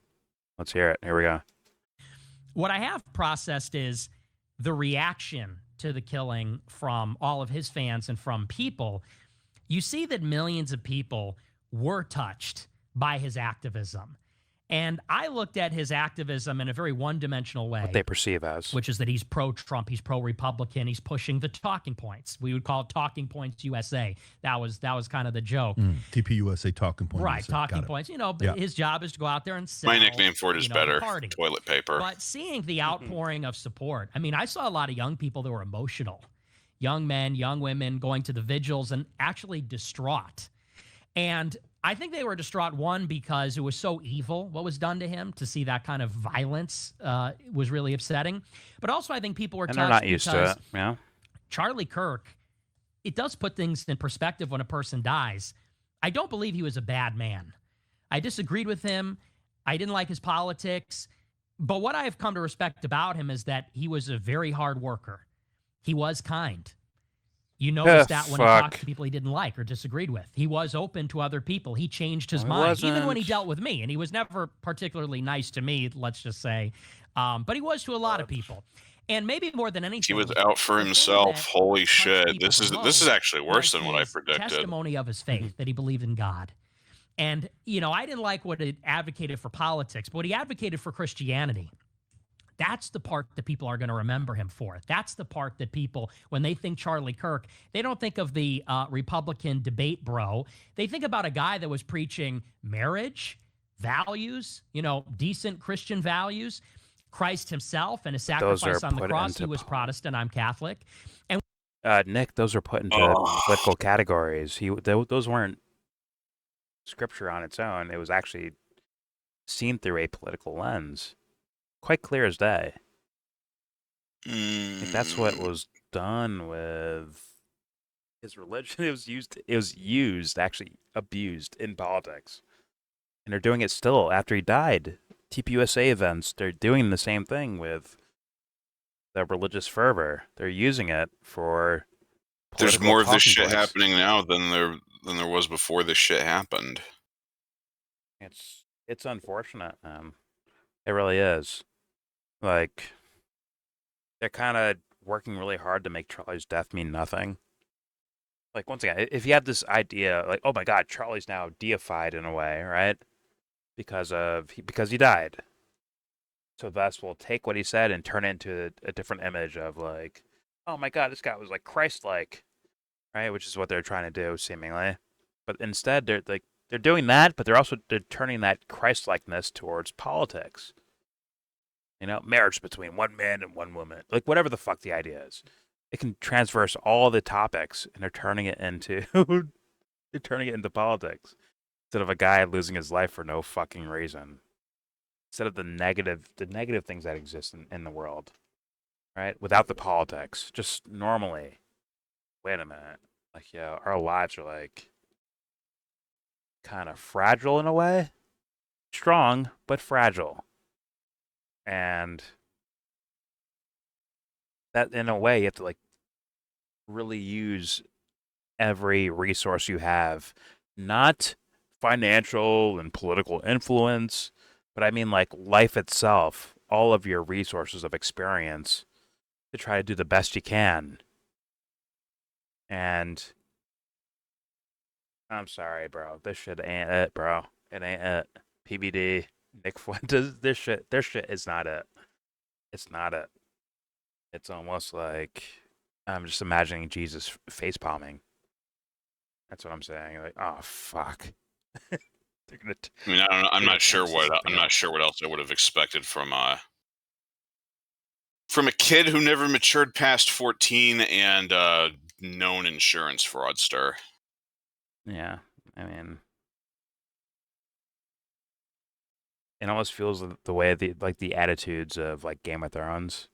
Let's hear it. Here we go. What I have processed is the reaction to the killing from all of his fans and from people. You see that millions of people were touched by his activism. And I looked at his activism in a very one-dimensional way. What they perceive as. Which is that he's pro-Trump, he's pro-Republican, he's pushing the talking points. We would call it Talking Points USA. That was kind of the joke. TPUSA Talking Points. Right, Talking Points. You know, his job is to go out there and sell. My nickname for it is better. Toilet paper. But seeing the outpouring of support, I mean, I saw a lot of young people that were emotional. Young men, young women going to the vigils and actually distraught. And I think they were distraught, one, because it was so evil what was done to him. To see that kind of violence was really upsetting. But also I think people were touched they're not used to it. Yeah. Charlie Kirk, it does put things in perspective when a person dies. I don't believe he was a bad man. I disagreed with him. I didn't like his politics. But what I have come to respect about him is that he was a very hard worker. He was kind. You noticed that when he talked to people he didn't like or disagreed with. He was open to other people. He changed his mind, even when he dealt with me. And he was never particularly nice to me, let's just say. But he was to a lot of people. And maybe more than anything, he was out for himself. Holy shit. This is actually worse than what I predicted. Testimony of his faith, that he believed in God. And, you know, I didn't like what he advocated for politics, but what he advocated for Christianity. That's the part that people are going to remember him for. That's the part that people, when they think Charlie Kirk, they don't think of the Republican debate bro. They think about a guy that was preaching marriage, values, you know, decent Christian values, Christ himself and his sacrifice on the cross. He was Protestant, I'm Catholic. And Nick, those are put into political categories. Those weren't scripture on its own. It was actually seen through a political lens. Quite clear as day. I think that's what was done with his religion. It was used, actually abused in politics. And they're doing it still after he died. TPUSA events, they're doing the same thing with the religious fervor. They're using it for there's more of this shit happening now than there was before this shit happened. It's unfortunate. It really is. Like, they're kind of working really hard to make Charlie's death mean nothing. Like, once again, if you have this idea, like, oh my God, Charlie's now deified in a way, right? Because he died. So thus, we'll take what he said and turn it into a different image of like, oh my God, this guy was like Christ-like, right? Which is what they're trying to do, seemingly. But instead, they're doing that, but they're turning that Christ-likeness towards politics. You know, marriage between one man and one woman. Like, whatever the fuck the idea is. It can transverse all the topics, and they're turning it into politics. Instead of a guy losing his life for no fucking reason. Instead of the negative things that exist in the world. Right? Without the politics. Just normally. Wait a minute. Like, yeah, our lives are like kind of fragile in a way. Strong, but fragile. And that, in a way, you have to like really use every resource you have, not financial and political influence, but I mean like life itself, all of your resources of experience to try to do the best you can. And I'm sorry, bro. This shit ain't it, bro. It ain't it. PBD. Nick Fuentes, their shit is not it. It's not it. It's almost like I'm just imagining Jesus face palming. That's what I'm saying. Like, oh fuck. I mean, I'm not sure what else I would have expected from a kid who never matured past 14 and known insurance fraudster. Yeah, I mean, it almost feels the way the attitudes of like Game of Thrones.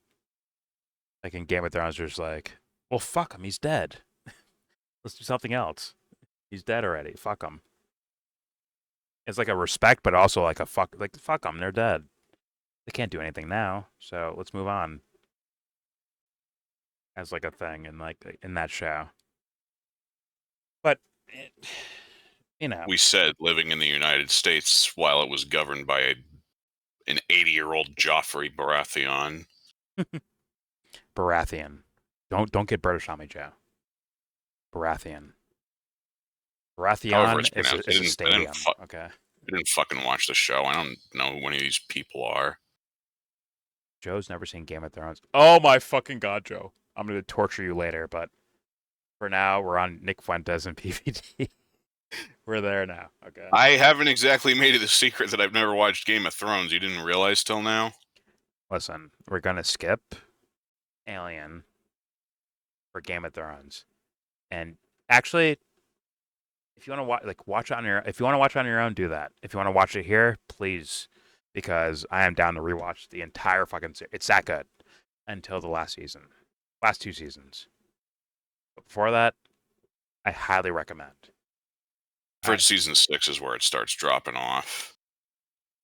Like in Game of Thrones, there's like, well, fuck him, he's dead. Let's do something else. He's dead already. Fuck him. It's like a respect, but also like a fuck. Like fuck them, they're dead. They can't do anything now, so let's move on. As like a thing in that show. But we said living in the United States while it was governed by an 80-year-old Joffrey Baratheon. Baratheon. Don't get British on me, Joe. Baratheon. Baratheon is a stadium. Okay. I didn't fucking watch the show. I don't know who any of these people are. Joe's never seen Game of Thrones. Oh my fucking god, Joe. I'm going to torture you later, but for now, we're on Nick Fuentes and PBD. We're there now. Okay. I haven't exactly made it a secret that I've never watched Game of Thrones. You didn't realize till now? Listen, we're going to skip Alien for Game of Thrones. And actually, if you want to watch it on your own, do that. If you want to watch it here, please, because I am down to rewatch the entire fucking series. It's that good until the last season. Last 2 seasons. But before that, I highly recommend. For season 6 is where it starts dropping off.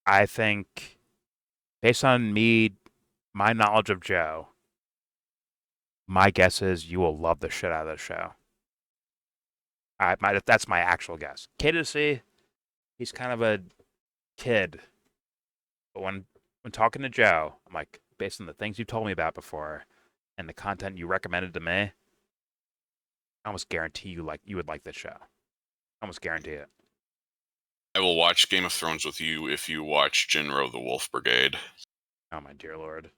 I think, based on my knowledge of Joe, my guess is you will love the shit out of this show. That's my actual guess. K2C, he's kind of a kid. But when talking to Joe, I'm like, based on the things you told me about before, and the content you recommended to me, I almost guarantee you would like this show. I almost guarantee it. I will watch Game of Thrones with you if you watch Jinro the Wolf Brigade. Oh my dear lord.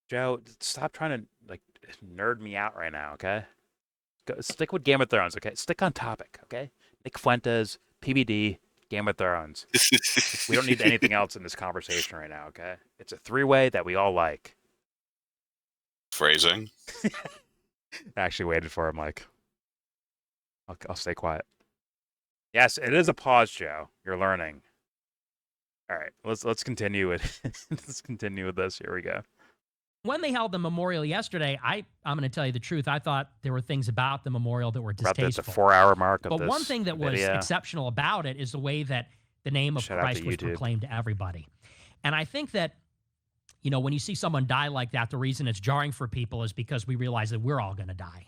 Joe, stop trying to nerd me out right now, okay? Stick with Game of Thrones, okay? Stick on topic, okay? Nick Fuentes, PBD, Game of Thrones. We don't need anything else in this conversation right now, okay? It's a 3-way that we all like. Phrasing. I actually waited for him, I'll stay quiet. Yes, it is a pause, Joe. You're learning. All right, let's continue with let's continue with this. Here we go. When they held the memorial yesterday, I'm going to tell you the truth. I thought there were things about the memorial that were distasteful. About the 4-hour mark of but this one thing that was video. Exceptional about it is the way that the name of Christ was proclaimed to everybody. And I think that, when you see someone die like that, the reason it's jarring for people is because we realize that we're all going to die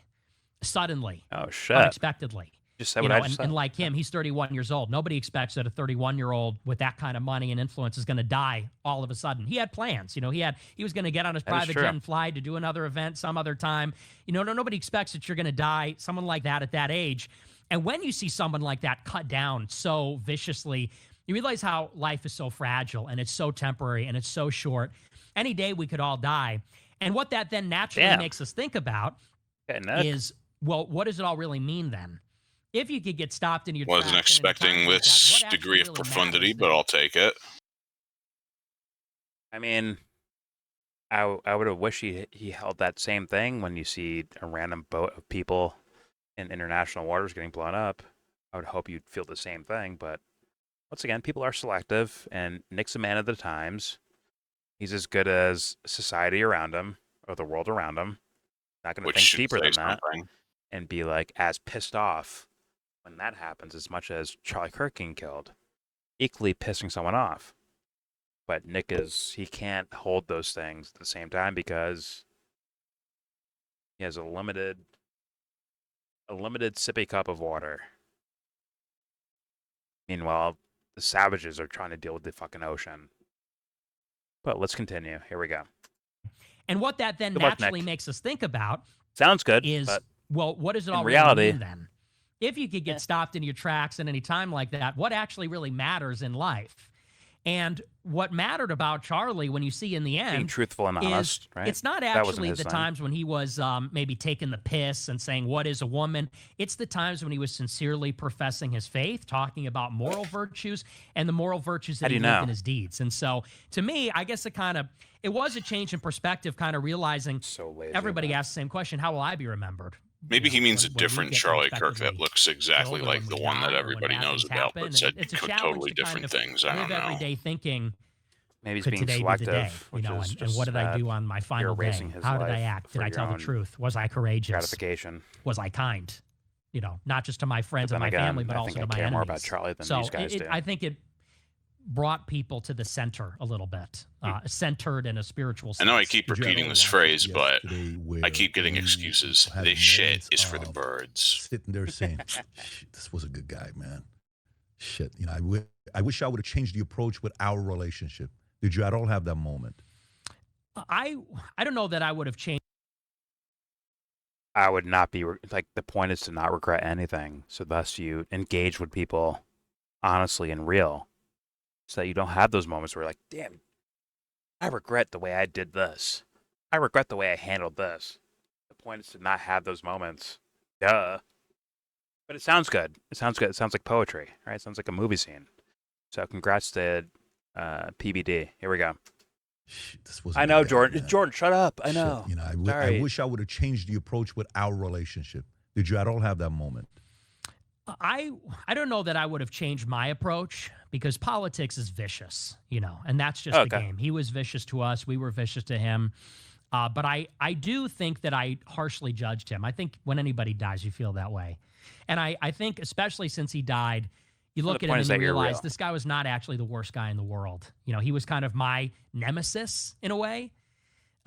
suddenly. Oh, shit. Unexpectedly. Just said what I just said. And like him, he's 31 years old. Nobody expects that a 31-year-old with that kind of money and influence is going to die all of a sudden. He had plans. He was going to get on his private jet and fly to do another event some other time. Nobody expects that you're going to die, someone like that at that age. And when you see someone like that cut down so viciously, you realize how life is so fragile and it's so temporary and it's so short. Any day we could all die. And what that then naturally makes us think about is, well, what does it all really mean then? If you could get stopped in your tracks... Wasn't expecting this degree of profundity, but I'll take it. I mean, I would have wished he held that same thing when you see a random boat of people in international waters getting blown up. I would hope you'd feel the same thing, but once again, people are selective, and Nick's a man of the times. He's as good as society around him, or the world around him. Not going to think deeper than that, and be as pissed off when that happens as much as Charlie Kirk getting killed. Equally pissing someone off. But Nick he can't hold those things at the same time because he has a limited sippy cup of water. Meanwhile, the savages are trying to deal with the fucking ocean. But let's continue. Here we go. And what that then naturally makes us think about sounds good is, well, what does it all reality really mean then? If you could get stopped in your tracks at any time like that, what actually really matters in life? And what mattered about Charlie when you see in the end being truthful and honest, right? It's not actually the times when he was maybe taking the piss and saying, what is a woman? It's the times when he was sincerely professing his faith, talking about moral virtues and the moral virtues that he lived in his deeds. And so to me, I guess it was a change in perspective, kind of realizing everybody asks the same question, how will I be remembered? Maybe he means a different Charlie Kirk that looks exactly like the one that everybody knows about, but said totally different things. I don't know. Everyday thinking. Maybe he's Could being today selective, be the day, you know, and what did I do on my final day? How did I act? Did I tell the truth? Was I courageous? Gratification. Was I kind? You know, not just to my friends and my family, but also to my enemies. More about Charlie than these guys do. I think it brought people to the center a little bit, centered in a spiritual sense. I know I keep repeating this phrase, but I keep getting excuses. This shit is for the birds. Sitting there saying, this was a good guy, man. Shit, you know, I wish I would have changed the approach with our relationship. Did you at all have that moment? I don't know that I would have changed. I would not be, like, the point is to not regret anything. So thus you engage with people honestly and real. So that you don't have those moments where you're like, damn, I regret the way I did this. I regret the way I handled this. The point is to not have those moments. Duh. But it sounds good. It sounds good. It sounds like poetry, right? It sounds like a movie scene. So congrats to PBD. Here we go. I know, Jordan. Jordan, shut up. I know. You know, I wish I would have changed the approach with our relationship. Did you at all have that moment? I don't know that I would have changed my approach because politics is vicious, you know, and that's just the game. He was vicious to us. We were vicious to him. But I do think that I harshly judged him. I think when anybody dies, you feel that way. And I think especially since he died, you look at him and you realize this guy was not actually the worst guy in the world. You know, he was kind of my nemesis in a way.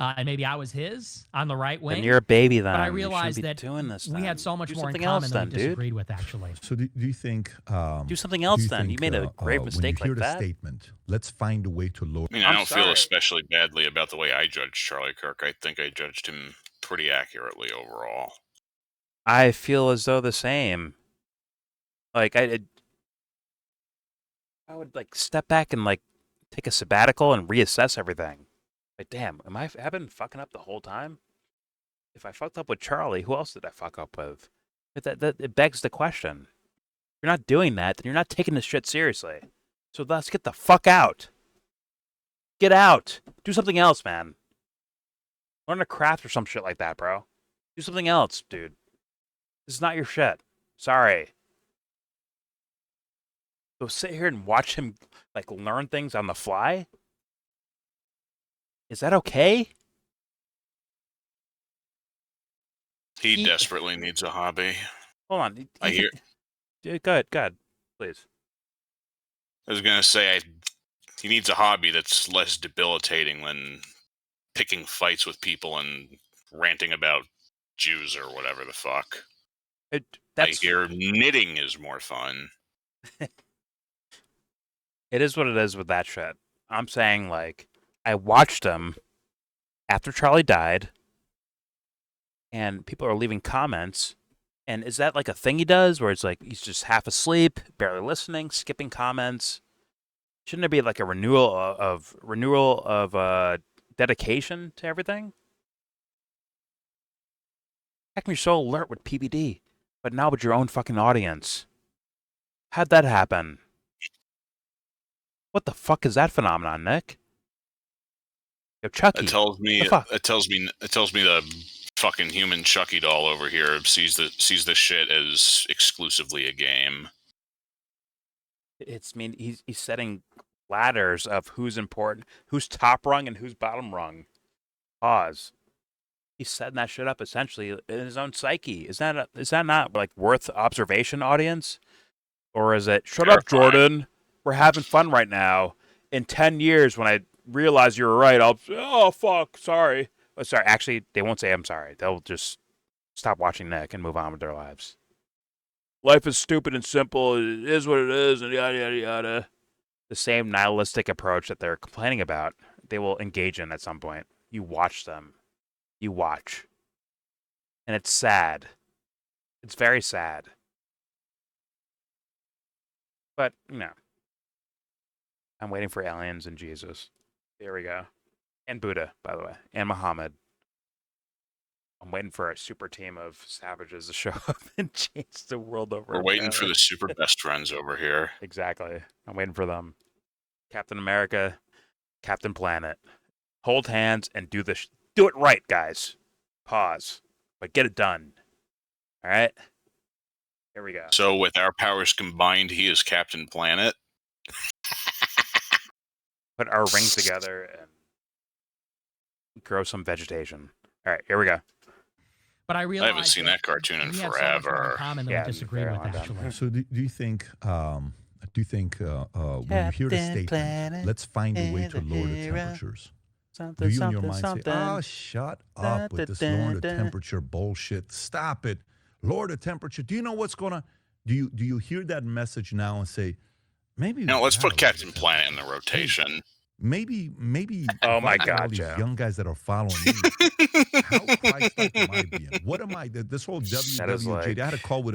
And maybe I was his on the right wing. And you're a baby then. But I realized that we had so much more in common than we disagreed with, actually. So do you think... do something else then. You made a grave mistake like that. When you hear the statement, let's find a way to lower... I mean, I don't feel especially badly about the way I judged Charlie Kirk. I think I judged him pretty accurately overall. I feel as though the same. Like, I would, like, step back and, like, take a sabbatical and reassess everything. Like, damn, have I been fucking up the whole time? If I fucked up with Charlie, who else did I fuck up with? It begs the question. If you're not doing that, then you're not taking this shit seriously. So let's get the fuck out. Get out. Do something else, man. Learn a craft or some shit like that, bro. Do something else, dude. This is not your shit. Sorry. So sit here and watch him, like, learn things on the fly? Is that okay? He desperately needs a hobby. Hold on. I hear. Go ahead, please. I was gonna say he needs a hobby that's less debilitating than picking fights with people and ranting about Jews or whatever the fuck. I hear knitting is more fun. It is what it is with that shit. I'm saying, like, I watched him after Charlie died, and people are leaving comments. And is that like a thing he does where it's like he's just half asleep, barely listening, skipping comments? Shouldn't there be like a renewal of dedication to everything? Heck, you're so alert with PBD, but now with your own fucking audience. How'd that happen? What the fuck is that phenomenon, Nick? Yo, Chucky. It tells me the fucking human Chucky doll over here sees this shit as exclusively a game. He's setting ladders of who's important, who's top rung and who's bottom rung. Pause. He's setting that shit up essentially in his own psyche. Is that not like worth observation, audience? Or is it shut up, Jordan? We're having fun right now. In 10 years, when I realize you're right, oh fuck, sorry. Oh, sorry. Actually, they won't say I'm sorry. They'll just stop watching Nick and move on with their lives. Life is stupid and simple. It is what it is, and yada yada yada. The same nihilistic approach that they're complaining about, they will engage in at some point. You watch them. You watch. And it's sad. It's very sad. But, you know. I'm waiting for aliens and Jesus. There we go. And Buddha, by the way. And Muhammad. I'm waiting for a super team of savages to show up and change the world over. We're waiting for the super best friends over here. Exactly. I'm waiting for them. Captain America, Captain Planet. Hold hands and do this. Do it right, guys. Pause. But get it done. All right? Here we go. So with our powers combined, he is Captain Planet. Put our rings together and grow some vegetation. All right, here we go. But I realize I haven't seen that cartoon in forever. We disagree with, actually. So do you think when you hear the statement, let's find a way to lower the temperatures, do you in your mind say, oh, shut up with this lowering the temperature bullshit. Stop it. Lower the temperature. Do you know what's going to... Do you hear that message now and say, maybe... No, let's put Captain Planet in the rotation. Maybe. Oh my God, all these Joe. young guys that are following me. How Christ-like am I being? What am I? This whole WWJD. I had a call with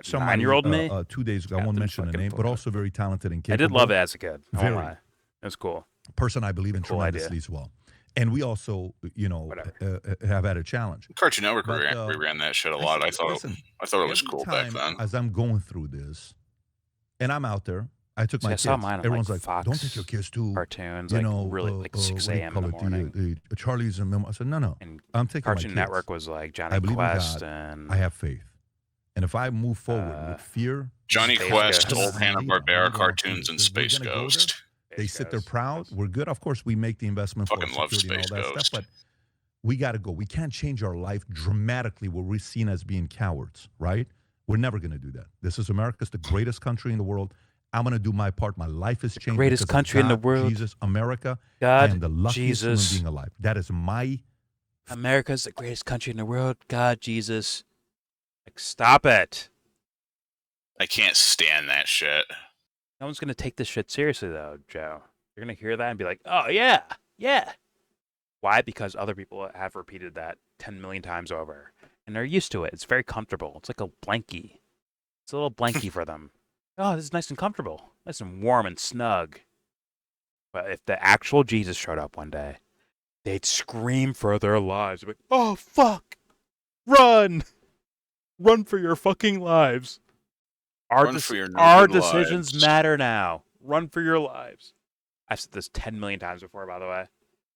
somebody 9-year-old me 2 days ago. I won't mention the name, but also very talented and I capable. did love it as a kid. I won't Very. lie. It was cool. Person I believe in Cool tremendously idea. as well. And we also, have had a challenge. Cartoon Network But, reran that shit a lot. I thought it was cool back then. As I'm going through this, and I'm out there, I took my See, I kids. saw mine on, Everyone's like, Fox don't take your kids to cartoons, really like 6 a.m. in the morning. The Charlie's and I said, no. I'm taking my Cartoon kids. Network was like Johnny I believe Quest in God. and I have faith. And if I move forward with fear, Johnny Space Quest, Ghost. old Hanna-Barbera cartoons, and Space Ghost. They sit there proud. We're good. Of course, we make the investment for Fucking love security and Space all that Ghost. stuff, but we got to go. We can't change our life dramatically where we're seen as being cowards, right? We're never going to do that. This is America's the greatest country in the world. I'm going to do my part. My life is changing. Greatest because of country in the God, world. Jesus, America. God, I am the luckiest Jesus. human being alive. That is my... America's the greatest country in the world. God, Jesus. Like, stop it. I can't stand that shit. No one's going to take this shit seriously, though, Joe. You're going to hear that and be like, oh, yeah, yeah. Why? Because other people have repeated that 10 million times over. And they're used to it. It's very comfortable. It's like a blankie. It's a little blankie for them. Oh, this is nice and comfortable. Nice and warm and snug. But if the actual Jesus showed up one day, they'd scream for their lives. Like, oh, fuck. Run. Run for your fucking lives. Our decisions matter now. Run for your lives. I've said this 10 million times before, by the way.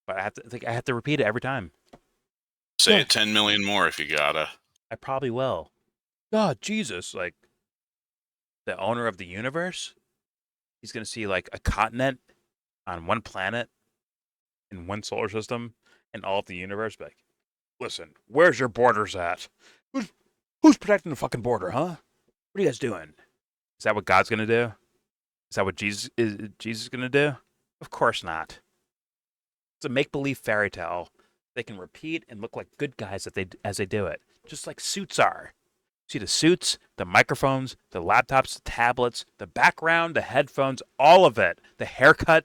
But I have to repeat it every time. Say it 10 million more if you gotta. I probably will. God, Jesus, like the owner of the universe, he's gonna see like a continent on one planet in one solar system and all of the universe. Be like, listen, where's your borders at? Who's protecting the fucking border, huh? What are you guys doing? Is that what God's gonna do? Is that what Jesus is gonna do? Of course not. It's a make-believe fairy tale. They can repeat and look like good guys as they do it, just like suits are. See the suits, the microphones, the laptops, the tablets, the background, the headphones, all of it, the haircut,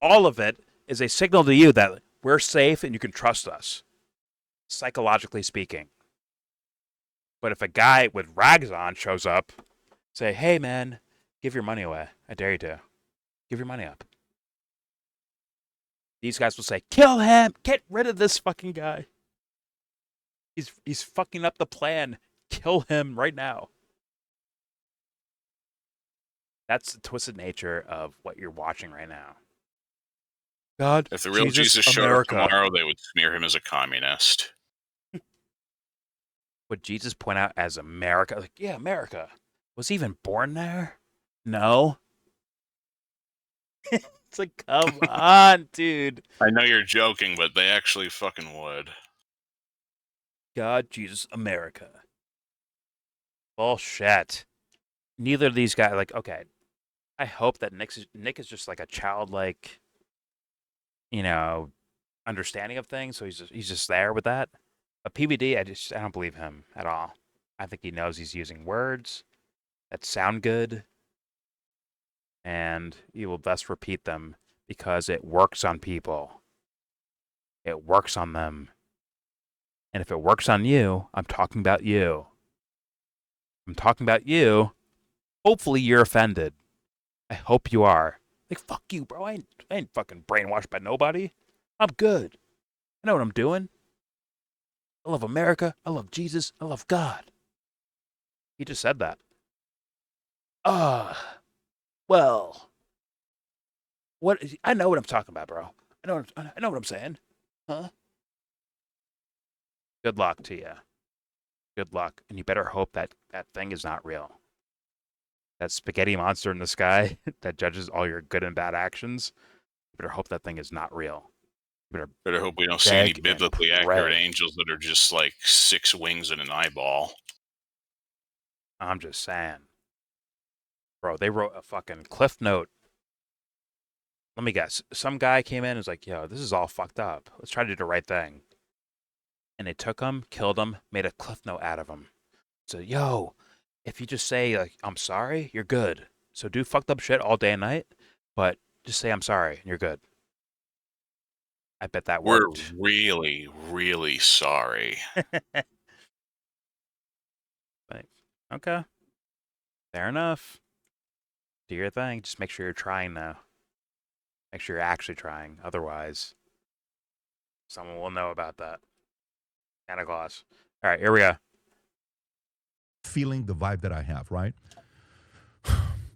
all of it is a signal to you that we're safe and you can trust us, psychologically speaking. But if a guy with rags on shows up, say, hey man, give your money away. I dare you to. Give your money up. These guys will say, kill him! Get rid of this fucking guy. He's fucking up the plan. Kill him right now. That's the twisted nature of what you're watching right now. God, if the real Jesus showed up tomorrow, they would smear him as a communist. Would Jesus point out as America? Like, yeah, America. Was he even born there? No. It's like, come on, dude. I know you're joking, but they actually fucking would. God, Jesus, America. Bullshit. Neither of these guys, like, okay. I hope that Nick is just like a childlike, understanding of things. So he's just there with that. But PBD, I don't believe him at all. I think he knows he's using words that sound good. And he will best repeat them because it works on people. It works on them. And if it works on you, I'm talking about you. I'm talking about you. Hopefully you're offended. I hope you are. Like, fuck you, bro. I ain't fucking brainwashed by nobody. I'm good. I know what I'm doing. I love America. I love Jesus. I love God. He just said that. Well, what? I know what I'm talking about, bro. I know what I'm saying. Huh? Good luck to you. Good luck, and you better hope that that thing is not real. That spaghetti monster in the sky that judges all your good and bad actions. You better hope that thing is not real. You better hope we don't see any biblically accurate angels that are just like 6 wings and an eyeball. I'm just saying. Bro, they wrote a fucking cliff note. Let me guess. Some guy came in and was like, yo, this is all fucked up. Let's try to do the right thing. And they took him, killed him, made a cliff note out of him. So, yo, if you just say, like, I'm sorry, you're good. So do fucked up shit all day and night, but just say I'm sorry and you're good. I bet that worked. We're really, really sorry. But, okay. Fair enough. Do your thing. Just make sure you're trying now. Make sure you're actually trying. Otherwise, someone will know about that. Santa Claus. All right, here we go. Feeling the vibe that I have, right?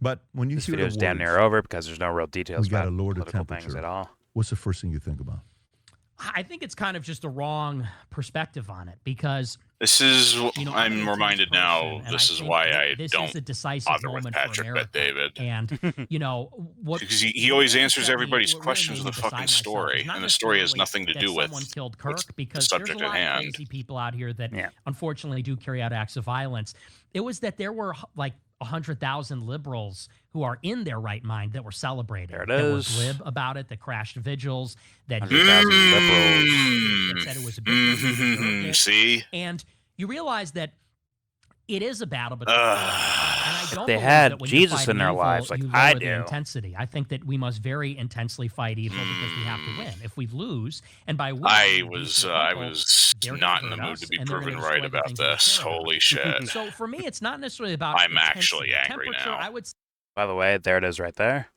But when you this hear video's the damn words, near over because there's no real details we got about to lower the political temperature things at all. What's the first thing you think about? I think it's kind of just a wrong perspective on it because this is, you know, I'm reminded now, this is why I don't is a decisive bother with moment Patrick for Bet David. And, you know, what because he always answers everybody's questions with a fucking story, and the story has nothing to do with someone killed Kirk, the because subject there's a lot at of hand. crazy people out here that unfortunately do carry out acts of violence. It was that there were like 100,000 liberals who are in their right mind that were celebrating. There it that is. were glib about it, that crashed vigils, that 100,000 liberals. that said it was a big deal. See? And you realize that it is a battle between and I don't they believe had that when Jesus you're in their evil, lives like you I lower the do. intensity. I think that we must very intensely fight evil because we have to win. If we lose, and by winning, I was not in the mood to be proven right about this. Holy shit. So for me, it's not necessarily about I'm actually angry now. I would. By the way, there it is right there.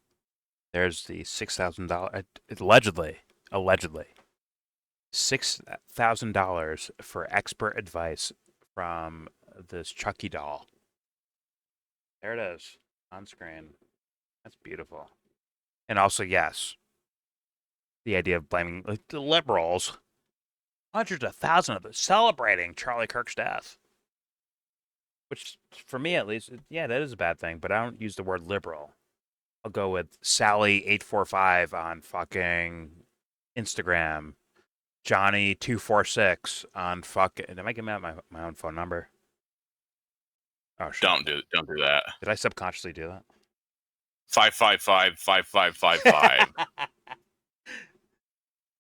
There's the $6,000, allegedly, $6,000 for expert advice from this Chucky doll. There it is on screen. That's beautiful. And also, yes, the idea of blaming like, the liberals, hundreds of thousands of them celebrating Charlie Kirk's death. Which, for me at least, yeah, that is a bad thing, but I don't use the word liberal. I'll go with Sally845 on fucking Instagram. Johnny246 on fucking... Am I giving out my own phone number? Oh, shit. Don't do that. Did I subconsciously do that? 555-5555.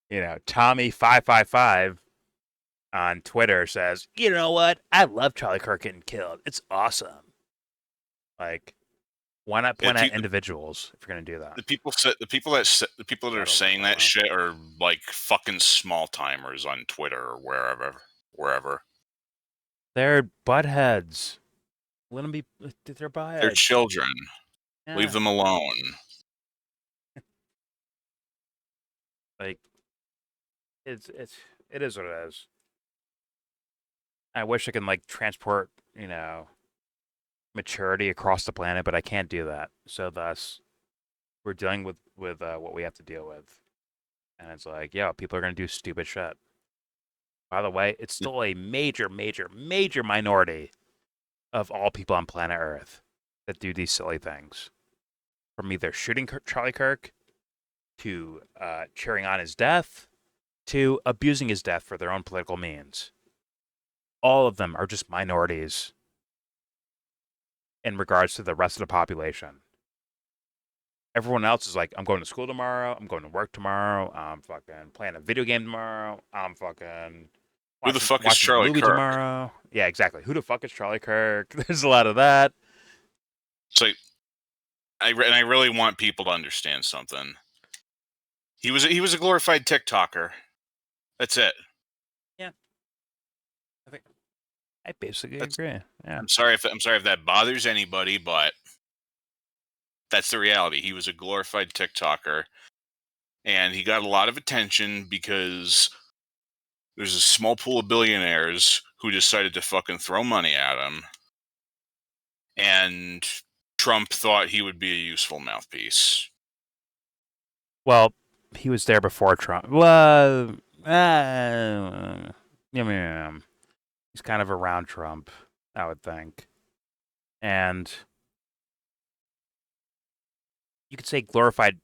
You know, Tommy555 on Twitter says, you know what? I love Charlie Kirk getting killed. It's awesome. Like, why not point out individuals if you're gonna do that? The people that are saying that shit are like fucking small timers on Twitter or wherever. They're buttheads. Let them be. They're buttheads. They're children. Yeah. Leave them alone. Like, it is what it is. I wish I could like transport, you know, maturity across the planet, but I can't do that. So thus, we're dealing with what we have to deal with, and it's like, yeah, people are gonna do stupid shit. By the way, it's still a major minority of all people on planet Earth that do these silly things. From either shooting Charlie Kirk, to cheering on his death, to abusing his death for their own political means. All of them are just minorities in regards to the rest of the population. Everyone else is like, I'm going to school tomorrow, I'm going to work tomorrow, I'm fucking playing a video game tomorrow, I'm fucking... Who the fuck is Charlie Kirk? Tomorrow. Yeah, exactly. Who the fuck is Charlie Kirk? There's a lot of that. So, I really want people to understand something. He was a glorified TikToker. That's it. Yeah. I basically agree. Yeah. I'm sorry if that bothers anybody, but That's the reality. He was a glorified TikToker, and he got a lot of attention because there's a small pool of billionaires who decided to fucking throw money at him, and Trump thought he would be a useful mouthpiece. Well, he was there before Trump. Well, he's kind of around Trump, I would think. And you could say glorified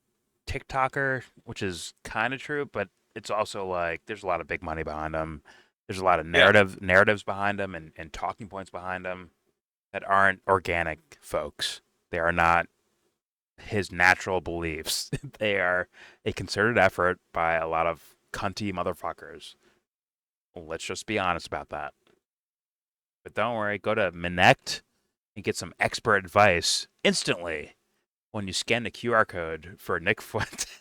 TikToker, which is kind of true, but it's also like there's a lot of big money behind him. There's a lot of narratives behind him and talking points behind him that aren't organic, folks. They are not his natural beliefs. They are a concerted effort by a lot of cunty motherfuckers. Let's just be honest about that. But don't worry, go to Minect and get some expert advice instantly when you scan the QR code for Nick Fuentes,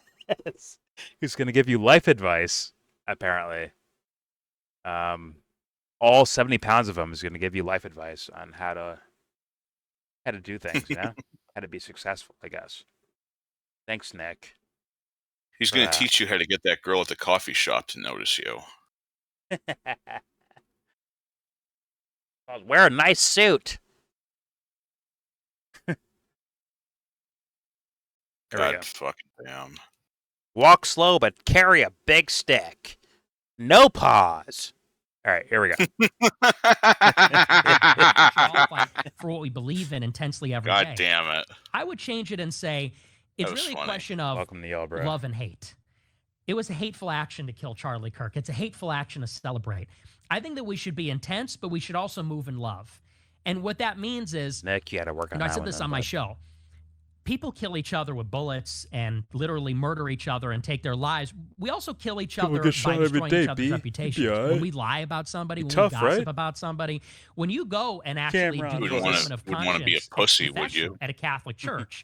who's going to give you life advice, apparently. All 70 pounds of him is going to give you life advice on how to do things, you know? How to be successful, I guess. Thanks, Nick. He's going to teach you how to get that girl at the coffee shop to notice you. Wear a nice suit. God fucking damn. Walk slow, but carry a big stick. No pause. All right, here we go. For what we believe in intensely every day. God damn it. I would change it and say it's really a question of Welcome to YellBro. Love and hate. It was a hateful action to kill Charlie Kirk. It's a hateful action to celebrate. I think that we should be intense, but we should also move in love. And what that means is, Nick, you got to work on that. I said this on my show. People kill each other with bullets and literally murder each other and take their lives. We also kill each other by destroying each other's reputations. When we lie about somebody, when we gossip about somebody, when you go and actually do the statement of conscience, be a pussy, would you? At a Catholic church,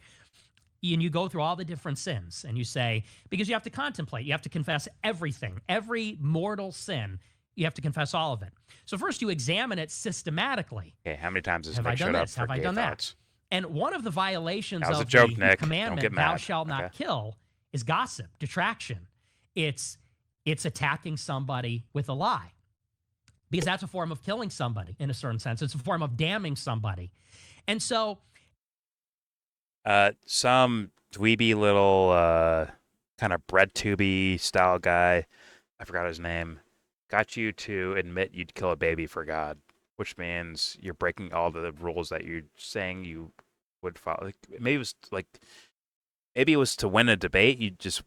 and you go through all the different sins, and you say, because you have to contemplate, you have to confess everything, every mortal sin. You have to confess all of it. So first you examine it systematically. Okay, how many times has Nick showed up for gay thoughts? And one of the violations of the commandment, thou shalt not kill, is gossip, detraction. It's attacking somebody with a lie. Because that's a form of killing somebody in a certain sense. It's a form of damning somebody. And so... some dweeby little kind of bread tubey style guy, I forgot his name, got you to admit you'd kill a baby for God, which means you're breaking all the rules that you're saying you would follow. Like, maybe it was to win a debate. You just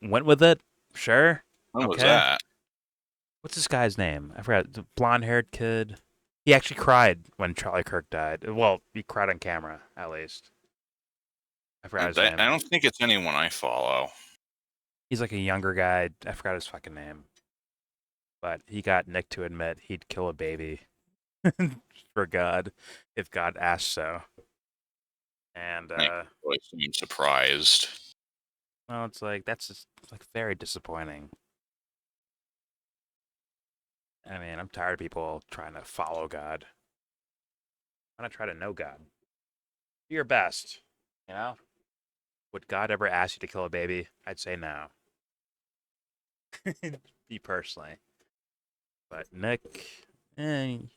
went with it. Sure. What was that? What's this guy's name? I forgot. The blonde-haired kid. He actually cried when Charlie Kirk died. Well, he cried on camera, at least. I forgot his name. I don't think it's anyone I follow. He's like a younger guy. I forgot his fucking name. But he got Nick to admit he'd kill a baby for God, if God asked so. And I seem surprised. Well, it's like that's just like very disappointing. I mean, I'm tired of people trying to follow God. Why not try to know God? Do your best, you know? Would God ever ask you to kill a baby? I'd say no. Me personally. But Nick, yum.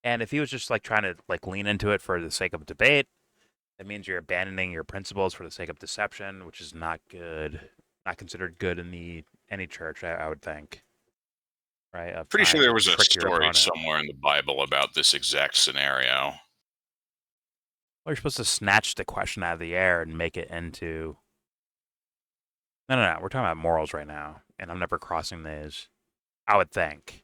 And if he was just like trying to like lean into it for the sake of debate, that means you're abandoning your principles for the sake of deception, which is not good, not considered good in any church, I would think. Right? Pretty sure there was a story somewhere in the Bible about this exact scenario. Well, you're supposed to snatch the question out of the air and make it into... No. We're talking about morals right now, and I'm never crossing these. I would think.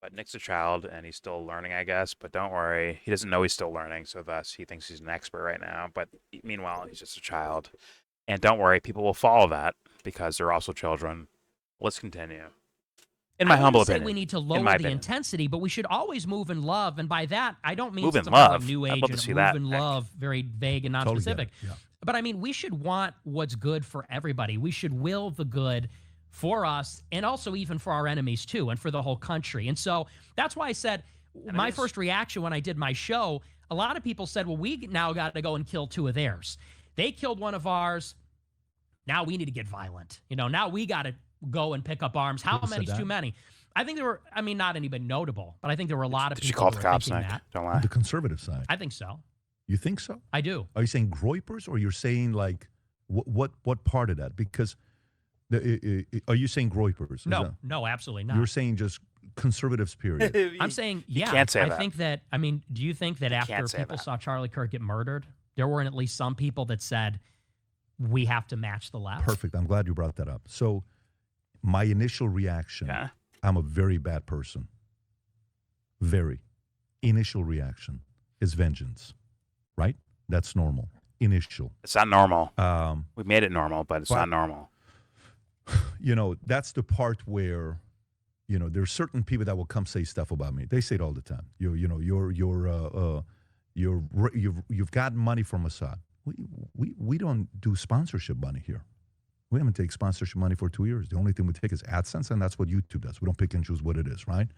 But Nick's a child, and he's still learning, I guess. But don't worry. He doesn't know he's still learning, so thus he thinks he's an expert right now. But meanwhile, he's just a child. And don't worry, people will follow that because they're also children. Let's continue. In my humble opinion. We need to lower the intensity, but we should always move in love. And by that, I don't mean something like New Age and move in love, very vague and non-specific. Totally. But I mean, we should want what's good for everybody. We should will the good for us, and also even for our enemies too, and for the whole country. And so that's why I said my first reaction when I did my show, a lot of people said, well, we now got to go and kill 2 of theirs. They killed one of ours. Now we need to get violent. Now we got to go and pick up arms. How many's too many? I think there were, not anybody notable, but I think there were a lot of people. Did you call the who were cops, thinking Nick? that. Don't lie. The conservative side. I think so. You think so? I do. Are you saying groypers, or you're saying like what part of that? Because are you saying groypers? No, absolutely not. You're saying just conservatives, period. I'm saying, yeah. You can't say I that. think that, do you think that after people saw Charlie Kirk get murdered, there weren't at least some people that said, we have to match the left? Perfect. I'm glad you brought that up. So my initial reaction, I'm a very bad person. Very. Initial reaction is vengeance, right? That's normal. Initial. It's not normal. We made it normal, but it's not normal. That's the part where, there's certain people that will come say stuff about me. They say it all the time. You've got money from Assad. We don't do sponsorship money here. We haven't taken sponsorship money for 2 years. The only thing we take is AdSense, and that's what YouTube does. We don't pick and choose what it is, right?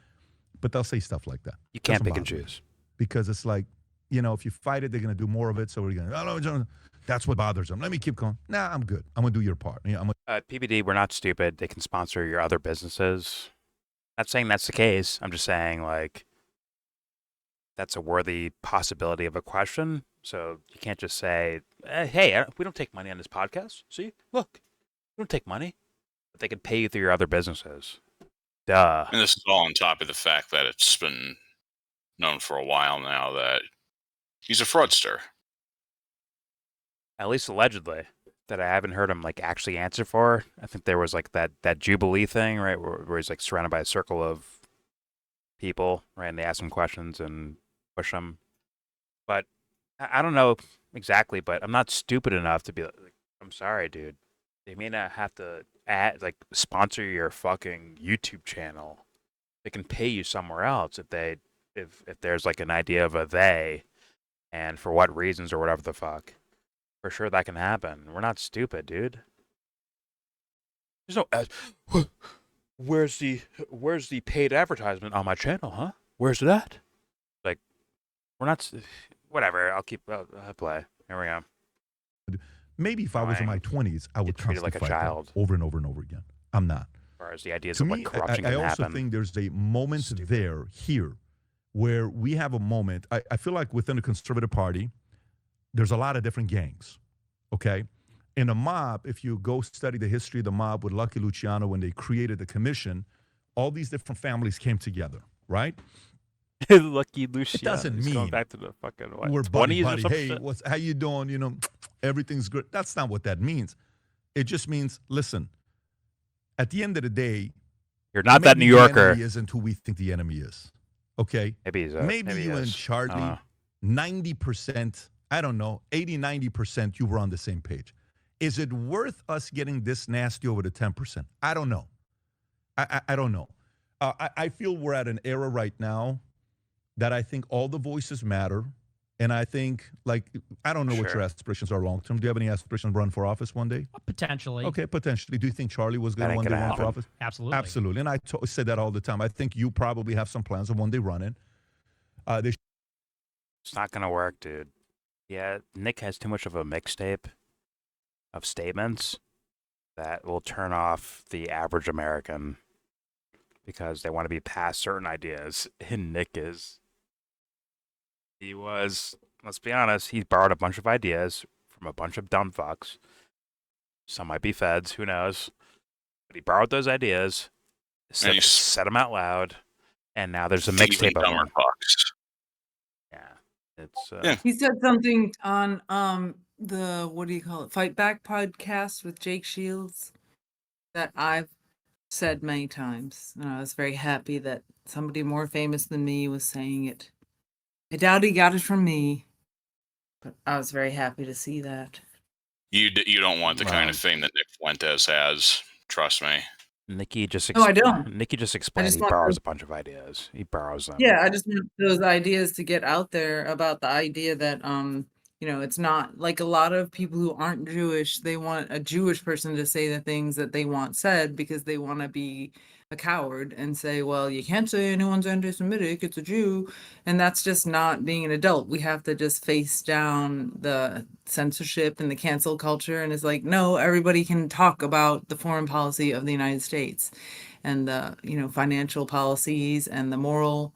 But they'll say stuff like that. You can't pick and choose. Because it's like, if you fight it, they're going to do more of it. So we're going to, that's what bothers them. Let me keep going. Nah, I'm good. I'm going to do your part. PBD, we're not stupid. They can sponsor your other businesses. Not saying that's the case. I'm just saying, like, that's a worthy possibility of a question. So you can't just say, hey, we don't take money on this podcast. See, look, we don't take money. But they can pay you through your other businesses. Duh. And this is all on top of the fact that it's been known for a while now that he's a fraudster. At least allegedly. That I haven't heard him like actually answer for. I think there was like that Jubilee thing, right, where he's like surrounded by a circle of people, right, and they ask him questions and push him. But I don't know exactly, but I'm not stupid enough to be like, I'm sorry, dude. They may not have to sponsor your fucking YouTube channel. They can pay you somewhere else if there's like an idea of a they, and for what reasons or whatever the fuck. For sure that can happen. We're not stupid, dude. There's no where's the paid advertisement on my channel, huh? Where's that? Like, we're not whatever. I'll play. Here we go. Maybe if I was in my 20s, I would treat it like a child over and over and over again. I'm not. As far as the ideas of what corruption can happen. I also think there's a moment here where we have a moment. I feel like within the Conservative Party, there's a lot of different gangs, okay? In a mob, if you go study the history of the mob with Lucky Luciano, when they created the commission, all these different families came together, right? Lucky Luciano. It doesn't mean going back to the fucking we're buddy. Hey, shit? how you doing? Everything's good. That's not what that means. It just means, listen, at the end of the day, you're not that New Yorker. The enemy isn't who we think the enemy is, okay? Maybe you and Charlie, 90%, I don't know, 80, 90%, you were on the same page. Is it worth us getting this nasty over the 10%? I don't know. I don't know. I feel we're at an era right now that I think all the voices matter. And I think, I don't know what your aspirations are long term. Do you have any aspirations to run for office one day? Potentially. Okay, potentially. Do you think Charlie was going to one day run for office? Absolutely. Absolutely. And I said that all the time. I think you probably have some plans of one day running. It's not going to work, dude. Yeah, Nick has too much of a mixtape of statements that will turn off the average American because they want to be past certain ideas. And Nick is... let's be honest, he borrowed a bunch of ideas from a bunch of dumb fucks. Some might be feds, who knows. But he borrowed those ideas, said them out loud, and now there's a mixtape of them. Yeah. He said something on the, what do you call it, Fight Back podcast with Jake Shields that I've said many times. And I was very happy that somebody more famous than me was saying it. I doubt he got it from me, but I was very happy to see that. You don't want the kind of fame that Nick Fuentes has. Trust me. Nikki just I don't. Nikki just explained he borrows a bunch of ideas. He borrows them. Yeah, I just want those ideas to get out there about the idea that it's not like a lot of people who aren't Jewish, they want a Jewish person to say the things that they want said because they want to be a coward and say, well, you can't say anyone's anti-Semitic, it's a Jew. And that's just not being an adult. We have to just face down the censorship and the cancel culture. And it's like, no, everybody can talk about the foreign policy of the United States and the, financial policies and the moral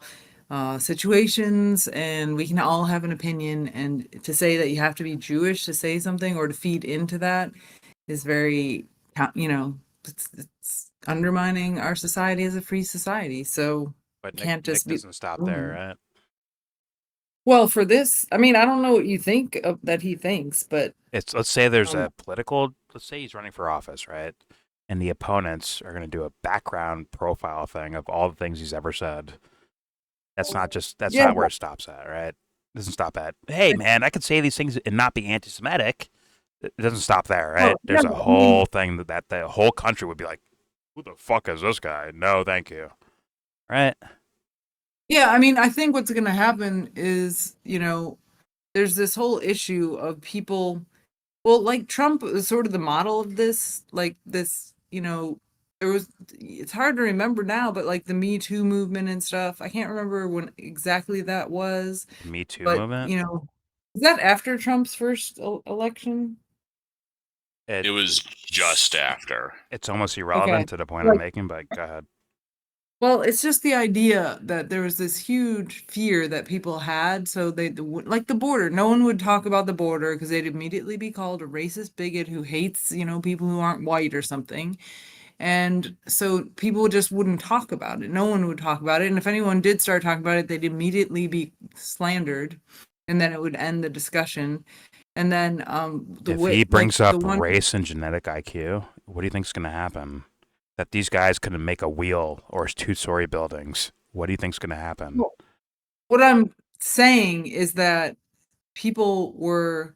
situations, and we can all have an opinion. And to say that you have to be Jewish to say something or to feed into that is very, it's undermining our society as a free society. So but Nick doesn't stop there, right? Well, for this, I mean, I don't know what you think of that he thinks, but let's say there's a political. Let's say he's running for office, right? And the opponents are going to do a background profile thing of all the things he's ever said. That's not where it stops at, right? It doesn't stop at, hey, man, I could say these things and not be anti-Semitic. It doesn't stop there, right? There's a whole thing that the whole country would be like, who the fuck is this guy? No, thank you. Right? Yeah, I mean, I think what's going to happen is, there's this whole issue of people, well, like Trump is sort of the model of this, like this, it's hard to remember now, but like the Me Too movement and stuff, I can't remember when exactly that was. Me Too movement? Is that after Trump's first election? It was just after. It's almost irrelevant to the point I'm making, but go ahead. Well, it's just the idea that there was this huge fear that people had. So like the border, no one would talk about the border because they'd immediately be called a racist bigot who hates, people who aren't white or something. And so people just wouldn't talk about it. No one would talk about it. And if anyone did start talking about it, they'd immediately be slandered. And then it would end the discussion. And then if he brings up race and genetic IQ, what do you think is going to happen? That these guys couldn't make a wheel or 2-story buildings. What do you think is going to happen? Well, what I'm saying is that people were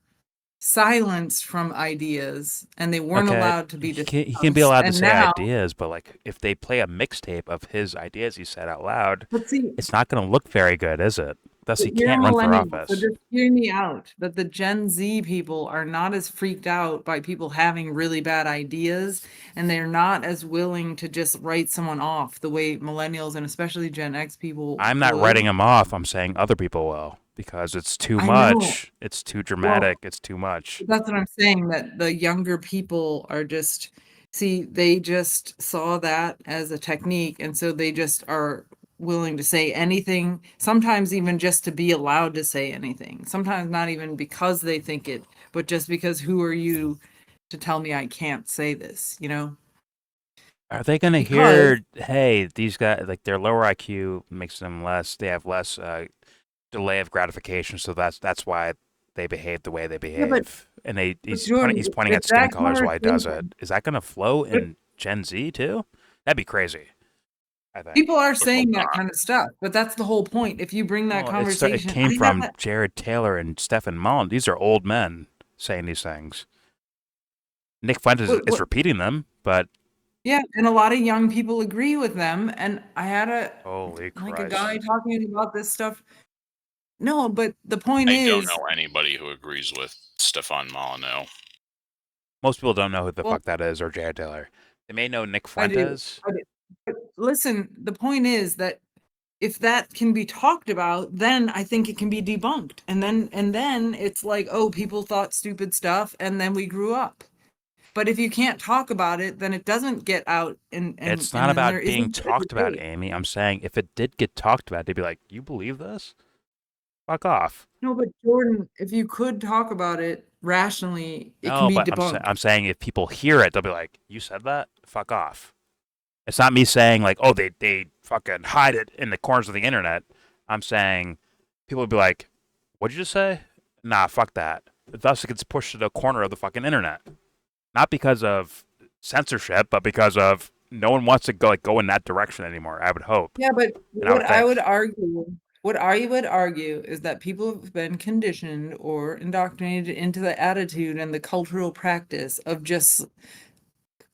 silenced from ideas and they weren't allowed to be discussed. He can be allowed to say ideas, but like if they play a mixtape of his ideas he said out loud, it's not going to look very good, is it? Thus he can't run for office. So just hear me out, that the Gen Z people are not as freaked out by people having really bad ideas, and they're not as willing to just write someone off the way millennials and especially Gen X people I'm not writing them off. I'm saying other people will. Because it's too much. It's too dramatic. It's too much. That's what I'm saying, that the younger people are they just saw that as a technique. And so they just are willing to say anything, sometimes even just to be allowed to say anything. Sometimes not even because they think it, but just because who are you to tell me I can't say this, Are they going to hear, hey, these guys, like their lower IQ makes them they have less delay of gratification, so that's why they behave the way they behave. And he's pointing at skin colors while he does it. Is that going to flow in Gen Z too? That'd be crazy. I think people are saying that kind of stuff, but that's the whole point. If you bring that conversation, it came from Jared Taylor and Stephen Mullen. These are old men saying these things. Nick Fuentes is repeating them, but yeah, and a lot of young people agree with them. And I had a guy talking about this stuff. No, but the point is, I don't know anybody who agrees with Stefan Molyneux. Most people don't know who the fuck that is, or Jared Taylor. They may know Nick Fuentes. I do. But listen, the point is that if that can be talked about, then I think it can be debunked. And then it's like, oh, people thought stupid stuff, and then we grew up. But if you can't talk about it, then it doesn't get out. And it's not about being talked about, Amy. I'm saying if it did get talked about, they'd be like, you believe this? Fuck off. No, but Jordan, if you could talk about it rationally, it can be debunked. I'm saying if people hear it, they'll be like, you said that? Fuck off. It's not me saying like, oh, they fucking hide it in the corners of the internet. I'm saying people would be like, what'd you just say? Nah, fuck that. Thus it gets pushed to the corner of the fucking internet. Not because of censorship, but because of no one wants to go in that direction anymore, I would hope. Yeah, but what I would argue is that people have been conditioned or indoctrinated into the attitude and the cultural practice of just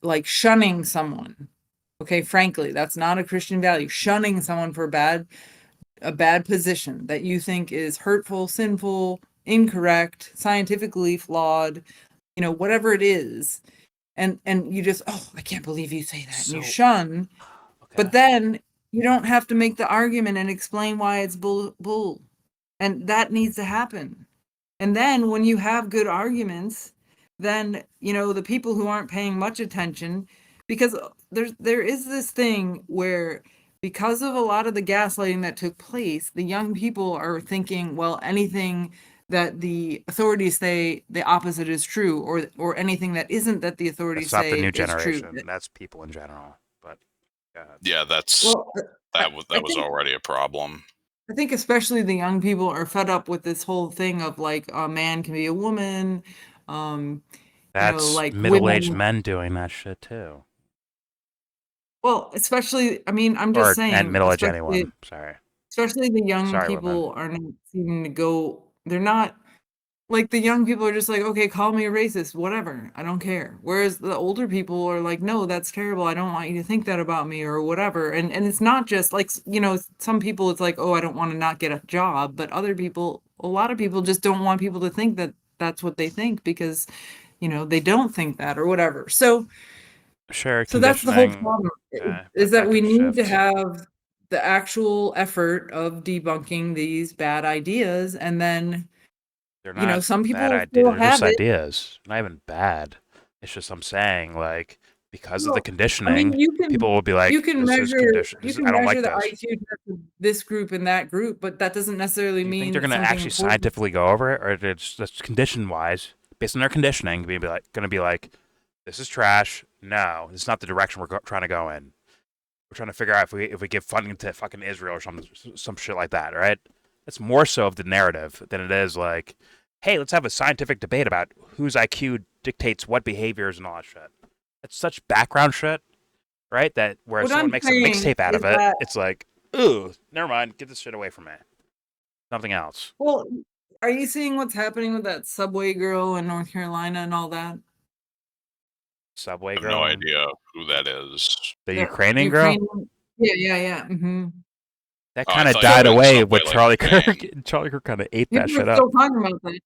like shunning someone. Okay, frankly, that's not a Christian value. Shunning someone for a bad position that you think is hurtful, sinful, incorrect, scientifically flawed, whatever it is. And you just, oh, I can't believe you say that. And you shun But then you don't have to make the argument and explain why it's bull. And that needs to happen. And then when you have good arguments, then, you know, the people who aren't paying much attention, because there is this thing where because of a lot of the gaslighting that took place, the young people are thinking, well, anything that the authorities say the opposite is true, or anything that isn't that the authorities That's not say the new is generation. true. That's people in general. But yeah, that's that was already a problem. I think especially the young people are fed up with this whole thing of like a man can be a woman. That's you know, like middle-aged women. men doing that shit too. Well, especially, I mean, I'm just saying, and middle-aged anyone. Sorry. Especially the young Sorry, people are not seeming to go. They're not like the young people are just like, okay, call me a racist, whatever. I don't care. Whereas the older people are like, no, that's terrible. I don't want you to think that about me or whatever. And it's not just like, you know, some people it's like, oh, I don't want to not get a job. But other people, a lot of people just don't want people to think that that's what they think because, you know, they don't think that or whatever. So sure. So that's the whole problem is that we need to have the actual effort of debunking these bad ideas. And then, they're not you know, some people bad ideas. still They're have just it. ideas. Not even bad. It's just I'm saying, like, because of the Well, conditioning, I mean, people will be like, you can this is measure, condition. you This, can I don't like measure the this. IQ test of this group and that group, but that doesn't necessarily Do you mean think they're going to something actually important. scientifically go over it, or it's just condition-wise, based on their conditioning, going to be like, this is trash. No, it's not the direction we're trying to go in. We're trying to figure out if we give funding to fucking Israel or some shit like that, right? It's more so of the narrative than it is like, hey, let's have a scientific debate about whose IQ dictates what behaviors and all that shit. It's such background shit, right? That where What someone I'm makes a saying mixtape out is of it, that- it's like, ooh, never mind, get this shit away from me. Something else. Well, are you seeing what's happening with that subway girl in North Carolina and all that? Subway I have girl. no idea who that is. The Ukrainian girl? Yeah. Mm-hmm. That Oh, I kind of thought you died meant away Subway with like Charlie the game. Kirk. Charlie Kirk kind of ate that People shit are up. still talking about that,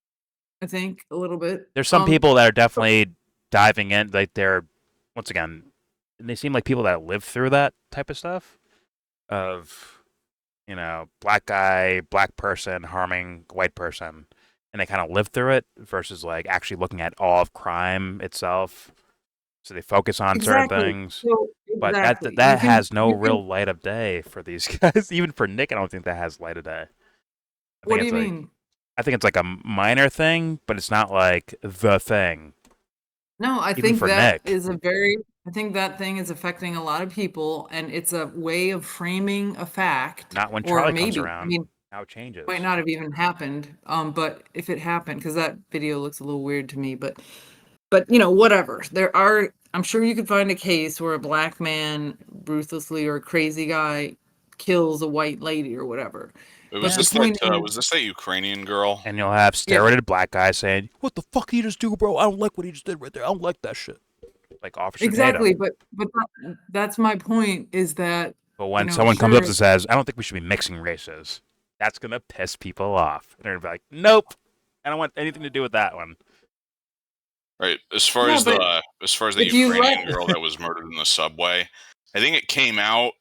I think, a little bit. There's some people that are definitely diving in, like they're, once again, and they seem like people that live through that type of stuff of, you know, black guy, black person harming white person, and they kind of live through it versus like actually looking at all of crime itself. So they focus on certain things, So, but exactly. that You can- has no you can- real light of day for these guys. Even for Nick, I don't think that has light of day. What do you mean? I think it's like a minor thing, but it's not like the thing. No, I Even think for that Nick. is I think that thing is affecting a lot of people, and it's a way of framing a fact. Not when or Charlie maybe, comes around. I mean, How it changes. might not have even happened. But if it happened, because that video looks a little weird to me, but you know, whatever. I'm sure you could find a case where a black man ruthlessly or a crazy guy kills a white lady or whatever. Was this that Ukrainian girl? And you'll have steroided black guys saying, "What the fuck did he just do, bro? I don't like what he just did right there. I don't like that shit." Like Officer Exactly, Tatum. but that's my point. Is that But when you know, someone comes up sure, and says, "I don't think we should be mixing races," that's gonna piss people off. And they're gonna be like, "Nope, I don't want anything to do with that one." Right. As far No, as but the if you Ukrainian let- girl that was murdered in the subway, I think it came out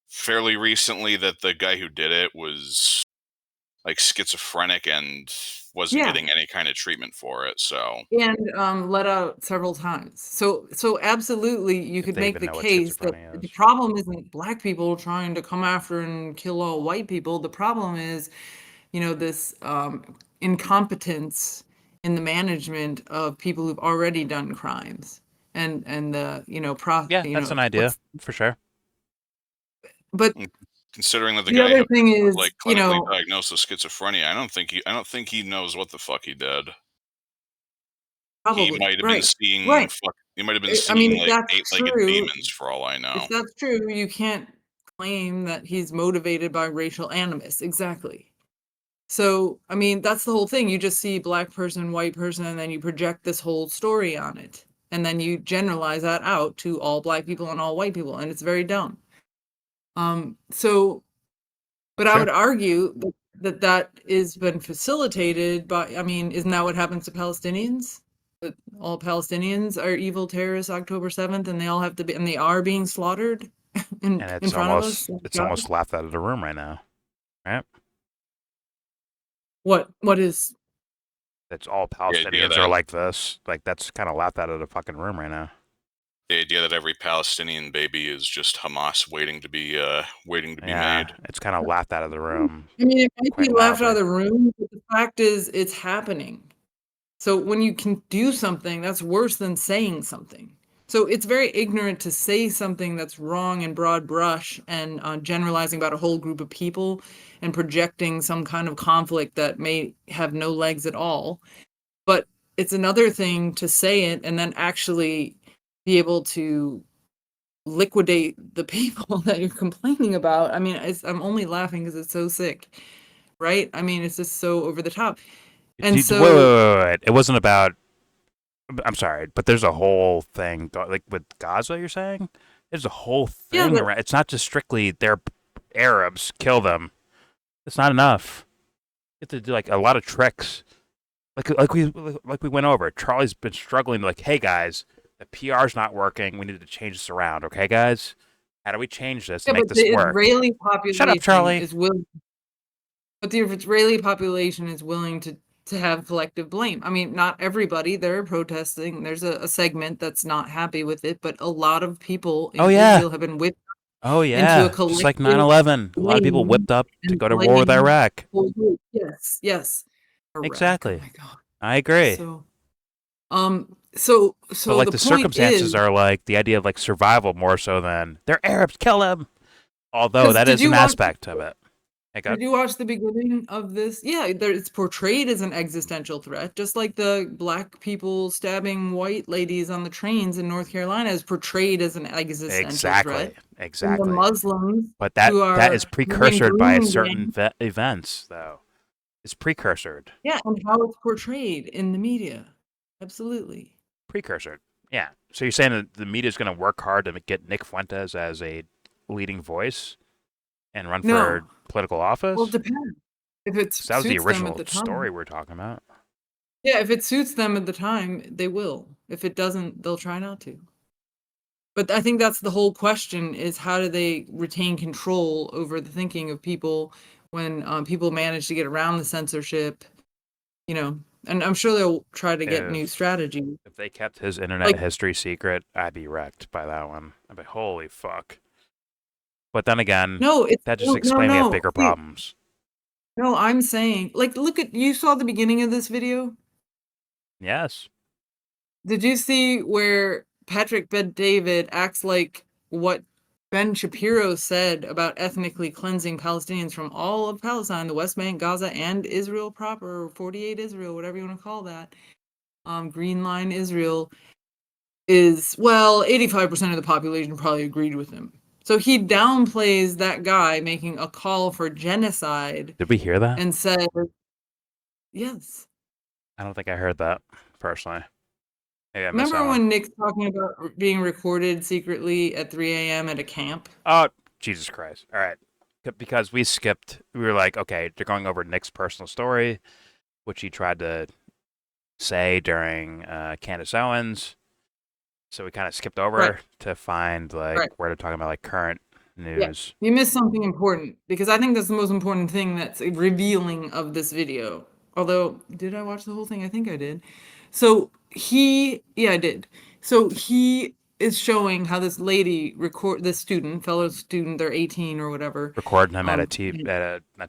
fairly recently that the guy who did it was like schizophrenic and wasn't Yeah. getting any kind of treatment for it. So and let out several times. So absolutely, you could they make even the know what case that schizophrenia the problem isn't black people trying to come after and kill all white people. The problem is, you know, this incompetence in the management of people who've already done crimes, and the That's an idea for sure. But considering that the the guy other thing is, like you clinically know, diagnosed with schizophrenia, I don't think he knows what the fuck he did. probably He might have been seeing he might have been I seeing mean, if like that's eight-legged true, demons for all I know. if that's true, you can't claim that he's motivated by racial animus. Exactly. So, I mean, that's the whole thing. You just see black person, white person, and then you project this whole story on it. And then you generalize that out to all black people and all white people, and it's very dumb. But I would argue that is been facilitated by, I mean, isn't that what happens to Palestinians? That all Palestinians are evil terrorists October 7th, and they all have to be, and they are being slaughtered? and it's almost laughed out of the room right now, right? What is? It's all Palestinians are like this. Like that's kind of laughed out of the fucking room right now. The idea that every Palestinian baby is just Hamas waiting to be made. It's kind of laughed out of the room. I mean, it might be laughed out of the room, but the fact is, it's happening. So when you can do something, that's worse than saying something. So it's very ignorant to say something that's wrong in broad brush and generalizing about a whole group of people and projecting some kind of conflict that may have no legs at all. But it's another thing to say it and then actually be able to liquidate the people that you're complaining about. I mean, I'm only laughing because it's so sick, right? I mean, it's just so over the top. And wait. It wasn't about. I'm sorry, but there's a whole thing like with Gaza. You're saying there's a whole thing around. It's not just strictly they're Arabs, kill them. It's not enough. You have to do like a lot of tricks. Like we went over. Charlie's been struggling. Like, hey guys, the PR's not working. We need to change this around. Okay, guys, how do we change this to make this work? Israeli population Shut up, Charlie. is willing. But the Israeli population is willing to have collective blame. I mean, not everybody. They're protesting. There's a segment that's not happy with it, but a lot lot of people in Israel have been whipped into a collective just like 9/11. A lot of people whipped up to go to war with Iraq. Yes. Iraq. Exactly. Oh my God. I agree. So but like the circumstances are like the idea of like survival more so than they're Arabs, kill them. Although that is an aspect of it. Did you watch the beginning of this? Yeah, it's portrayed as an existential threat, just like the black people stabbing white ladies on the trains in North Carolina is portrayed as an existential threat. Exactly. And the Muslims, but that is precursored by certain events, though. It's precursored. Yeah, and how it's portrayed in the media. Absolutely. Precursored. Yeah. So you're saying that the media is going to work hard to get Nick Fuentes as a leading voice and run for political office? Well, it depends. If it's that was the original story we're talking about. Yeah, if it suits them at the time, they will. If it doesn't, they'll try not to. But I think that's the whole question: is how do they retain control over the thinking of people when people manage to get around the censorship? You know, and I'm sure they'll try to get new strategies. If they kept his internet history secret, I'd be wrecked by that one. I'd be holy fuck. But then again, that just explains we have bigger problems. No, I'm saying, like, you saw the beginning of this video? Yes. Did you see where Patrick Bet-David acts like what Ben Shapiro said about ethnically cleansing Palestinians from all of Palestine, the West Bank, Gaza, and Israel proper, or 48 Israel, whatever you want to call that. Green Line Israel is, 85% of the population probably agreed with him. So he downplays that guy making a call for genocide. Did we hear that? And said, yes. I don't think I heard that personally. Remember when Nick's talking about being recorded secretly at 3 a.m. at a camp? Oh, Jesus Christ. All right. Because we were like, okay, they're going over Nick's personal story, which he tried to say during Candace Owens. So we kind of skipped over to find where they're talking about like current news. Yeah. You missed something important because I think that's the most important thing that's revealing of this video. Although, did I watch the whole thing? I think I did. So I did. So he is showing how this lady fellow student, they're 18 or whatever. Recording him at not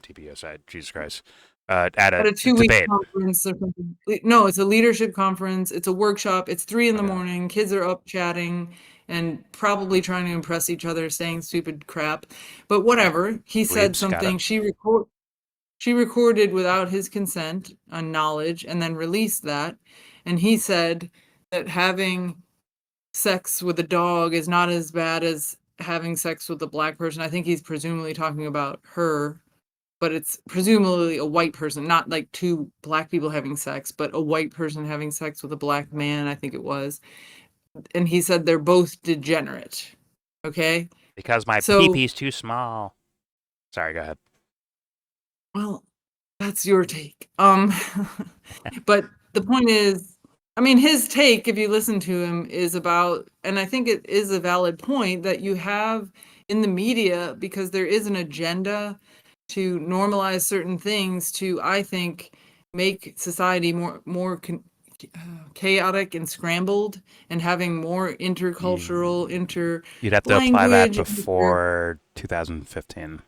TPS, Jesus Christ. At a 2-week debate. conference or something. No, it's a leadership conference. It's a workshop. It's 3 a.m. Kids are up chatting and probably trying to impress each other, saying stupid crap. But whatever. He said something. She recorded without his consent and knowledge and then released that. And he said that having sex with a dog is not as bad as having sex with a black person. I think he's presumably talking about her. But it's presumably a white person, not like 2 black people having sex, but a white person having sex with a black man, I think it was. And he said they're both degenerate. Okay? Because my pee-pee's too small. Sorry, go ahead. Well, that's your take. But the point is, I mean, his take, if you listen to him, is about, and I think it is a valid point, that you have in the media because there is an agenda to normalize certain things to, I think, make society more chaotic and scrambled, and having more intercultural, You'd have to apply that language. before 2015.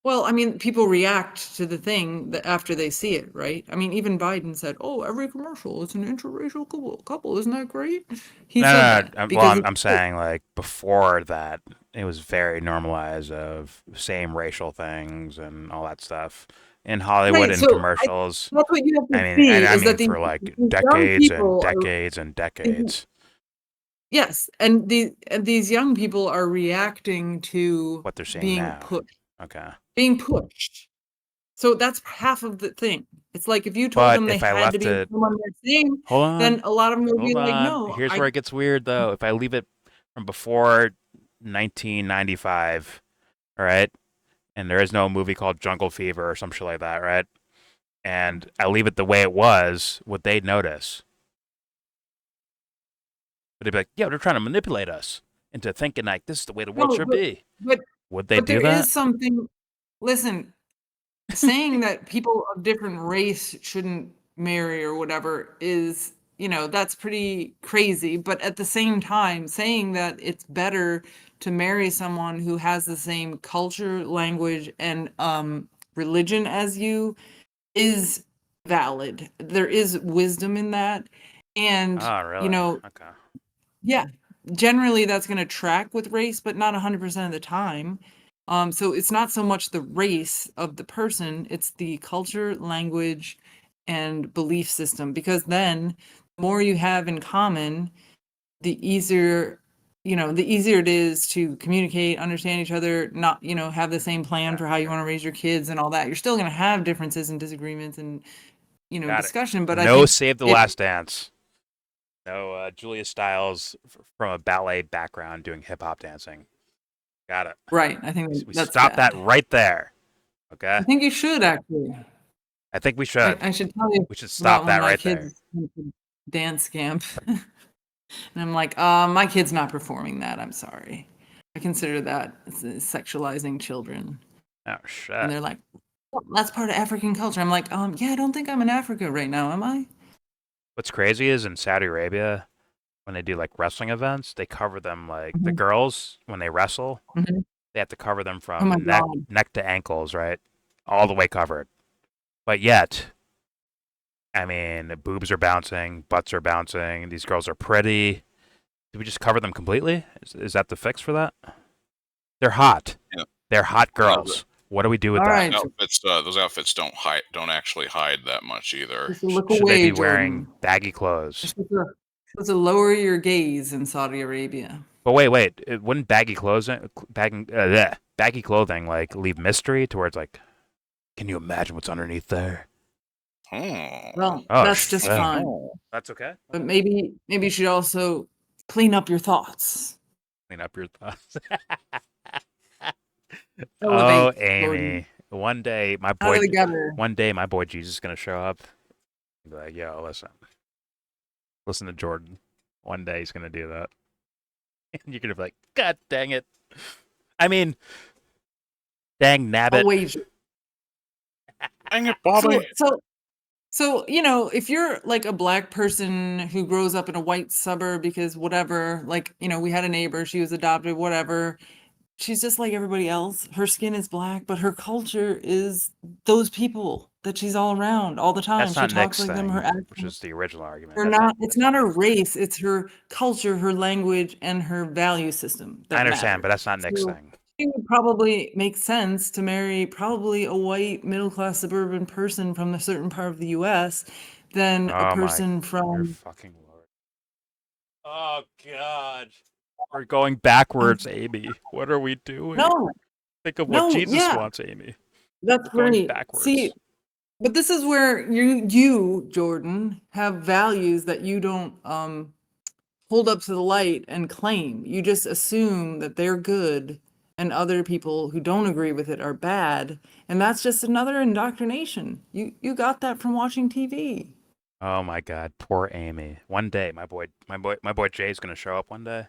Well, I mean, people react to the thing that after they see it, right? I mean, even Biden said, "Oh, every commercial is an interracial couple. Isn't that great?" He said that because I'm saying like before that, it was very normalized of same racial things and all that stuff in Hollywood and commercials. That's what you have to see. I is mean that for like decades and decades and decades. Yes, and these young people are reacting to what they're seeing being now. pushed. Okay. Being pushed. So that's half of the thing. It's like if you told them they had to be someone they're seeing, then a lot of them would be like, no. Here's where it gets weird, though. If I leave it from before 1995, all right, and there is no movie called Jungle Fever or some shit like that, right? And I leave it the way it was, would they notice? Would they be like, yeah, they're trying to manipulate us into thinking like this is the way the world should be? Would they do that? There is something. Listen, saying that people of different race shouldn't marry or whatever is, that's pretty crazy. But at the same time, saying that it's better to marry someone who has the same culture, language, and religion as you is valid. There is wisdom in that. And, really? Okay. Yeah, generally that's going to track with race, but not 100% of the time. So it's not so much the race of the person, it's the culture, language, and belief system. Because then the more you have in common, the easier it is to communicate, understand each other, not, have the same plan for how you want to raise your kids and all that. You're still going to have differences and disagreements and, discussion. But I think Save the Last Dance. No, Julia Stiles from a ballet background doing hip hop dancing. Got it. Right. I think we that's stop bad. that right there. Okay. I think you should actually. I think we should. I should tell you. We should stop that right there. Dance camp, and I'm like, my kid's not performing that. I'm sorry. I consider that sexualizing children. Oh shit. And they're like, well, that's part of African culture. I'm like, yeah, I don't think I'm in Africa right now, am I? What's crazy is in Saudi Arabia, when they do like wrestling events, they cover them like the girls when they wrestle. They have to cover them from neck to ankles, right? All the way covered. But yet, I mean, the boobs are bouncing, butts are bouncing. These girls are pretty. Do we just cover them completely? Is that the fix for that? They're hot. Yeah. They're hot girls. What do we do with that? Those outfits don't actually hide that much either. Look Should away, they be Jordan. wearing baggy clothes? You're supposed to lower your gaze in Saudi Arabia. But wait, wouldn't baggy clothing like leave mystery towards like, can you imagine what's underneath there? Well, that's just fine. That's okay. But maybe you should also clean up your thoughts. Clean up your thoughts. Elevate, Amy. Jordan. One day my boy Jesus is gonna show up and be like, yo, listen to Jordan. One day he's gonna do that. And you're gonna be like, God dang it. I mean, dang nabbit. Dang it, Bobby. So, if you're like a black person who grows up in a white suburb because whatever, like, we had a neighbor, she was adopted, whatever. She's just like everybody else. Her skin is black, but her culture is those people that she's all around all the time. That's not she talks Nick's like them. thing, Her accent. which is the original argument. It's not her race. It's her culture, her language, and her value system. I understand, but that's not Nick's thing. It would probably make sense to marry probably a white middle-class suburban person from a certain part of the U.S. than a person from. Your fucking Lord. Oh God. We're going backwards, Amy. What are we doing? No. Think of what Jesus wants, Amy. That's great. Backwards. See, but this is where you, Jordan, have values that you don't hold up to the light and claim. You just assume that they're good and other people who don't agree with it are bad. And that's just another indoctrination. You got that from watching TV. Oh my God, poor Amy. One day, my boy Jay's gonna show up one day.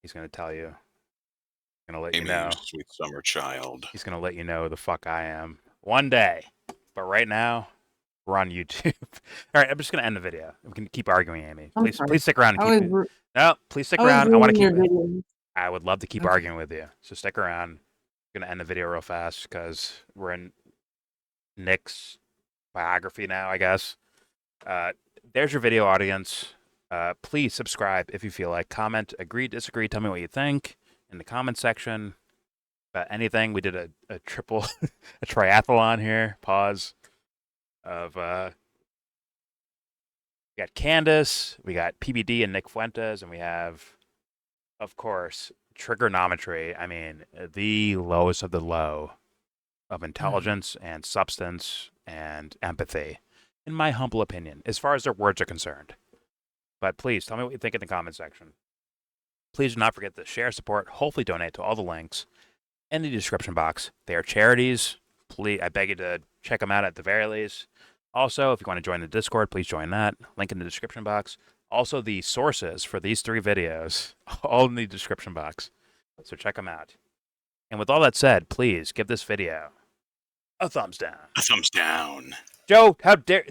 He's gonna tell you gonna let you know. Sweet summer child. He's gonna let you know who the fuck I am one day. But right now, we're on YouTube. All right, I'm just gonna end the video. We can keep arguing, Amy. Please stick around and keep. No, please stick around. I want to keep. I would love to keep arguing with you. So stick around. I'm gonna end the video real fast because we're in Nick's biography now, I guess. There's your video, audience. Please subscribe if you feel like. Comment, agree, disagree. Tell me what you think in the comment section about anything. We did a triple, a triathlon here. Pause. Of we got Candace, we got PBD and Nick Fuentes, and we have, of course, Triggernometry. I mean, the lowest of the low of intelligence and substance and empathy, in my humble opinion, as far as their words are concerned. But please tell me what you think in the comment section. Please do not forget to share, support, hopefully donate to all the links in the description box. They are charities. Please, I beg you to check them out at the very least. Also, if you want to join the Discord, please join that. Link in the description box. Also, the sources for these 3 videos, all in the description box. So check them out. And with all that said, please give this video a thumbs down. A thumbs down. Joe, how dare...